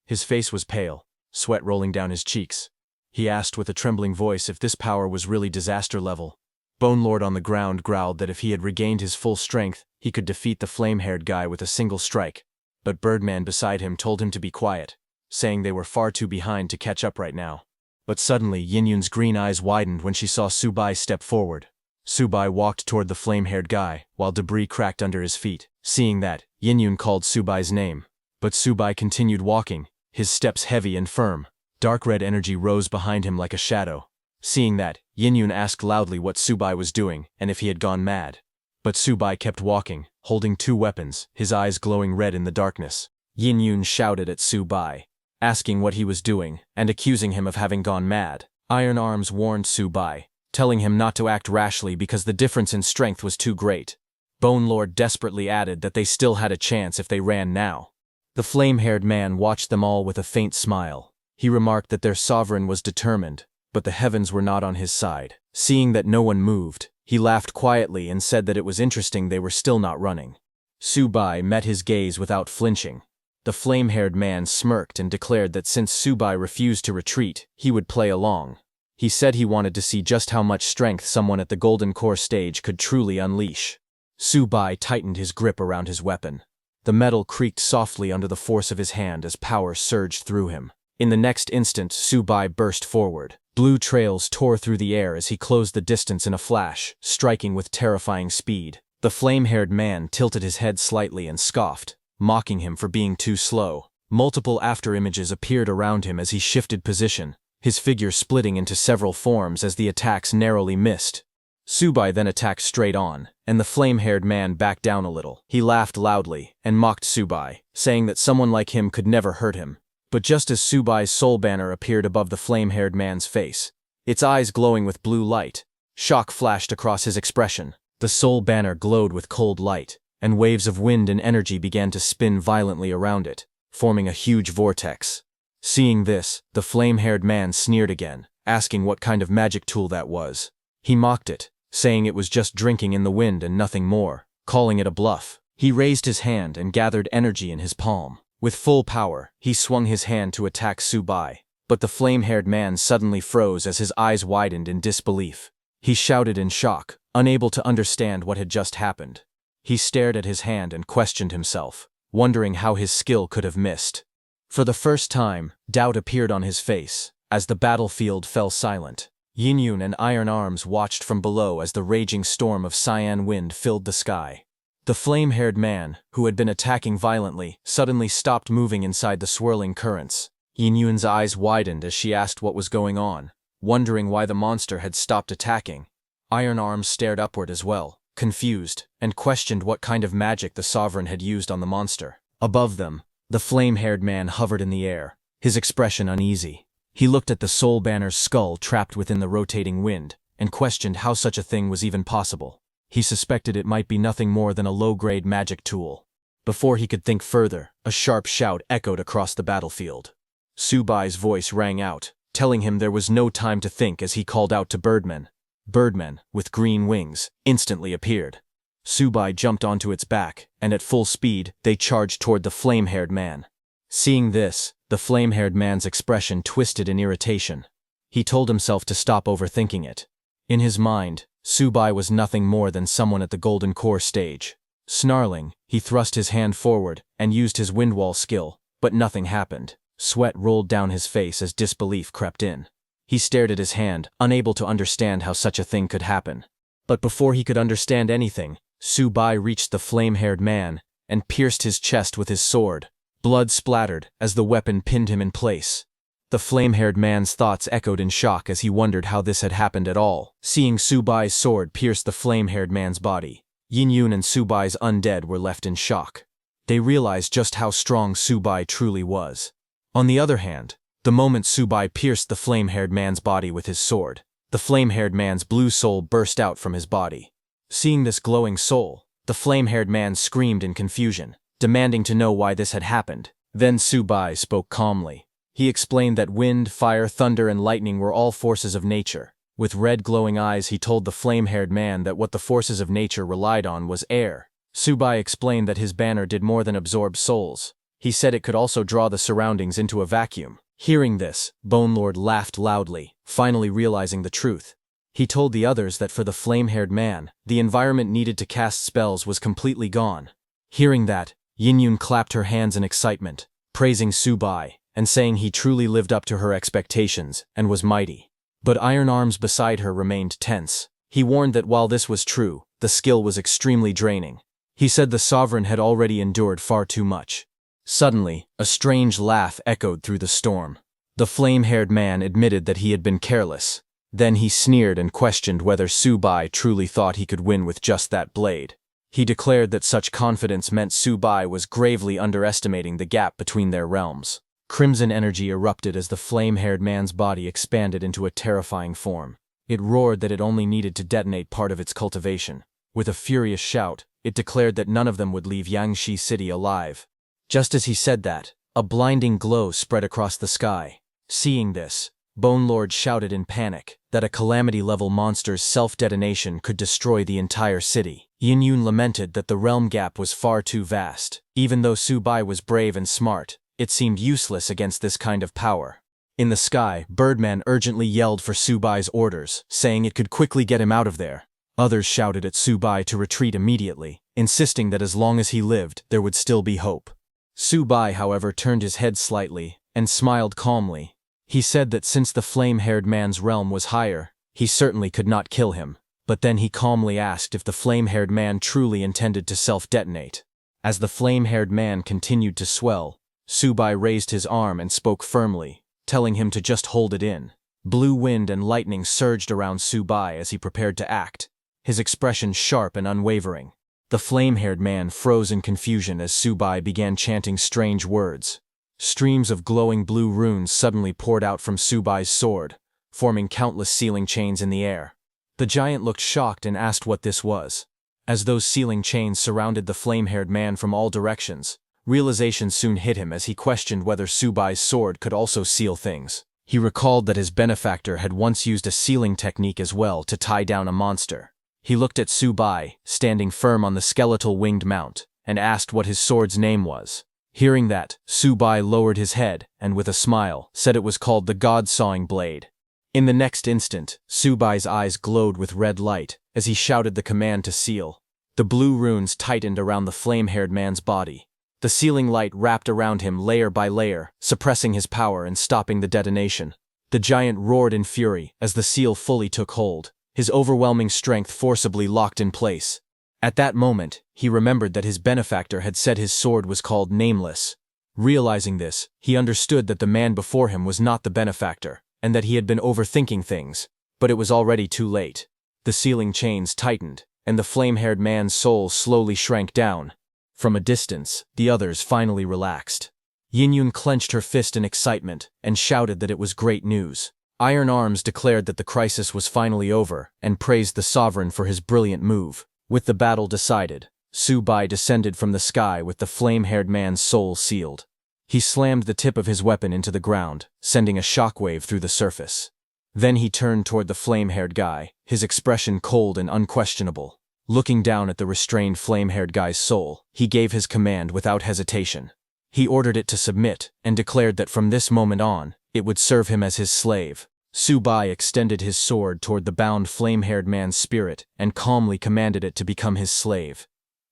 S1: His face was pale, sweat rolling down his cheeks. He asked with a trembling voice if this power was really disaster level. Bone Lord on the ground growled that if he had regained his full strength, he could defeat the flame-haired guy with a single strike. But Birdman beside him told him to be quiet, saying they were far too behind to catch up right now. But suddenly Yin-Yun's green eyes widened when she saw Subai step forward. Subai walked toward the flame-haired guy, while debris cracked under his feet. Seeing that, Yin-Yun called Subai's name. But Subai continued walking, his steps heavy and firm. Dark red energy rose behind him like a shadow. Seeing that, Yin-Yun asked loudly what Subai was doing and if he had gone mad. But Subai kept walking, holding two weapons, his eyes glowing red in the darkness. Yin-Yun shouted at Subai, asking what he was doing and accusing him of having gone mad. Iron Arms warned Subai, telling him not to act rashly because the difference in strength was too great. Bone Lord desperately added that they still had a chance if they ran now. The flame-haired man watched them all with a faint smile. He remarked that their sovereign was determined, but the heavens were not on his side. Seeing that no one moved, he laughed quietly and said that it was interesting they were still not running. Subai met his gaze without flinching. The flame-haired man smirked and declared that since Subai refused to retreat, he would play along. He said he wanted to see just how much strength someone at the Golden Core stage could truly unleash. Subai tightened his grip around his weapon. The metal creaked softly under the force of his hand as power surged through him. In the next instant, Subai burst forward. Blue trails tore through the air as he closed the distance in a flash, striking with terrifying speed. The flame-haired man tilted his head slightly and scoffed, mocking him for being too slow. Multiple afterimages appeared around him as he shifted position, his figure splitting into several forms as the attacks narrowly missed. Subai then attacked straight on, and the flame-haired man backed down a little. He laughed loudly and mocked Subai, saying that someone like him could never hurt him. But just as Subai's soul banner appeared above the flame-haired man's face, its eyes glowing with blue light, shock flashed across his expression. The soul banner glowed with cold light, and waves of wind and energy began to spin violently around it, forming a huge vortex. Seeing this, the flame-haired man sneered again, asking what kind of magic tool that was. He mocked it, saying it was just drinking in the wind and nothing more, calling it a bluff. He raised his hand and gathered energy in his palm. With full power, he swung his hand to attack Subai, but the flame-haired man suddenly froze as his eyes widened in disbelief. He shouted in shock, unable to understand what had just happened. He stared at his hand and questioned himself, wondering how his skill could have missed. For the first time, doubt appeared on his face, as the battlefield fell silent. Yin-Yun and Iron Arms watched from below as the raging storm of cyan wind filled the sky. The flame-haired man, who had been attacking violently, suddenly stopped moving inside the swirling currents. Yin-Yun's eyes widened as she asked what was going on, wondering why the monster had stopped attacking. Iron Arms stared upward as well, confused, and questioned what kind of magic the sovereign had used on the monster. Above them, the flame-haired man hovered in the air, his expression uneasy. He looked at the soul banner's skull trapped within the rotating wind, and questioned how such a thing was even possible. He suspected it might be nothing more than a low-grade magic tool. Before he could think further, a sharp shout echoed across the battlefield. Subai's voice rang out, telling him there was no time to think as he called out to Birdman. Birdman, with green wings, instantly appeared. Subai jumped onto its back, and at full speed, they charged toward the flame-haired man. Seeing this, the flame-haired man's expression twisted in irritation. He told himself to stop overthinking it. In his mind, Subai was nothing more than someone at the Golden Core stage. Snarling, he thrust his hand forward and used his windwall skill, but nothing happened. Sweat rolled down his face as disbelief crept in. He stared at his hand, unable to understand how such a thing could happen. But before he could understand anything, Subai reached the flame-haired man and pierced his chest with his sword. Blood splattered as the weapon pinned him in place. The flame-haired man's thoughts echoed in shock as he wondered how this had happened at all. Seeing Subai's sword pierce the flame-haired man's body, Yin-Yun and Subai's undead were left in shock. They realized just how strong Subai truly was. On the other hand, the moment Subai pierced the flame-haired man's body with his sword, the flame-haired man's blue soul burst out from his body. Seeing this glowing soul, the flame-haired man screamed in confusion, demanding to know why this had happened. Then Subai spoke calmly. He explained that wind, fire, thunder, and lightning were all forces of nature. With red glowing eyes, he told the flame-haired man that what the forces of nature relied on was air. Subai explained that his banner did more than absorb souls. He said it could also draw the surroundings into a vacuum. Hearing this, Bone Lord laughed loudly, finally realizing the truth. He told the others that for the flame-haired man, the environment needed to cast spells was completely gone. Hearing that, Yin-Yun clapped her hands in excitement, praising Subai, and saying he truly lived up to her expectations and was mighty. But Iron Arms beside her remained tense. He warned that while this was true, the skill was extremely draining. He said the sovereign had already endured far too much. Suddenly, a strange laugh echoed through the storm. The flame-haired man admitted that he had been careless. Then he sneered and questioned whether Subai truly thought he could win with just that blade. He declared that such confidence meant Subai was gravely underestimating the gap between their realms. Crimson energy erupted as the flame-haired man's body expanded into a terrifying form. It roared that it only needed to detonate part of its cultivation. With a furious shout, it declared that none of them would leave Yangshi City alive. Just as he said that, a blinding glow spread across the sky. Seeing this, Bone Lord shouted in panic that a calamity-level monster's self-detonation could destroy the entire city. Yin-Yun lamented that the realm gap was far too vast. Even though Subai was brave and smart, it seemed useless against this kind of power. In the sky, Birdman urgently yelled for Subai's orders, saying it could quickly get him out of there. Others shouted at Subai to retreat immediately, insisting that as long as he lived, there would still be hope. Subai, however, turned his head slightly and smiled calmly. He said that since the flame-haired man's realm was higher, he certainly could not kill him, but then he calmly asked if the flame-haired man truly intended to self-detonate. As the flame-haired man continued to swell, Subai raised his arm and spoke firmly, telling him to just hold it in. Blue wind and lightning surged around Subai as he prepared to act, his expression sharp and unwavering. The flame-haired man froze in confusion as Subai began chanting strange words. Streams of glowing blue runes suddenly poured out from Subai's sword, forming countless sealing chains in the air. The giant looked shocked and asked what this was. As those sealing chains surrounded the flame-haired man from all directions, realization soon hit him as he questioned whether Subai's sword could also seal things. He recalled that his benefactor had once used a sealing technique as well to tie down a monster. He looked at Subai, standing firm on the skeletal winged mount, and asked what his sword's name was. Hearing that, Subai lowered his head and, with a smile, said it was called the God-Sawing Blade. In the next instant, Subai's eyes glowed with red light as he shouted the command to seal. The blue runes tightened around the flame-haired man's body. The sealing light wrapped around him layer by layer, suppressing his power and stopping the detonation. The giant roared in fury as the seal fully took hold, his overwhelming strength forcibly locked in place. At that moment, he remembered that his benefactor had said his sword was called Nameless. Realizing this, he understood that the man before him was not the benefactor, and that he had been overthinking things, but it was already too late. The sealing chains tightened, and the flame-haired man's soul slowly shrank down. From a distance, the others finally relaxed. Yin-Yun clenched her fist in excitement and shouted that it was great news. Iron Arms declared that the crisis was finally over and praised the sovereign for his brilliant move. With the battle decided, Subai descended from the sky with the flame-haired man's soul sealed. He slammed the tip of his weapon into the ground, sending a shockwave through the surface. Then he turned toward the flame-haired guy, his expression cold and unquestionable. Looking down at the restrained flame-haired guy's soul, he gave his command without hesitation. He ordered it to submit and declared that from this moment on, it would serve him as his slave. Subai extended his sword toward the bound flame-haired man's spirit and calmly commanded it to become his slave.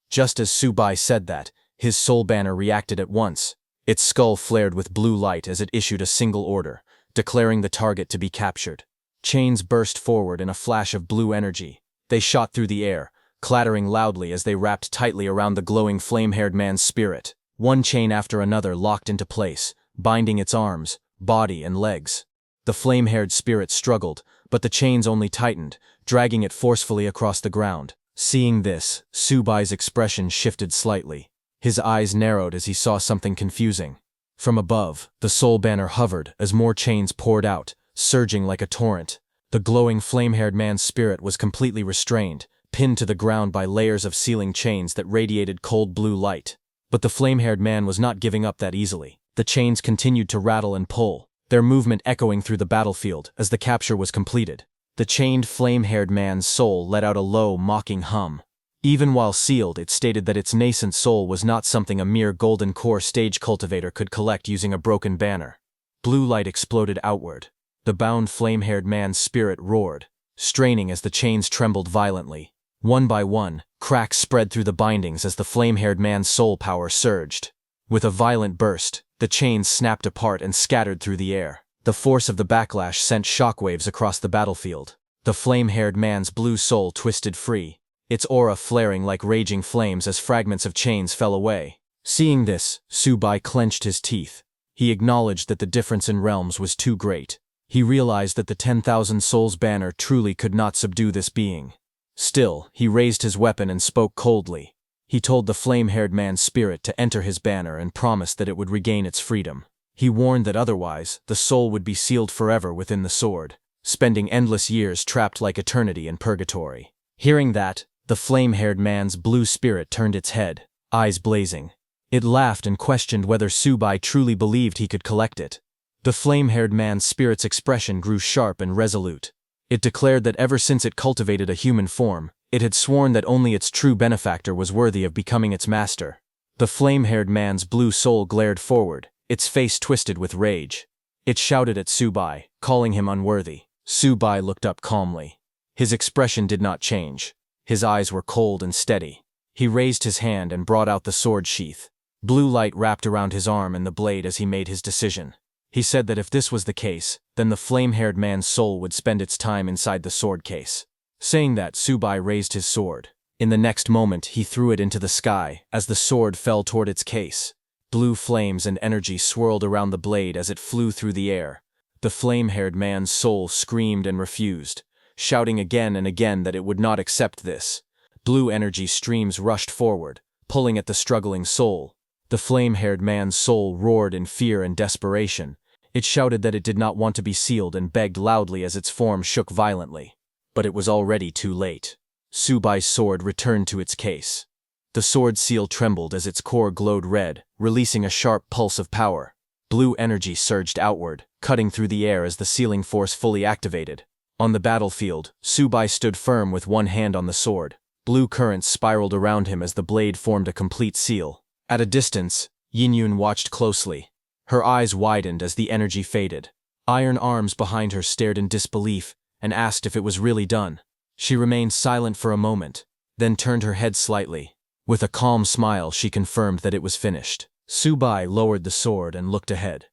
S1: Just as Subai said that, his soul banner reacted at once. Its skull flared with blue light as it issued a single order, declaring the target to be captured. Chains burst forward in a flash of blue energy. They shot through the air, clattering loudly as they wrapped tightly around the glowing flame-haired man's spirit. One chain after another locked into place, binding its arms, body, and legs. The flame-haired spirit struggled, but the chains only tightened, dragging it forcefully across the ground. Seeing this, Subai's expression shifted slightly. His eyes narrowed as he saw something confusing. From above, the soul banner hovered as more chains poured out, surging like a torrent. The glowing flame-haired man's spirit was completely restrained, pinned to the ground by layers of sealing chains that radiated cold blue light. But the flame-haired man was not giving up that easily. The chains continued to rattle and pull, their movement echoing through the battlefield as the capture was completed. The chained flame-haired man's soul let out a low, mocking hum. Even while sealed, it stated that its nascent soul was not something a mere golden core stage cultivator could collect using a broken banner. Blue light exploded outward. The bound flame-haired man's spirit roared, straining as the chains trembled violently. One by one, cracks spread through the bindings as the flame-haired man's soul power surged. With a violent burst, the chains snapped apart and scattered through the air. The force of the backlash sent shockwaves across the battlefield. The flame-haired man's blue soul twisted free, its aura flaring like raging flames as fragments of chains fell away. Seeing this, Subai clenched his teeth. He acknowledged that the difference in realms was too great. He realized that the 10,000 souls banner truly could not subdue this being. Still, he raised his weapon and spoke coldly. He told the flame-haired man's spirit to enter his banner and promised that it would regain its freedom. He warned that otherwise, the soul would be sealed forever within the sword, spending endless years trapped like eternity in purgatory. Hearing that, the flame-haired man's blue spirit turned its head, eyes blazing. It laughed and questioned whether Subai truly believed he could collect it. The flame-haired man's spirit's expression grew sharp and resolute. It declared that ever since it cultivated a human form, it had sworn that only its true benefactor was worthy of becoming its master. The flame-haired man's blue soul glared forward, its face twisted with rage. It shouted at Subai, calling him unworthy. Subai looked up calmly. His expression did not change. His eyes were cold and steady. He raised his hand and brought out the sword sheath. Blue light wrapped around his arm and the blade as he made his decision. He said that if this was the case, then the flame-haired man's soul would spend its time inside the sword case. Saying that, Subai raised his sword. In the next moment, he threw it into the sky as the sword fell toward its case. Blue flames and energy swirled around the blade as it flew through the air. The flame-haired man's soul screamed and refused, shouting again and again that it would not accept this. Blue energy streams rushed forward, pulling at the struggling soul. The flame-haired man's soul roared in fear and desperation. It shouted that it did not want to be sealed and begged loudly as its form shook violently. But it was already too late. Subai's sword returned to its case. The sword seal trembled as its core glowed red, releasing a sharp pulse of power. Blue energy surged outward, cutting through the air as the sealing force fully activated. On the battlefield, Subai stood firm with one hand on the sword. Blue currents spiraled around him as the blade formed a complete seal. At a distance, Yinyun watched closely. Her eyes widened as the energy faded. Iron arms behind her stared in disbelief and asked if it was really done. She remained silent for a moment, then turned her head slightly. With a calm smile, she confirmed that it was finished. Subai lowered the sword and looked ahead.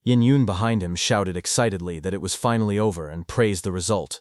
S1: Yinyun behind him shouted excitedly that it was finally over and praised the result.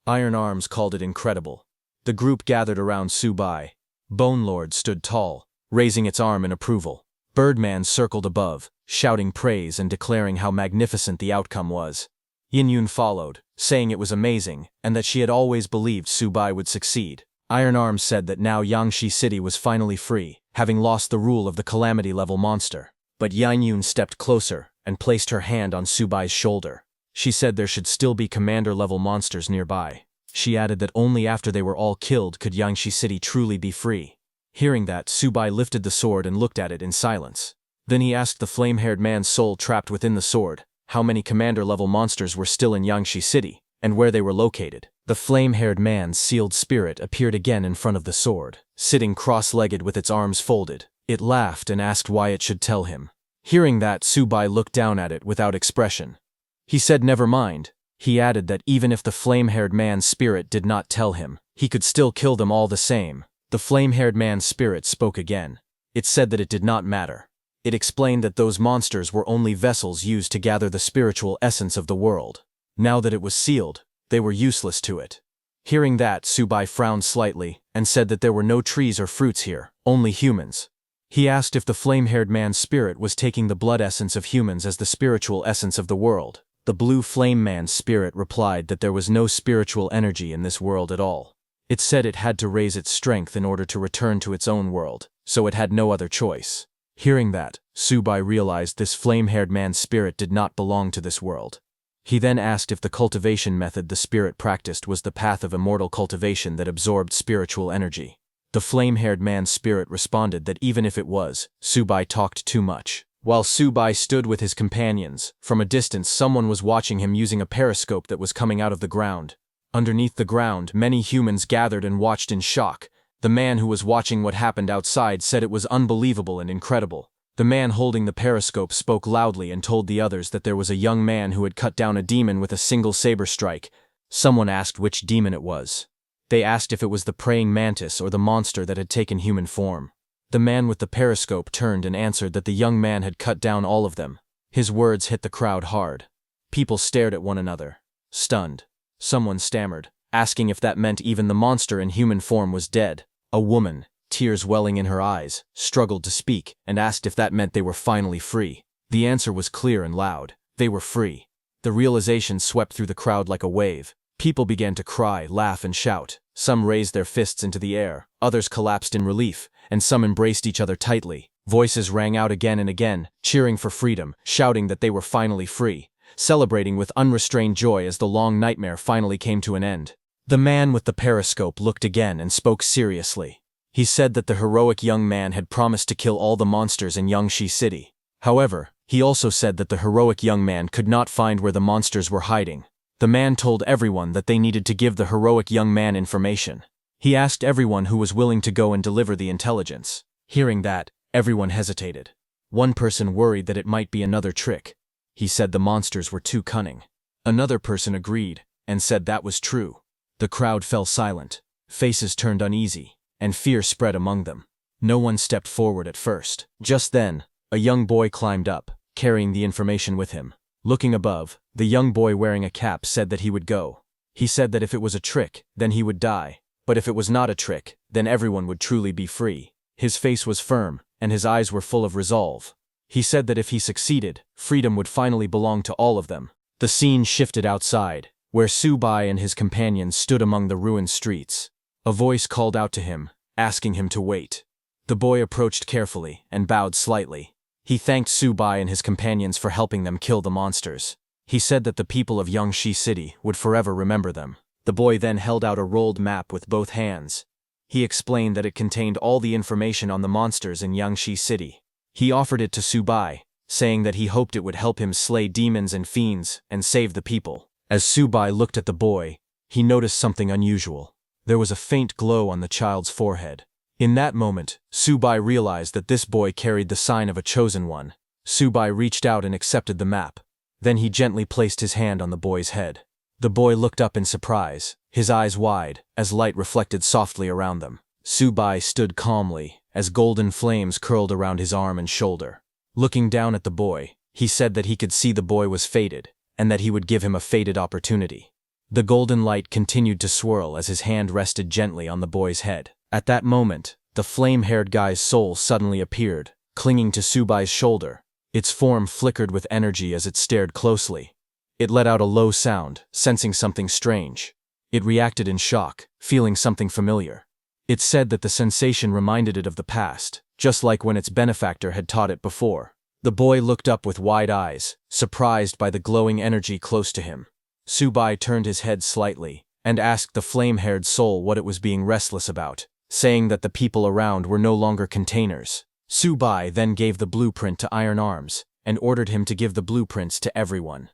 S1: Iron Arms called it incredible. The group gathered around Subai. Bone Lord stood tall, raising its arm in approval. Birdman circled above, shouting praise and declaring how magnificent the outcome was. Yinyun followed, saying it was amazing and that she had always believed Subai would succeed. Iron Arms said that now Yangshi City was finally free, having lost the rule of the calamity-level monster. But Yinyun stepped closer and placed her hand on Subai's shoulder. She said there should still be commander-level monsters nearby. She added that only after they were all killed could Yangshi City truly be free. Hearing that, Subai lifted the sword and looked at it in silence. Then he asked the flame-haired man's soul trapped within the sword how many commander-level monsters were still in Yangshi City, and where they were located. The flame-haired man's sealed spirit appeared again in front of the sword, sitting cross-legged with its arms folded. It laughed and asked why it should tell him. Hearing that, Subai looked down at it without expression. He said never mind, He added that even if the flame-haired man's spirit did not tell him, he could still kill them all the same. The flame-haired man's spirit spoke again. It said that it did not matter. It explained that those monsters were only vessels used to gather the spiritual essence of the world. Now that it was sealed, they were useless to it. Hearing that, Subai frowned slightly and said that there were no trees or fruits here, only humans. He asked if the flame-haired man's spirit was taking the blood essence of humans as the spiritual essence of the world. The blue flame man's spirit replied that there was no spiritual energy in this world at all. It said it had to raise its strength in order to return to its own world, so it had no other choice. Hearing that, Subai realized this flame-haired man's spirit did not belong to this world. He then asked if the cultivation method the spirit practiced was the path of immortal cultivation that absorbed spiritual energy. The flame-haired man's spirit responded that even if it was, Subai talked too much. While Subai stood with his companions, from a distance someone was watching him using a periscope that was coming out of the ground. Underneath the ground, many humans gathered and watched in shock. The man who was watching what happened outside said it was unbelievable and incredible. The man holding the periscope spoke loudly and told the others that there was a young man who had cut down a demon with a single saber strike. Someone asked which demon it was. They asked if it was the praying mantis or the monster that had taken human form. The man with the periscope turned and answered that the young man had cut down all of them. His words hit the crowd hard. People stared at one another, stunned. Someone stammered, asking if that meant even the monster in human form was dead. A woman, tears welling in her eyes, struggled to speak and asked if that meant they were finally free. The answer was clear and loud. They were free. The realization swept through the crowd like a wave. People began to cry, laugh, and shout. Some raised their fists into the air, others collapsed in relief, and some embraced each other tightly. Voices rang out again and again, cheering for freedom, shouting that they were finally free, celebrating with unrestrained joy as the long nightmare finally came to an end. The man with the periscope looked again and spoke seriously. He said that the heroic young man had promised to kill all the monsters in Yangshi City. However, he also said that the heroic young man could not find where the monsters were hiding. The man told everyone that they needed to give the heroic young man information. He asked everyone who was willing to go and deliver the intelligence. Hearing that, everyone hesitated. One person worried that it might be another trick. He said the monsters were too cunning. Another person agreed and said that was true. The crowd fell silent. Faces turned uneasy, and fear spread among them. No one stepped forward at first. Just then, a young boy climbed up, carrying the information with him. Looking above, the young boy wearing a cap said that he would go. He said that if it was a trick, then he would die. But if it was not a trick, then everyone would truly be free. His face was firm, and his eyes were full of resolve. He said that if he succeeded, freedom would finally belong to all of them. The scene shifted outside, where Subai and his companions stood among the ruined streets. A voice called out to him, asking him to wait. The boy approached carefully and bowed slightly. He thanked Subai and his companions for helping them kill the monsters. He said that the people of Yangshi City would forever remember them. The boy then held out a rolled map with both hands. He explained that it contained all the information on the monsters in Yangshi City. He offered it to Subai, saying that he hoped it would help him slay demons and fiends and save the people. As Subai looked at the boy, he noticed something unusual. There was a faint glow on the child's forehead. In that moment, Subai realized that this boy carried the sign of a chosen one. Subai reached out and accepted the map. Then he gently placed his hand on the boy's head. The boy looked up in surprise, his eyes wide, as light reflected softly around them. Subai stood calmly, as golden flames curled around his arm and shoulder. Looking down at the boy, he said that he could see the boy was fated, and that he would give him a fated opportunity. The golden light continued to swirl as his hand rested gently on the boy's head. At that moment, the flame-haired guy's soul suddenly appeared, clinging to Subai's shoulder. Its form flickered with energy as it stared closely. It let out a low sound, sensing something strange. It reacted in shock, feeling something familiar. It said that the sensation reminded it of the past, just like when its benefactor had taught it before. The boy looked up with wide eyes, surprised by the glowing energy close to him. Subai turned his head slightly and asked the flame-haired soul what it was being restless about, saying that the people around were no longer containers. Subai then gave the blueprint to Iron Arms and ordered him to give the blueprints to everyone.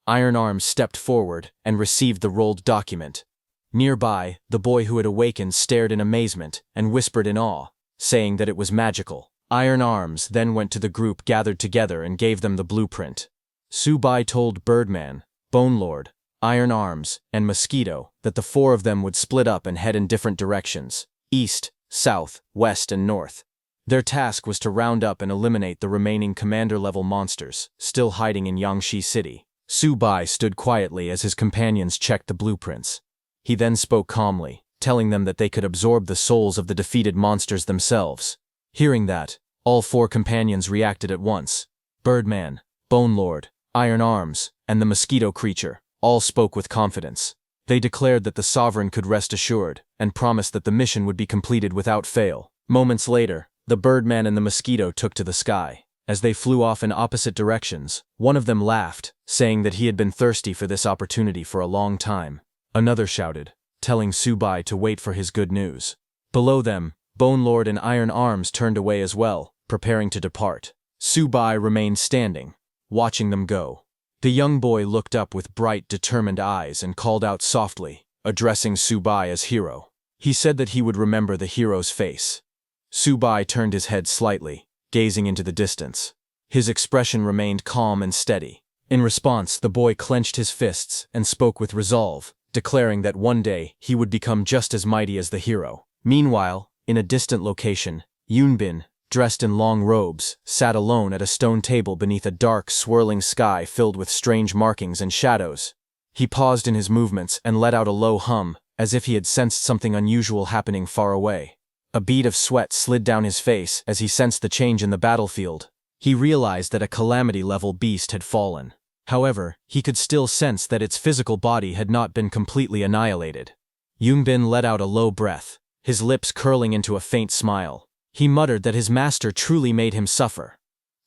S1: Iron Arms stepped forward and received the rolled document. Nearby, the boy who had awakened stared in amazement and whispered in awe, saying that it was magical. Iron Arms then went to the group gathered together and gave them the blueprint. Subai told Birdman, Bone Lord, Iron Arms, and Mosquito, that the four of them would split up and head in different directions: east, south, west, and north. Their task was to round up and eliminate the remaining commander-level monsters, still hiding in Yangshi City. Su Bai stood quietly as his companions checked the blueprints. He then spoke calmly, telling them that they could absorb the souls of the defeated monsters themselves. Hearing that, all four companions reacted at once. Birdman, Bone Lord, Iron Arms, and the Mosquito Creature all spoke with confidence. They declared that the Sovereign could rest assured, and promised that the mission would be completed without fail. Moments later, the Birdman and the Mosquito took to the sky. As they flew off in opposite directions, one of them laughed, saying that he had been thirsty for this opportunity for a long time. Another shouted, telling Su Bai to wait for his good news. Below them, Bone Lord and Iron Arms turned away as well, preparing to depart. Su Bai remained standing, watching them go. The young boy looked up with bright, determined eyes and called out softly, addressing Su Bai as hero. He said that he would remember the hero's face. Su Bai turned his head slightly, gazing into the distance. His expression remained calm and steady. In response, the boy clenched his fists and spoke with resolve, declaring that one day he would become just as mighty as the hero. Meanwhile, in a distant location, Yunbin, dressed in long robes, sat alone at a stone table beneath a dark, swirling sky filled with strange markings and shadows. He paused in his movements and let out a low hum, as if he had sensed something unusual happening far away. A bead of sweat slid down his face as he sensed the change in the battlefield. He realized that a calamity-level beast had fallen. However, he could still sense that its physical body had not been completely annihilated. Yunbin let out a low breath, his lips curling into a faint smile. He muttered that his master truly made him suffer.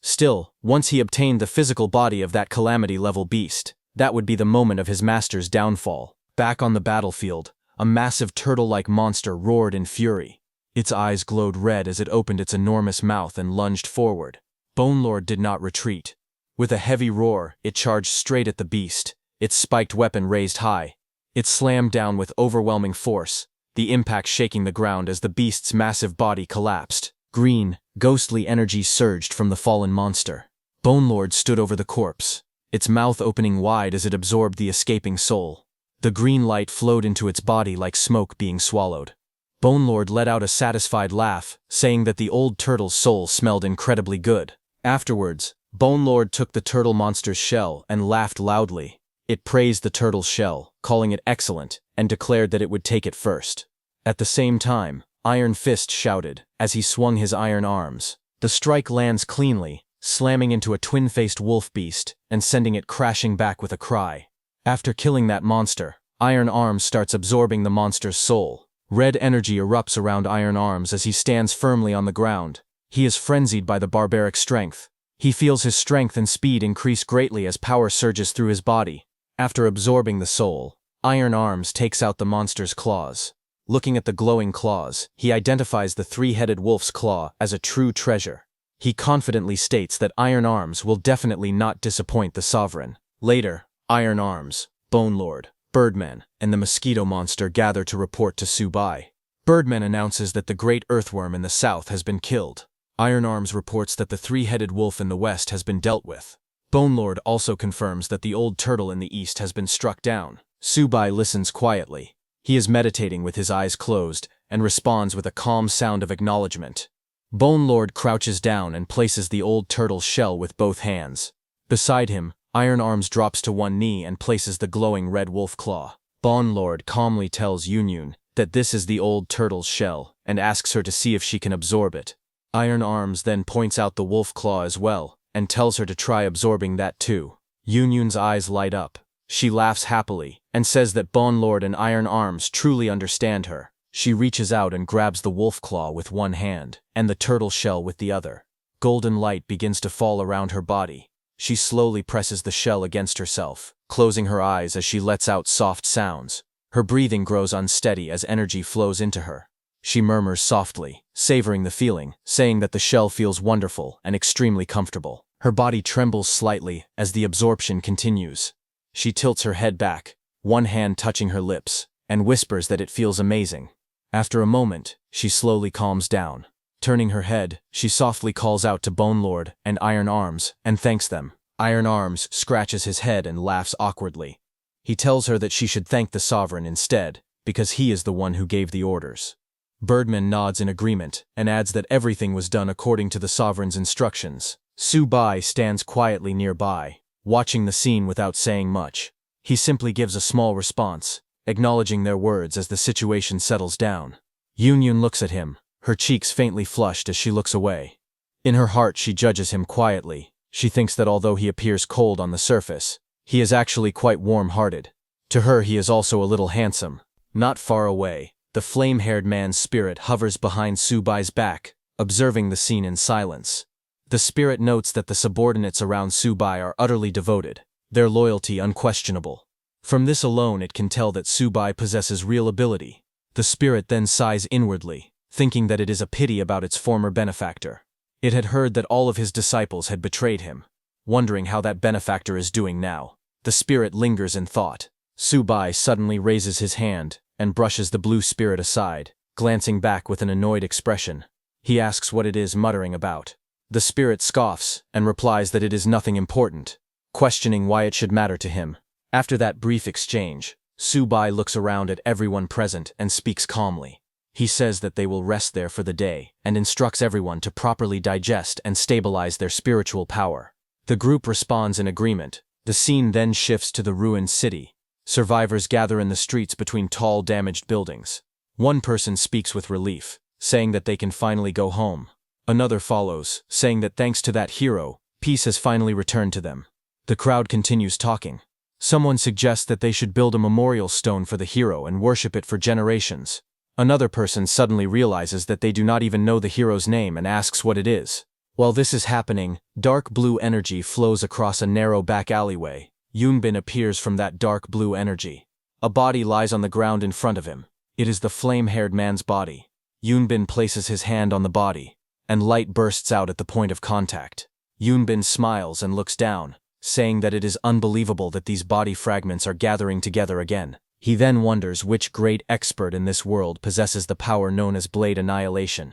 S1: Still, once he obtained the physical body of that calamity-level beast, that would be the moment of his master's downfall. Back on the battlefield, a massive turtle-like monster roared in fury. Its eyes glowed red as it opened its enormous mouth and lunged forward. Bone Lord did not retreat. With a heavy roar, it charged straight at the beast, its spiked weapon raised high. It slammed down with overwhelming force, the impact shaking the ground as the beast's massive body collapsed. Green, ghostly energy surged from the fallen monster. Bone Lord stood over the corpse, its mouth opening wide as it absorbed the escaping soul. The green light flowed into its body like smoke being swallowed. Bone Lord let out a satisfied laugh, saying that the old turtle's soul smelled incredibly good. Afterwards, Bone Lord took the turtle monster's shell and laughed loudly. It praised the turtle's shell, calling it excellent, and declared that it would take it first. At the same time, Iron Fist shouted, as he swung his iron arms. The strike lands cleanly, slamming into a twin-faced wolf beast and sending it crashing back with a cry. After killing that monster, Iron Arms starts absorbing the monster's soul. Red energy erupts around Iron Arms as he stands firmly on the ground. He is frenzied by the barbaric strength. He feels his strength and speed increase greatly as power surges through his body. After absorbing the soul, Iron Arms takes out the monster's claws. Looking at the glowing claws, he identifies the three-headed wolf's claw as a true treasure. He confidently states that Iron Arms will definitely not disappoint the Sovereign. Later, Iron Arms, Bone Lord, Birdman, and the Mosquito Monster gather to report to Su Bai. Birdman announces that the great earthworm in the south has been killed. Iron Arms reports that the three-headed wolf in the west has been dealt with. Bone Lord also confirms that the old turtle in the east has been struck down. Su Bai listens quietly. He is meditating with his eyes closed and responds with a calm sound of acknowledgement. Bone Lord crouches down and places the old turtle's shell with both hands. Beside him, Iron Arms drops to one knee and places the glowing red wolf claw. Bone Lord calmly tells Yunyun that this is the old turtle's shell and asks her to see if she can absorb it. Iron Arms then points out the wolf claw as well and tells her to try absorbing that too. Yunyun's eyes light up. She laughs happily and says that Bone Lord and Iron Arms truly understand her. She reaches out and grabs the wolf claw with one hand and the turtle shell with the other. Golden light begins to fall around her body. She slowly presses the shell against herself, closing her eyes as she lets out soft sounds. Her breathing grows unsteady as energy flows into her. She murmurs softly, savoring the feeling, saying that the shell feels wonderful and extremely comfortable. Her body trembles slightly as the absorption continues. She tilts her head back, one hand touching her lips, and whispers that it feels amazing. After a moment, she slowly calms down. Turning her head, she softly calls out to Bone Lord and Iron Arms and thanks them. Iron Arms scratches his head and laughs awkwardly. He tells her that she should thank the sovereign instead, because he is the one who gave the orders. Birdman nods in agreement and adds that everything was done according to the sovereign's instructions. Su-bai stands quietly nearby, watching the scene without saying much. He simply gives a small response, acknowledging their words as the situation settles down. Yun looks at him, her cheeks faintly flushed as she looks away. In her heart she judges him quietly. She thinks that although he appears cold on the surface, he is actually quite warm-hearted. To her he is also a little handsome. Not far away, the flame-haired man's spirit hovers behind Su-bai's back, observing the scene in silence. The spirit notes that the subordinates around Su-bai are utterly devoted, their loyalty unquestionable. From this alone it can tell that Su-bai possesses real ability. The spirit then sighs inwardly, thinking that it is a pity about its former benefactor. It had heard that all of his disciples had betrayed him. Wondering how that benefactor is doing now, the spirit lingers in thought. Su-bai suddenly raises his hand and brushes the blue spirit aside, glancing back with an annoyed expression. He asks what it is muttering about. The spirit scoffs and replies that it is nothing important, questioning why it should matter to him. After that brief exchange, Su-bai looks around at everyone present and speaks calmly. He says that they will rest there for the day and instructs everyone to properly digest and stabilize their spiritual power. The group responds in agreement. The scene then shifts to the ruined city. Survivors gather in the streets between tall, damaged buildings. One person speaks with relief, saying that they can finally go home. Another follows, saying that thanks to that hero, peace has finally returned to them. The crowd continues talking. Someone suggests that they should build a memorial stone for the hero and worship it for generations. Another person suddenly realizes that they do not even know the hero's name and asks what it is. While this is happening, dark blue energy flows across a narrow back alleyway. Yunbin appears from that dark blue energy. A body lies on the ground in front of him. It is the flame-haired man's body. Yunbin places his hand on the body, and light bursts out at the point of contact. Yunbin smiles and looks down, saying that it is unbelievable that these body fragments are gathering together again. He then wonders which great expert in this world possesses the power known as Blade Annihilation.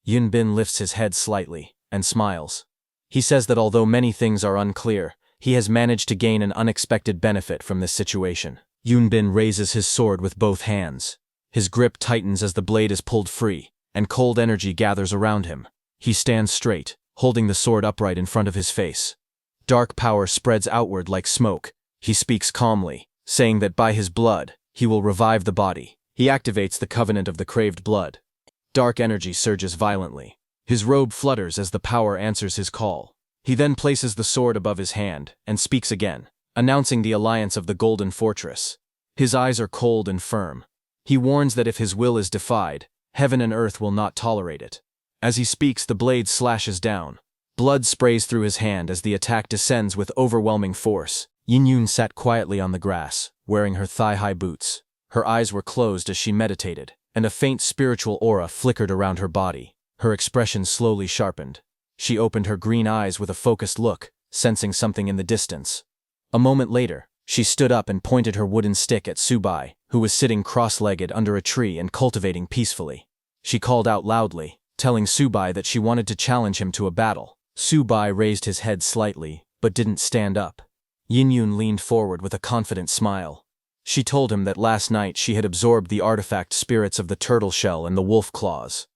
S1: Yunbin lifts his head slightly and smiles. He says that although many things are unclear, he has managed to gain an unexpected benefit from this situation. Yunbin raises his sword with both hands. His grip tightens as the blade is pulled free, and cold energy gathers around him. He stands straight, holding the sword upright in front of his face. Dark power spreads outward like smoke. He speaks calmly, saying that by his blood, he will revive the body. He activates the covenant of the craved blood. Dark energy surges violently. His robe flutters as the power answers his call. He then places the sword above his hand and speaks again, announcing the alliance of the Golden Fortress. His eyes are cold and firm. He warns that if his will is defied, heaven and earth will not tolerate it. As he speaks, the blade slashes down. Blood sprays through his hand as the attack descends with overwhelming force. Yin sat quietly on the grass, wearing her thigh-high boots. Her eyes were closed as she meditated, and a faint spiritual aura flickered around her body. Her expression slowly sharpened. She opened her green eyes with a focused look, sensing something in the distance. A moment later, she stood up and pointed her wooden stick at Su-bai, who was sitting cross-legged under a tree and cultivating peacefully. She called out loudly, telling Su-bai that she wanted to challenge him to a battle. Su-bai raised his head slightly, but didn't stand up. Yin leaned forward with a confident smile. She told him that last night she had absorbed the artifact spirits of the turtle shell and the wolf claws.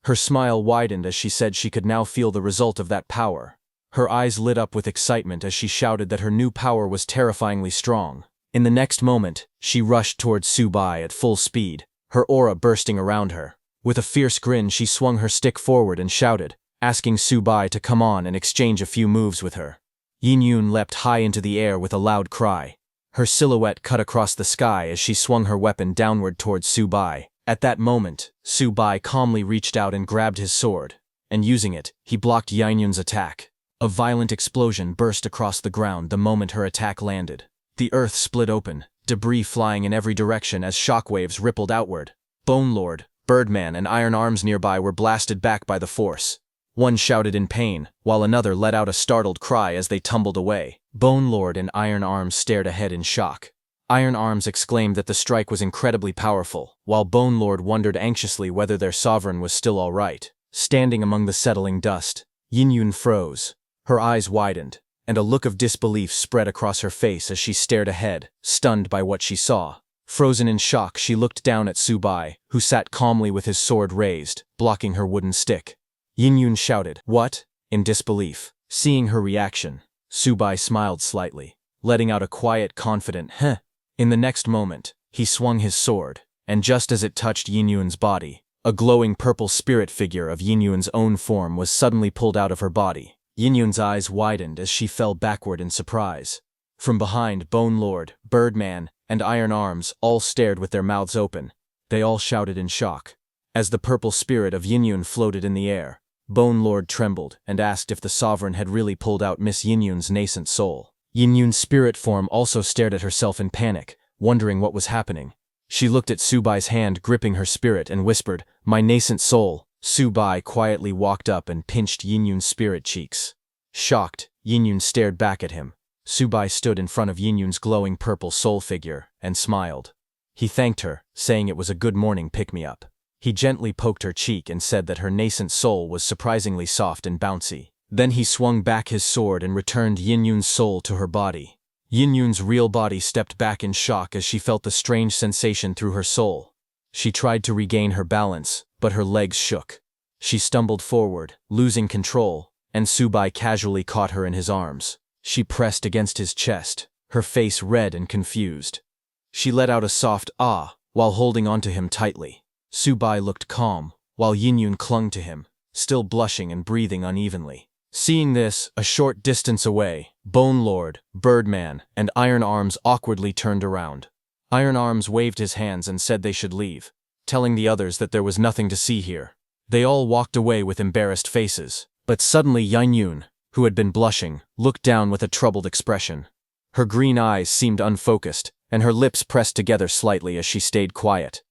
S1: Her smile widened as she said she could now feel the result of that power. Her eyes lit up with excitement as she shouted that her new power was terrifyingly strong. In the next moment, she rushed towards Su-bai at full speed, her aura bursting around her. With a fierce grin, she swung her stick forward and shouted, asking Su-bai to come on and exchange a few moves with her. Yin leapt high into the air with a loud cry. Her silhouette cut across the sky as she swung her weapon downward towards Su-bai. At that moment, Su-bai calmly reached out and grabbed his sword, and using it, he blocked Yin attack. A violent explosion burst across the ground the moment her attack landed. The earth split open, debris flying in every direction as shockwaves rippled outward. Bone Lord, Birdman, and Iron Arms nearby were blasted back by the force. One shouted in pain, while another let out a startled cry as they tumbled away. Bone Lord and Iron Arms stared ahead in shock. Iron Arms exclaimed that the strike was incredibly powerful, while Bone Lord wondered anxiously whether their sovereign was still all right. Standing among the settling dust, Yin froze. Her eyes widened, and a look of disbelief spread across her face as she stared ahead, stunned by what she saw. Frozen in shock, she looked down at Subai, who sat calmly with his sword raised, blocking her wooden stick. Yin shouted, "What?" in disbelief. Seeing her reaction, Subai smiled slightly, letting out a quiet, confident, "Heh." In the next moment, he swung his sword, and just as it touched Yin body, a glowing purple spirit figure of Yin own form was suddenly pulled out of her body. Yin eyes widened as she fell backward in surprise. From behind, Bone Lord, Birdman, and Iron Arms all stared with their mouths open. They all shouted in shock. As the purple spirit of Yin floated in the air, Bone Lord trembled and asked if the sovereign had really pulled out Miss Yin's nascent soul. Yin's spirit form also stared at herself in panic, wondering what was happening. She looked at Subai's hand gripping her spirit and whispered, "My nascent soul." Subai quietly walked up and pinched Yin's spirit cheeks. Shocked, Yin stared back at him. Subai stood in front of Yin's glowing purple soul figure and smiled. He thanked her, saying it was a good morning pick-me-up. He gently poked her cheek and said that her nascent soul was surprisingly soft and bouncy. Then he swung back his sword and returned Yin's soul to her body. Yin's real body stepped back in shock as she felt the strange sensation through her soul. She tried to regain her balance, but her legs shook. She stumbled forward, losing control, and Subai casually caught her in his arms. She pressed against his chest, her face red and confused. She let out a soft "ah" while holding onto him tightly. Subai looked calm, while Yin clung to him, still blushing and breathing unevenly. Seeing this, a short distance away, Bone Lord, Birdman, and Iron Arms awkwardly turned around. Iron Arms waved his hands and said they should leave, telling the others that there was nothing to see here. They all walked away with embarrassed faces, but suddenly Yin, who had been blushing, looked down with a troubled expression. Her green eyes seemed unfocused, and her lips pressed together slightly as she stayed quiet.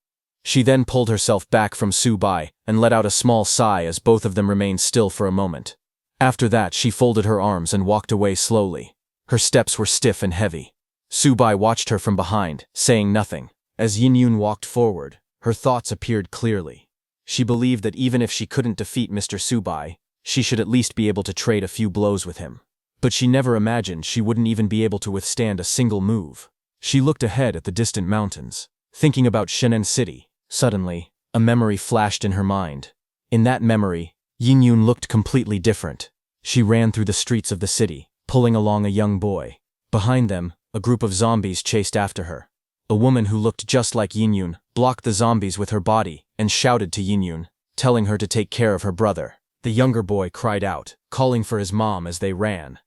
S1: She then pulled herself back from Subai and let out a small sigh as both of them remained still for a moment. After that, she folded her arms and walked away slowly. Her steps were stiff and heavy. Subai watched her from behind, saying nothing. As Yin walked forward, her thoughts appeared clearly. She believed that even if she couldn't defeat Mr. Subai, she should at least be able to trade a few blows with him. But she never imagined she wouldn't even be able to withstand a single move. She looked ahead at the distant mountains, thinking about Shenen City. Suddenly, a memory flashed in her mind. In that memory, Yin looked completely different. She ran through the streets of the city, pulling along a young boy. Behind them, a group of zombies chased after her. A woman who looked just like Yin blocked the zombies with her body and shouted to Yin, telling her to take care of her brother. The younger boy cried out, calling for his mom as they ran.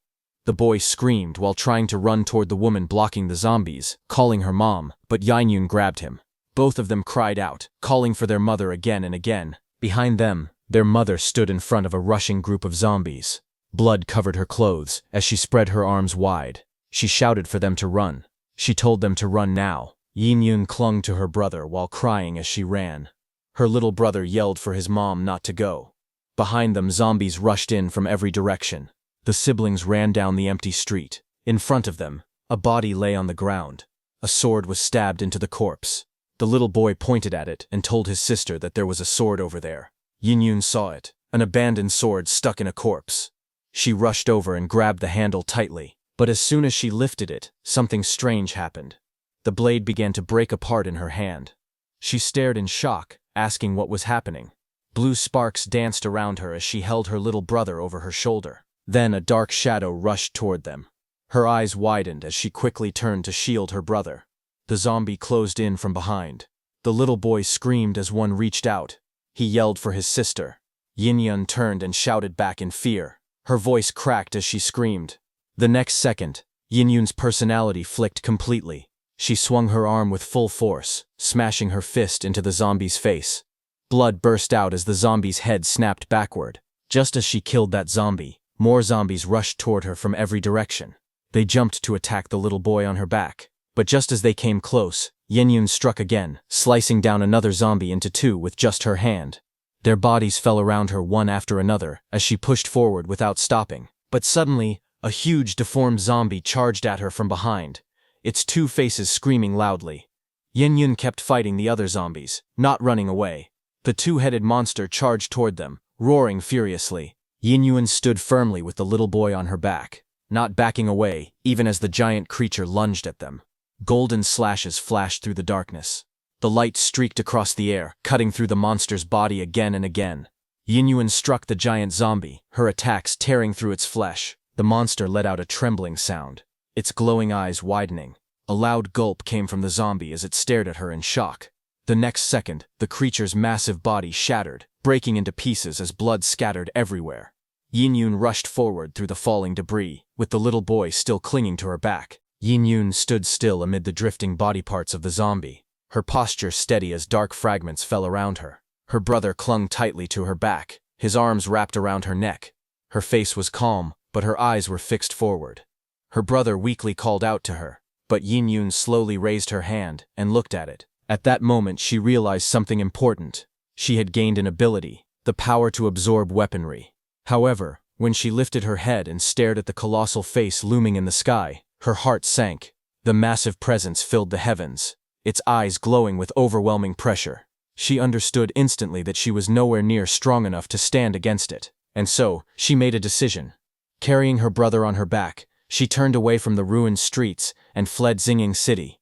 S1: The boy screamed while trying to run toward the woman blocking the zombies, calling her mom, but Yin grabbed him. Both of them cried out, calling for their mother again and again. Behind them, their mother stood in front of a rushing group of zombies. Blood covered her clothes as she spread her arms wide. She shouted for them to run. She told them to run now. Yin clung to her brother while crying as she ran. Her little brother yelled for his mom not to go. Behind them, zombies rushed in from every direction. The siblings ran down the empty street. In front of them, a body lay on the ground. A sword was stabbed into the corpse. The little boy pointed at it and told his sister that there was a sword over there. Yin saw it, an abandoned sword stuck in a corpse. She rushed over and grabbed the handle tightly, but as soon as she lifted it, something strange happened. The blade began to break apart in her hand. She stared in shock, asking what was happening. Blue sparks danced around her as she held her little brother over her shoulder. Then a dark shadow rushed toward them. Her eyes widened as she quickly turned to shield her brother. The zombie closed in from behind. The little boy screamed as one reached out. He yelled for his sister. Yin turned and shouted back in fear. Her voice cracked as she screamed. The next second, Yin's personality flicked completely. She swung her arm with full force, smashing her fist into the zombie's face. Blood burst out as the zombie's head snapped backward. Just as she killed that zombie, more zombies rushed toward her from every direction. They jumped to attack the little boy on her back. But just as they came close, Yin struck again, slicing down another zombie into two with just her hand. Their bodies fell around her one after another as she pushed forward without stopping. But suddenly, a huge deformed zombie charged at her from behind, its two faces screaming loudly. Yin kept fighting the other zombies, not running away. The two-headed monster charged toward them, roaring furiously. Yin stood firmly with the little boy on her back. not backing away even as the giant creature lunged at them. Golden slashes flashed through the darkness. The light streaked across the air, cutting through the monster's body again and again. Yinyuan struck the giant zombie, her attacks tearing through its flesh. The monster let out a trembling sound, its glowing eyes widening. A loud gulp came from the zombie as it stared at her in shock. The next second, the creature's massive body shattered, breaking into pieces as blood scattered everywhere. Yinyun rushed forward through the falling debris, with the little boy still clinging to her back. Yinyun stood still amid the drifting body parts of the zombie, her posture steady as dark fragments fell around her. Her brother clung tightly to her back, his arms wrapped around her neck. Her face was calm, but her eyes were fixed forward. Her brother weakly called out to her, but Yinyun slowly raised her hand and looked at it. At that moment she realized something important. She had gained an ability, the power to absorb weaponry. However, when she lifted her head and stared at the colossal face looming in the sky, her heart sank. The massive presence filled the heavens, its eyes glowing with overwhelming pressure. She understood instantly that she was nowhere near strong enough to stand against it, and so, she made a decision. Carrying her brother on her back, she turned away from the ruined streets and fled Xinging City.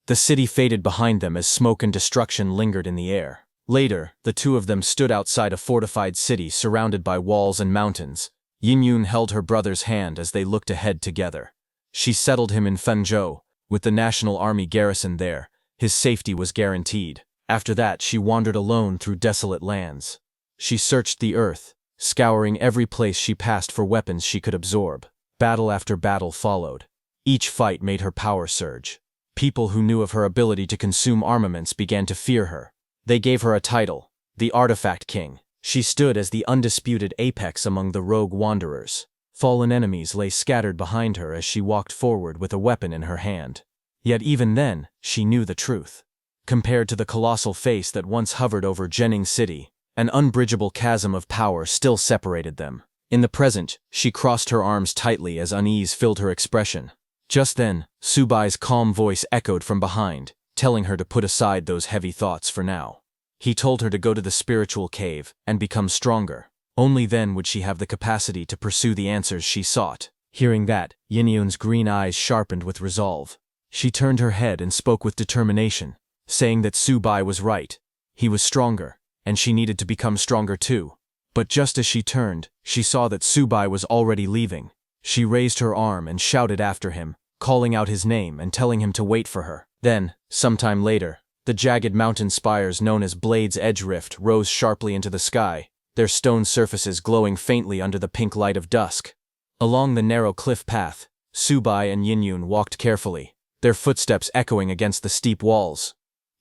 S1: The city faded behind them as smoke and destruction lingered in the air. Later, the two of them stood outside a fortified city surrounded by walls and mountains. Yinyun held her brother's hand as they looked ahead together. She settled him in Fenzhou, with the National Army garrison there. His safety was guaranteed. After that, she wandered alone through desolate lands. She searched the earth, scouring every place she passed for weapons she could absorb. Battle after battle followed. Each fight made her power surge. People who knew of her ability to consume armaments began to fear her. They gave her a title, the Artifact King. She stood as the undisputed apex among the rogue wanderers. Fallen enemies lay scattered behind her as she walked forward with a weapon in her hand. Yet even then, she knew the truth. Compared to the colossal face that once hovered over Zhenning City, an unbridgeable chasm of power still separated them. In the present, she crossed her arms tightly as unease filled her expression. Just then, Subai's calm voice echoed from behind, telling her to put aside those heavy thoughts for now. He told her to go to the spiritual cave and become stronger. Only then would she have the capacity to pursue the answers she sought. Hearing that, Yinyun's green eyes sharpened with resolve. She turned her head and spoke with determination, saying that Subai was right. He was stronger, and she needed to become stronger too. But just as she turned, she saw that Subai was already leaving. She raised her arm and shouted after him, calling out his name and telling him to wait for her. Then, sometime later, the jagged mountain spires known as Blade's Edge Rift rose sharply into the sky, their stone surfaces glowing faintly under the pink light of dusk. Along the narrow cliff path, Subai and Yinyun walked carefully, their footsteps echoing against the steep walls.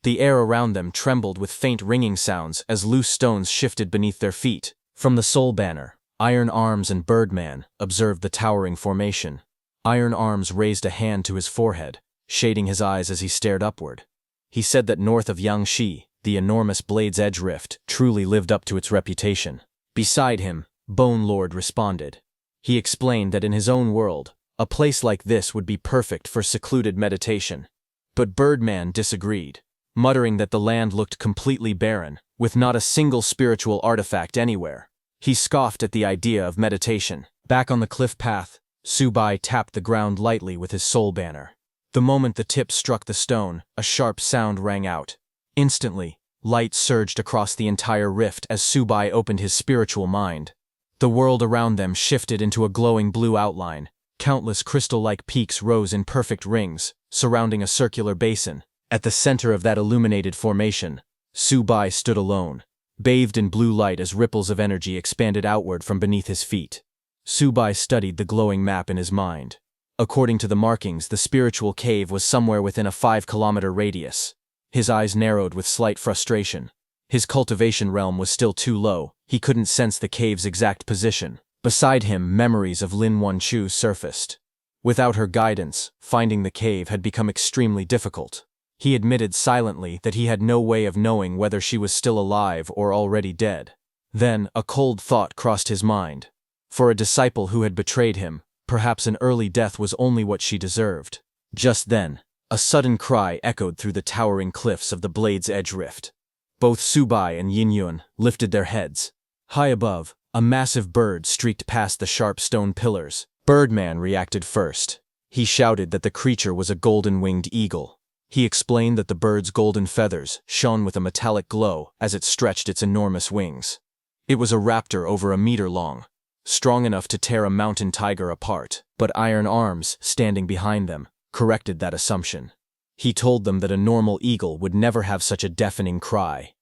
S1: The air around them trembled with faint ringing sounds as loose stones shifted beneath their feet. From the Soul Banner, Iron Arms and Birdman observed the towering formation. Iron Arms raised a hand to his forehead, shading his eyes as he stared upward. He said that north of Yangshi, the enormous Blade's Edge Rift truly lived up to its reputation. Beside him, Bone Lord responded. He explained that in his own world, a place like this would be perfect for secluded meditation. But Birdman disagreed, muttering that the land looked completely barren, with not a single spiritual artifact anywhere. He scoffed at the idea of meditation. Back on the cliff path, Subai tapped the ground lightly with his soul banner. The moment the tip struck the stone, a sharp sound rang out. Instantly, light surged across the entire rift as Subai opened his spiritual mind. The world around them shifted into a glowing blue outline. Countless crystal-like peaks rose in perfect rings, surrounding a circular basin. At the center of that illuminated formation, Subai stood alone, bathed in blue light as ripples of energy expanded outward from beneath his feet. Subai studied the glowing map in his mind. According to the markings, the spiritual cave was somewhere within a 5-kilometer radius. His eyes narrowed with slight frustration. His cultivation realm was still too low. He couldn't sense the cave's exact position. Beside him, memories of Lin Wanchu surfaced. Without her guidance, finding the cave had become extremely difficult. He admitted silently that he had no way of knowing whether she was still alive or already dead. Then, a cold thought crossed his mind. For a disciple who had betrayed him, perhaps an early death was only what she deserved. Just then, a sudden cry echoed through the towering cliffs of the Blade's Edge Rift. Both Subai and Yinyun lifted their heads. High above, a massive bird streaked past the sharp stone pillars, Birdman reacted first. He shouted that the creature was a golden-winged eagle. He explained that the bird's golden feathers shone with a metallic glow as it stretched its enormous wings. It was a raptor over a meter long, strong enough to tear a mountain tiger apart, but iron arms standing behind them corrected that assumption. He told them that a normal eagle would never have such a deafening cry.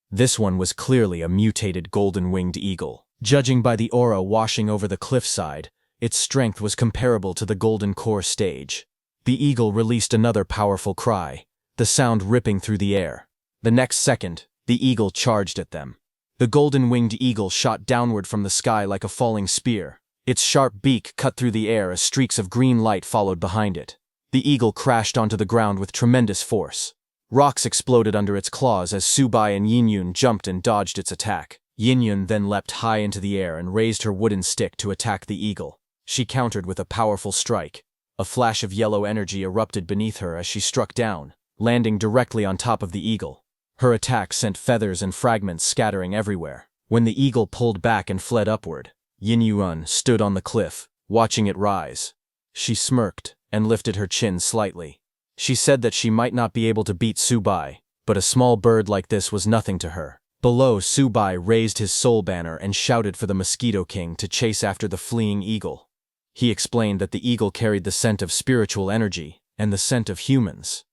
S1: This one was clearly a mutated golden-winged eagle. Judging by the aura washing over the cliffside, its strength was comparable to the Golden Core stage. The eagle released another powerful cry, the sound ripping through the air. The next second, the eagle charged at them. The golden-winged eagle shot downward from the sky like a falling spear. Its sharp beak cut through the air as streaks of green light followed behind it. The eagle crashed onto the ground with tremendous force. Rocks exploded under its claws as Subai and Yinyun jumped and dodged its attack. Yinyun then leapt high into the air and raised her wooden stick to attack the eagle. She countered with a powerful strike. A flash of yellow energy erupted beneath her as she struck down, landing directly on top of the eagle. Her attack sent feathers and fragments scattering everywhere. When the eagle pulled back and fled upward, Yinyun stood on the cliff, watching it rise. She smirked and lifted her chin slightly. She said that she might not be able to beat Subai, but a small bird like this was nothing to her. Below, Subai raised his soul banner and shouted for the Mosquito King to chase after the fleeing eagle. He explained that the eagle carried the scent of spiritual energy and the scent of humans.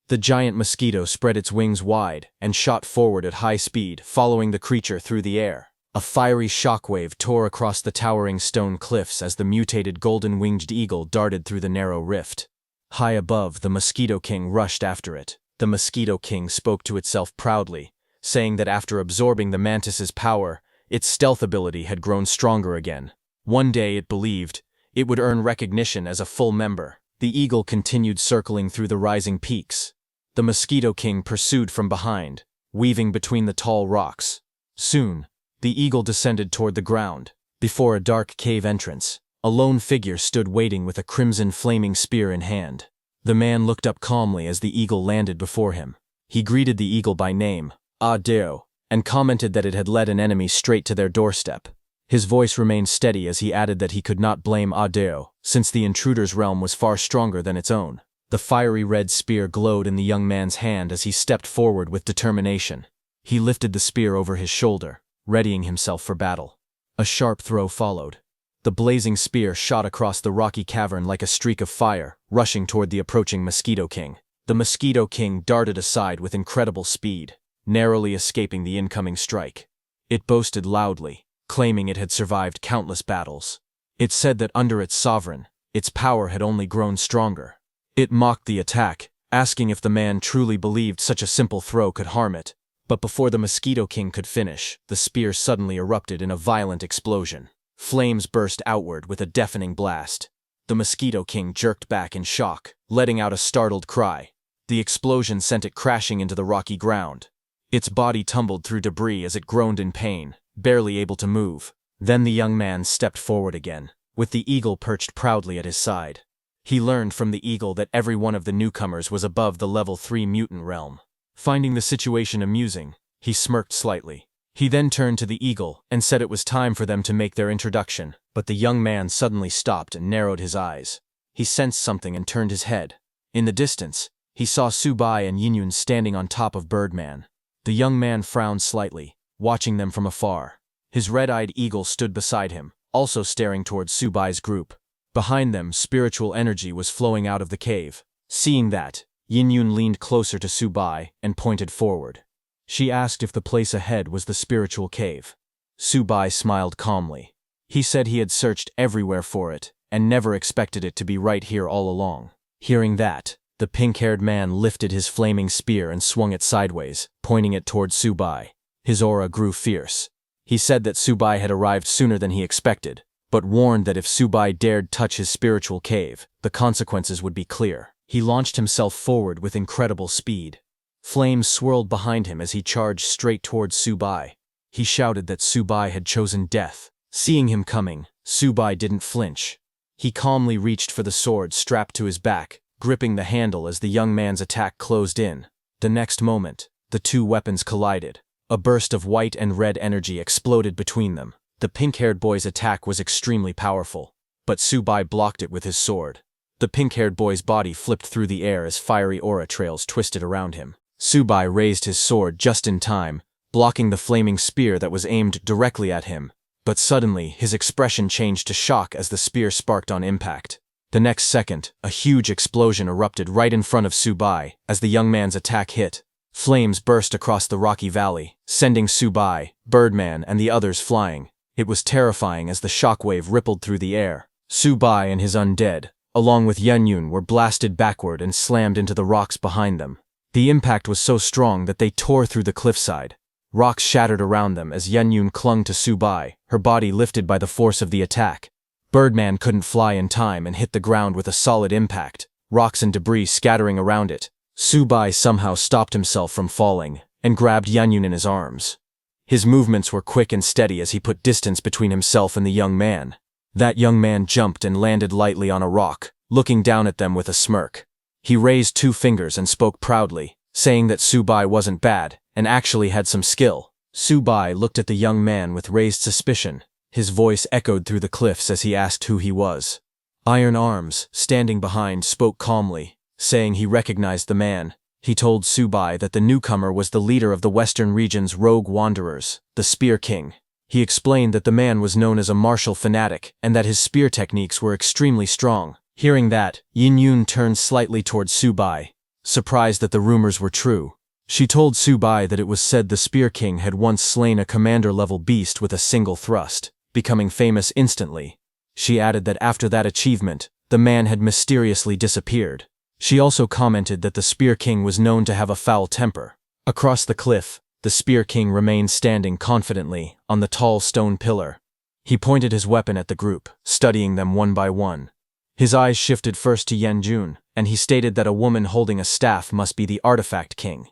S1: The giant mosquito spread its wings wide and shot forward at high speed, following the creature through the air. A fiery shockwave tore across the towering stone cliffs as the mutated golden-winged eagle darted through the narrow rift. High above, the Mosquito King rushed after it. The Mosquito King spoke to itself proudly, saying that after absorbing the mantis's power, its stealth ability had grown stronger again. One day, it believed, it would earn recognition as a full member. The eagle continued circling through the rising peaks. The Mosquito King pursued from behind, weaving between the tall rocks. Soon, the eagle descended toward the ground. Before a dark cave entrance, a lone figure stood waiting with a crimson flaming spear in hand. The man looked up calmly as the eagle landed before him. He greeted the eagle by name, Ah Deo, and commented that it had led an enemy straight to their doorstep. His voice remained steady as he added that he could not blame Ah Deo, since the intruder's realm was far stronger than its own. The fiery red spear glowed in the young man's hand as he stepped forward with determination. He lifted the spear over his shoulder, readying himself for battle. A sharp throw followed. The blazing spear shot across the rocky cavern like a streak of fire, rushing toward the approaching Mosquito King. The Mosquito King darted aside with incredible speed, narrowly escaping the incoming strike. It boasted loudly, claiming it had survived countless battles. It said that under its sovereign, its power had only grown stronger. It mocked the attack, asking if the man truly believed such a simple throw could harm it. But before the Mosquito King could finish, the spear suddenly erupted in a violent explosion. Flames burst outward with a deafening blast. The Mosquito King jerked back in shock, letting out a startled cry. The explosion sent it crashing into the rocky ground. Its body tumbled through debris as it groaned in pain, barely able to move. Then the young man stepped forward again, with the eagle perched proudly at his side. He learned from the eagle that every one of the newcomers was above the level 3 mutant realm. Finding the situation amusing, he smirked slightly. He then turned to the eagle and said it was time for them to make their introduction, but the young man suddenly stopped and narrowed his eyes. He sensed something and turned his head. In the distance, he saw Subai and Yinyun standing on top of Birdman. The young man frowned slightly, watching them from afar. His red-eyed eagle stood beside him, also staring towards Subai's group. Behind them, spiritual energy was flowing out of the cave. Seeing that, Yinyun leaned closer to Subai and pointed forward. She asked if the place ahead was the spiritual cave. Subai smiled calmly. He said he had searched everywhere for it and never expected it to be right here all along. Hearing that, the pink-haired man lifted his flaming spear and swung it sideways, pointing it towards Subai. His aura grew fierce. He said that Subai had arrived sooner than he expected, but warned that if Subai dared touch his spiritual cave, the consequences would be clear. He launched himself forward with incredible speed. Flames swirled behind him as he charged straight towards Subai. He shouted that Subai had chosen death. Seeing him coming, Subai didn't flinch. He calmly reached for the sword strapped to his back, gripping the handle as the young man's attack closed in. The next moment, the two weapons collided. A burst of white and red energy exploded between them. The pink-haired boy's attack was extremely powerful. but Subai blocked it with his sword. The pink-haired boy's body flipped through the air as fiery aura trails twisted around him. Subai raised his sword just in time, blocking the flaming spear that was aimed directly at him. But suddenly, his expression changed to shock as the spear sparked on impact. The next second, a huge explosion erupted right in front of Subai as the young man's attack hit. Flames burst across the rocky valley, sending Subai, Birdman, and the others flying. It was terrifying as the shockwave rippled through the air. Subai and his undead, along with Yenyun, were blasted backward and slammed into the rocks behind them. The impact was so strong that they tore through the cliffside. Rocks shattered around them as Yenyun clung to Subai, her body lifted by the force of the attack. Birdman couldn't fly in time and hit the ground with a solid impact, rocks and debris scattering around it. Subai somehow stopped himself from falling and grabbed Yenyun in his arms. His movements were quick and steady as he put distance between himself and the young man. That young man jumped and landed lightly on a rock, looking down at them with a smirk. He raised 2 fingers and spoke proudly, saying that Subai wasn't bad and actually had some skill. Subai looked at the young man with raised suspicion. His voice echoed through the cliffs as he asked who he was. Iron Arms, standing behind, spoke calmly, saying he recognized the man. He told Subai that the newcomer was the leader of the Western region's rogue wanderers, the Spear King. He explained that the man was known as a martial fanatic and that his spear techniques were extremely strong. Hearing that, Yenyun turned slightly towards Subai, surprised that the rumors were true. She told Subai that it was said the Spear King had once slain a commander-level beast with a single thrust, becoming famous instantly. She added that after that achievement, the man had mysteriously disappeared. She also commented that the Spear King was known to have a foul temper. Across the cliff, the Spear King remained standing confidently on the tall stone pillar. He pointed his weapon at the group, studying them one by one. His eyes shifted first to Yenyun, and he stated that a woman holding a staff must be the Artifact King.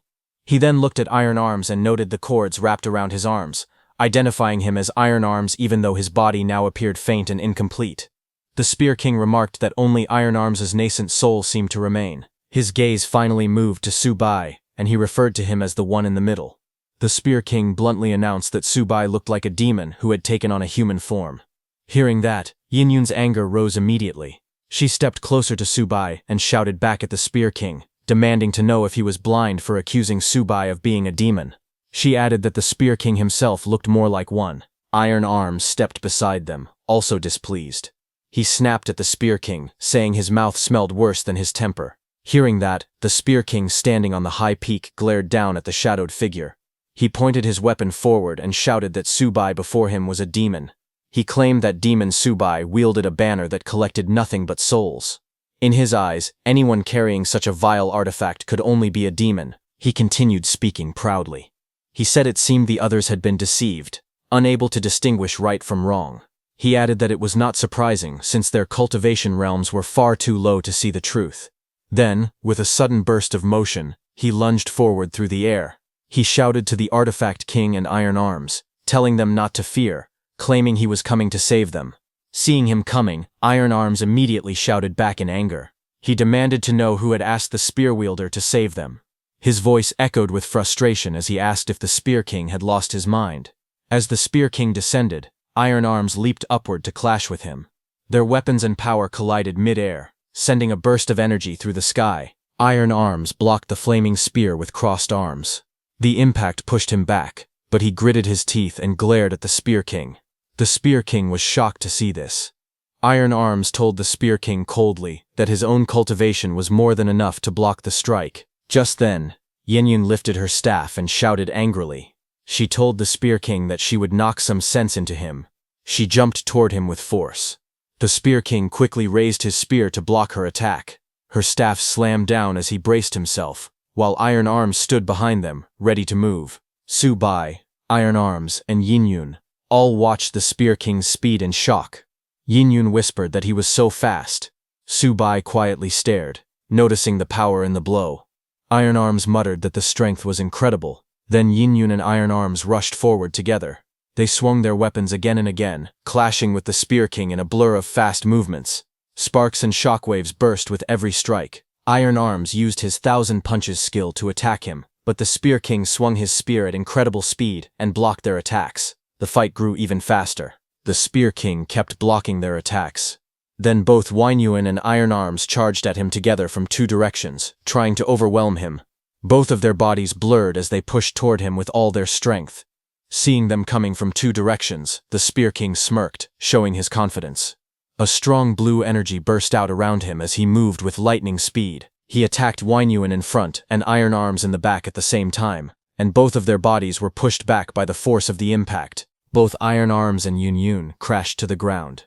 S1: He then looked at Iron Arms and noted the cords wrapped around his arms, identifying him as Iron Arms even though his body now appeared faint and incomplete. The Spear King remarked that only Iron Arms' nascent soul seemed to remain. His gaze finally moved to Subai, and he referred to him as the one in the middle. The Spear King bluntly announced that Subai looked like a demon who had taken on a human form. Hearing that, Yenyun's anger rose immediately. She stepped closer to Subai and shouted back at the Spear King, demanding to know if he was blind for accusing Subai of being a demon. She added that the Spear King himself looked more like one. Iron Arms stepped beside them, also displeased. He snapped at the Spear King, saying his mouth smelled worse than his temper. Hearing that, the Spear King standing on the high peak glared down at the shadowed figure. He pointed his weapon forward and shouted that Subai before him was a demon. He claimed that demon Subai wielded a banner that collected nothing but souls. In his eyes, anyone carrying such a vile artifact could only be a demon. He continued speaking proudly. He said it seemed the others had been deceived, unable to distinguish right from wrong. He added that it was not surprising since their cultivation realms were far too low to see the truth. Then, with a sudden burst of motion, he lunged forward through the air. He shouted to the Artifact King and Iron Arms, telling them not to fear, claiming he was coming to save them. Seeing him coming, Iron Arms immediately shouted back in anger. He demanded to know who had asked the spear wielder to save them. His voice echoed with frustration as he asked if the Spear King had lost his mind. As the Spear King descended, Iron Arms leaped upward to clash with him. Their weapons and power collided mid-air, sending a burst of energy through the sky. Iron Arms blocked the flaming spear with crossed arms. The impact pushed him back, but he gritted his teeth and glared at the Spear King. The Spear King was shocked to see this. Iron Arms told the Spear King coldly that his own cultivation was more than enough to block the strike. Just then, Yenyun lifted her staff and shouted angrily. She told the Spear King that she would knock some sense into him. She jumped toward him with force. The Spear King quickly raised his spear to block her attack. Her staff slammed down as he braced himself, while Iron Arms stood behind them, ready to move. Subai, Iron Arms, and Yenyun all watched the Spear King's speed in shock. Yenyun whispered that he was so fast. Subai quietly stared, noticing the power in the blow. Iron Arms muttered that the strength was incredible. Then Yenyun and Iron Arms rushed forward together. They swung their weapons again and again, clashing with the Spear King in a blur of fast movements. Sparks and shockwaves burst with every strike. Iron Arms used his 1,000 punches skill to attack him, but the Spear King swung his spear at incredible speed and blocked their attacks. The fight grew even faster. The Spear King kept blocking their attacks. Then both Weinyuan and Iron Arms charged at him together from two directions, trying to overwhelm him. Both of their bodies blurred as they pushed toward him with all their strength. Seeing them coming from two directions, the Spear King smirked, showing his confidence. A strong blue energy burst out around him as he moved with lightning speed. He attacked Weinyuan in front and Iron Arms in the back at the same time, and both of their bodies were pushed back by the force of the impact. Both Iron Arms and Yun crashed to the ground.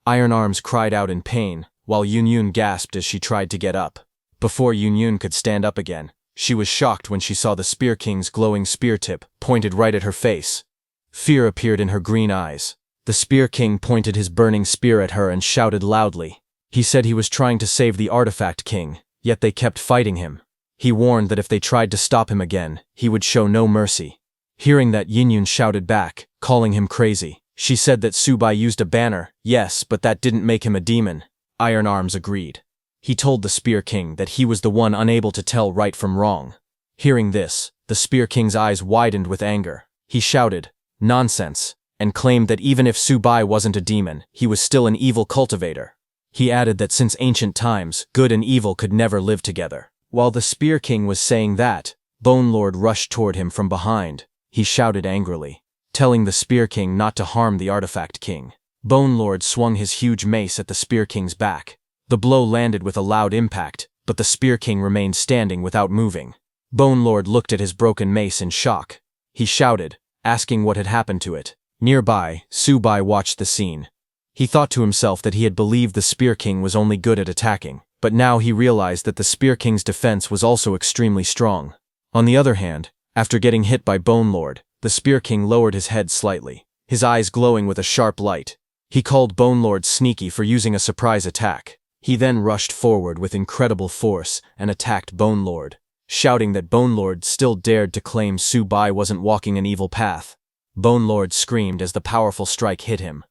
S1: Iron Arms cried out in pain, while Yun gasped as she tried to get up. Before Yun could stand up again, she was shocked when she saw the Spear King's glowing spear tip pointed right at her face. Fear appeared in her green eyes. The Spear King pointed his burning spear at her and shouted loudly. He said he was trying to save the Artifact King, yet they kept fighting him. He warned that if they tried to stop him again, he would show no mercy. Hearing that, Yun shouted back, calling him crazy. She said that Subai used a banner, yes, but that didn't make him a demon. Iron Arms agreed. He told the Spear King that he was the one unable to tell right from wrong. Hearing this, the Spear King's eyes widened with anger. He shouted, "Nonsense," and claimed that even if Subai wasn't a demon, he was still an evil cultivator. He added that since ancient times, good and evil could never live together. While the Spear King was saying that, Bone Lord rushed toward him from behind. He shouted angrily, telling the Spear King not to harm the Artifact King. Bone Lord swung his huge mace at the Spear King's back. The blow landed with a loud impact, but the Spear King remained standing without moving. Bone Lord looked at his broken mace in shock. He shouted, asking what had happened to it. Nearby, Subai watched the scene. He thought to himself that he had believed the Spear King was only good at attacking, but now he realized that the Spear King's defense was also extremely strong. On the other hand, after getting hit by Bone Lord, the Spear King lowered his head slightly, his eyes glowing with a sharp light. He called Bone Lord sneaky for using a surprise attack. He then rushed forward with incredible force and attacked Bone Lord, shouting that Bone Lord still dared to claim Subai wasn't walking an evil path. Bone Lord screamed as the powerful strike hit him.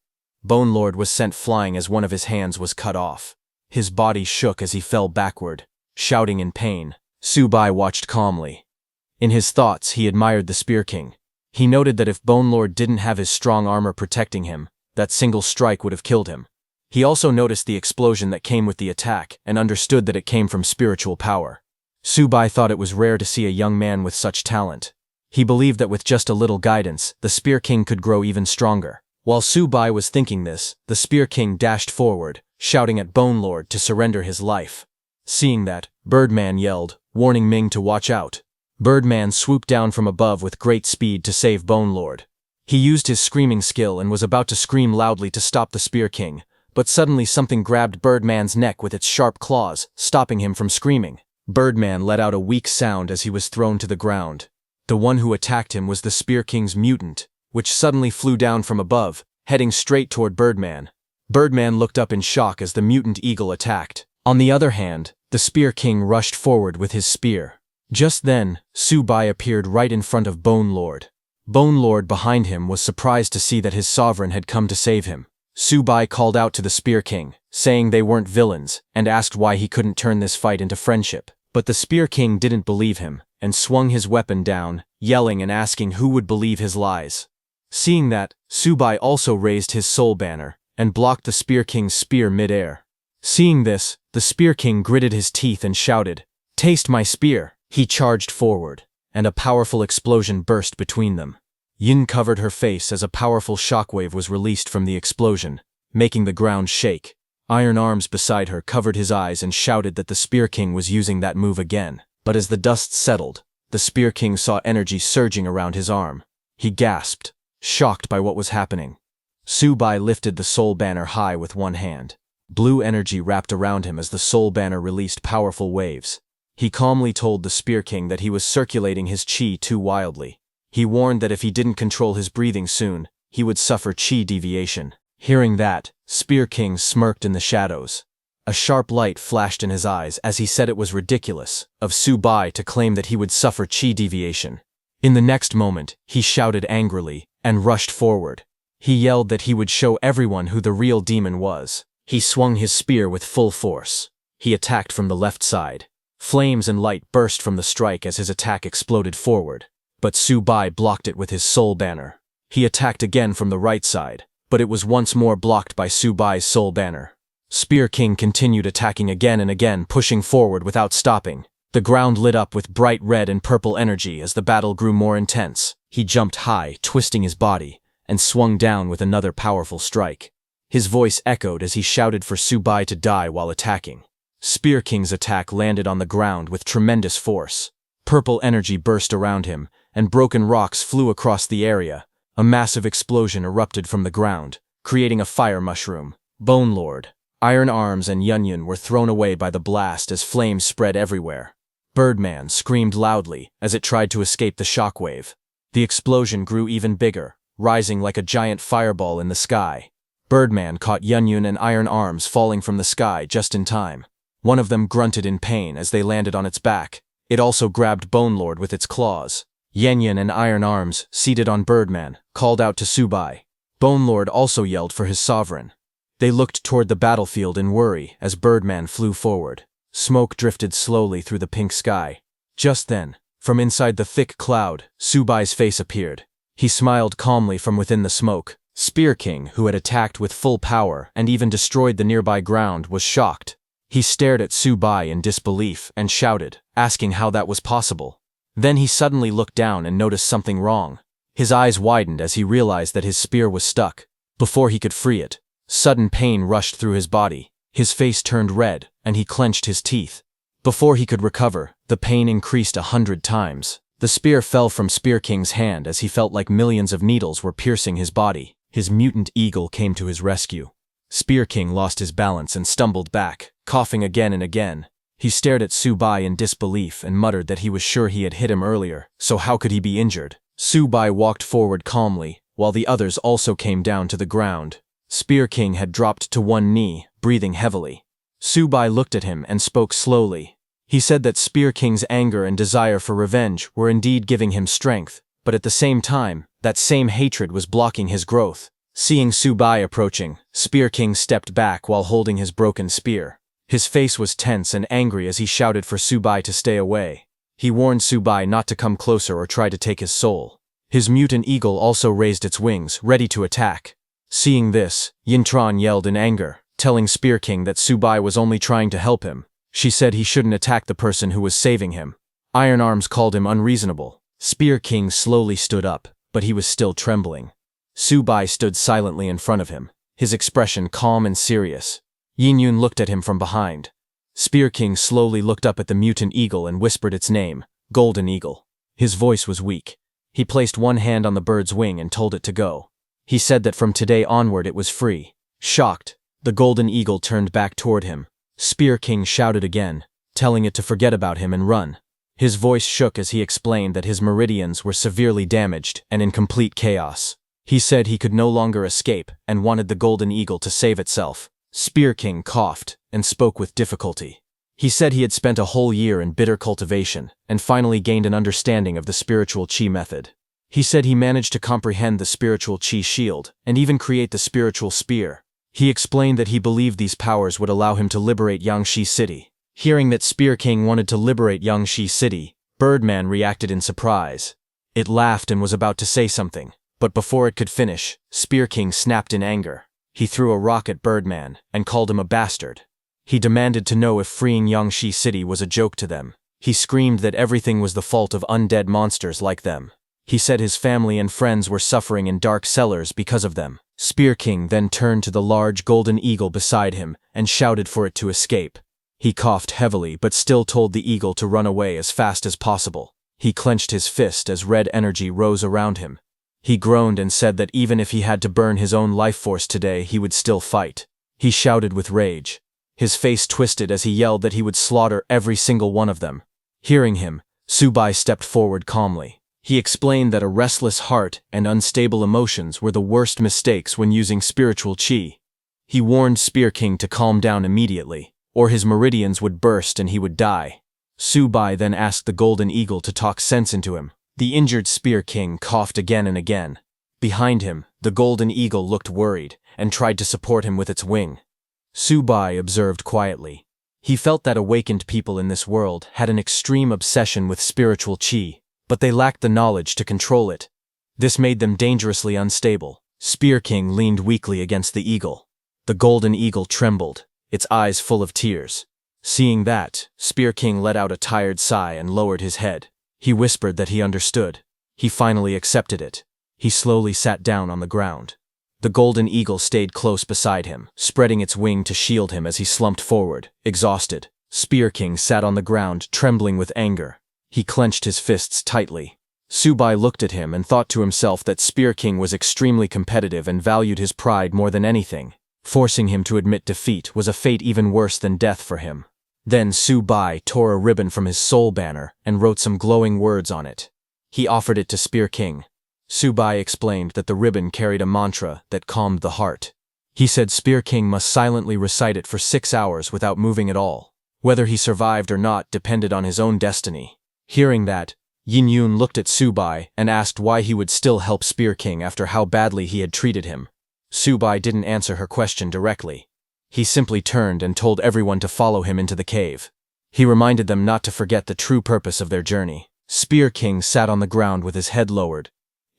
S1: Bone Lord was sent flying as one of his hands was cut off. His body shook as he fell backward, shouting in pain. Subai watched calmly. In his thoughts, he admired the Spear King. He noted that if Bone Lord didn't have his strong armor protecting him, that single strike would have killed him. He also noticed the explosion that came with the attack and understood that it came from spiritual power. Subai thought it was rare to see a young man with such talent. He believed that with just a little guidance, the Spear King could grow even stronger. While Subai was thinking this, the Spear King dashed forward, shouting at Bone Lord to surrender his life. Seeing that, Birdman yelled, warning Ming to watch out. Birdman swooped down from above with great speed to save Bone Lord. He used his screaming skill and was about to scream loudly to stop the Spear King, but suddenly something grabbed Birdman's neck with its sharp claws, stopping him from screaming. Birdman let out a weak sound as he was thrown to the ground. The one who attacked him was the Spear King's mutant, which suddenly flew down from above, heading straight toward Birdman. Birdman looked up in shock as the mutant eagle attacked. On the other hand, the Spear King rushed forward with his spear. Just then, Subai appeared right in front of Bone Lord. Bone Lord behind him was surprised to see that his sovereign had come to save him. Subai called out to the Spear King, saying they weren't villains, and asked why he couldn't turn this fight into friendship. But the Spear King didn't believe him, and swung his weapon down, yelling and asking who would believe his lies. Seeing that, Subai also raised his soul banner, and blocked the Spear King's spear mid-air. Seeing this, the Spear King gritted his teeth and shouted, "Taste my spear!" He charged forward, and a powerful explosion burst between them. Yin covered her face as a powerful shockwave was released from the explosion, making the ground shake. Iron Arms beside her covered his eyes and shouted that the Spear King was using that move again. But as the dust settled, the Spear King saw energy surging around his arm. He gasped, shocked by what was happening. Subai lifted the soul banner high with one hand. Blue energy wrapped around him as the soul banner released powerful waves. He calmly told the Spear King that he was circulating his chi too wildly. He warned that if he didn't control his breathing soon, he would suffer chi deviation. Hearing that, Spear King smirked in the shadows. A sharp light flashed in his eyes as he said it was ridiculous of Subai to claim that he would suffer chi deviation. In the next moment, he shouted angrily and rushed forward. He yelled that he would show everyone who the real demon was. He swung his spear with full force. He attacked from the left side. Flames and light burst from the strike as his attack exploded forward. But Subai blocked it with his soul banner. He attacked again from the right side, but it was once more blocked by Subai's soul banner. Spear King continued attacking again and again, pushing forward without stopping. The ground lit up with bright red and purple energy as the battle grew more intense. He jumped high, twisting his body, and swung down with another powerful strike. His voice echoed as he shouted for Subai to die while attacking. Spear King's attack landed on the ground with tremendous force. Purple energy burst around him, and broken rocks flew across the area. A massive explosion erupted from the ground, creating a fire mushroom. Bone Lord, Iron Arms, and Yunyun were thrown away by the blast as flames spread everywhere. Birdman screamed loudly as it tried to escape the shockwave. The explosion grew even bigger, rising like a giant fireball in the sky. Birdman caught Yunyun and Iron Arms falling from the sky just in time. One of them grunted in pain as they landed on its back. It also grabbed Bone Lord with its claws. Yunyun and Iron Arms, seated on Birdman, called out to Subai. Bone Lord also yelled for his sovereign. They looked toward the battlefield in worry as Birdman flew forward. Smoke drifted slowly through the pink sky. Just then, from inside the thick cloud, Subai's face appeared. He smiled calmly from within the smoke. Spear King, who had attacked with full power and even destroyed the nearby ground, was shocked. He stared at Subai in disbelief and shouted, asking how that was possible. Then he suddenly looked down and noticed something wrong. His eyes widened as he realized that his spear was stuck. Before he could free it, sudden pain rushed through his body. His face turned red, and he clenched his teeth. Before he could recover, the pain increased 100 times. The spear fell from Spear King's hand as he felt like millions of needles were piercing his body. His mutant eagle came to his rescue. Spear King lost his balance and stumbled back, coughing again and again. He stared at Subai in disbelief and muttered that he was sure he had hit him earlier, so how could he be injured? Subai walked forward calmly, while the others also came down to the ground. Spear King had dropped to one knee, breathing heavily. Subai looked at him and spoke slowly. He said that Spear King's anger and desire for revenge were indeed giving him strength, but at the same time, that same hatred was blocking his growth. Seeing Subai approaching, Spear King stepped back while holding his broken spear. His face was tense and angry as he shouted for Subai to stay away. He warned Subai not to come closer or try to take his soul. His mutant eagle also raised its wings, ready to attack. Seeing this, Yintran yelled in anger, telling Spear King that Subai was only trying to help him. She said he shouldn't attack the person who was saving him. Iron Arms called him unreasonable. Spear King slowly stood up, but he was still trembling. Subai stood silently in front of him, his expression calm and serious. Yinyun looked at him from behind. Spear King slowly looked up at the mutant eagle and whispered its name, Golden Eagle. His voice was weak. He placed one hand on the bird's wing and told it to go. He said that from today onward it was free. Shocked, the Golden Eagle turned back toward him. Spear King shouted again, telling it to forget about him and run. His voice shook as he explained that his meridians were severely damaged and in complete chaos. He said he could no longer escape and wanted the Golden Eagle to save itself. Spear King coughed and spoke with difficulty. He said he had spent a whole year in bitter cultivation and finally gained an understanding of the spiritual chi method. He said he managed to comprehend the spiritual chi shield and even create the spiritual spear. He explained that he believed these powers would allow him to liberate Yangshi City. Hearing that Spear King wanted to liberate Yangshi City, Birdman reacted in surprise. It laughed and was about to say something, but before it could finish, Spear King snapped in anger. He threw a rock at Birdman and called him a bastard. He demanded to know if freeing Yangshi City was a joke to them. He screamed that everything was the fault of undead monsters like them. He said his family and friends were suffering in dark cellars because of them. Spear King then turned to the large golden eagle beside him and shouted for it to escape. He coughed heavily but still told the eagle to run away as fast as possible. He clenched his fist as red energy rose around him. He groaned and said that even if he had to burn his own life force today, he would still fight. He shouted with rage. His face twisted as he yelled that he would slaughter every single one of them. Hearing him, Subai stepped forward calmly. He explained that a restless heart and unstable emotions were the worst mistakes when using spiritual chi. He warned Spear King to calm down immediately, or his meridians would burst and he would die. Subai then asked the Golden Eagle to talk sense into him. The injured Spear King coughed again and again. Behind him, the Golden Eagle looked worried and tried to support him with its wing. Subai observed quietly. He felt that awakened people in this world had an extreme obsession with spiritual chi, but they lacked the knowledge to control it. This made them dangerously unstable. Spear King leaned weakly against the eagle. The Golden Eagle trembled. its eyes full of tears. Seeing that, Spear King let out a tired sigh and lowered his head. He whispered that he understood. He finally accepted it. He slowly sat down on the ground. The golden eagle stayed close beside him, spreading its wing to shield him as he slumped forward, exhausted. Spear King sat on the ground, trembling with anger. He clenched his fists tightly. Subai looked at him and thought to himself that Spear King was extremely competitive and valued his pride more than anything. Forcing him to admit defeat was a fate even worse than death for him. Then Subai tore a ribbon from his soul banner and wrote some glowing words on it. He offered it to Spear King. Subai explained that the ribbon carried a mantra that calmed the heart. He said Spear King must silently recite it for 6 hours without moving at all. Whether he survived or not depended on his own destiny. Hearing that, Yin Yun looked at Subai and asked why he would still help Spear King after how badly he had treated him. Subai didn't answer her question directly. He simply turned and told everyone to follow him into the cave. He reminded them not to forget the true purpose of their journey. Spear King sat on the ground with his head lowered.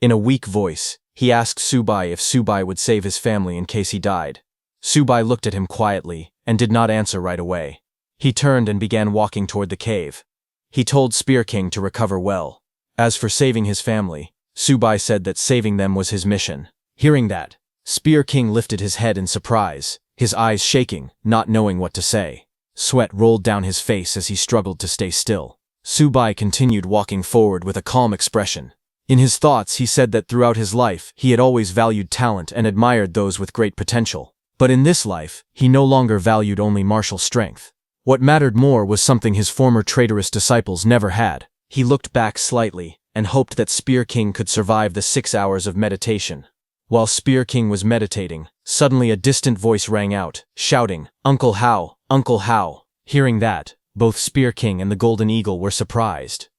S1: In a weak voice, he asked Subai if Subai would save his family in case he died. Subai looked at him quietly and did not answer right away. He turned and began walking toward the cave. He told Spear King to recover well. As for saving his family, Subai said that saving them was his mission. Hearing that, Spear King lifted his head in surprise, his eyes shaking, not knowing what to say. Sweat rolled down his face as he struggled to stay still. Subai continued walking forward with a calm expression. In his thoughts, he said that throughout his life, he had always valued talent and admired those with great potential. But in this life, he no longer valued only martial strength. What mattered more was something his former traitorous disciples never had. He looked back slightly and hoped that Spear King could survive the 6 hours of meditation. While Spear King was meditating, suddenly a distant voice rang out, shouting, "Uncle Hao! Uncle Hao!" Hearing that, both Spear King and the Golden Eagle were surprised.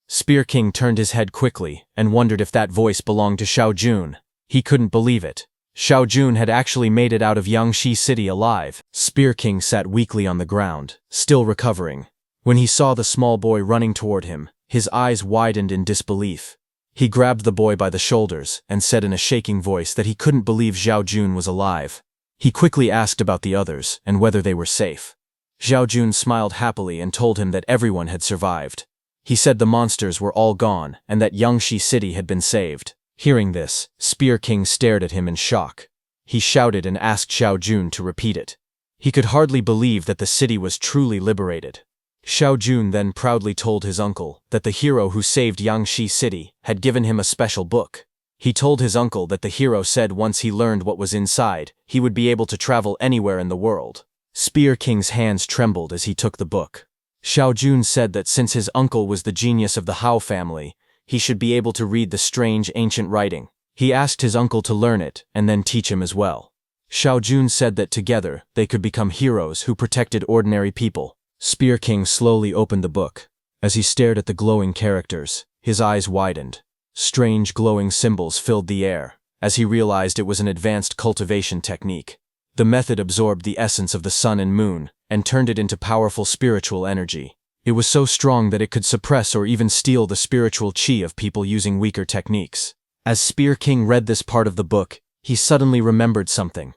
S1: Spear King turned his head quickly and wondered if that voice belonged to Xiao Jun. He couldn't believe it. Xiao Jun had actually made it out of Yangshi City alive. Spear King sat weakly on the ground, still recovering. When he saw the small boy running toward him, his eyes widened in disbelief. He grabbed the boy by the shoulders and said in a shaking voice that he couldn't believe Xiao Jun was alive. He quickly asked about the others and whether they were safe. Xiao Jun smiled happily and told him that everyone had survived. He said the monsters were all gone and that Yangshi City had been saved. Hearing this, Spear King stared at him in shock. He shouted and asked Xiao Jun to repeat it. He could hardly believe that the city was truly liberated. Xiao Jun then proudly told his uncle that the hero who saved Yangshi City had given him a special book. He told his uncle that the hero said once he learned what was inside, he would be able to travel anywhere in the world. Spear King's hands trembled as he took the book. Xiao Jun said that since his uncle was the genius of the Hao family, he should be able to read the strange ancient writing. He asked his uncle to learn it and then teach him as well. Xiao Jun said that together they could become heroes who protected ordinary people. Spear King slowly opened the book. As he stared at the glowing characters, his eyes widened. Strange glowing symbols filled the air, as he realized it was an advanced cultivation technique. The method absorbed the essence of the sun and moon and turned it into powerful spiritual energy. It was so strong that it could suppress or even steal the spiritual chi of people using weaker techniques. As Spear King read this part of the book, he suddenly remembered something.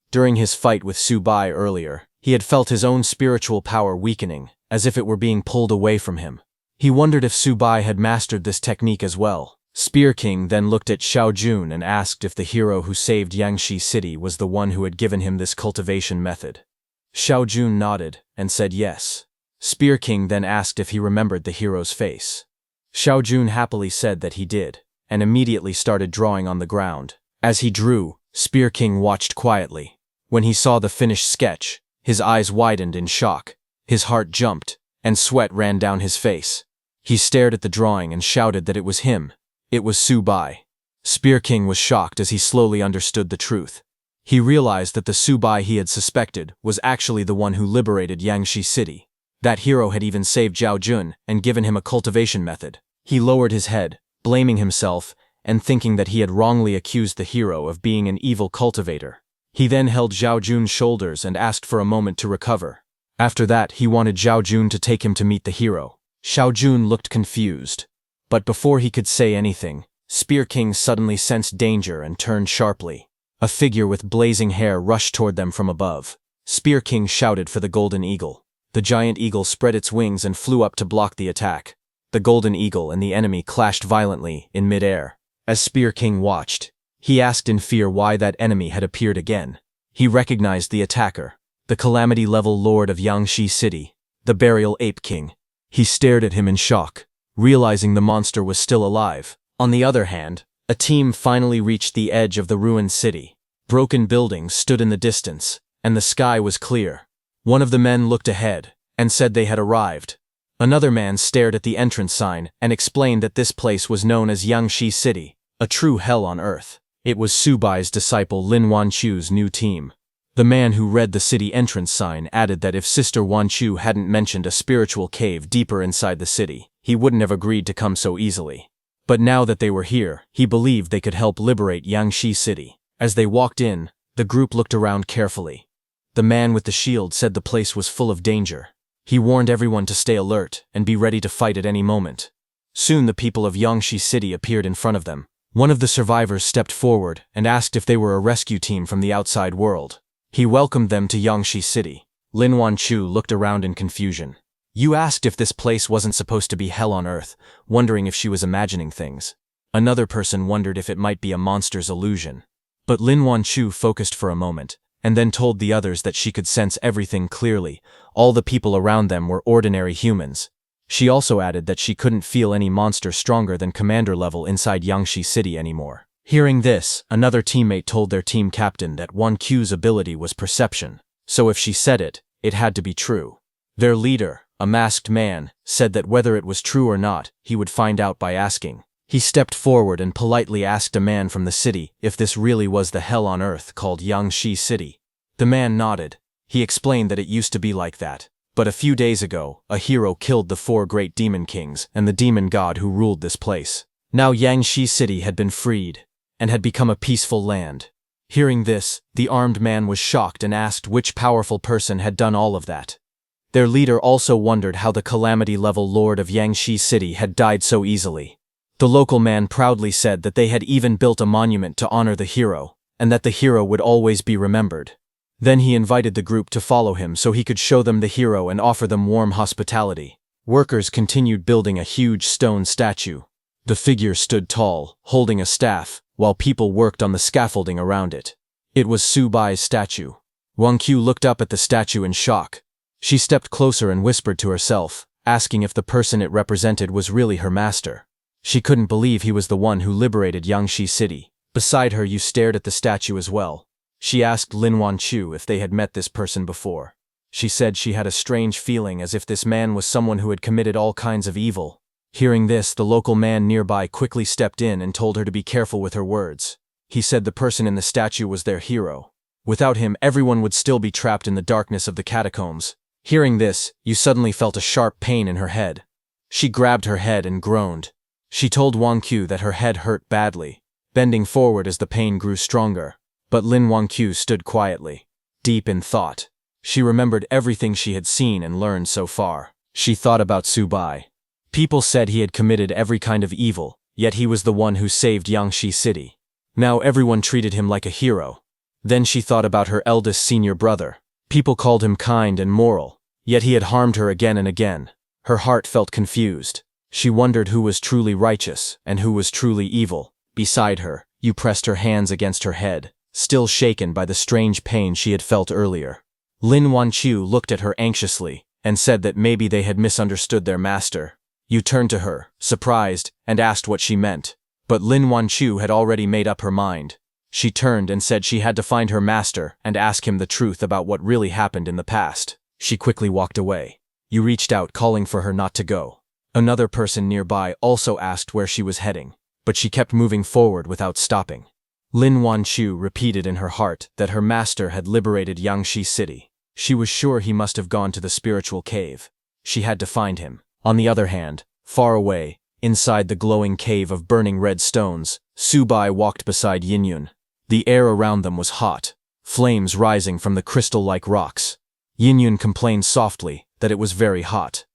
S1: During his fight with Subai earlier, he had felt his own spiritual power weakening, as if it were being pulled away from him. He wondered if Subai had mastered this technique as well. Spear King then looked at Xiao Jun and asked if the hero who saved Yangshi City was the one who had given him this cultivation method. Xiao Jun nodded and said yes. Spear King then asked if he remembered the hero's face. Xiao Jun happily said that he did, and immediately started drawing on the ground. As he drew, Spear King watched quietly. When he saw the finished sketch, his eyes widened in shock, his heart jumped, and sweat ran down his face. He stared at the drawing and shouted that it was him. It was Subai. Spear King was shocked as he slowly understood the truth. He realized that the Subai he had suspected was actually the one who liberated Yangshi City. That hero had even saved Xiao Jun and given him a cultivation method. He lowered his head, blaming himself and thinking that he had wrongly accused the hero of being an evil cultivator. He then held Xiao Jun's shoulders and asked for a moment to recover. After that, he wanted Xiao Jun to take him to meet the hero. Xiao Jun looked confused. But before he could say anything, Spear King suddenly sensed danger and turned sharply. A figure with blazing hair rushed toward them from above. Spear King shouted for the golden eagle. The giant eagle spread its wings and flew up to block the attack. The golden eagle and the enemy clashed violently in mid-air. As Spear King watched, he asked in fear why that enemy had appeared again. He recognized the attacker, the calamity-level lord of Yangshi City, the Burial Ape King. He stared at him in shock, realizing the monster was still alive. On the other hand, a team finally reached the edge of the ruined city. Broken buildings stood in the distance, and the sky was clear. One of the men looked ahead and said they had arrived. Another man stared at the entrance sign and explained that this place was known as Yangshi City, a true hell on earth. It was Subai's disciple Lin Wanchu's new team. The man who read the city entrance sign added that if Sister Wanchu hadn't mentioned a spiritual cave deeper inside the city, he wouldn't have agreed to come so easily. But now that they were here, he believed they could help liberate Yangshi City. As they walked in, the group looked around carefully. The man with the shield said the place was full of danger. He warned everyone to stay alert and be ready to fight at any moment. Soon the people of Yangshi City appeared in front of them. One of the survivors stepped forward and asked if they were a rescue team from the outside world. He welcomed them to Yangshi City. Lin Wanchu looked around in confusion. You asked if this place wasn't supposed to be hell on earth, wondering if she was imagining things. Another person wondered if it might be a monster's illusion. But Lin Wanchu focused for a moment, and then told the others that she could sense everything clearly. All the people around them were ordinary humans. She also added that she couldn't feel any monster stronger than commander level inside Yangshi City anymore. Hearing this, another teammate told their team captain that Wanchu's ability was perception, so if she said it, it had to be true. Their leader, a masked man, said that whether it was true or not, he would find out by asking. He stepped forward and politely asked a man from the city if this really was the hell on earth called Yangshi City. The man nodded. He explained that it used to be like that. But a few days ago, a hero killed the 4 great demon kings and the demon god who ruled this place. Now Yangshi City had been freed and had become a peaceful land. Hearing this, the armed man was shocked and asked which powerful person had done all of that. Their leader also wondered how the calamity-level lord of Yangshi City had died so easily. The local man proudly said that they had even built a monument to honor the hero, and that the hero would always be remembered. Then he invited the group to follow him so he could show them the hero and offer them warm hospitality. Workers continued building a huge stone statue. The figure stood tall, holding a staff, while people worked on the scaffolding around it. It was Subai's statue. Wanchu looked up at the statue in shock. She stepped closer and whispered to herself, asking if the person it represented was really her master. She couldn't believe he was the one who liberated Yangshi City. Beside her, you stared at the statue as well. She asked Lin Wanchu if they had met this person before. She said she had a strange feeling as if this man was someone who had committed all kinds of evil. Hearing this, the local man nearby quickly stepped in and told her to be careful with her words. He said the person in the statue was their hero. Without him, everyone would still be trapped in the darkness of the catacombs. Hearing this, you suddenly felt a sharp pain in her head. She grabbed her head and groaned. She told Wanchu that her head hurt badly, bending forward as the pain grew stronger. But Lin Wanchu stood quietly, deep in thought. She remembered everything she had seen and learned so far. She thought about Subai. People said he had committed every kind of evil, yet he was the one who saved Yangshi City. Now everyone treated him like a hero. Then she thought about her eldest senior brother. People called him kind and moral, yet he had harmed her again and again. Her heart felt confused. She wondered who was truly righteous and who was truly evil. Beside her, Yu pressed her hands against her head, still shaken by the strange pain she had felt earlier. Lin Wanchu looked at her anxiously and said that maybe they had misunderstood their master. Yu turned to her, surprised, and asked what she meant. But Lin Wanchu had already made up her mind. She turned and said she had to find her master and ask him the truth about what really happened in the past. She quickly walked away. Yu reached out, calling for her not to go. Another person nearby also asked where she was heading, but she kept moving forward without stopping. Lin Wanchu repeated in her heart that her master had liberated Yangshi City. She was sure he must have gone to the spiritual cave. She had to find him. On the other hand, far away, inside the glowing cave of burning red stones, Subai walked beside Yinyun. The air around them was hot, flames rising from the crystal-like rocks. Yinyun complained softly that it was very hot.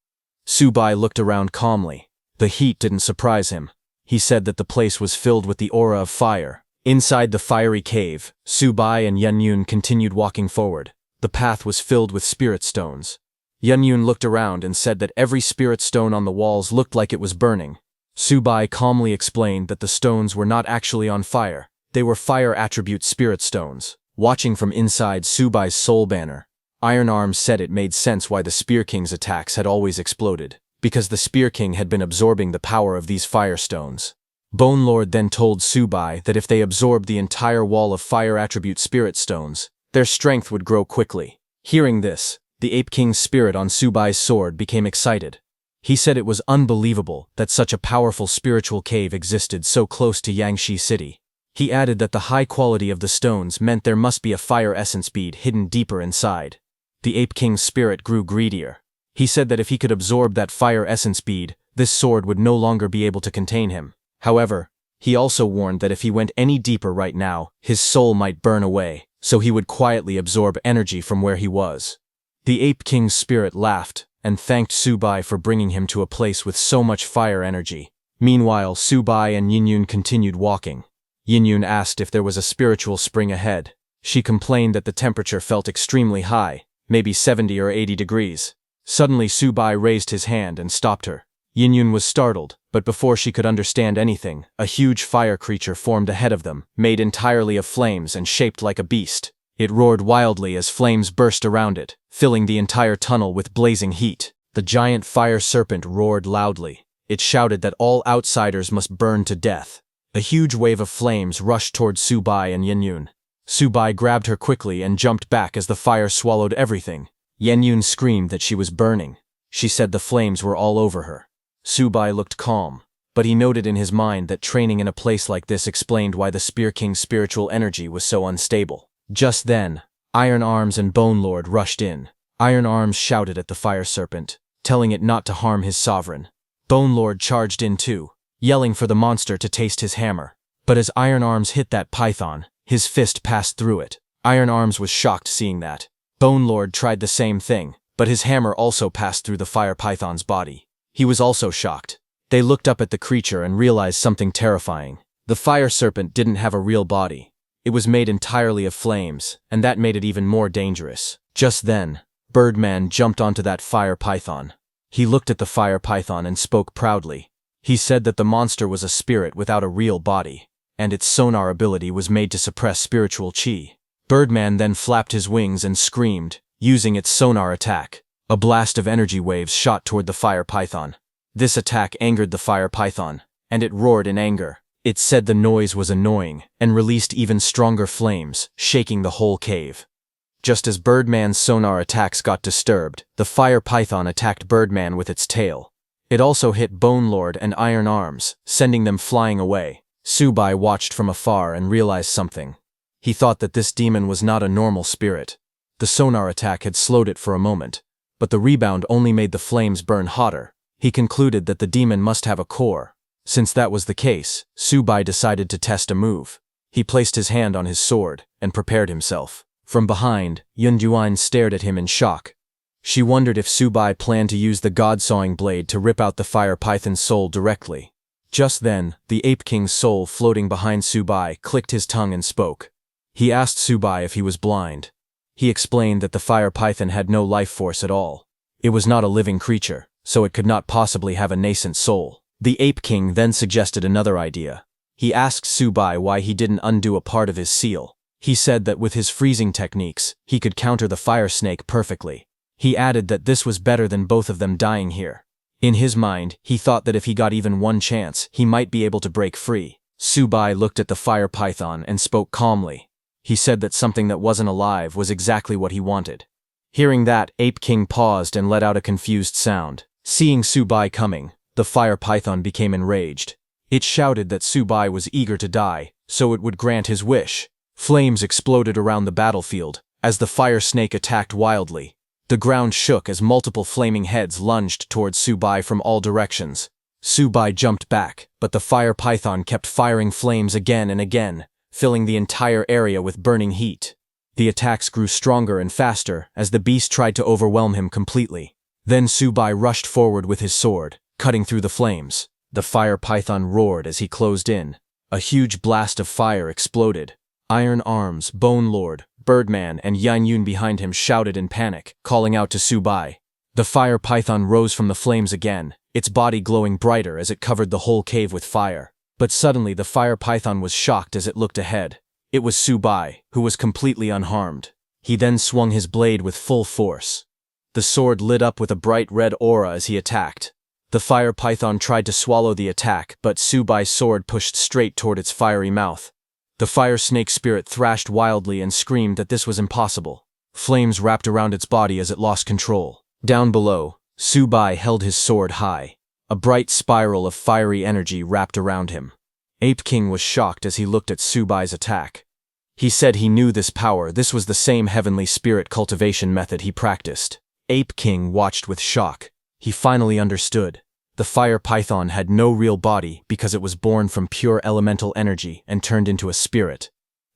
S1: Subai looked around calmly. The heat didn't surprise him. He said that the place was filled with the aura of fire. Inside the fiery cave, Subai and Yinyun continued walking forward. The path was filled with spirit stones. Yunyun looked around and said that every spirit stone on the walls looked like it was burning. Subai calmly explained that the stones were not actually on fire. They were fire attribute spirit stones. Watching from inside Subai's soul banner, Iron Arms said it made sense why the Spear King's attacks had always exploded, because the Spear King had been absorbing the power of these fire stones. Bone Lord then told Subai that if they absorbed the entire wall of fire attribute spirit stones, their strength would grow quickly. Hearing this, the Ape King's spirit on Subai's sword became excited. He said it was unbelievable that such a powerful spiritual cave existed so close to Yangshi City. He added that the high quality of the stones meant there must be a fire essence bead hidden deeper inside. The Ape King's spirit grew greedier. He said that if he could absorb that fire essence bead, this sword would no longer be able to contain him. However, he also warned that if he went any deeper right now, his soul might burn away, so he would quietly absorb energy from where he was. The Ape King's spirit laughed and thanked Subai for bringing him to a place with so much fire energy. Meanwhile, Subai and Yunyun continued walking. Yunyun asked if there was a spiritual spring ahead. She complained that the temperature felt extremely high, maybe 70 or 80 degrees. Suddenly Subai raised his hand and stopped her. Yunyun was startled, but before she could understand anything, a huge fire creature formed ahead of them, made entirely of flames and shaped like a beast. It roared wildly as flames burst around it, filling the entire tunnel with blazing heat. The giant fire serpent roared loudly. It shouted that all outsiders must burn to death. A huge wave of flames rushed towards Subai and Yunyun. Subai grabbed her quickly and jumped back as the fire swallowed everything. Yunyun screamed that she was burning. She said the flames were all over her. Subai looked calm, but he noted in his mind that training in a place like this explained why the Spear King's spiritual energy was so unstable. Just then, Iron Arms and Bone Lord rushed in. Iron Arms shouted at the fire serpent, telling it not to harm his sovereign. Bone Lord charged in too, yelling for the monster to taste his hammer. But as Iron Arms hit that python, his fist passed through it. Iron Arms was shocked seeing that. Bone Lord tried the same thing, but his hammer also passed through the fire python's body. He was also shocked. They looked up at the creature and realized something terrifying. The fire serpent didn't have a real body. It was made entirely of flames, and that made it even more dangerous. Just then, Birdman jumped onto that fire python. He looked at the fire python and spoke proudly. He said that the monster was a spirit without a real body, and its sonar ability was made to suppress spiritual chi. Birdman then flapped his wings and screamed, using its sonar attack. A blast of energy waves shot toward the fire python. This attack angered the fire python, and it roared in anger. It said the noise was annoying and released even stronger flames, shaking the whole cave. Just as Birdman's sonar attacks got disturbed, the fire python attacked Birdman with its tail. It also hit Bone Lord and Iron Arms, sending them flying away. Subai watched from afar and realized something. He thought that this demon was not a normal spirit. The sonar attack had slowed it for a moment, but the rebound only made the flames burn hotter. He concluded that the demon must have a core. Since that was the case, Subai decided to test a move. He placed his hand on his sword and prepared himself. From behind, Yunjuan stared at him in shock. She wondered if Subai planned to use the god-sawing blade to rip out the fire python's soul directly. Just then, the Ape King's soul floating behind Subai clicked his tongue and spoke. He asked Subai if he was blind. He explained that the fire python had no life force at all. It was not a living creature, so it could not possibly have a nascent soul. The Ape King then suggested another idea. He asked Subai why he didn't undo a part of his seal. He said that with his freezing techniques, he could counter the fire snake perfectly. He added that this was better than both of them dying here. In his mind, he thought that if he got even one chance, he might be able to break free. Subai looked at the fire python and spoke calmly. He said that something that wasn't alive was exactly what he wanted. Hearing that, Ape King paused and let out a confused sound. Seeing Subai coming, the fire python became enraged. It shouted that Subai was eager to die, so it would grant his wish. Flames exploded around the battlefield as the fire snake attacked wildly. The ground shook as multiple flaming heads lunged towards Subai from all directions. Subai jumped back, but the fire python kept firing flames again and again, filling the entire area with burning heat. The attacks grew stronger and faster as the beast tried to overwhelm him completely. Then Subai rushed forward with his sword, cutting through the flames. The fire python roared as he closed in. A huge blast of fire exploded. Iron Arms, Bone Lord, Birdman, and Yan Yun behind him shouted in panic, calling out to Su Bai. The fire python rose from the flames again, its body glowing brighter as it covered the whole cave with fire. But suddenly the fire python was shocked as it looked ahead. It was Su Bai, who was completely unharmed. He then swung his blade with full force. The sword lit up with a bright red aura as he attacked. The fire python tried to swallow the attack, but Su Bai's sword pushed straight toward its fiery mouth. The fire snake spirit thrashed wildly and screamed that this was impossible. Flames wrapped around its body as it lost control. Down below, Su Bai held his sword high. A bright spiral of fiery energy wrapped around him. Ape King was shocked as he looked at Su Bai's attack. He said he knew this power. This was the same heavenly spirit cultivation method he practiced. Ape King watched with shock. He finally understood. The fire python had no real body because it was born from pure elemental energy and turned into a spirit.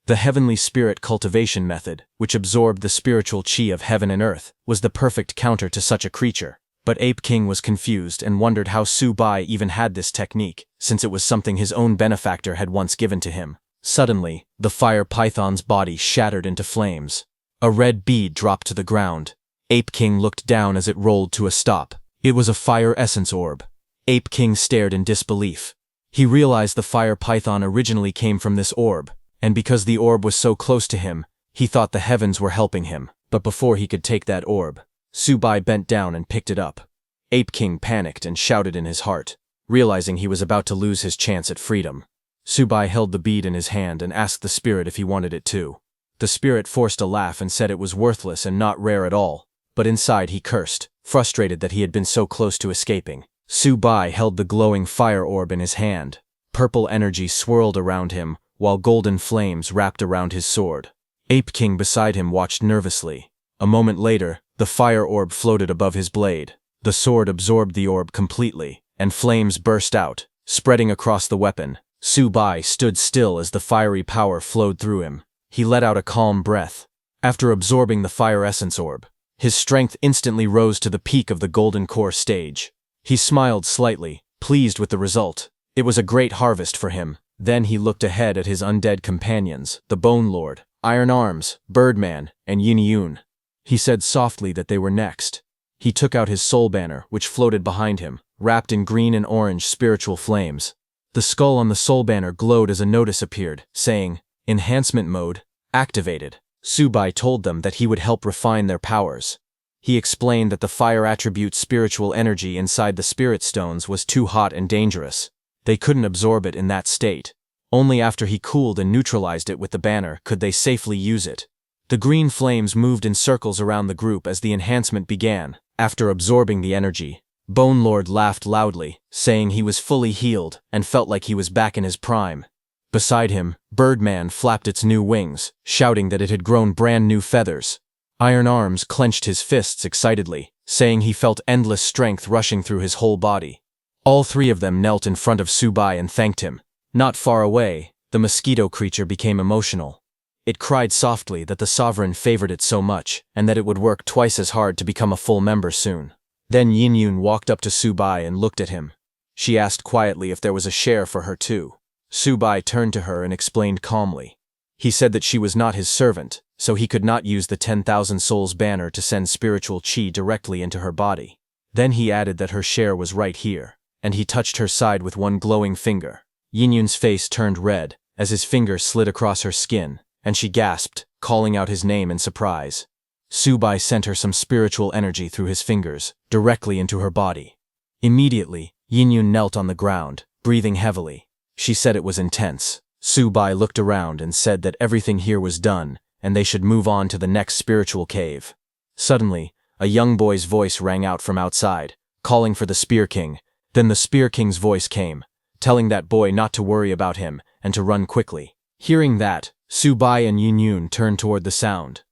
S1: The heavenly spirit cultivation method, which absorbed the spiritual chi of heaven and earth, was the perfect counter to such a creature. But Ape King was confused and wondered how Su Bai even had this technique, since it was something his own benefactor had once given to him. Suddenly, the fire python's body shattered into flames. A red bead dropped to the ground. Ape King looked down as it rolled to a stop. It was a fire essence orb. Ape King stared in disbelief. He realized the fire python originally came from this orb, and because the orb was so close to him, he thought the heavens were helping him. But before he could take that orb, Su Bai bent down and picked it up. Ape King panicked and shouted in his heart, realizing he was about to lose his chance at freedom. Su Bai held the bead in his hand and asked the spirit if he wanted it too. The spirit forced a laugh and said it was worthless and not rare at all, but inside he cursed, frustrated that he had been so close to escaping. Su Bai held the glowing fire orb in his hand. Purple energy swirled around him, while golden flames wrapped around his sword. Ape King beside him watched nervously. A moment later, the fire orb floated above his blade. The sword absorbed the orb completely, and flames burst out, spreading across the weapon. Su Bai stood still as the fiery power flowed through him. He let out a calm breath. After absorbing the fire essence orb, his strength instantly rose to the peak of the golden core stage. He smiled slightly, pleased with the result. It was a great harvest for him. Then he looked ahead at his undead companions, the Bone Lord, Iron Arms, Birdman, and Yin Yun. He said softly that they were next. He took out his soul banner, which floated behind him, wrapped in green and orange spiritual flames. The skull on the soul banner glowed as a notice appeared, saying, "Enhancement mode, activated." Su Bai told them that he would help refine their powers. He explained that the fire attribute spiritual energy inside the spirit stones was too hot and dangerous. They couldn't absorb it in that state. Only after he cooled and neutralized it with the banner could they safely use it. The green flames moved in circles around the group as the enhancement began. After absorbing the energy, Bone Lord laughed loudly, saying he was fully healed and felt like he was back in his prime. Beside him, Birdman flapped its new wings, shouting that it had grown brand new feathers. Iron Arms clenched his fists excitedly, saying he felt endless strength rushing through his whole body. All three of them knelt in front of Su Bai and thanked him. Not far away, the mosquito creature became emotional. It cried softly that the sovereign favored it so much, and that it would work twice as hard to become a full member soon. Then Yin Yun walked up to Su Bai and looked at him. She asked quietly if there was a share for her too. Su Bai turned to her and explained calmly. He said that she was not his servant, so he could not use the 10,000 souls banner to send spiritual chi directly into her body. Then he added that her share was right here, and he touched her side with one glowing finger. Yin Yun's face turned red as his finger slid across her skin, and she gasped, calling out his name in surprise. Su Bai sent her some spiritual energy through his fingers, directly into her body. Immediately, Yin Yun knelt on the ground, breathing heavily. She said it was intense. Su Bai looked around and said that everything here was done, and they should move on to the next spiritual cave. Suddenly, a young boy's voice rang out from outside, calling for the Spear King. Then the Spear King's voice came, telling that boy not to worry about him and to run quickly. Hearing that, Su Bai and Yin Yun turned toward the sound.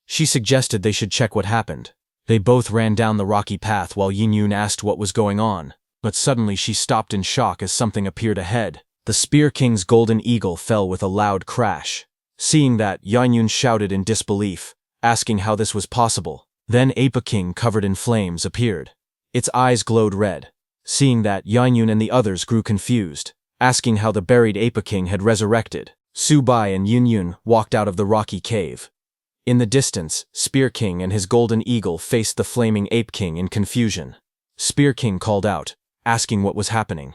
S1: She suggested they should check what happened. They both ran down the rocky path while Yin Yun asked what was going on, but suddenly she stopped in shock as something appeared ahead. The Spear King's golden eagle fell with a loud crash. Seeing that, Yin Yun shouted in disbelief, asking how this was possible. Then Ape King covered in flames appeared. Its eyes glowed red. Seeing that, Yin Yun and the others grew confused, asking how the buried Ape King had resurrected. Su Bai and Yin Yun walked out of the rocky cave. In the distance, Spear King and his golden eagle faced the flaming Ape King in confusion. Spear King called out, asking what was happening.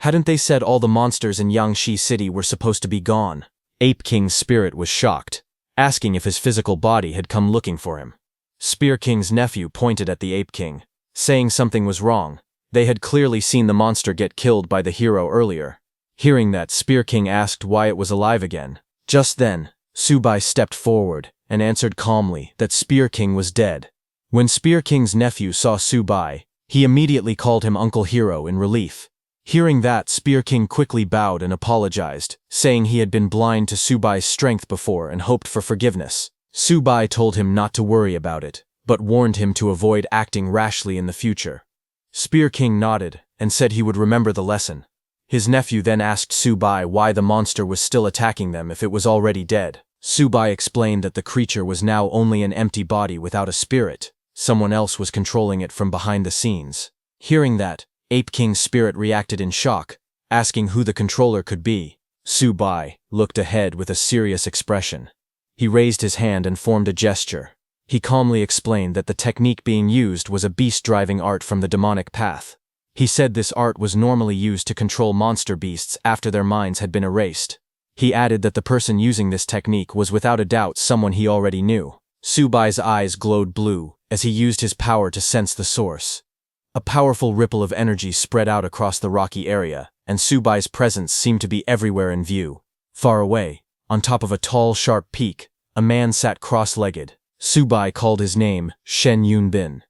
S1: Hadn't they said all the monsters in Yangshi City were supposed to be gone? Ape King's spirit was shocked, asking if his physical body had come looking for him. Spear King's nephew pointed at the Ape King, saying something was wrong. They had clearly seen the monster get killed by the hero earlier. Hearing that, Spear King asked why it was alive again. Just then, Subai stepped forward and answered calmly that Spear King was dead. When Spear King's nephew saw Subai, he immediately called him Uncle Hero in relief. Hearing that, Spear King quickly bowed and apologized, saying he had been blind to Subai's strength before and hoped for forgiveness. Subai told him not to worry about it, but warned him to avoid acting rashly in the future. Spear King nodded and said he would remember the lesson. His nephew then asked Subai why the monster was still attacking them if it was already dead. Subai explained that the creature was now only an empty body without a spirit. Someone else was controlling it from behind the scenes. Hearing that, Ape King's spirit reacted in shock, asking who the controller could be. Subai looked ahead with a serious expression. He raised his hand and formed a gesture. He calmly explained that the technique being used was a beast-driving art from the demonic path. He said this art was normally used to control monster beasts after their minds had been erased. He added that the person using this technique was without a doubt someone he already knew. Subai's eyes glowed blue as he used his power to sense the source. A powerful ripple of energy spread out across the rocky area, and Subai's presence seemed to be everywhere in view. Far away, on top of a tall, sharp peak, a man sat cross-legged. Subai called his name Shen Yunbin.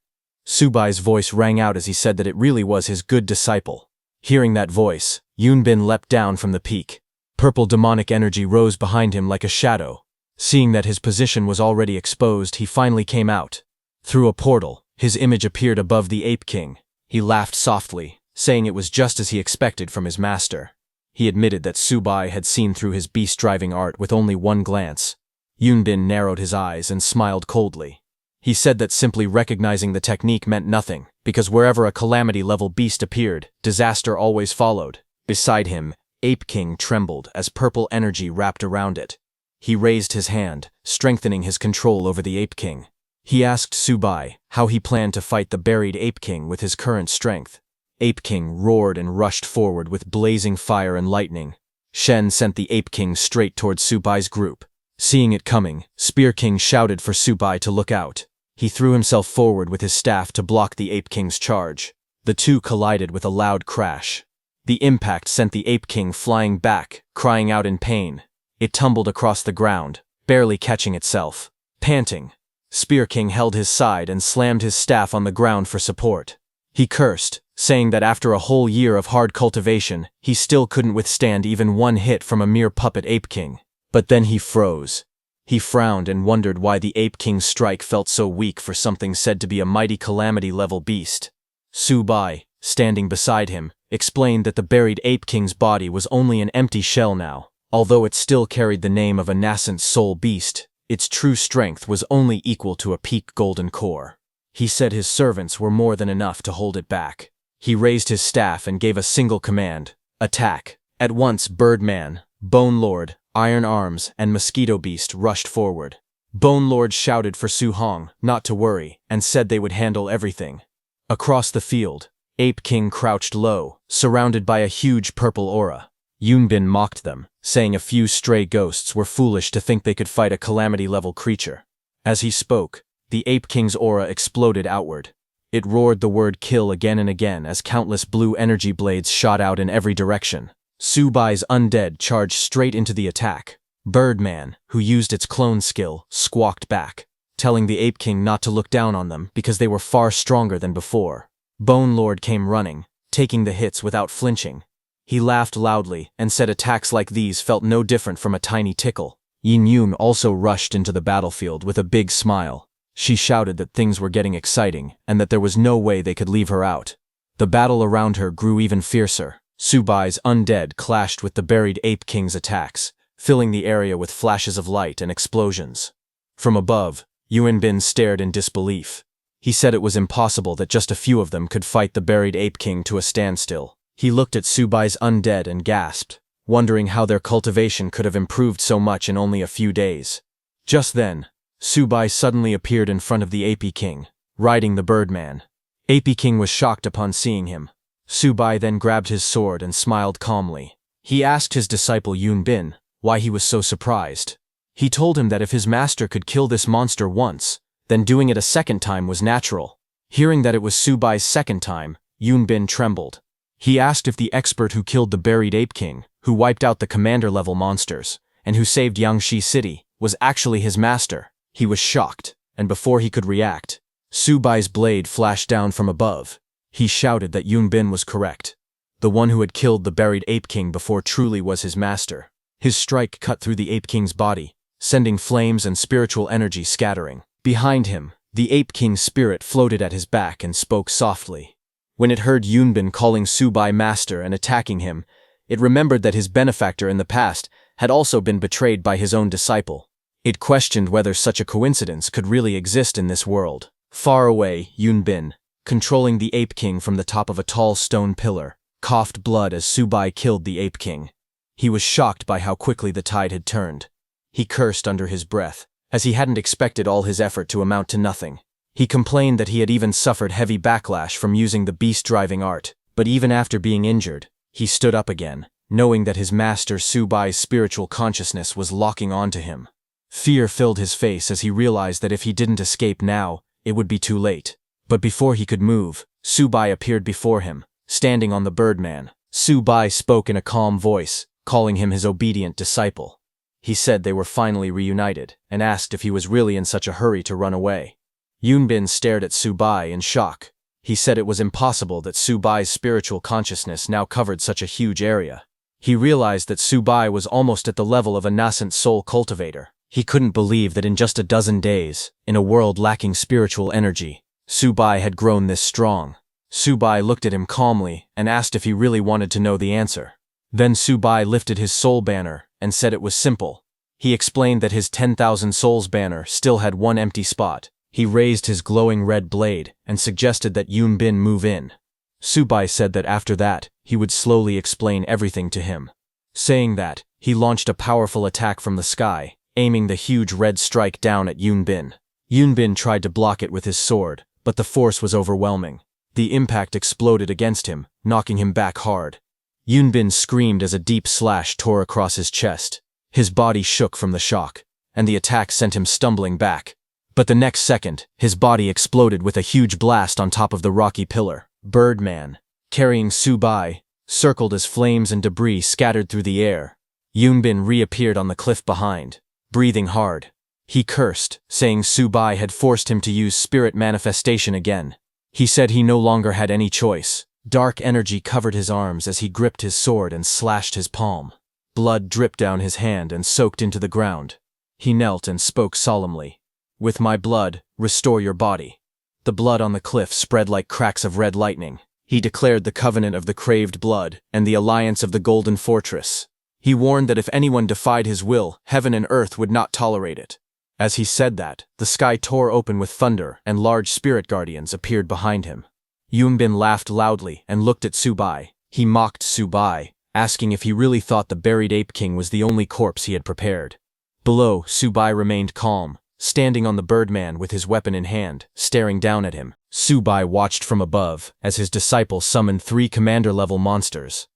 S1: Subai's voice rang out as he said that it really was his good disciple. Hearing that voice, Yunbin leapt down from the peak. Purple demonic energy rose behind him like a shadow. Seeing that his position was already exposed, he finally came out. Through a portal, his image appeared above the Ape King. He laughed softly, saying it was just as he expected from his master. He admitted that Subai had seen through his beast-driving art with only one glance. Yunbin narrowed his eyes and smiled coldly. He said that simply recognizing the technique meant nothing, because wherever a calamity-level beast appeared, disaster always followed. Beside him, Ape King trembled as purple energy wrapped around it. He raised his hand, strengthening his control over the Ape King. He asked Subai how he planned to fight the buried Ape King with his current strength. Ape King roared and rushed forward with blazing fire and lightning. Shen sent the Ape King straight towards Subai's group. Seeing it coming, Spear King shouted for Subai to look out. He threw himself forward with his staff to block the Ape King's charge. The two collided with a loud crash. The impact sent the Ape King flying back, crying out in pain. It tumbled across the ground, barely catching itself. Panting, Spear King held his side and slammed his staff on the ground for support. He cursed, saying that after a whole year of hard cultivation, he still couldn't withstand even one hit from a mere puppet Ape King. But then he froze. He frowned and wondered why the Ape King's strike felt so weak for something said to be a mighty calamity-level beast. Subai, standing beside him, explained that the buried Ape King's body was only an empty shell now. Although it still carried the name of a nascent soul beast, its true strength was only equal to a peak golden core. He said his servants were more than enough to hold it back. He raised his staff and gave a single command: attack. At once Birdman, Bone Lord, Iron Arms, and Mosquito Beast rushed forward. Bone Lord shouted for Su Hong not to worry and said they would handle everything. Across the field, Ape King crouched low, surrounded by a huge purple aura. Yunbin mocked them, saying a few stray ghosts were foolish to think they could fight a calamity-level creature. As he spoke, the Ape King's aura exploded outward. It roared the word kill again and again as countless blue energy blades shot out in every direction. Subai's undead charged straight into the attack. Birdman, who used its clone skill, squawked back, telling the Ape King not to look down on them because they were far stronger than before. Bone Lord came running, taking the hits without flinching. He laughed loudly and said attacks like these felt no different from a tiny tickle. Yin Yun also rushed into the battlefield with a big smile. She shouted that things were getting exciting and that there was no way they could leave her out. The battle around her grew even fiercer. Subai's undead clashed with the buried Ape King's attacks, filling the area with flashes of light and explosions. From above, Yunbin stared in disbelief. He said it was impossible that just a few of them could fight the buried Ape King to a standstill. He looked at Subai's undead and gasped, wondering how their cultivation could have improved so much in only a few days. Just then, Subai suddenly appeared in front of the AP King, riding the Birdman. AP King was shocked upon seeing him. Subai then grabbed his sword and smiled calmly. He asked his disciple Yun Bin why he was so surprised. He told him that if his master could kill this monster once, then doing it a second time was natural. Hearing that it was Subai's second time, Yun Bin trembled. He asked if the expert who killed the buried Ape King, who wiped out the commander-level monsters, and who saved Yangshi City, was actually his master. He was shocked, and before he could react, Subai's blade flashed down from above. He shouted that Yun Bin was correct. The one who had killed the buried Ape King before truly was his master. His strike cut through the Ape King's body, sending flames and spiritual energy scattering. Behind him, the Ape King's spirit floated at his back and spoke softly. When it heard Yun Bin calling Subai master and attacking him, it remembered that his benefactor in the past had also been betrayed by his own disciple. It questioned whether such a coincidence could really exist in this world. Far away, Yun Bin, controlling the Ape King from the top of a tall stone pillar, coughed blood as Subai killed the Ape King. He was shocked by how quickly the tide had turned. He cursed under his breath, as he hadn't expected all his effort to amount to nothing. He complained that he had even suffered heavy backlash from using the beast-driving art, but even after being injured, he stood up again, knowing that his master Subai's spiritual consciousness was locking onto him. Fear filled his face as he realized that if he didn't escape now, it would be too late. But before he could move, Subai appeared before him, standing on the Birdman. Subai spoke in a calm voice, calling him his obedient disciple. He said they were finally reunited, and asked if he was really in such a hurry to run away. Yun Bin stared at Subai in shock. He said it was impossible that Subai's spiritual consciousness now covered such a huge area. He realized that Subai was almost at the level of a nascent soul cultivator. He couldn't believe that in just a dozen days, in a world lacking spiritual energy, Subai had grown this strong. Subai looked at him calmly and asked if he really wanted to know the answer. Then Subai lifted his soul banner and said it was simple. He explained that his 10,000 souls banner still had one empty spot. He raised his glowing red blade and suggested that Yun Bin move in. Subai said that after that, he would slowly explain everything to him. Saying that, he launched a powerful attack from the sky, aiming the huge red strike down at Yun Bin. Yun Bin tried to block it with his sword, but the force was overwhelming. The impact exploded against him, knocking him back hard. Yun Bin screamed as a deep slash tore across his chest. His body shook from the shock, and the attack sent him stumbling back. But the next second, his body exploded with a huge blast on top of the rocky pillar. Birdman, carrying Subai, circled as flames and debris scattered through the air. Yun Bin reappeared on the cliff behind, breathing hard. He cursed, saying Subai had forced him to use spirit manifestation again. He said he no longer had any choice. Dark energy covered his arms as he gripped his sword and slashed his palm. Blood dripped down his hand and soaked into the ground. He knelt and spoke solemnly. "With my blood, restore your body." The blood on the cliff spread like cracks of red lightning. He declared the covenant of the craved blood and the alliance of the Golden Fortress. He warned that if anyone defied his will, heaven and earth would not tolerate it. As he said that, the sky tore open with thunder and large spirit guardians appeared behind him. Yun Bin laughed loudly and looked at Subai. He mocked Subai, asking if he really thought the buried Ape King was the only corpse he had prepared. Below, Subai remained calm, standing on the Birdman with his weapon in hand, staring down at him. Subai watched from above as his disciple summoned 3 commander-level monsters.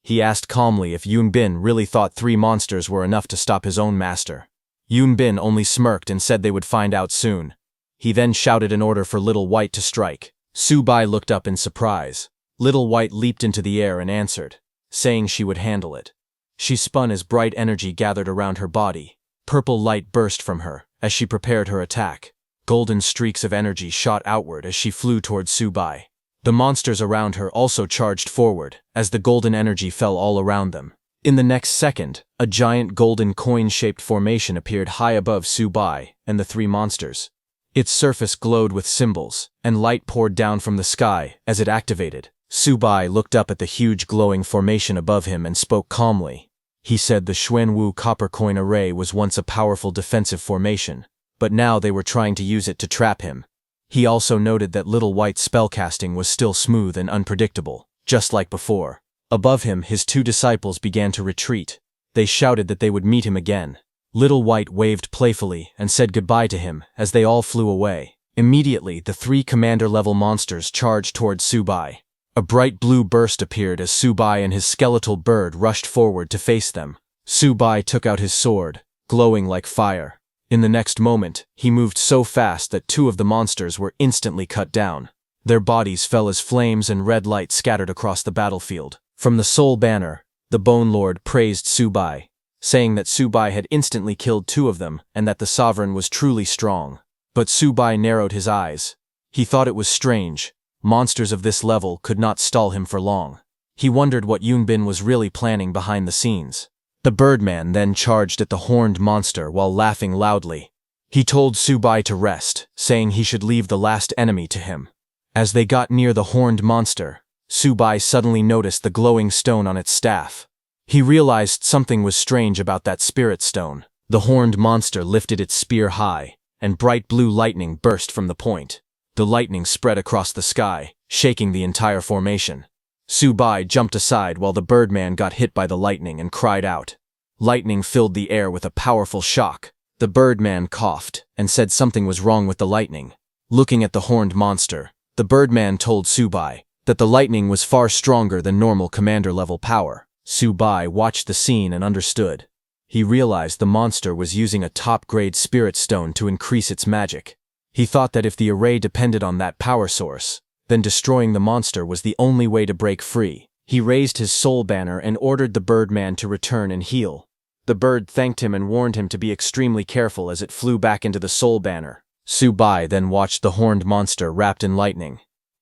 S1: He asked calmly if Yun Bin really thought 3 monsters were enough to stop his own master. Yun Bin only smirked and said they would find out soon. He then shouted an order for Little White to strike. Subai looked up in surprise. Little White leaped into the air and answered, saying she would handle it. She spun as bright energy gathered around her body. Purple light burst from her as she prepared her attack. Golden streaks of energy shot outward as she flew towards Subai. The monsters around her also charged forward as the golden energy fell all around them. In the next second, a giant golden coin-shaped formation appeared high above Subai and the 3 monsters. Its surface glowed with symbols, and light poured down from the sky as it activated. Subai looked up at the huge glowing formation above him and spoke calmly. He said the Xuanwu copper coin array was once a powerful defensive formation, but now they were trying to use it to trap him. He also noted that Little White's spellcasting was still smooth and unpredictable, just like before. Above him, his 2 disciples began to retreat. They shouted that they would meet him again. Little White waved playfully and said goodbye to him as they all flew away. Immediately, the three commander-level monsters charged toward Subai. A bright blue burst appeared as Subai and his skeletal bird rushed forward to face them. Subai took out his sword, glowing like fire. In the next moment, he moved so fast that two of the monsters were instantly cut down. Their bodies fell as flames and red light scattered across the battlefield. From the Soul Banner, the Bone Lord praised Subai, saying that Subai had instantly killed two of them and that the sovereign was truly strong. But Subai narrowed his eyes. He thought it was strange. Monsters of this level could not stall him for long. He wondered what Yunbin was really planning behind the scenes. The Birdman then charged at the horned monster while laughing loudly. He told Subai to rest, saying he should leave the last enemy to him. As they got near the horned monster, Subai suddenly noticed the glowing stone on its staff. He realized something was strange about that spirit stone. The horned monster lifted its spear high, and bright blue lightning burst from the point. The lightning spread across the sky, shaking the entire formation. Subai jumped aside while the Birdman got hit by the lightning and cried out. Lightning filled the air with a powerful shock. The Birdman coughed and said something was wrong with the lightning. Looking at the horned monster, the Birdman told Subai that the lightning was far stronger than normal commander-level power. Subai watched the scene and understood. He realized the monster was using a top-grade spirit stone to increase its magic. He thought that if the array depended on that power source, then destroying the monster was the only way to break free. He raised his soul banner and ordered the Birdman to return and heal. The bird thanked him and warned him to be extremely careful as it flew back into the soul banner. Subai then watched the horned monster wrapped in lightning.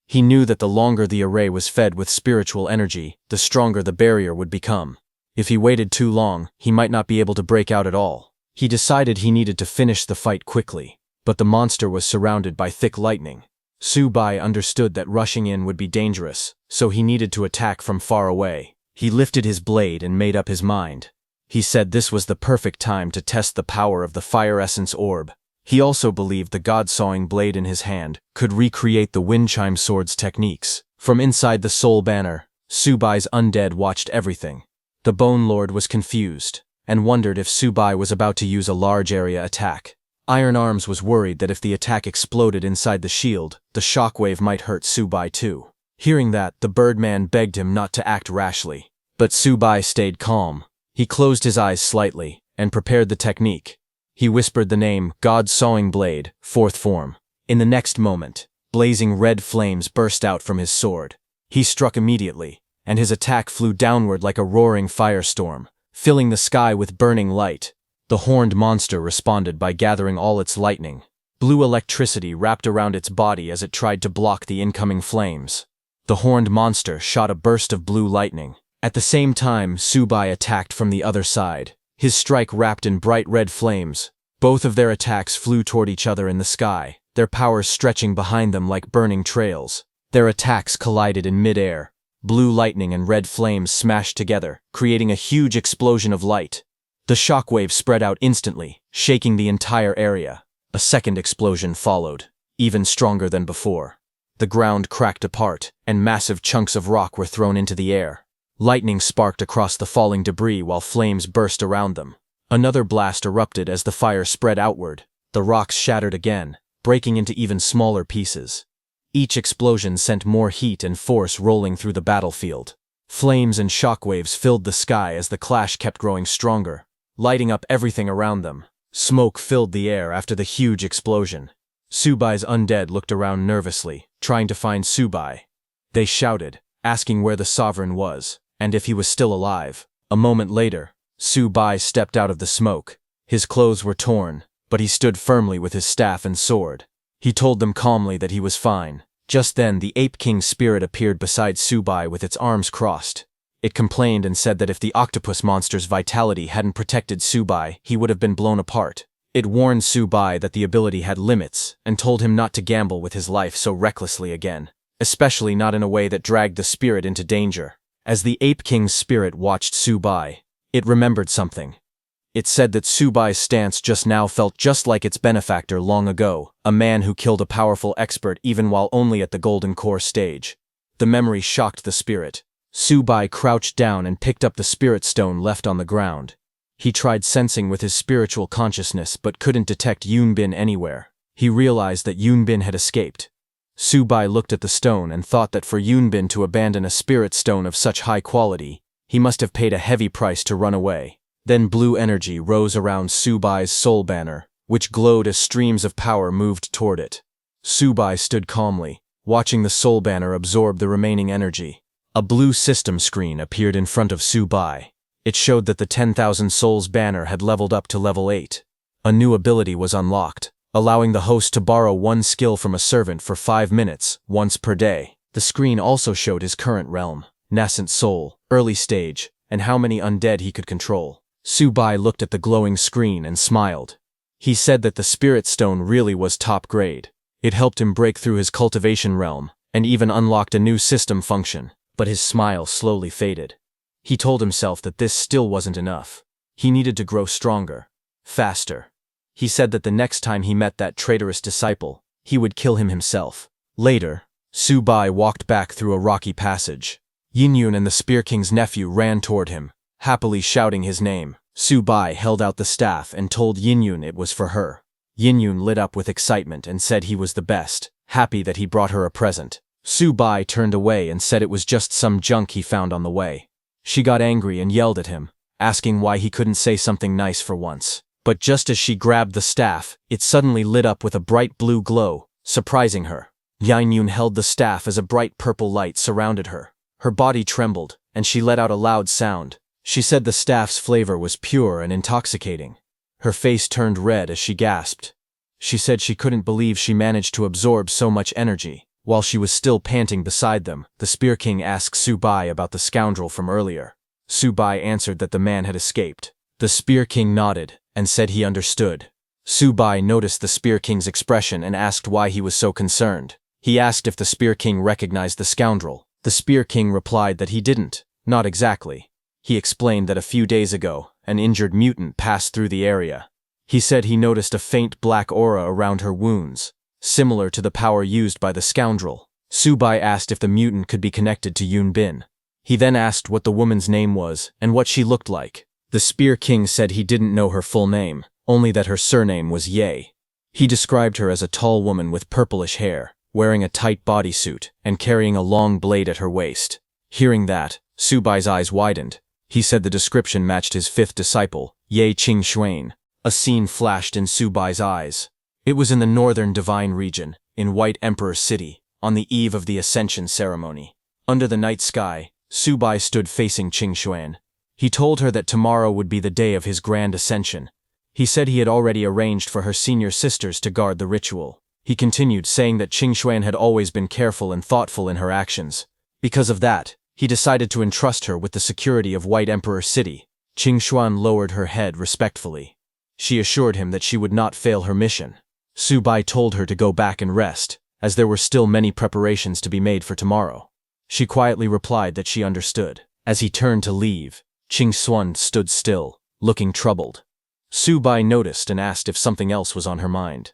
S1: He knew that the longer the array was fed with spiritual energy, the stronger the barrier would become. If he waited too long, he might not be able to break out at all. He decided he needed to finish the fight quickly, but the monster was surrounded by thick lightning. Subai understood that rushing in would be dangerous, so he needed to attack from far away. He lifted his blade and made up his mind. He said this was the perfect time to test the power of the Fire Essence Orb. He also believed the God-sawing blade in his hand could recreate the Wind Chime Sword's techniques. From inside the Soul Banner, Subai's undead watched everything. The Bone Lord was confused, and wondered if Subai was about to use a large area attack. Iron Arms was worried that if the attack exploded inside the shield, the shockwave might hurt Subai too. Hearing that, the Birdman begged him not to act rashly. But Subai stayed calm. He closed his eyes slightly, and prepared the technique. He whispered the name, God-sawing blade, 4th form. In the next moment, blazing red flames burst out from his sword. He struck immediately, and his attack flew downward like a roaring firestorm, filling the sky with burning light. The horned monster responded by gathering all its lightning. Blue electricity wrapped around its body as it tried to block the incoming flames. The horned monster shot a burst of blue lightning. At the same time, Subai attacked from the other side, his strike wrapped in bright red flames. Both of their attacks flew toward each other in the sky, their powers stretching behind them like burning trails. Their attacks collided in mid-air. Blue lightning and red flames smashed together, creating a huge explosion of light. The shockwave spread out instantly, shaking the entire area. A second explosion followed, even stronger than before. The ground cracked apart, and massive chunks of rock were thrown into the air. Lightning sparked across the falling debris while flames burst around them. Another blast erupted as the fire spread outward. The rocks shattered again, breaking into even smaller pieces. Each explosion sent more heat and force rolling through the battlefield. Flames and shockwaves filled the sky as the clash kept growing stronger, lighting up everything around them. Smoke filled the air after the huge explosion. Subai's undead looked around nervously, trying to find Subai. They shouted, asking where the sovereign was, and if he was still alive. A moment later, Subai stepped out of the smoke. His clothes were torn, but he stood firmly with his staff and sword. He told them calmly that he was fine. Just then, the Ape King's spirit appeared beside Subai with its arms crossed. It complained and said that if the octopus monster's vitality hadn't protected Subai, he would have been blown apart. It warned Subai that the ability had limits, and told him not to gamble with his life so recklessly again, especially not in a way that dragged the spirit into danger. As the Ape King's spirit watched Subai, it remembered something. It said that Subai's stance just now felt just like its benefactor long ago, a man who killed a powerful expert even while only at the Golden Core stage. The memory shocked the spirit. Subai crouched down and picked up the spirit stone left on the ground. He tried sensing with his spiritual consciousness but couldn't detect Yunbin anywhere. He realized that Yunbin had escaped. Subai looked at the stone and thought that for Yunbin to abandon a spirit stone of such high quality, he must have paid a heavy price to run away. Then blue energy rose around Subai's soul banner, which glowed as streams of power moved toward it. Subai stood calmly, watching the soul banner absorb the remaining energy. A blue system screen appeared in front of Subai. It showed that the 10,000 souls banner had leveled up to level 8. A new ability was unlocked, allowing the host to borrow one skill from a servant for 5 minutes, once per day. The screen also showed his current realm, nascent soul, early stage, and how many undead he could control. Subai looked at the glowing screen and smiled. He said that the spirit stone really was top grade. It helped him break through his cultivation realm, and even unlocked a new system function, but his smile slowly faded. He told himself that this still wasn't enough. He needed to grow stronger, faster. He said that the next time he met that traitorous disciple, he would kill him himself. Later, Subai walked back through a rocky passage. Yinyun and the Spear King's nephew ran toward him, happily shouting his name. Subai held out the staff and told Yinyun it was for her. Yinyun lit up with excitement and said he was the best, happy that he brought her a present. Subai turned away and said it was just some junk he found on the way. She got angry and yelled at him, asking why he couldn't say something nice for once. But just as she grabbed the staff, it suddenly lit up with a bright blue glow, surprising her. Yinyun held the staff as a bright purple light surrounded her. Her body trembled, and she let out a loud sound. She said the staff's flavor was pure and intoxicating. Her face turned red as she gasped. She said she couldn't believe she managed to absorb so much energy. While she was still panting beside them, the Spear King asked Subai about the scoundrel from earlier. Subai answered that the man had escaped. The Spear King nodded and said he understood. Subai noticed the Spear King's expression and asked why he was so concerned. He asked if the Spear King recognized the scoundrel. The Spear King replied that he didn't, not exactly. He explained that a few days ago, an injured mutant passed through the area. He said he noticed a faint black aura around her wounds, similar to the power used by the scoundrel. Subai asked if the mutant could be connected to Yunbin. He then asked what the woman's name was and what she looked like. The Spear King said he didn't know her full name, only that her surname was Ye. He described her as a tall woman with purplish hair, wearing a tight bodysuit and carrying a long blade at her waist. Hearing that, Subai's eyes widened. He said the description matched his fifth disciple, Ye Qingxuan. A scene flashed in Subai's eyes. It was in the northern divine region, in White Emperor City, on the eve of the Ascension ceremony. Under the night sky, Subai stood facing Qingxuan. He told her that tomorrow would be the day of his grand ascension. He said he had already arranged for her senior sisters to guard the ritual. He continued, saying that Qingxuan had always been careful and thoughtful in her actions. Because of that, he decided to entrust her with the security of White Emperor City. Qingxuan lowered her head respectfully. She assured him that she would not fail her mission. Subai told her to go back and rest, as there were still many preparations to be made for tomorrow. She quietly replied that she understood. As he turned to leave, Qingxuan stood still, looking troubled. Subai noticed and asked if something else was on her mind.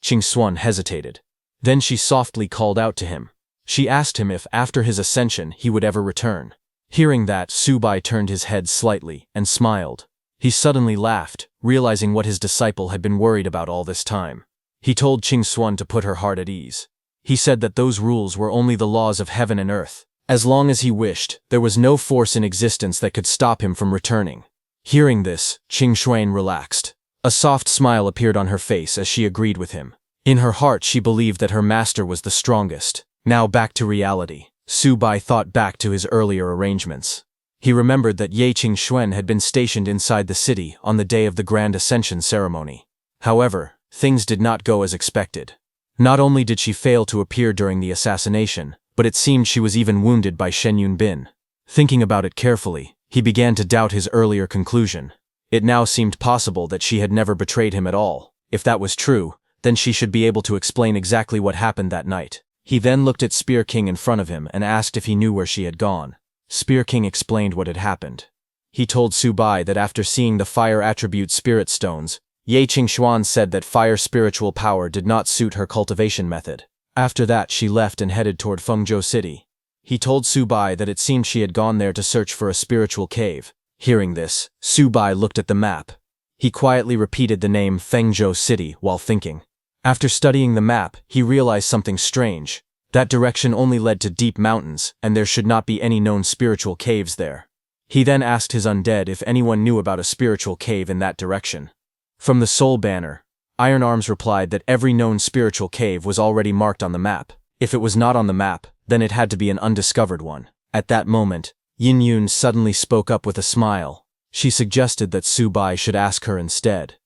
S1: Qingxuan hesitated. Then she softly called out to him. She asked him if, after his ascension, he would ever return. Hearing that, Subai turned his head slightly and smiled. He suddenly laughed, realizing what his disciple had been worried about all this time. He told Qingxuan to put her heart at ease. He said that those rules were only the laws of heaven and earth. As long as he wished, there was no force in existence that could stop him from returning. Hearing this, Qingxuan relaxed. A soft smile appeared on her face as she agreed with him. In her heart, she believed that her master was the strongest. Now back to reality. Subai thought back to his earlier arrangements. He remembered that Ye Qingxuan had been stationed inside the city on the day of the Grand Ascension ceremony. However, things did not go as expected. Not only did she fail to appear during the assassination, but it seemed she was even wounded by Shen Yunbin. Thinking about it carefully, he began to doubt his earlier conclusion. It now seemed possible that she had never betrayed him at all. If that was true, then she should be able to explain exactly what happened that night. He then looked at Spear King in front of him and asked if he knew where she had gone. Spear King explained what had happened. He told Subai that after seeing the fire attribute spirit stones, Ye Qingxuan said that fire spiritual power did not suit her cultivation method. After that, she left and headed toward Fengzhou City. He told Subai that it seemed she had gone there to search for a spiritual cave. Hearing this, Su Bai looked at the map. He quietly repeated the name Fengzhou City while thinking. After studying the map, he realized something strange. That direction only led to deep mountains, and there should not be any known spiritual caves there. He then asked his undead if anyone knew about a spiritual cave in that direction. From the Soul Banner, Iron Arms replied that every known spiritual cave was already marked on the map. If it was not on the map, then it had to be an undiscovered one. At that moment, Yin Yun suddenly spoke up with a smile. She suggested that Su Bai should ask her instead.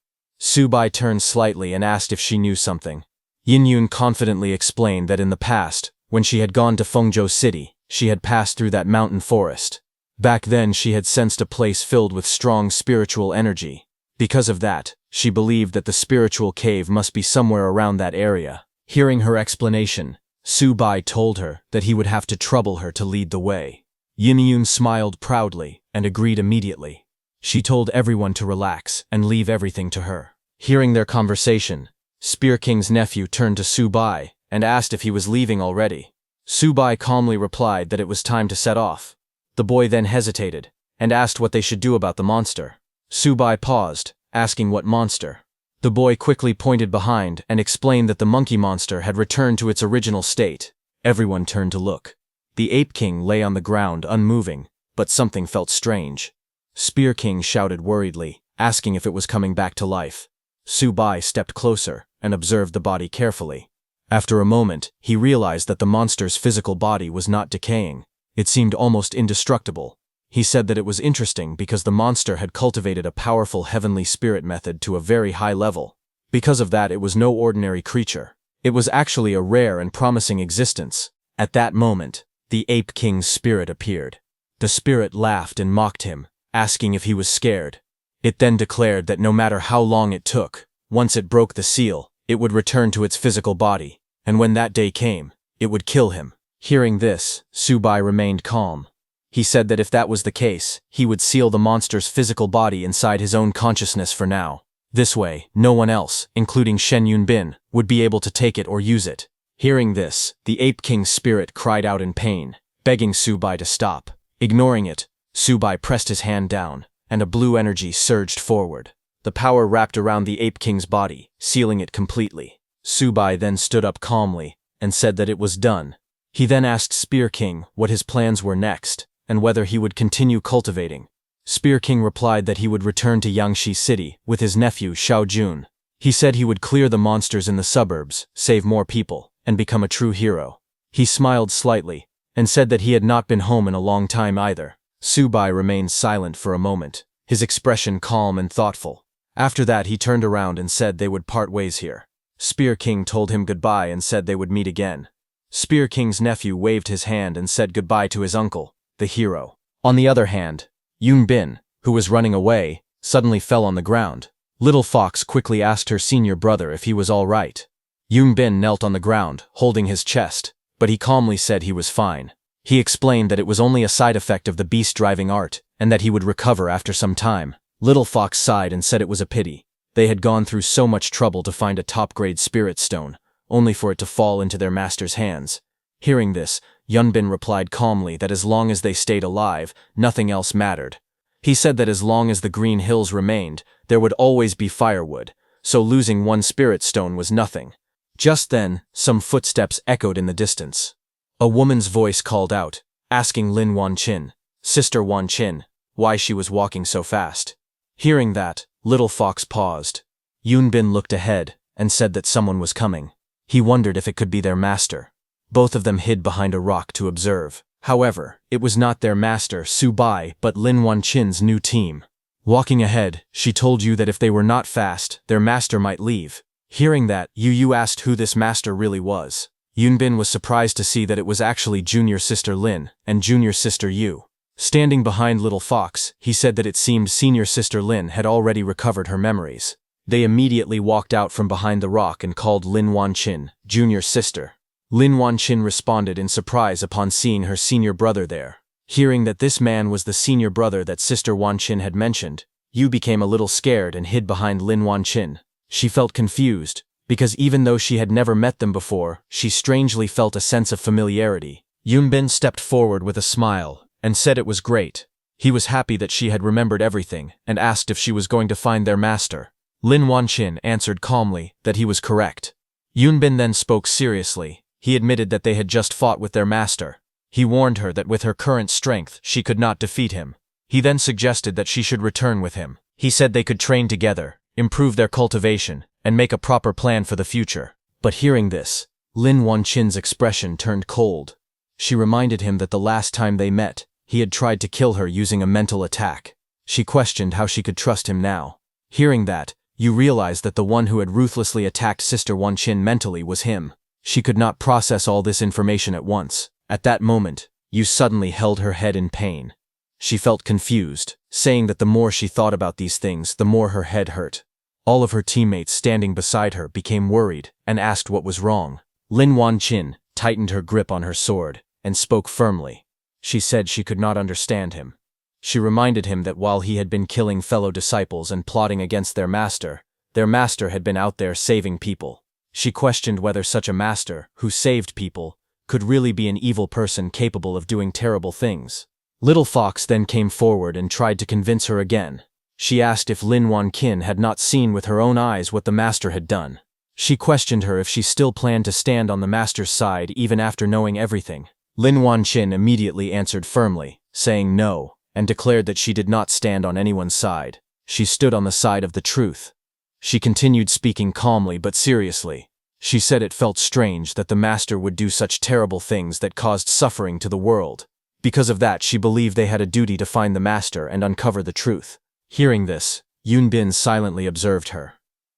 S1: Su Bai turned slightly and asked if she knew something. Yin Yun confidently explained that in the past, when she had gone to Fengzhou City, she had passed through that mountain forest. Back then she had sensed a place filled with strong spiritual energy. Because of that, she believed that the spiritual cave must be somewhere around that area. Hearing her explanation, Su Bai told her that he would have to trouble her to lead the way. Yin Yun smiled proudly and agreed immediately. She told everyone to relax and leave everything to her. Hearing their conversation, Spear King's nephew turned to Su Bai and asked if he was leaving already. Su Bai calmly replied that it was time to set off. The boy then hesitated and asked what they should do about the monster. Su Bai paused, asking what monster. The boy quickly pointed behind and explained that the monkey monster had returned to its original state. Everyone turned to look. The Ape King lay on the ground unmoving, but something felt strange. Spear King shouted worriedly, asking if it was coming back to life. Su Bai stepped closer and observed the body carefully. After a moment, he realized that the monster's physical body was not decaying. It seemed almost indestructible. He said that it was interesting because the monster had cultivated a powerful heavenly spirit method to a very high level. Because of that, it was no ordinary creature. It was actually a rare and promising existence. At that moment, the Ape King's spirit appeared. The spirit laughed and mocked him, asking if he was scared. It then declared that no matter how long it took, once it broke the seal, it would return to its physical body, and when that day came, it would kill him. Hearing this, Su Bai remained calm. He said that if that was the case, he would seal the monster's physical body inside his own consciousness for now. This way, no one else, including Shen Yunbin, would be able to take it or use it. Hearing this, the Ape King's spirit cried out in pain, begging Su Bai to stop. Ignoring it, Su Bai pressed his hand down, and a blue energy surged forward. The power wrapped around the Ape King's body, sealing it completely. Su Bai then stood up calmly and said that it was done. He then asked Spear King what his plans were next, and whether he would continue cultivating. Spear King replied that he would return to Yangshi City with his nephew Xiao Jun. He said he would clear the monsters in the suburbs, save more people, and become a true hero. He smiled slightly, and said that he had not been home in a long time either. Su Bai remained silent for a moment, his expression calm and thoughtful. After that he turned around and said they would part ways here. Spear King told him goodbye and said they would meet again. Spear King's nephew waved his hand and said goodbye to his uncle, the hero. On the other hand, Yun Bin, who was running away, suddenly fell on the ground. Little Fox quickly asked her senior brother if he was all right. Yun Bin knelt on the ground, holding his chest, but he calmly said he was fine. He explained that it was only a side effect of the beast-driving art, and that he would recover after some time. Little Fox sighed and said it was a pity. They had gone through so much trouble to find a top-grade spirit stone, only for it to fall into their master's hands. Hearing this, Yunbin replied calmly that as long as they stayed alive, nothing else mattered. He said that as long as the green hills remained, there would always be firewood, so losing one spirit stone was nothing. Just then, some footsteps echoed in the distance. A woman's voice called out, asking Lin Wanqin, Sister Wanqin, why she was walking so fast. Hearing that, Little Fox paused. Yunbin looked ahead and said that someone was coming. He wondered if it could be their master. Both of them hid behind a rock to observe. However, it was not their master, Su Bai, but Lin Wanqin's new team. Walking ahead, she told you that if they were not fast, their master might leave. Hearing that, Yu asked who this master really was. Yunbin was surprised to see that it was actually junior sister Lin and junior sister Yu. Standing behind Little Fox, he said that it seemed senior sister Lin had already recovered her memories. They immediately walked out from behind the rock and called Lin Wanqin, junior sister. Lin Wanqin responded in surprise upon seeing her senior brother there. Hearing that this man was the senior brother that Sister Wanqin had mentioned, Yu became a little scared and hid behind Lin Wanqin. She felt confused, because even though she had never met them before, she strangely felt a sense of familiarity. Yunbin stepped forward with a smile and said it was great. He was happy that she had remembered everything and asked if she was going to find their master. Lin Wanqin answered calmly that he was correct. Yunbin then spoke seriously. He admitted that they had just fought with their master. He warned her that with her current strength, she could not defeat him. He then suggested that she should return with him. He said they could train together, improve their cultivation, and make a proper plan for the future. But hearing this, Lin Wanqin's expression turned cold. She reminded him that the last time they met, he had tried to kill her using a mental attack. She questioned how she could trust him now. Hearing that, you realized that the one who had ruthlessly attacked Sister Wanqin mentally was him. She could not process all this information at once. At that moment, Yu suddenly held her head in pain. She felt confused, saying that the more she thought about these things, the more her head hurt. All of her teammates standing beside her became worried and asked what was wrong. Lin Wanqin tightened her grip on her sword and spoke firmly. She said she could not understand him. She reminded him that while he had been killing fellow disciples and plotting against their master had been out there saving people. She questioned whether such a master, who saved people, could really be an evil person capable of doing terrible things. Little Fox then came forward and tried to convince her again. She asked if Lin Wanqin had not seen with her own eyes what the master had done. She questioned her if she still planned to stand on the master's side even after knowing everything. Lin Wanqin immediately answered firmly, saying no, and declared that she did not stand on anyone's side. She stood on the side of the truth. She continued speaking calmly but seriously. She said it felt strange that the master would do such terrible things that caused suffering to the world. Because of that, she believed they had a duty to find the master and uncover the truth. Hearing this, Yunbin silently observed her.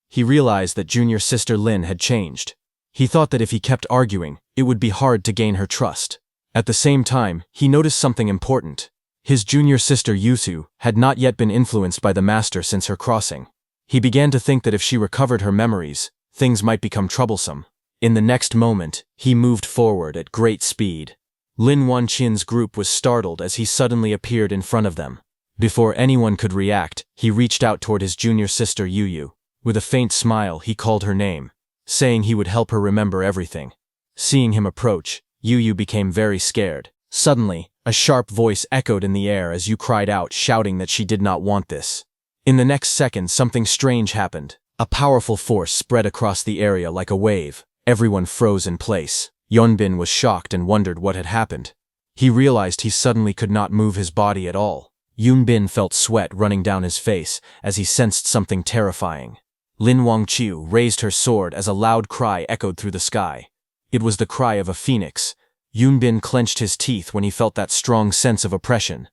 S1: He realized that junior sister Lin had changed. He thought that if he kept arguing, it would be hard to gain her trust. At the same time, he noticed something important. His junior sister Yusu had not yet been influenced by the master since her crossing. He began to think that if she recovered her memories, things might become troublesome. In the next moment, he moved forward at great speed. Lin Wanqin's group was startled as he suddenly appeared in front of them. Before anyone could react, he reached out toward his junior sister Yu. With a faint smile, he called her name, saying he would help her remember everything. Seeing him approach, Yu became very scared. Suddenly, a sharp voice echoed in the air as Yu cried out, shouting that she did not want this. In the next second, something strange happened. A powerful force spread across the area like a wave. Everyone froze in place. Yunbin was shocked and wondered what had happened. He realized he suddenly could not move his body at all. Yunbin felt sweat running down his face as he sensed something terrifying. Lin Wangqiu raised her sword as a loud cry echoed through the sky. It was the cry of a phoenix. Yunbin clenched his teeth when he felt that strong sense of oppression.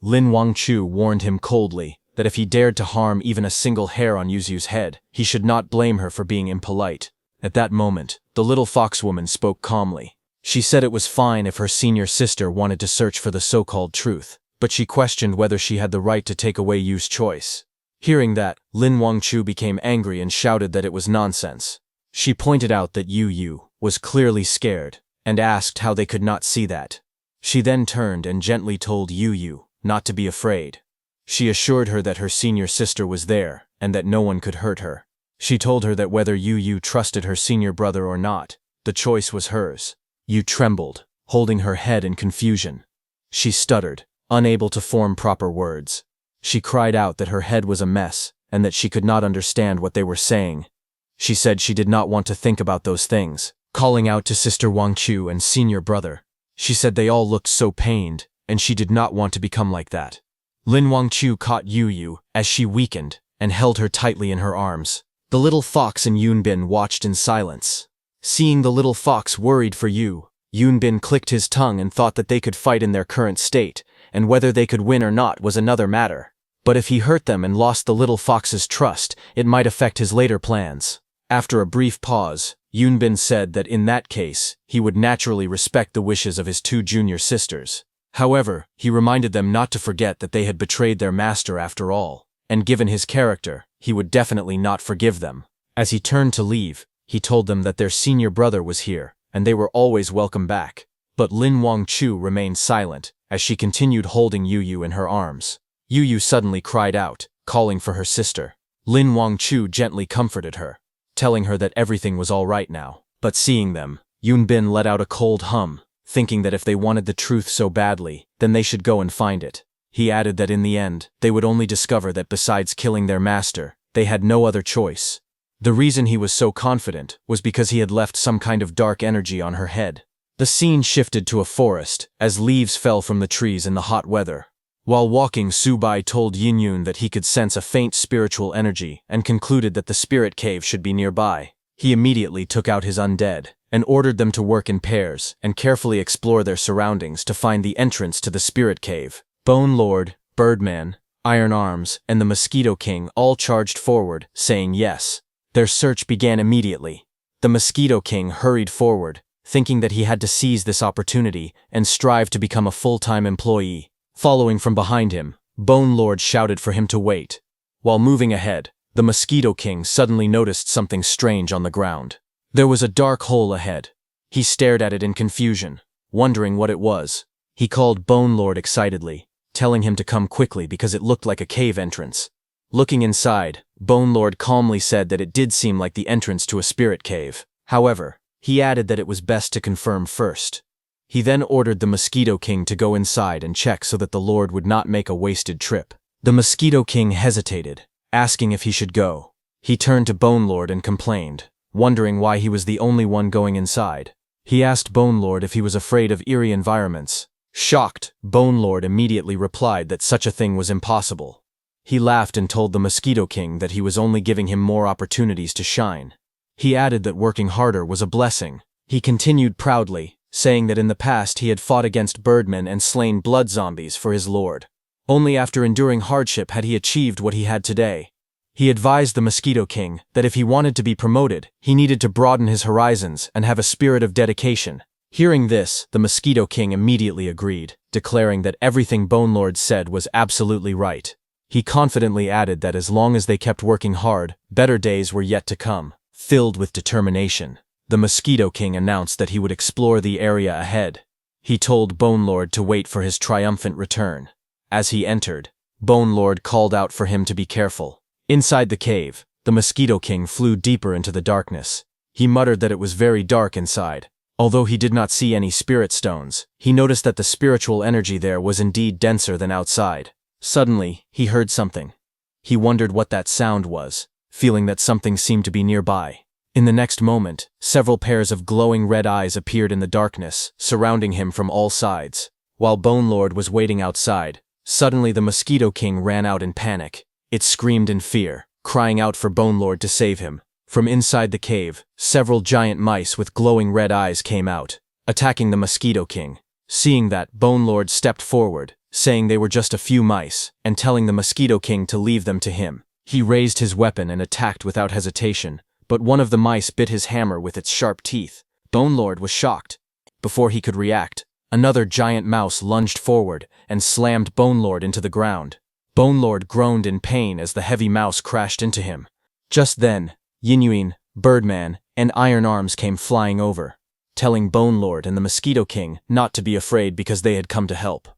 S1: Lin Wangqiu warned him coldly that if he dared to harm even a single hair on Yuzu's head, he should not blame her for being impolite. At that moment, the little foxwoman spoke calmly. She said it was fine if her senior sister wanted to search for the so-called truth, but she questioned whether she had the right to take away Yu's choice. Hearing that, Lin Wangqiu became angry and shouted that it was nonsense. She pointed out that Yu was clearly scared, and asked how they could not see that. She then turned and gently told Yu not to be afraid. She assured her that her senior sister was there, and that no one could hurt her. She told her that whether Yu trusted her senior brother or not, the choice was hers. Yu trembled, holding her head in confusion. She stuttered, unable to form proper words. She cried out that her head was a mess, and that she could not understand what they were saying. She said she did not want to think about those things, calling out to Sister Wangqiu and senior brother. She said they all looked so pained, and she did not want to become like that. Lin Wangqiu caught Yu as she weakened, and held her tightly in her arms. The little fox and Yunbin watched in silence. Seeing the little fox worried for Yunbin clicked his tongue and thought that they could fight in their current state, and whether they could win or not was another matter. But if he hurt them and lost the little fox's trust, it might affect his later plans. After a brief pause, Yunbin said that in that case, he would naturally respect the wishes of his two junior sisters. However, he reminded them not to forget that they had betrayed their master after all, and given his character, he would definitely not forgive them. As he turned to leave, he told them that their senior brother was here, and they were always welcome back. But Lin Wangqiu remained silent, as she continued holding Yu in her arms. Yu suddenly cried out, calling for her sister. Lin Wangqiu gently comforted her, telling her that everything was all right now. But seeing them, Yunbin let out a cold hum, thinking that if they wanted the truth so badly, then they should go and find it. He added that in the end, they would only discover that besides killing their master, they had no other choice. The reason he was so confident was because he had left some kind of dark energy on her head. The scene shifted to a forest, as leaves fell from the trees in the hot weather. While walking, Subai told Yinyun that he could sense a faint spiritual energy and concluded that the spirit cave should be nearby. He immediately took out his undead and ordered them to work in pairs and carefully explore their surroundings to find the entrance to the spirit cave. Bone Lord, Birdman, Iron Arms, and the Mosquito King all charged forward, saying yes. Their search began immediately. The Mosquito King hurried forward, thinking that he had to seize this opportunity and strive to become a full-time employee. Following from behind him, Bone Lord shouted for him to wait. While moving ahead, the Mosquito King suddenly noticed something strange on the ground. There was a dark hole ahead. He stared at it in confusion, wondering what it was. He called Bone Lord excitedly, telling him to come quickly because it looked like a cave entrance. Looking inside, Bone Lord calmly said that it did seem like the entrance to a spirit cave. However, he added that it was best to confirm first. He then ordered the Mosquito King to go inside and check so that the Lord would not make a wasted trip. The Mosquito King hesitated, asking if he should go. He turned to Bone Lord and complained, wondering why he was the only one going inside. He asked Bone Lord if he was afraid of eerie environments. Shocked, Bone Lord immediately replied that such a thing was impossible. He laughed and told the Mosquito King that he was only giving him more opportunities to shine. He added that working harder was a blessing. He continued proudly, saying that in the past he had fought against birdmen and slain blood zombies for his lord. Only after enduring hardship had he achieved what he had today. He advised the Mosquito King that if he wanted to be promoted, he needed to broaden his horizons and have a spirit of dedication. Hearing this, the Mosquito King immediately agreed, declaring that everything Bone Lord said was absolutely right. He confidently added that as long as they kept working hard, better days were yet to come. Filled with determination, the Mosquito King announced that he would explore the area ahead. He told Bone Lord to wait for his triumphant return. As he entered, Bone Lord called out for him to be careful. Inside the cave, the Mosquito King flew deeper into the darkness. He muttered that it was very dark inside. Although he did not see any spirit stones, he noticed that the spiritual energy there was indeed denser than outside. Suddenly, he heard something. He wondered what that sound was, feeling that something seemed to be nearby. In the next moment, several pairs of glowing red eyes appeared in the darkness, surrounding him from all sides. While Bone Lord was waiting outside, suddenly the Mosquito King ran out in panic. It screamed in fear, crying out for Bone Lord to save him. From inside the cave, several giant mice with glowing red eyes came out, attacking the Mosquito King. Seeing that, Bone Lord stepped forward, saying they were just a few mice, and telling the Mosquito King to leave them to him. He raised his weapon and attacked without hesitation, but one of the mice bit his hammer with its sharp teeth. Bone Lord was shocked. Before he could react, another giant mouse lunged forward and slammed Bone Lord into the ground. Bone Lord groaned in pain as the heavy mouse crashed into him. Just then, Yinyun, Birdman, and Iron Arms came flying over, telling Bone Lord and the Mosquito King not to be afraid because they had come to help.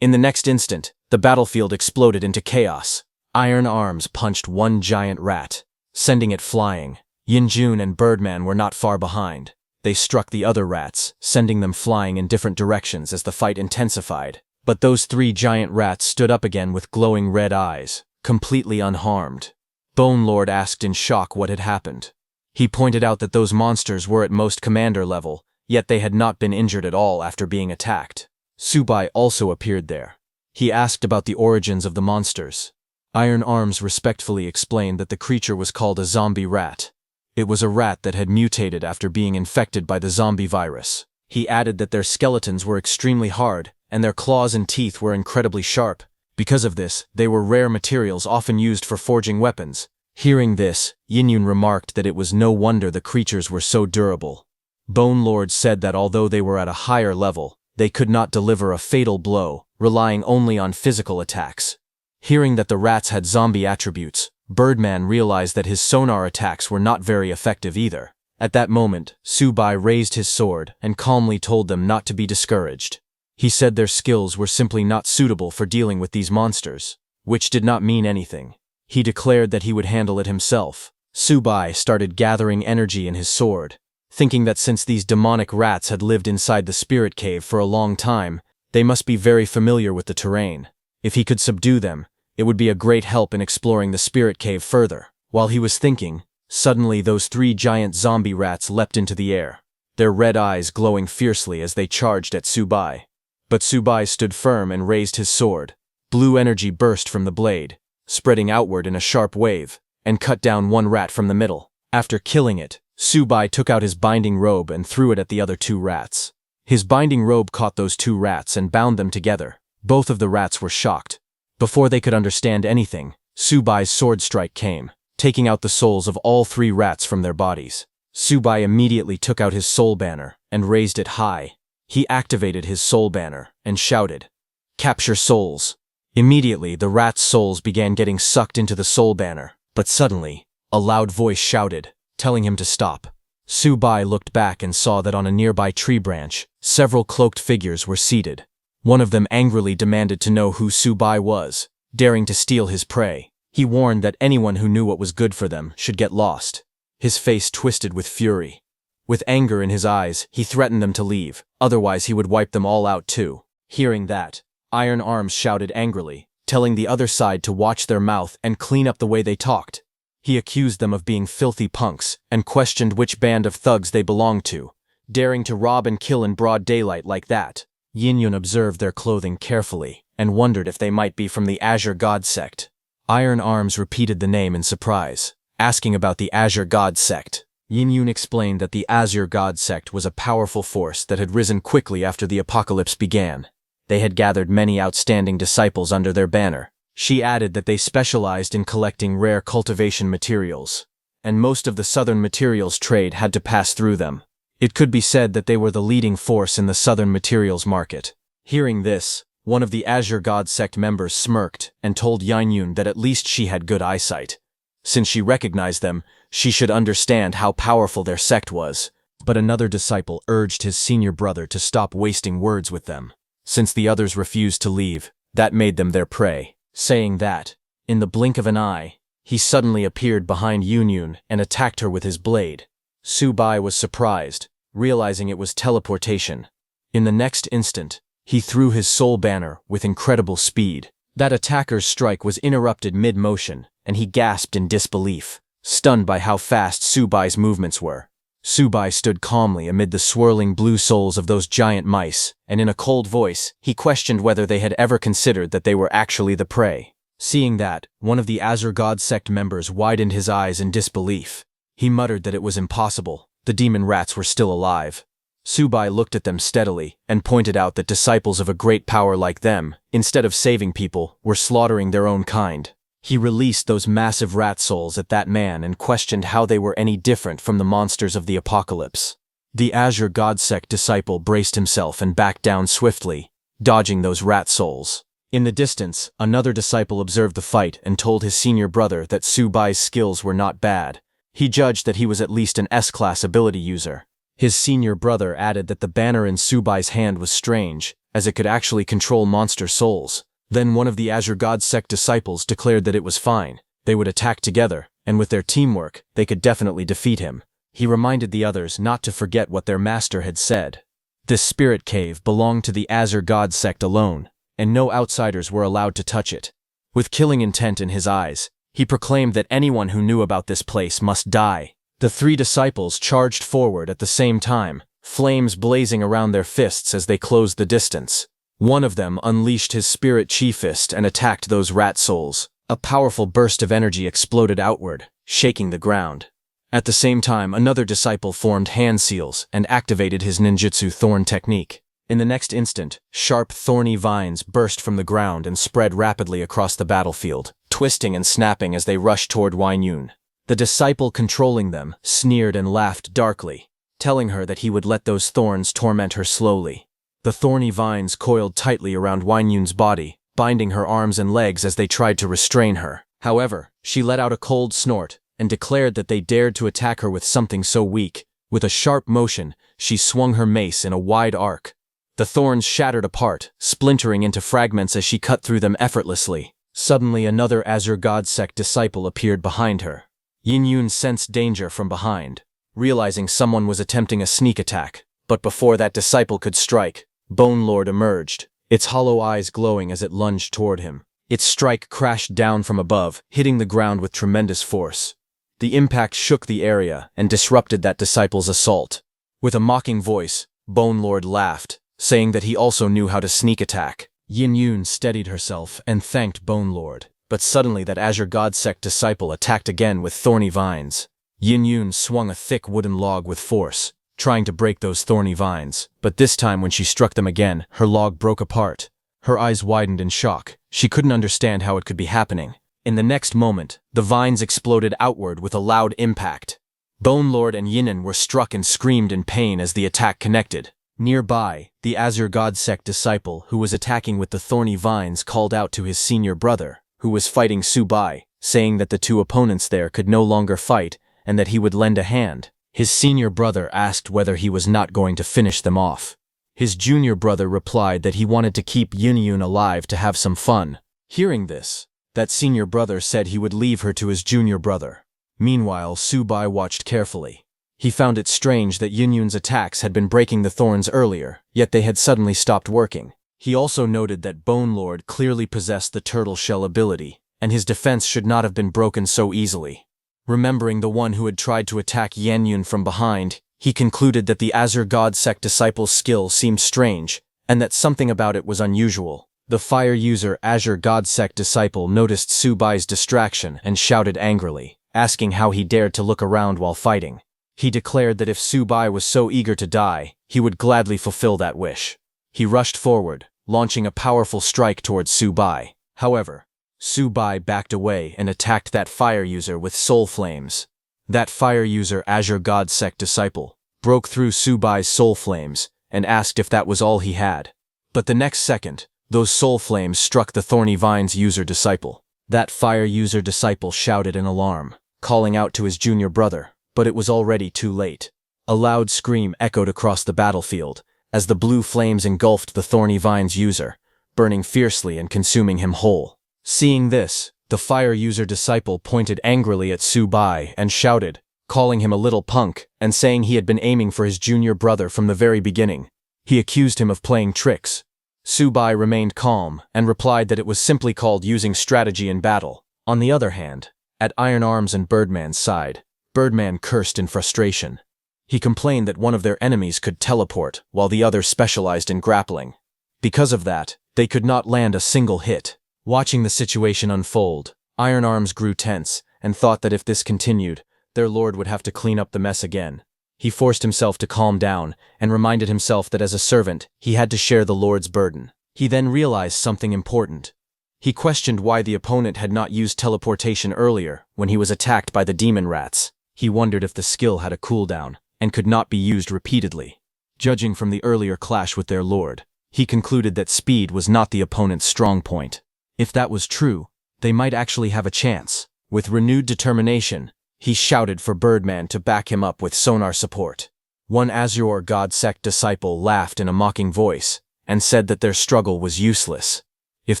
S1: In the next instant, the battlefield exploded into chaos. Iron Arms punched one giant rat, sending it flying. Yinjun and Birdman were not far behind. They struck the other rats, sending them flying in different directions as the fight intensified. But those three giant rats stood up again with glowing red eyes, completely unharmed. Bone Lord asked in shock what had happened. He pointed out that those monsters were at most commander level, yet they had not been injured at all after being attacked. Subai also appeared there. He asked about the origins of the monsters. Iron Arms respectfully explained that the creature was called a zombie rat. It was a rat that had mutated after being infected by the zombie virus. He added that their skeletons were extremely hard, and their claws and teeth were incredibly sharp. Because of this, they were rare materials often used for forging weapons. Hearing this, Yinyun remarked that it was no wonder the creatures were so durable. Bone Lord said that although they were at a higher level, they could not deliver a fatal blow, relying only on physical attacks. Hearing that the rats had zombie attributes, Birdman realized that his sonar attacks were not very effective either. At that moment, Subai raised his sword and calmly told them not to be discouraged. He said their skills were simply not suitable for dealing with these monsters, which did not mean anything. He declared that he would handle it himself. Subai started gathering energy in his sword, thinking that since these demonic rats had lived inside the spirit cave for a long time, they must be very familiar with the terrain. If he could subdue them, it would be a great help in exploring the spirit cave further. While he was thinking, suddenly those 3 giant zombie rats leapt into the air, their red eyes glowing fiercely as they charged at Subai. But Subai stood firm and raised his sword. Blue energy burst from the blade, spreading outward in a sharp wave, and cut down one rat from the middle. After killing it, Subai took out his binding robe and threw it at the other 2 rats. His binding robe caught those 2 rats and bound them together. Both of the rats were shocked. Before they could understand anything, Subai's sword strike came, taking out the souls of all 3 rats from their bodies. Subai immediately took out his soul banner and raised it high. He activated his soul banner and shouted, "Capture souls." Immediately, the rats' souls began getting sucked into the soul banner, but suddenly, a loud voice shouted, telling him to stop. Subai looked back and saw that on a nearby tree branch, several cloaked figures were seated. One of them angrily demanded to know who Subai was, daring to steal his prey. He warned that anyone who knew what was good for them should get lost. His face twisted with fury. With anger in his eyes, he threatened them to leave, otherwise he would wipe them all out too. Hearing that, Iron Arms shouted angrily, telling the other side to watch their mouth and clean up the way they talked. He accused them of being filthy punks and questioned which band of thugs they belonged to, daring to rob and kill in broad daylight like that. Yin Yun observed their clothing carefully and wondered if they might be from the Azure God sect. Iron Arms repeated the name in surprise, asking about the Azure God sect. Yin Yun explained that the Azure God sect was a powerful force that had risen quickly after the apocalypse began. They had gathered many outstanding disciples under their banner. She added that they specialized in collecting rare cultivation materials, and most of the southern materials trade had to pass through them. It could be said that they were the leading force in the southern materials market. Hearing this, one of the Azure God sect members smirked and told Yin Yun that at least she had good eyesight. Since she recognized them, she should understand how powerful their sect was. But another disciple urged his senior brother to stop wasting words with them. Since the others refused to leave, that made them their prey. Saying that, in the blink of an eye, he suddenly appeared behind Yun Yun and attacked her with his blade. Subai was surprised, realizing it was teleportation. In the next instant, he threw his soul banner with incredible speed. That attacker's strike was interrupted mid-motion, and he gasped in disbelief, stunned by how fast Subai's movements were. Subai stood calmly amid the swirling blue souls of those giant mice, and in a cold voice, he questioned whether they had ever considered that they were actually the prey. Seeing that, one of the Azure God sect members widened his eyes in disbelief. He muttered that it was impossible. The demon rats were still alive. Subai looked at them steadily and pointed out that disciples of a great power like them, instead of saving people, were slaughtering their own kind. He released those massive rat souls at that man and questioned how they were any different from the monsters of the apocalypse. The Azure God sect disciple braced himself and backed down swiftly, dodging those rat souls. In the distance, another disciple observed the fight and told his senior brother that Subai's skills were not bad. He judged that he was at least an S-class ability user. His senior brother added that the banner in Subai's hand was strange, as it could actually control monster souls. Then one of the Azure God sect disciples declared that it was fine. They would attack together, and with their teamwork, they could definitely defeat him. He reminded the others not to forget what their master had said. This spirit cave belonged to the Azure God sect alone, and no outsiders were allowed to touch it. With killing intent in his eyes, he proclaimed that anyone who knew about this place must die. The 3 disciples charged forward at the same time, flames blazing around their fists as they closed the distance. One of them unleashed his spirit chi fist and attacked those rat souls. A powerful burst of energy exploded outward, shaking the ground. At the same time, another disciple formed hand seals and activated his ninjutsu thorn technique. In the next instant, sharp, thorny vines burst from the ground and spread rapidly across the battlefield, twisting and snapping as they rushed toward Yin Yun. The disciple controlling them sneered and laughed darkly, telling her that he would let those thorns torment her slowly. The thorny vines coiled tightly around Yin Yun's body, binding her arms and legs as they tried to restrain her. However, she let out a cold snort and declared that they dared to attack her with something so weak. With a sharp motion, she swung her mace in a wide arc. The thorns shattered apart, splintering into fragments as she cut through them effortlessly. Suddenly, another Azure God sect disciple appeared behind her. Yin Yun sensed danger from behind, realizing someone was attempting a sneak attack. But before that disciple could strike, Bone Lord emerged, its hollow eyes glowing as it lunged toward him. Its strike crashed down from above, hitting the ground with tremendous force. The impact shook the area and disrupted that disciple's assault. With a mocking voice, Bone Lord laughed, saying that he also knew how to sneak attack. Yin Yun steadied herself and thanked Bone Lord, but suddenly that Azure God Sect disciple attacked again with thorny vines. Yin Yun swung a thick wooden log with force, trying to break those thorny vines, but this time when she struck them again, her log broke apart. Her eyes widened in shock. She couldn't understand how it could be happening. In the next moment, the vines exploded outward with a loud impact. Bone Lord and Yinan were struck and screamed in pain as the attack connected. Nearby, the Azure God Sect disciple who was attacking with the thorny vines called out to his senior brother, who was fighting Su Bai, saying that the two opponents there could no longer fight and that he would lend a hand. His senior brother asked whether he was not going to finish them off. His junior brother replied that he wanted to keep Yin alive to have some fun. Hearing this, that senior brother said he would leave her to his junior brother. Meanwhile, Su Bai watched carefully. He found it strange that Yun's attacks had been breaking the thorns earlier, yet they had suddenly stopped working. He also noted that Bone Lord clearly possessed the turtle shell ability, and his defense should not have been broken so easily. Remembering the one who had tried to attack Yun from behind, he concluded that the Azure God Sect disciple's skill seemed strange, and that something about it was unusual. The fire user Azure God Sect disciple noticed Su Bai's distraction and shouted angrily, asking how he dared to look around while fighting. He declared that if Su Bai was so eager to die, he would gladly fulfill that wish. He rushed forward, launching a powerful strike towards Su Bai. However, Su Bai backed away and attacked that fire user with soul flames. That fire user Azure God Sect disciple broke through Su Bai's soul flames and asked if that was all he had. But the next second, those soul flames struck the Thorny Vines user disciple. That fire user disciple shouted in alarm, calling out to his junior brother, but it was already too late. A loud scream echoed across the battlefield as the blue flames engulfed the Thorny Vines user, burning fiercely and consuming him whole. Seeing this, the fire user disciple pointed angrily at Su Bai and shouted, calling him a little punk and saying he had been aiming for his junior brother from the very beginning. He accused him of playing tricks. Su Bai remained calm and replied that it was simply called using strategy in battle. On the other hand, at Iron Arms and Birdman's side, Birdman cursed in frustration. He complained that one of their enemies could teleport while the other specialized in grappling. Because of that, they could not land a single hit. Watching the situation unfold, Iron Arms grew tense and thought that if this continued, their lord would have to clean up the mess again. He forced himself to calm down and reminded himself that as a servant, he had to share the lord's burden. He then realized something important. He questioned why the opponent had not used teleportation earlier when he was attacked by the demon rats. He wondered if the skill had a cooldown and could not be used repeatedly. Judging from the earlier clash with their lord, he concluded that speed was not the opponent's strong point. If that was true, they might actually have a chance. With renewed determination, he shouted for Birdman to back him up with sonar support. One Azure God Sect disciple laughed in a mocking voice and said that their struggle was useless. If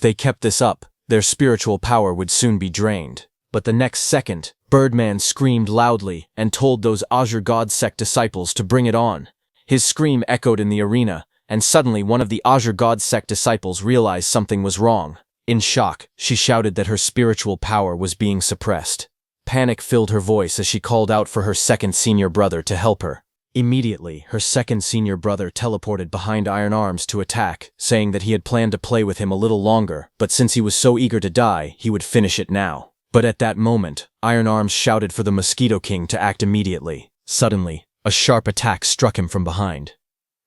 S1: they kept this up, their spiritual power would soon be drained. But the next second, Birdman screamed loudly and told those Azure God Sect disciples to bring it on. His scream echoed in the arena, and suddenly one of the Azure God Sect disciples realized something was wrong. In shock, she shouted that her spiritual power was being suppressed. Panic filled her voice as she called out for her second senior brother to help her. Immediately, her second senior brother teleported behind Iron Arms to attack, saying that he had planned to play with him a little longer, but since he was so eager to die, he would finish it now. But at that moment, Iron Arms shouted for the Mosquito King to act immediately. Suddenly, a sharp attack struck him from behind.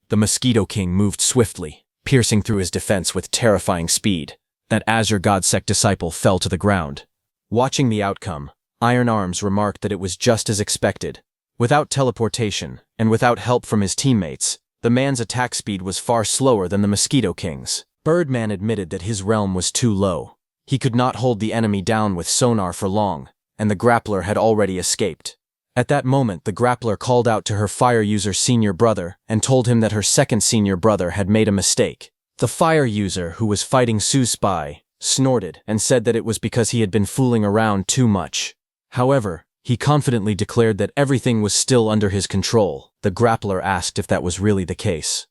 S1: The Mosquito King moved swiftly, piercing through his defense with terrifying speed. That Azure God Sect disciple fell to the ground. Watching the outcome, Iron Arms remarked that it was just as expected. Without teleportation, and without help from his teammates, the man's attack speed was far slower than the Mosquito King's. Birdman admitted that his realm was too low. He could not hold the enemy down with sonar for long, and the grappler had already escaped. At that moment, the grappler called out to her fire user senior brother and told him that her second senior brother had made a mistake. The fire user, who was fighting Su Bai, snorted and said that it was because he had been fooling around too much. However, he confidently declared that everything was still under his control. The grappler asked if that was really the case.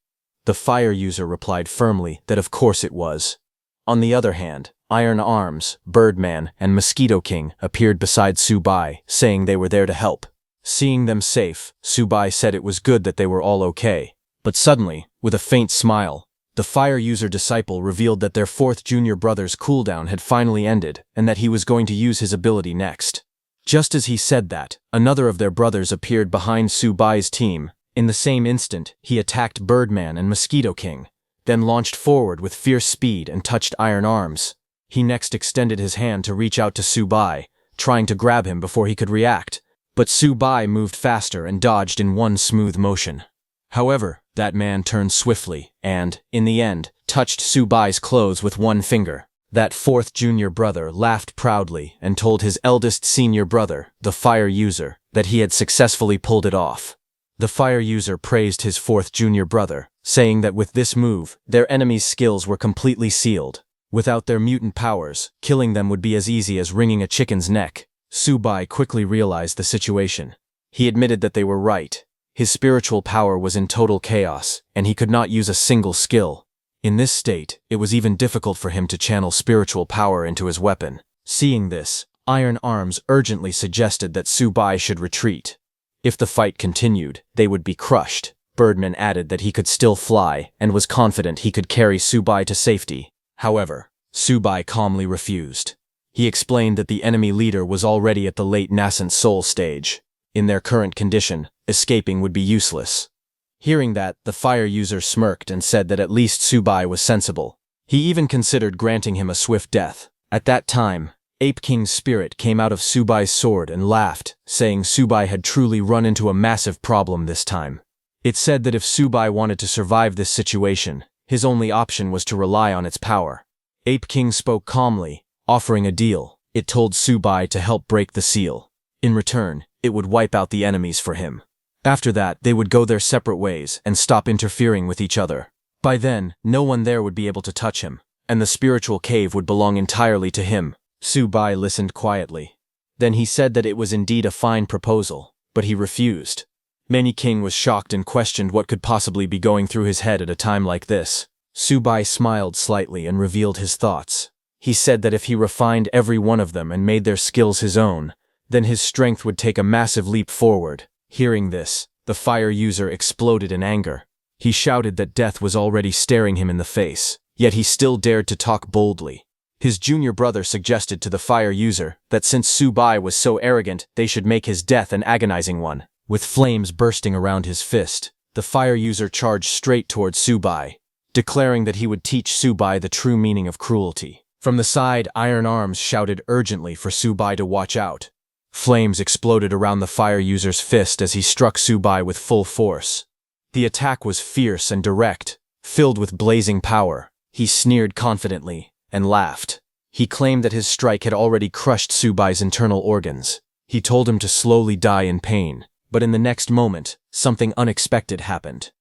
S1: The fire user replied firmly that of course it was. On the other hand, Iron Arms, Birdman, and Mosquito King appeared beside Subai, saying they were there to help. Seeing them safe, Subai said it was good that they were all okay. But suddenly, with a faint smile, the fire user disciple revealed that their fourth junior brother's cooldown had finally ended and that he was going to use his ability next. Just as he said that, another of their brothers appeared behind Subai's team. In the same instant, he attacked Birdman and Mosquito King, then launched forward with fierce speed and touched Iron Arms. He next extended his hand to reach out to Subai, trying to grab him before he could react, but Subai moved faster and dodged in one smooth motion. However, that man turned swiftly and, in the end, touched Subai's clothes with one finger. That fourth junior brother laughed proudly and told his eldest senior brother, the fire user, that he had successfully pulled it off. The fire user praised his fourth junior brother, saying that with this move, their enemy's skills were completely sealed. Without their mutant powers, killing them would be as easy as wringing a chicken's neck. Subai quickly realized the situation. He admitted that they were right. His spiritual power was in total chaos, and he could not use a single skill. In this state, it was even difficult for him to channel spiritual power into his weapon. Seeing this, Iron Arms urgently suggested that Subai should retreat. If the fight continued, they would be crushed. Birdman added that he could still fly and was confident he could carry Subai to safety. However, Subai calmly refused. He explained that the enemy leader was already at the late nascent soul stage. In their current condition, escaping would be useless. Hearing that, the fire user smirked and said that at least Subai was sensible. He even considered granting him a swift death. At that time, Ape King's spirit came out of Subai's sword and laughed, saying Subai had truly run into a massive problem this time. It said that if Subai wanted to survive this situation, his only option was to rely on its power. Ape King spoke calmly, offering a deal. It told Subai to help break the seal. In return, it would wipe out the enemies for him. After that, they would go their separate ways and stop interfering with each other. By then, no one there would be able to touch him, and the spiritual cave would belong entirely to him. Subai listened quietly. Then he said that it was indeed a fine proposal, but he refused. Manhwa King was shocked and questioned what could possibly be going through his head at a time like this. Subai smiled slightly and revealed his thoughts. He said that if he refined every one of them and made their skills his own, then his strength would take a massive leap forward. Hearing this, the fire user exploded in anger. He shouted that death was already staring him in the face, yet he still dared to talk boldly. His junior brother suggested to the fire user that since Subai was so arrogant, they should make his death an agonizing one. With flames bursting around his fist, the fire user charged straight towards Subai, declaring that he would teach Subai the true meaning of cruelty. From the side, Iron Arms shouted urgently for Subai to watch out. Flames exploded around the fire user's fist as he struck Subai with full force. The attack was fierce and direct, filled with blazing power. He sneered confidently and laughed. He claimed that his strike had already crushed Subai's internal organs. He told him to slowly die in pain, but in the next moment, something unexpected happened.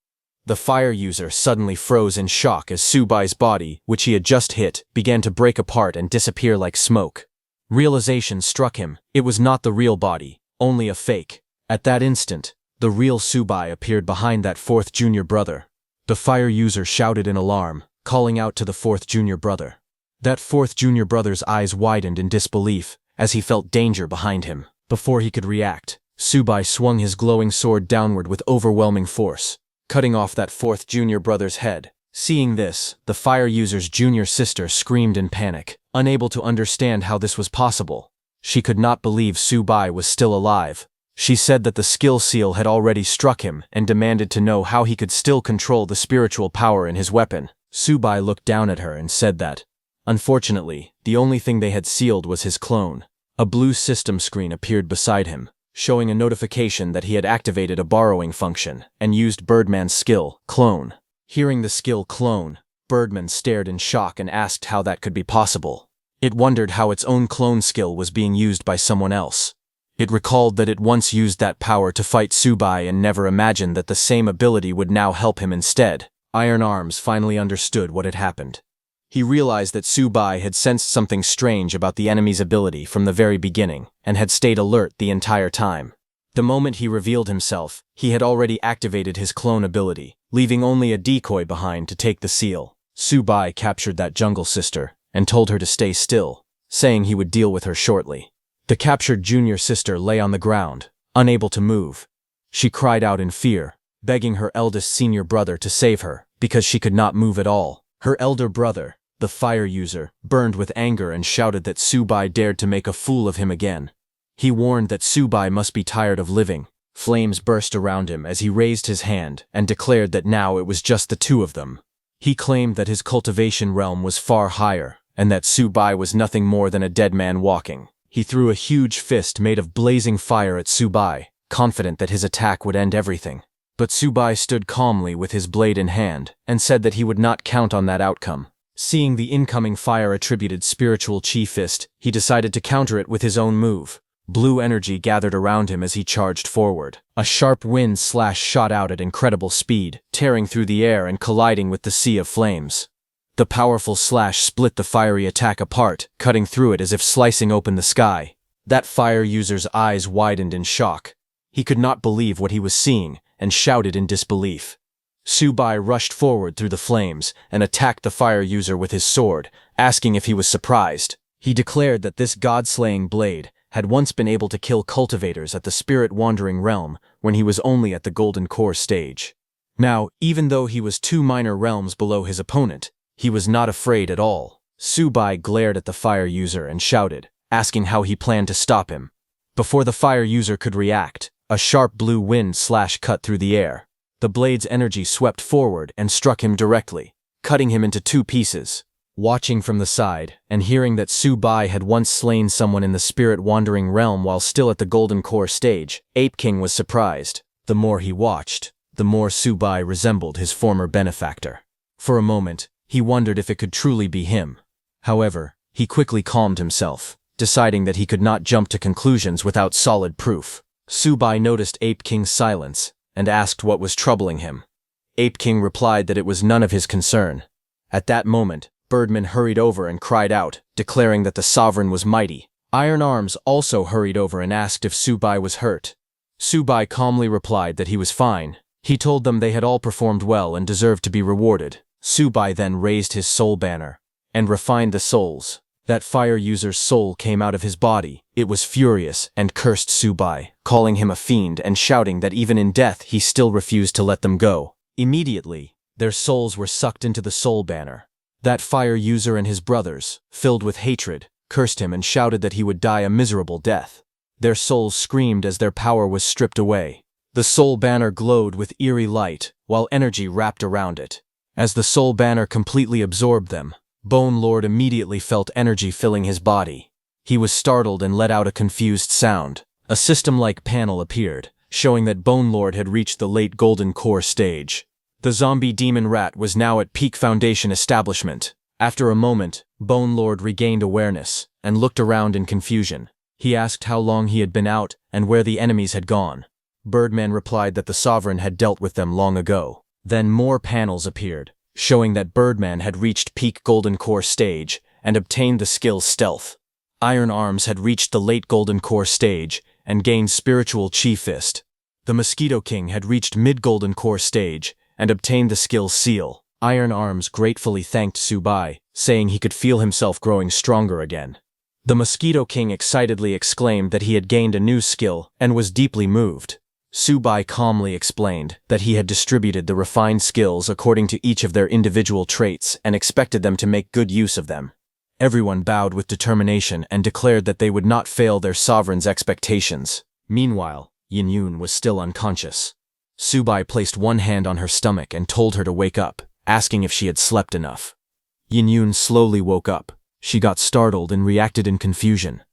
S1: The fire user suddenly froze in shock as Subai's body, which he had just hit, began to break apart and disappear like smoke. Realization struck him. It was not the real body, only a fake. At that instant, the real Subai appeared behind that fourth junior brother. The fire user shouted in alarm, calling out to the fourth junior brother. That fourth junior brother's eyes widened in disbelief as he felt danger behind him. Before he could react, Subai swung his glowing sword downward with overwhelming force, cutting off that fourth junior brother's head. Seeing this, the fire user's junior sister screamed in panic, unable to understand how this was possible. She could not believe Subai was still alive. She said that the skill seal had already struck him and demanded to know how he could still control the spiritual power in his weapon. Subai looked down at her and said that, unfortunately, the only thing they had sealed was his clone. A blue system screen appeared beside him, showing a notification that he had activated a borrowing function and used Birdman's skill, Clone. Hearing the skill Clone, Birdman stared in shock and asked how that could be possible. It wondered how its own clone skill was being used by someone else. It recalled that it once used that power to fight Subai and never imagined that the same ability would now help him instead. Iron Arms finally understood what had happened. He realized that Subai had sensed something strange about the enemy's ability from the very beginning and had stayed alert the entire time. The moment he revealed himself, he had already activated his clone ability, leaving only a decoy behind to take the seal. Subai captured that jungle sister and told her to stay still, saying he would deal with her shortly. The captured junior sister lay on the ground, unable to move. She cried out in fear, begging her eldest senior brother to save her, because she could not move at all. Her elder brother, the fire user, burned with anger and shouted that Subai dared to make a fool of him again. He warned that Subai must be tired of living. Flames burst around him as he raised his hand and declared that now it was just the two of them. He claimed that his cultivation realm was far higher, and that Subai was nothing more than a dead man walking. He threw a huge fist made of blazing fire at Subai, confident that his attack would end everything. But Subai stood calmly with his blade in hand and said that he would not count on that outcome. Seeing the incoming fire-attributed spiritual chi fist, he decided to counter it with his own move. Blue energy gathered around him as he charged forward. A sharp wind slash shot out at incredible speed, tearing through the air and colliding with the sea of flames. The powerful slash split the fiery attack apart, cutting through it as if slicing open the sky. That fire user's eyes widened in shock. He could not believe what he was seeing, and shouted in disbelief. Subai rushed forward through the flames and attacked the fire user with his sword, asking if he was surprised. He declared that this god-slaying blade had once been able to kill cultivators at the spirit-wandering realm when he was only at the golden core stage. Now, even though he was 2 minor realms below his opponent, he was not afraid at all. Subai glared at the fire user and shouted, asking how he planned to stop him. Before the fire user could react, a sharp blue wind slash cut through the air. The blade's energy swept forward and struck him directly, cutting him into 2 pieces. Watching from the side, and hearing that Subai had once slain someone in the spirit-wandering realm while still at the Golden Core stage, Ape King was surprised. The more he watched, the more Subai resembled his former benefactor. For a moment, he wondered if it could truly be him. However, he quickly calmed himself, deciding that he could not jump to conclusions without solid proof. Subai noticed Ape King's silence and asked what was troubling him. Ape King replied that it was none of his concern. At that moment, Birdman hurried over and cried out, declaring that the sovereign was mighty. Iron Arms also hurried over and asked if Subai was hurt. Subai calmly replied that he was fine. He told them they had all performed well and deserved to be rewarded. Subai then raised his soul banner and refined the souls. That fire user's soul came out of his body. It was furious and cursed Subai, calling him a fiend and shouting that even in death he still refused to let them go. Immediately, their souls were sucked into the soul banner. That fire user and his brothers, filled with hatred, cursed him and shouted that he would die a miserable death. Their souls screamed as their power was stripped away. The soul banner glowed with eerie light, while energy wrapped around it. As the soul banner completely absorbed them, Bone Lord immediately felt energy filling his body. He was startled and let out a confused sound. A system-like panel appeared, showing that Bone Lord had reached the late Golden Core stage. The zombie demon rat was now at peak foundation establishment. After a moment, Bone Lord regained awareness and looked around in confusion. He asked how long he had been out and where the enemies had gone. Birdman replied that the Sovereign had dealt with them long ago. Then more panels appeared, showing that Birdman had reached peak Golden Core stage and obtained the skill Stealth. Iron Arms had reached the late Golden Core stage and gained Spiritual Chi Fist. The Mosquito King had reached mid-Golden Core stage and obtained the skill Seal. Iron Arms gratefully thanked Subai, saying he could feel himself growing stronger again. The Mosquito King excitedly exclaimed that he had gained a new skill and was deeply moved. Subai calmly explained that he had distributed the refined skills according to each of their individual traits and expected them to make good use of them. Everyone bowed with determination and declared that they would not fail their sovereign's expectations. Meanwhile, Yin Yun was still unconscious. Subai placed one hand on her stomach and told her to wake up, asking if she had slept enough. Yin Yun slowly woke up. She got startled and reacted in confusion.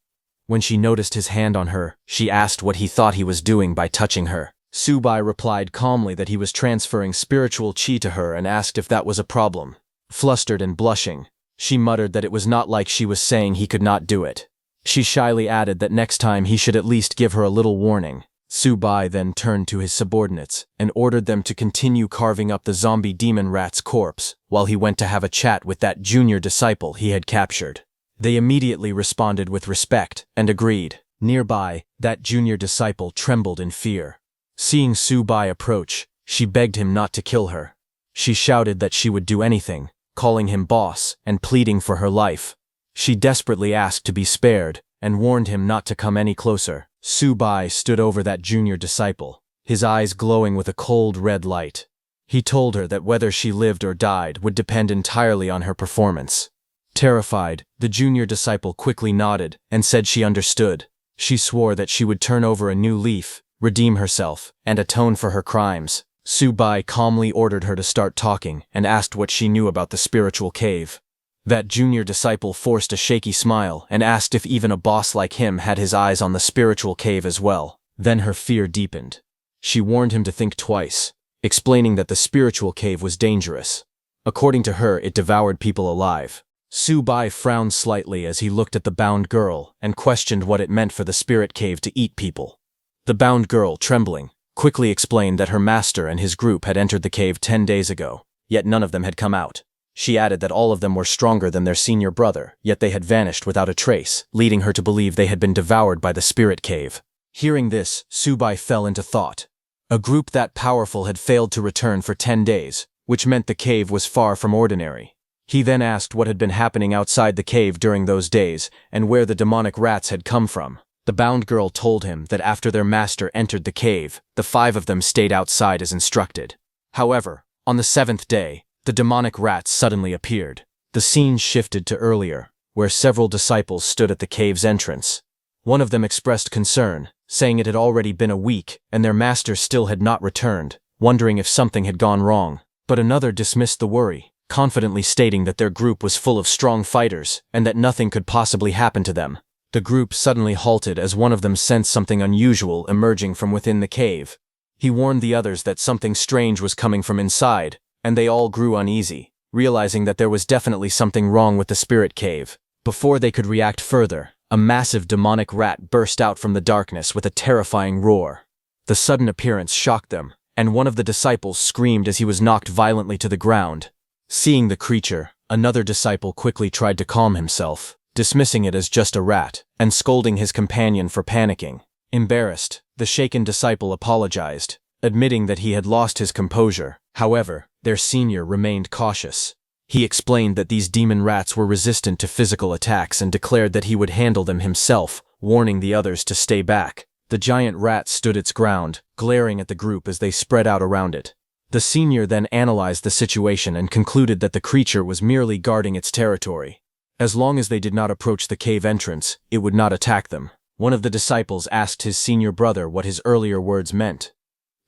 S1: When she noticed his hand on her, she asked what he thought he was doing by touching her. Subai replied calmly that he was transferring spiritual chi to her and asked if that was a problem. Flustered and blushing, she muttered that it was not like she was saying he could not do it. She shyly added that next time he should at least give her a little warning. Subai then turned to his subordinates and ordered them to continue carving up the zombie demon rat's corpse while he went to have a chat with that junior disciple he had captured. They immediately responded with respect and agreed. Nearby, that junior disciple trembled in fear. Seeing Subai approach, She begged him not to kill her. She shouted that she would do anything, calling him boss and pleading for her life. She desperately asked to be spared and warned him not to come any closer. Su-bai stood over that junior disciple, his eyes glowing with a cold red light. He told her that whether she lived or died would depend entirely on her performance. Terrified, the junior disciple quickly nodded and said she understood. She swore that she would turn over a new leaf, redeem herself, and atone for her crimes. Su-bai calmly ordered her to start talking and asked what she knew about the spiritual cave. That junior disciple forced a shaky smile and asked if even a boss like him had his eyes on the spiritual cave as well. Then her fear deepened. She warned him to think twice, explaining that the spiritual cave was dangerous. According to her, it devoured people alive. Su-bai frowned slightly as he looked at the bound girl and questioned what it meant for the spirit cave to eat people. The bound girl, trembling, quickly explained that her master and his group had entered the cave 10 days ago, yet none of them had come out. She added that all of them were stronger than their senior brother, yet they had vanished without a trace, leading her to believe they had been devoured by the spirit cave. Hearing this, Su-bai fell into thought. A group that powerful had failed to return for 10 days, which meant the cave was far from ordinary. He then asked what had been happening outside the cave during those days and where the demonic rats had come from. The bound girl told him that after their master entered the cave, the 5 of them stayed outside as instructed. However, on the 7th day, the demonic rats suddenly appeared. The scene shifted to earlier, where several disciples stood at the cave's entrance. One of them expressed concern, saying it had already been a week and their master still had not returned, wondering if something had gone wrong. But another dismissed the worry, confidently stating that their group was full of strong fighters and that nothing could possibly happen to them. The group suddenly halted as one of them sensed something unusual emerging from within the cave. He warned the others that something strange was coming from inside, and they all grew uneasy, realizing that there was definitely something wrong with the spirit cave. Before they could react further, a massive demonic rat burst out from the darkness with a terrifying roar. The sudden appearance shocked them, and one of the disciples screamed as he was knocked violently to the ground. Seeing the creature, another disciple quickly tried to calm himself, dismissing it as just a rat, and scolding his companion for panicking. Embarrassed, the shaken disciple apologized, admitting that he had lost his composure. However, their senior remained cautious. He explained that these demon rats were resistant to physical attacks and declared that he would handle them himself, warning the others to stay back. The giant rat stood its ground, glaring at the group as they spread out around it. The senior then analyzed the situation and concluded that the creature was merely guarding its territory. As long as they did not approach the cave entrance, it would not attack them. One of the disciples asked his senior brother what his earlier words meant.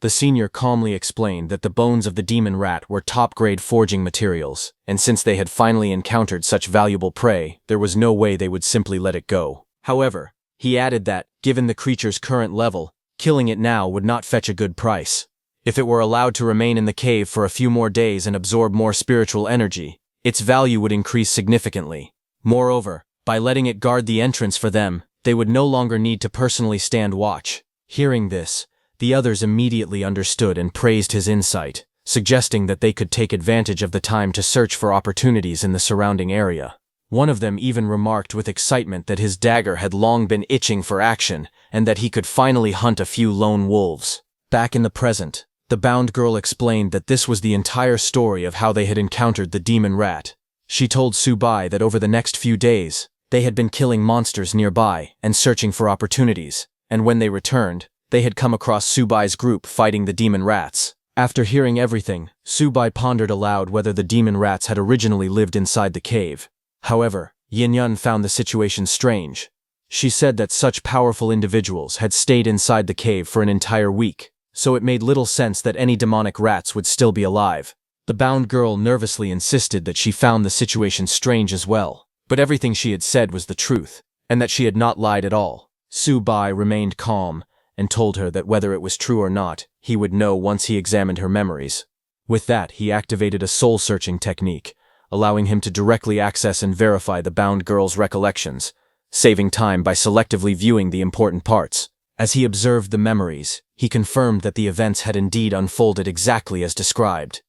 S1: The senior calmly explained that the bones of the demon rat were top-grade forging materials, and since they had finally encountered such valuable prey, there was no way they would simply let it go. However, he added that, given the creature's current level, killing it now would not fetch a good price. If it were allowed to remain in the cave for a few more days and absorb more spiritual energy, its value would increase significantly. Moreover, by letting it guard the entrance for them, they would no longer need to personally stand watch. Hearing this, the others immediately understood and praised his insight, suggesting that they could take advantage of the time to search for opportunities in the surrounding area. One of them even remarked with excitement that his dagger had long been itching for action and that he could finally hunt a few lone wolves. Back in the present, the bound girl explained that this was the entire story of how they had encountered the demon rat. She told Su-bai that over the next few days, they had been killing monsters nearby and searching for opportunities, and when they returned, they had come across Su-bai's group fighting the demon rats. After hearing everything, Su-bai pondered aloud whether the demon rats had originally lived inside the cave. However, Yin-yun found the situation strange. She said that such powerful individuals had stayed inside the cave for an entire week, so it made little sense that any demonic rats would still be alive. The bound girl nervously insisted that she found the situation strange as well, but everything she had said was the truth, and that she had not lied at all. Su-bai remained calm and told her that whether it was true or not, he would know once he examined her memories. With that, he activated a soul-searching technique, allowing him to directly access and verify the bound girl's recollections, saving time by selectively viewing the important parts. As he observed the memories, he confirmed that the events had indeed unfolded exactly as described.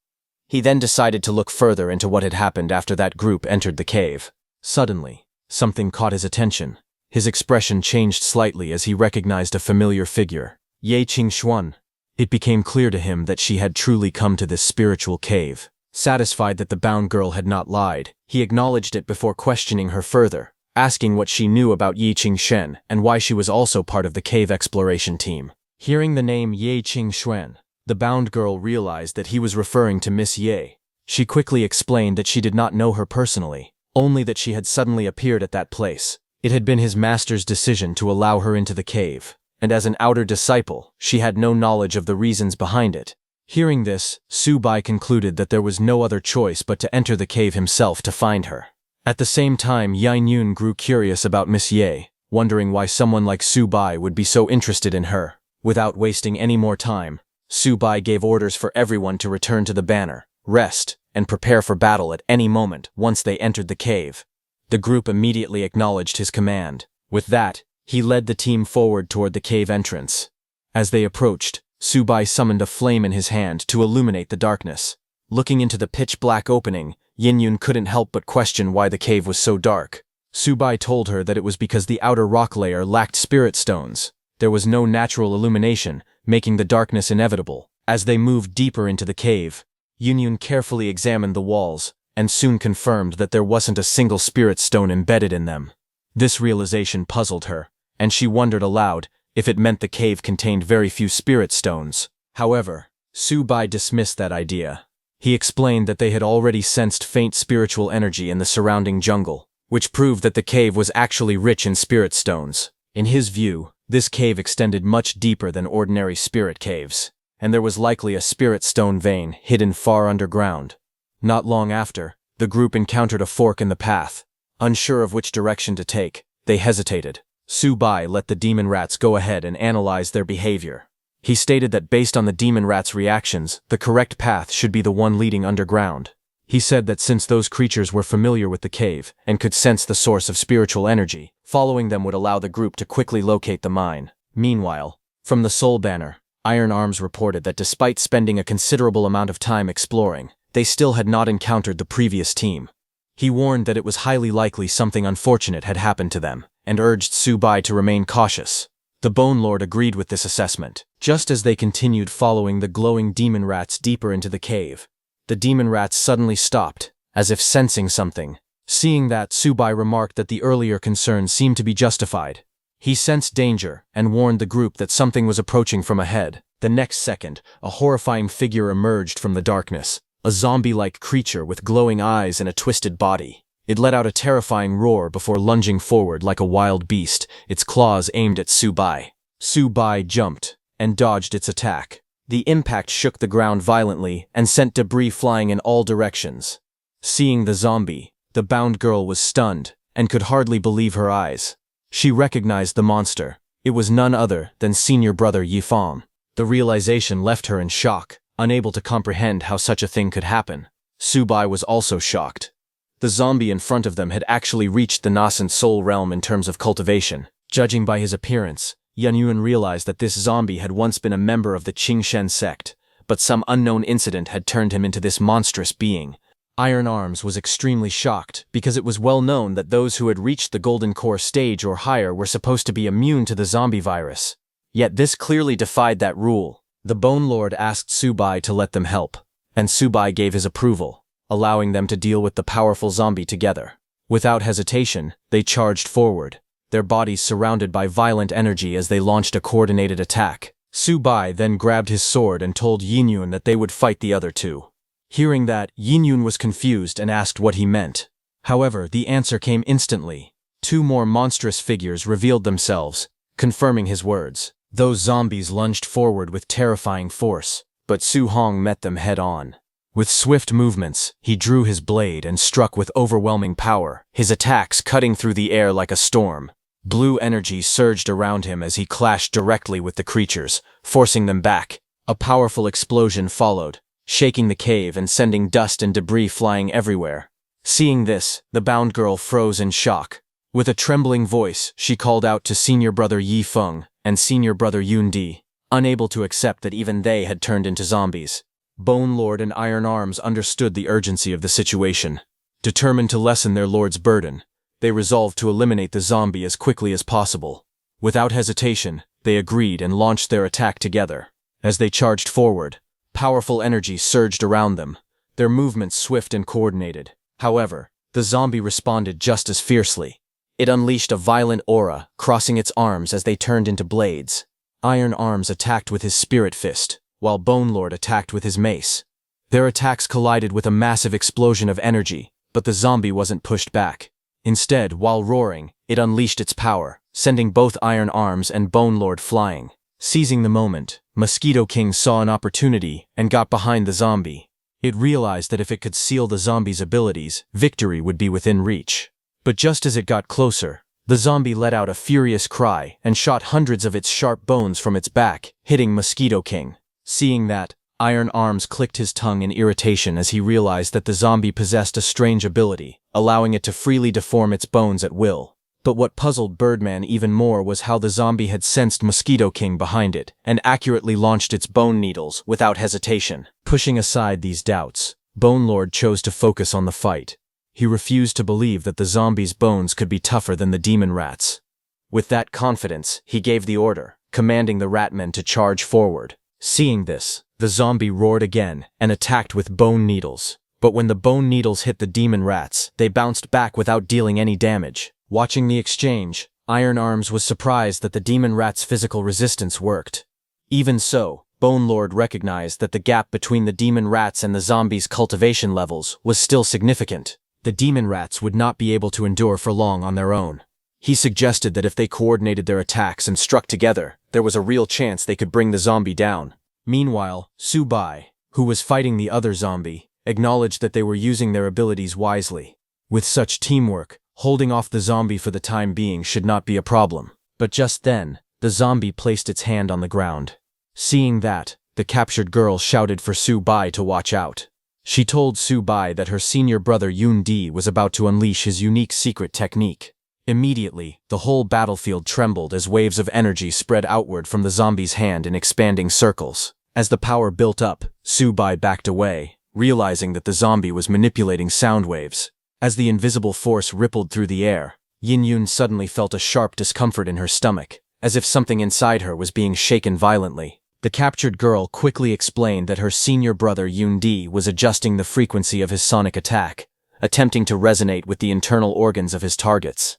S1: He then decided to look further into what had happened after that group entered the cave. Suddenly, something caught his attention. His expression changed slightly as he recognized a familiar figure. Ye Qingxuan. It became clear to him that she had truly come to this spiritual cave. Satisfied that the bound girl had not lied, he acknowledged it before questioning her further, asking what she knew about Yi Qingxuan and why she was also part of the cave exploration team. Hearing the name Yi Qingxuan, the bound girl realized that he was referring to Miss Ye. She quickly explained that she did not know her personally, only that she had suddenly appeared at that place. It had been his master's decision to allow her into the cave, and as an outer disciple, she had no knowledge of the reasons behind it. Hearing this, Su Bai concluded that there was no other choice but to enter the cave himself to find her. At the same time, Yan Yun grew curious about Miss Ye, wondering why someone like Su Bai would be so interested in her. Without wasting any more time, Su Bai gave orders for everyone to return to the banner, rest, and prepare for battle at any moment once they entered the cave. The group immediately acknowledged his command. With that, he led the team forward toward the cave entrance. As they approached, Su Bai summoned a flame in his hand to illuminate the darkness. Looking into the pitch-black opening, Yin Yun couldn't help but question why the cave was so dark. Su Bai told her that it was because the outer rock layer lacked spirit stones. There was no natural illumination, making the darkness inevitable. As they moved deeper into the cave, Yin Yun carefully examined the walls, and soon confirmed that there wasn't a single spirit stone embedded in them. This realization puzzled her, and she wondered aloud if it meant the cave contained very few spirit stones. However, Su Bai dismissed that idea. He explained that they had already sensed faint spiritual energy in the surrounding jungle, which proved that the cave was actually rich in spirit stones. In his view, this cave extended much deeper than ordinary spirit caves, and there was likely a spirit stone vein hidden far underground. Not long after, the group encountered a fork in the path. Unsure of which direction to take, they hesitated. Su Bai let the demon rats go ahead and analyze their behavior. He stated that based on the demon rats' reactions, the correct path should be the one leading underground. He said that since those creatures were familiar with the cave and could sense the source of spiritual energy, following them would allow the group to quickly locate the mine. Meanwhile, from the Soul Banner, Iron Arms reported that despite spending a considerable amount of time exploring, they still had not encountered the previous team. He warned that it was highly likely something unfortunate had happened to them, and urged Su Bai to remain cautious. The Bone Lord agreed with this assessment. Just as they continued following the glowing demon rats deeper into the cave, the demon rats suddenly stopped, as if sensing something. Seeing that, Su Bai remarked that the earlier concerns seemed to be justified. He sensed danger and warned the group that something was approaching from ahead. The next second, a horrifying figure emerged from the darkness, a zombie-like creature with glowing eyes and a twisted body. It let out a terrifying roar before lunging forward like a wild beast, its claws aimed at Su Bai. Su Bai jumped and dodged its attack. The impact shook the ground violently and sent debris flying in all directions. Seeing the zombie, the bound girl was stunned and could hardly believe her eyes. She recognized the monster. It was none other than senior brother Yi Fang. The realization left her in shock, unable to comprehend how such a thing could happen. Su Bai was also shocked. The zombie in front of them had actually reached the nascent soul realm in terms of cultivation. Judging by his appearance, Yan Yun realized that this zombie had once been a member of the Qingxuan sect, but some unknown incident had turned him into this monstrous being. Iron Arms was extremely shocked because it was well known that those who had reached the Golden Core stage or higher were supposed to be immune to the zombie virus. Yet this clearly defied that rule. The Bone Lord asked Su Bai to let them help, and Su Bai gave his approval, allowing them to deal with the powerful zombie together. Without hesitation, they charged forward, their bodies surrounded by violent energy as they launched a coordinated attack. Su Bai then grabbed his sword and told Yin Yun that they would fight the other two. Hearing that, Yin Yun was confused and asked what he meant. However, the answer came instantly. Two more monstrous figures revealed themselves, confirming his words. Those zombies lunged forward with terrifying force, but Su Hong met them head-on. With swift movements, he drew his blade and struck with overwhelming power, his attacks cutting through the air like a storm. Blue energy surged around him as he clashed directly with the creatures, forcing them back. A powerful explosion followed, shaking the cave and sending dust and debris flying everywhere. Seeing this, the bound girl froze in shock. With a trembling voice, she called out to senior brother Yi Feng and senior brother Yun Di, unable to accept that even they had turned into zombies. Bone Lord and Iron Arms understood the urgency of the situation. Determined to lessen their lord's burden, they resolved to eliminate the zombie as quickly as possible. Without hesitation, they agreed and launched their attack together. As they charged forward, powerful energy surged around them, their movements swift and coordinated. However, the zombie responded just as fiercely. It unleashed a violent aura, crossing its arms as they turned into blades. Iron Arms attacked with his spirit fist, while Bone Lord attacked with his mace. Their attacks collided with a massive explosion of energy, but the zombie wasn't pushed back. Instead, while roaring, it unleashed its power, sending both Iron Arms and Bone Lord flying. Seizing the moment, Mosquito King saw an opportunity and got behind the zombie. It realized that if it could seal the zombie's abilities, victory would be within reach. But just as it got closer, the zombie let out a furious cry and shot hundreds of its sharp bones from its back, hitting Mosquito King. Seeing that, Iron Arms clicked his tongue in irritation as he realized that the zombie possessed a strange ability, allowing it to freely deform its bones at will. But what puzzled Birdman even more was how the zombie had sensed Mosquito King behind it and accurately launched its bone needles without hesitation. Pushing aside these doubts, Bone Lord chose to focus on the fight. He refused to believe that the zombie's bones could be tougher than the demon rats. With that confidence, he gave the order, commanding the ratmen to charge forward. Seeing this, the zombie roared again and attacked with bone needles. But when the bone needles hit the demon rats, they bounced back without dealing any damage. Watching the exchange, Iron Arms was surprised that the demon rat's physical resistance worked. Even so, Bone Lord recognized that the gap between the demon rats and the zombies' cultivation levels was still significant. The demon rats would not be able to endure for long on their own. He suggested that if they coordinated their attacks and struck together, there was a real chance they could bring the zombie down. Meanwhile, Subai, who was fighting the other zombie, acknowledged that they were using their abilities wisely. With such teamwork, holding off the zombie for the time being should not be a problem. But just then, the zombie placed its hand on the ground. Seeing that, the captured girl shouted for Subai to watch out. She told Subai that her senior brother Yoon-D was about to unleash his unique secret technique. Immediately, the whole battlefield trembled as waves of energy spread outward from the zombie's hand in expanding circles. As the power built up, Subai backed away, realizing that the zombie was manipulating sound waves. As the invisible force rippled through the air, Yin-Yun suddenly felt a sharp discomfort in her stomach, as if something inside her was being shaken violently. The captured girl quickly explained that her senior brother Yoon-D was adjusting the frequency of his sonic attack, attempting to resonate with the internal organs of his targets.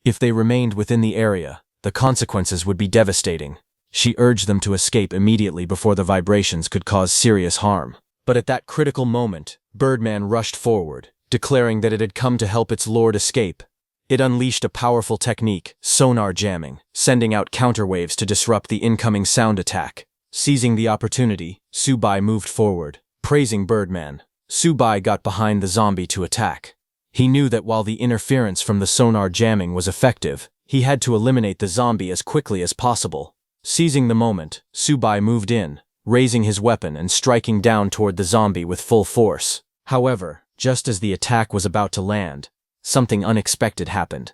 S1: If they remained within the area, the consequences would be devastating. She urged them to escape immediately before the vibrations could cause serious harm. But at that critical moment, Birdman rushed forward, declaring that it had come to help its lord escape. It unleashed a powerful technique, sonar jamming, sending out counterwaves to disrupt the incoming sound attack. Seizing the opportunity, Subai moved forward, praising Birdman. Subai got behind the zombie to attack. He knew that while the interference from the sonar jamming was effective, he had to eliminate the zombie as quickly as possible. Seizing the moment, Subai moved in, raising his weapon and striking down toward the zombie with full force. However, just as the attack was about to land, something unexpected happened.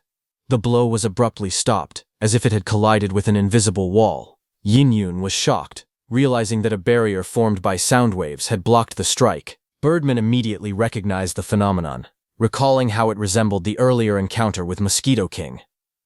S1: The blow was abruptly stopped, as if it had collided with an invisible wall. Yin-Yun was shocked, realizing that a barrier formed by sound waves had blocked the strike. Birdman immediately recognized the phenomenon, recalling how it resembled the earlier encounter with Mosquito King.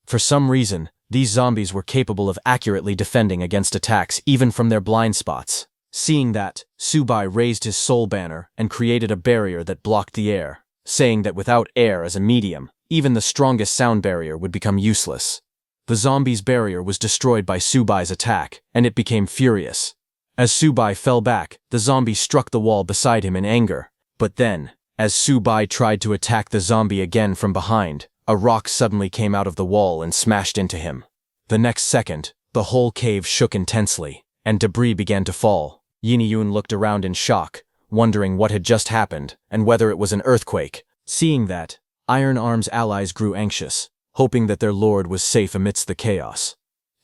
S1: For some reason, these zombies were capable of accurately defending against attacks even from their blind spots. Seeing that, Subai raised his soul banner and created a barrier that blocked the air, saying that without air as a medium, even the strongest sound barrier would become useless. The zombie's barrier was destroyed by Subai's attack, and it became furious. As Subai fell back, the zombie struck the wall beside him in anger. But then, as Subai tried to attack the zombie again from behind, a rock suddenly came out of the wall and smashed into him. The next second, the whole cave shook intensely, and debris began to fall. Yin-Yun looked around in shock, wondering what had just happened and whether it was an earthquake. Seeing that, Iron Arm's allies grew anxious, hoping that their lord was safe amidst the chaos.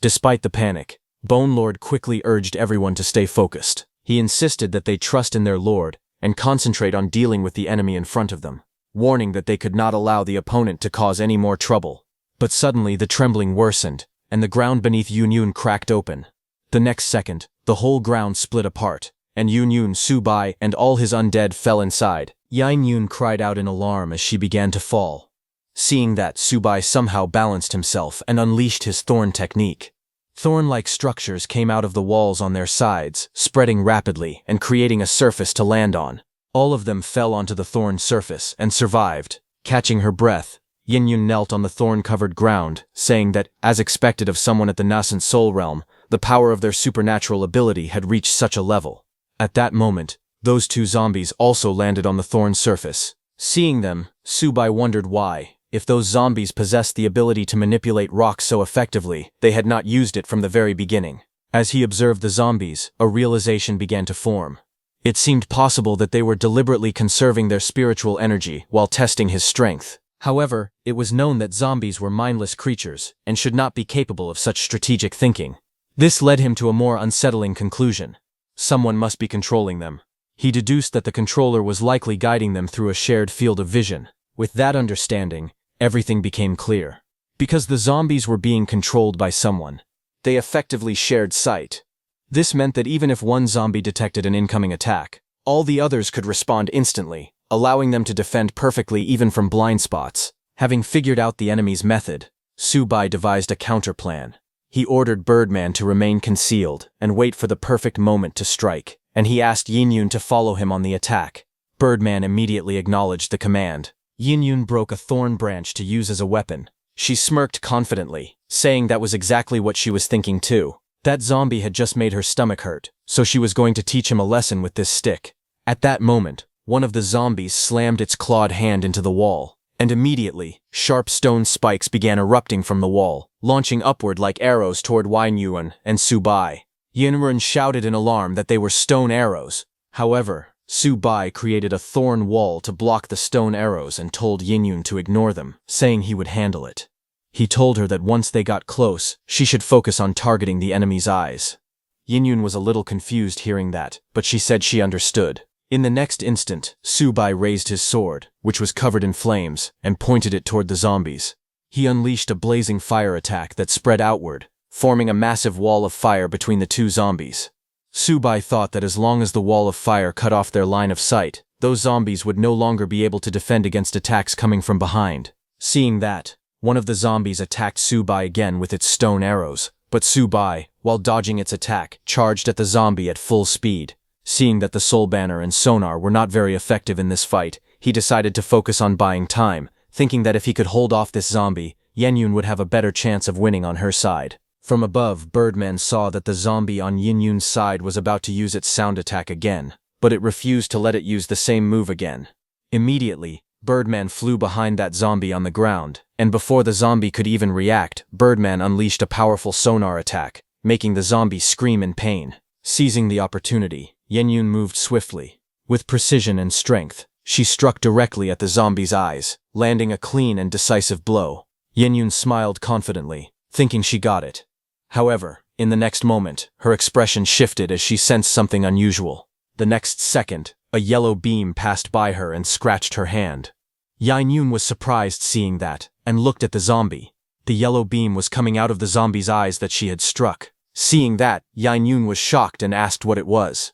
S1: Despite the panic, Bone Lord quickly urged everyone to stay focused. He insisted that they trust in their lord and concentrate on dealing with the enemy in front of them, warning that they could not allow the opponent to cause any more trouble. But suddenly the trembling worsened, and the ground beneath Yun-Yun cracked open. The next second, the whole ground split apart, and Yun-Yun, Subai, and all his undead fell inside. Yin-Yun cried out in alarm as she began to fall. Seeing that, Subai somehow balanced himself and unleashed his thorn technique. Thorn-like structures came out of the walls on their sides, spreading rapidly and creating a surface to land on. All of them fell onto the thorn surface and survived. Catching her breath, Yin-Yun knelt on the thorn-covered ground, saying that, as expected of someone at the nascent soul realm, the power of their supernatural ability had reached such a level. At that moment, those two zombies also landed on the thorn surface. Seeing them, Subai wondered why, if those zombies possessed the ability to manipulate rocks so effectively, they had not used it from the very beginning. As he observed the zombies, a realization began to form. It seemed possible that they were deliberately conserving their spiritual energy while testing his strength. However, it was known that zombies were mindless creatures and should not be capable of such strategic thinking. This led him to a more unsettling conclusion. Someone must be controlling them. He deduced that the controller was likely guiding them through a shared field of vision. With that understanding, everything became clear. Because the zombies were being controlled by someone, they effectively shared sight. This meant that even if one zombie detected an incoming attack, all the others could respond instantly, allowing them to defend perfectly even from blind spots. Having figured out the enemy's method, Subai devised a counterplan. He ordered Birdman to remain concealed and wait for the perfect moment to strike, and he asked Yin-Yun to follow him on the attack. Birdman immediately acknowledged the command. Yin-Yun broke a thorn branch to use as a weapon. She smirked confidently, saying that was exactly what she was thinking too. That zombie had just made her stomach hurt, so she was going to teach him a lesson with this stick. At that moment, one of the zombies slammed its clawed hand into the wall, and immediately, sharp stone spikes began erupting from the wall, launching upward like arrows toward Yin-Yun and Subai. Yin-Yun shouted in alarm that they were stone arrows. However, Subai created a thorn wall to block the stone arrows and told Yin-Yun to ignore them, saying he would handle it. He told her that once they got close, she should focus on targeting the enemy's eyes. Yin-Yun was a little confused hearing that, but she said she understood. In the next instant, Subai raised his sword, which was covered in flames, and pointed it toward the zombies. He unleashed a blazing fire attack that spread outward, forming a massive wall of fire between the two zombies. Subai thought that as long as the wall of fire cut off their line of sight, those zombies would no longer be able to defend against attacks coming from behind. Seeing that, one of the zombies attacked Subai again with its stone arrows, but Subai, while dodging its attack, charged at the zombie at full speed. Seeing that the soul banner and sonar were not very effective in this fight, he decided to focus on buying time, thinking that if he could hold off this zombie, Yin-Yun would have a better chance of winning on her side. From above, Birdman saw that the zombie on Yin-Yun's side was about to use its sound attack again, but it refused to let it use the same move again. Immediately, Birdman flew behind that zombie on the ground, and before the zombie could even react, Birdman unleashed a powerful sonar attack, making the zombie scream in pain. Seizing the opportunity, Yin-Yun moved swiftly. With precision and strength, she struck directly at the zombie's eyes, landing a clean and decisive blow. Yin-Yun smiled confidently, thinking she got it. However, in the next moment, her expression shifted as she sensed something unusual. The next second, a yellow beam passed by her and scratched her hand. Yin-Yun was surprised seeing that, and looked at the zombie. The yellow beam was coming out of the zombie's eyes that she had struck. Seeing that, Yin-Yun was shocked and asked what it was.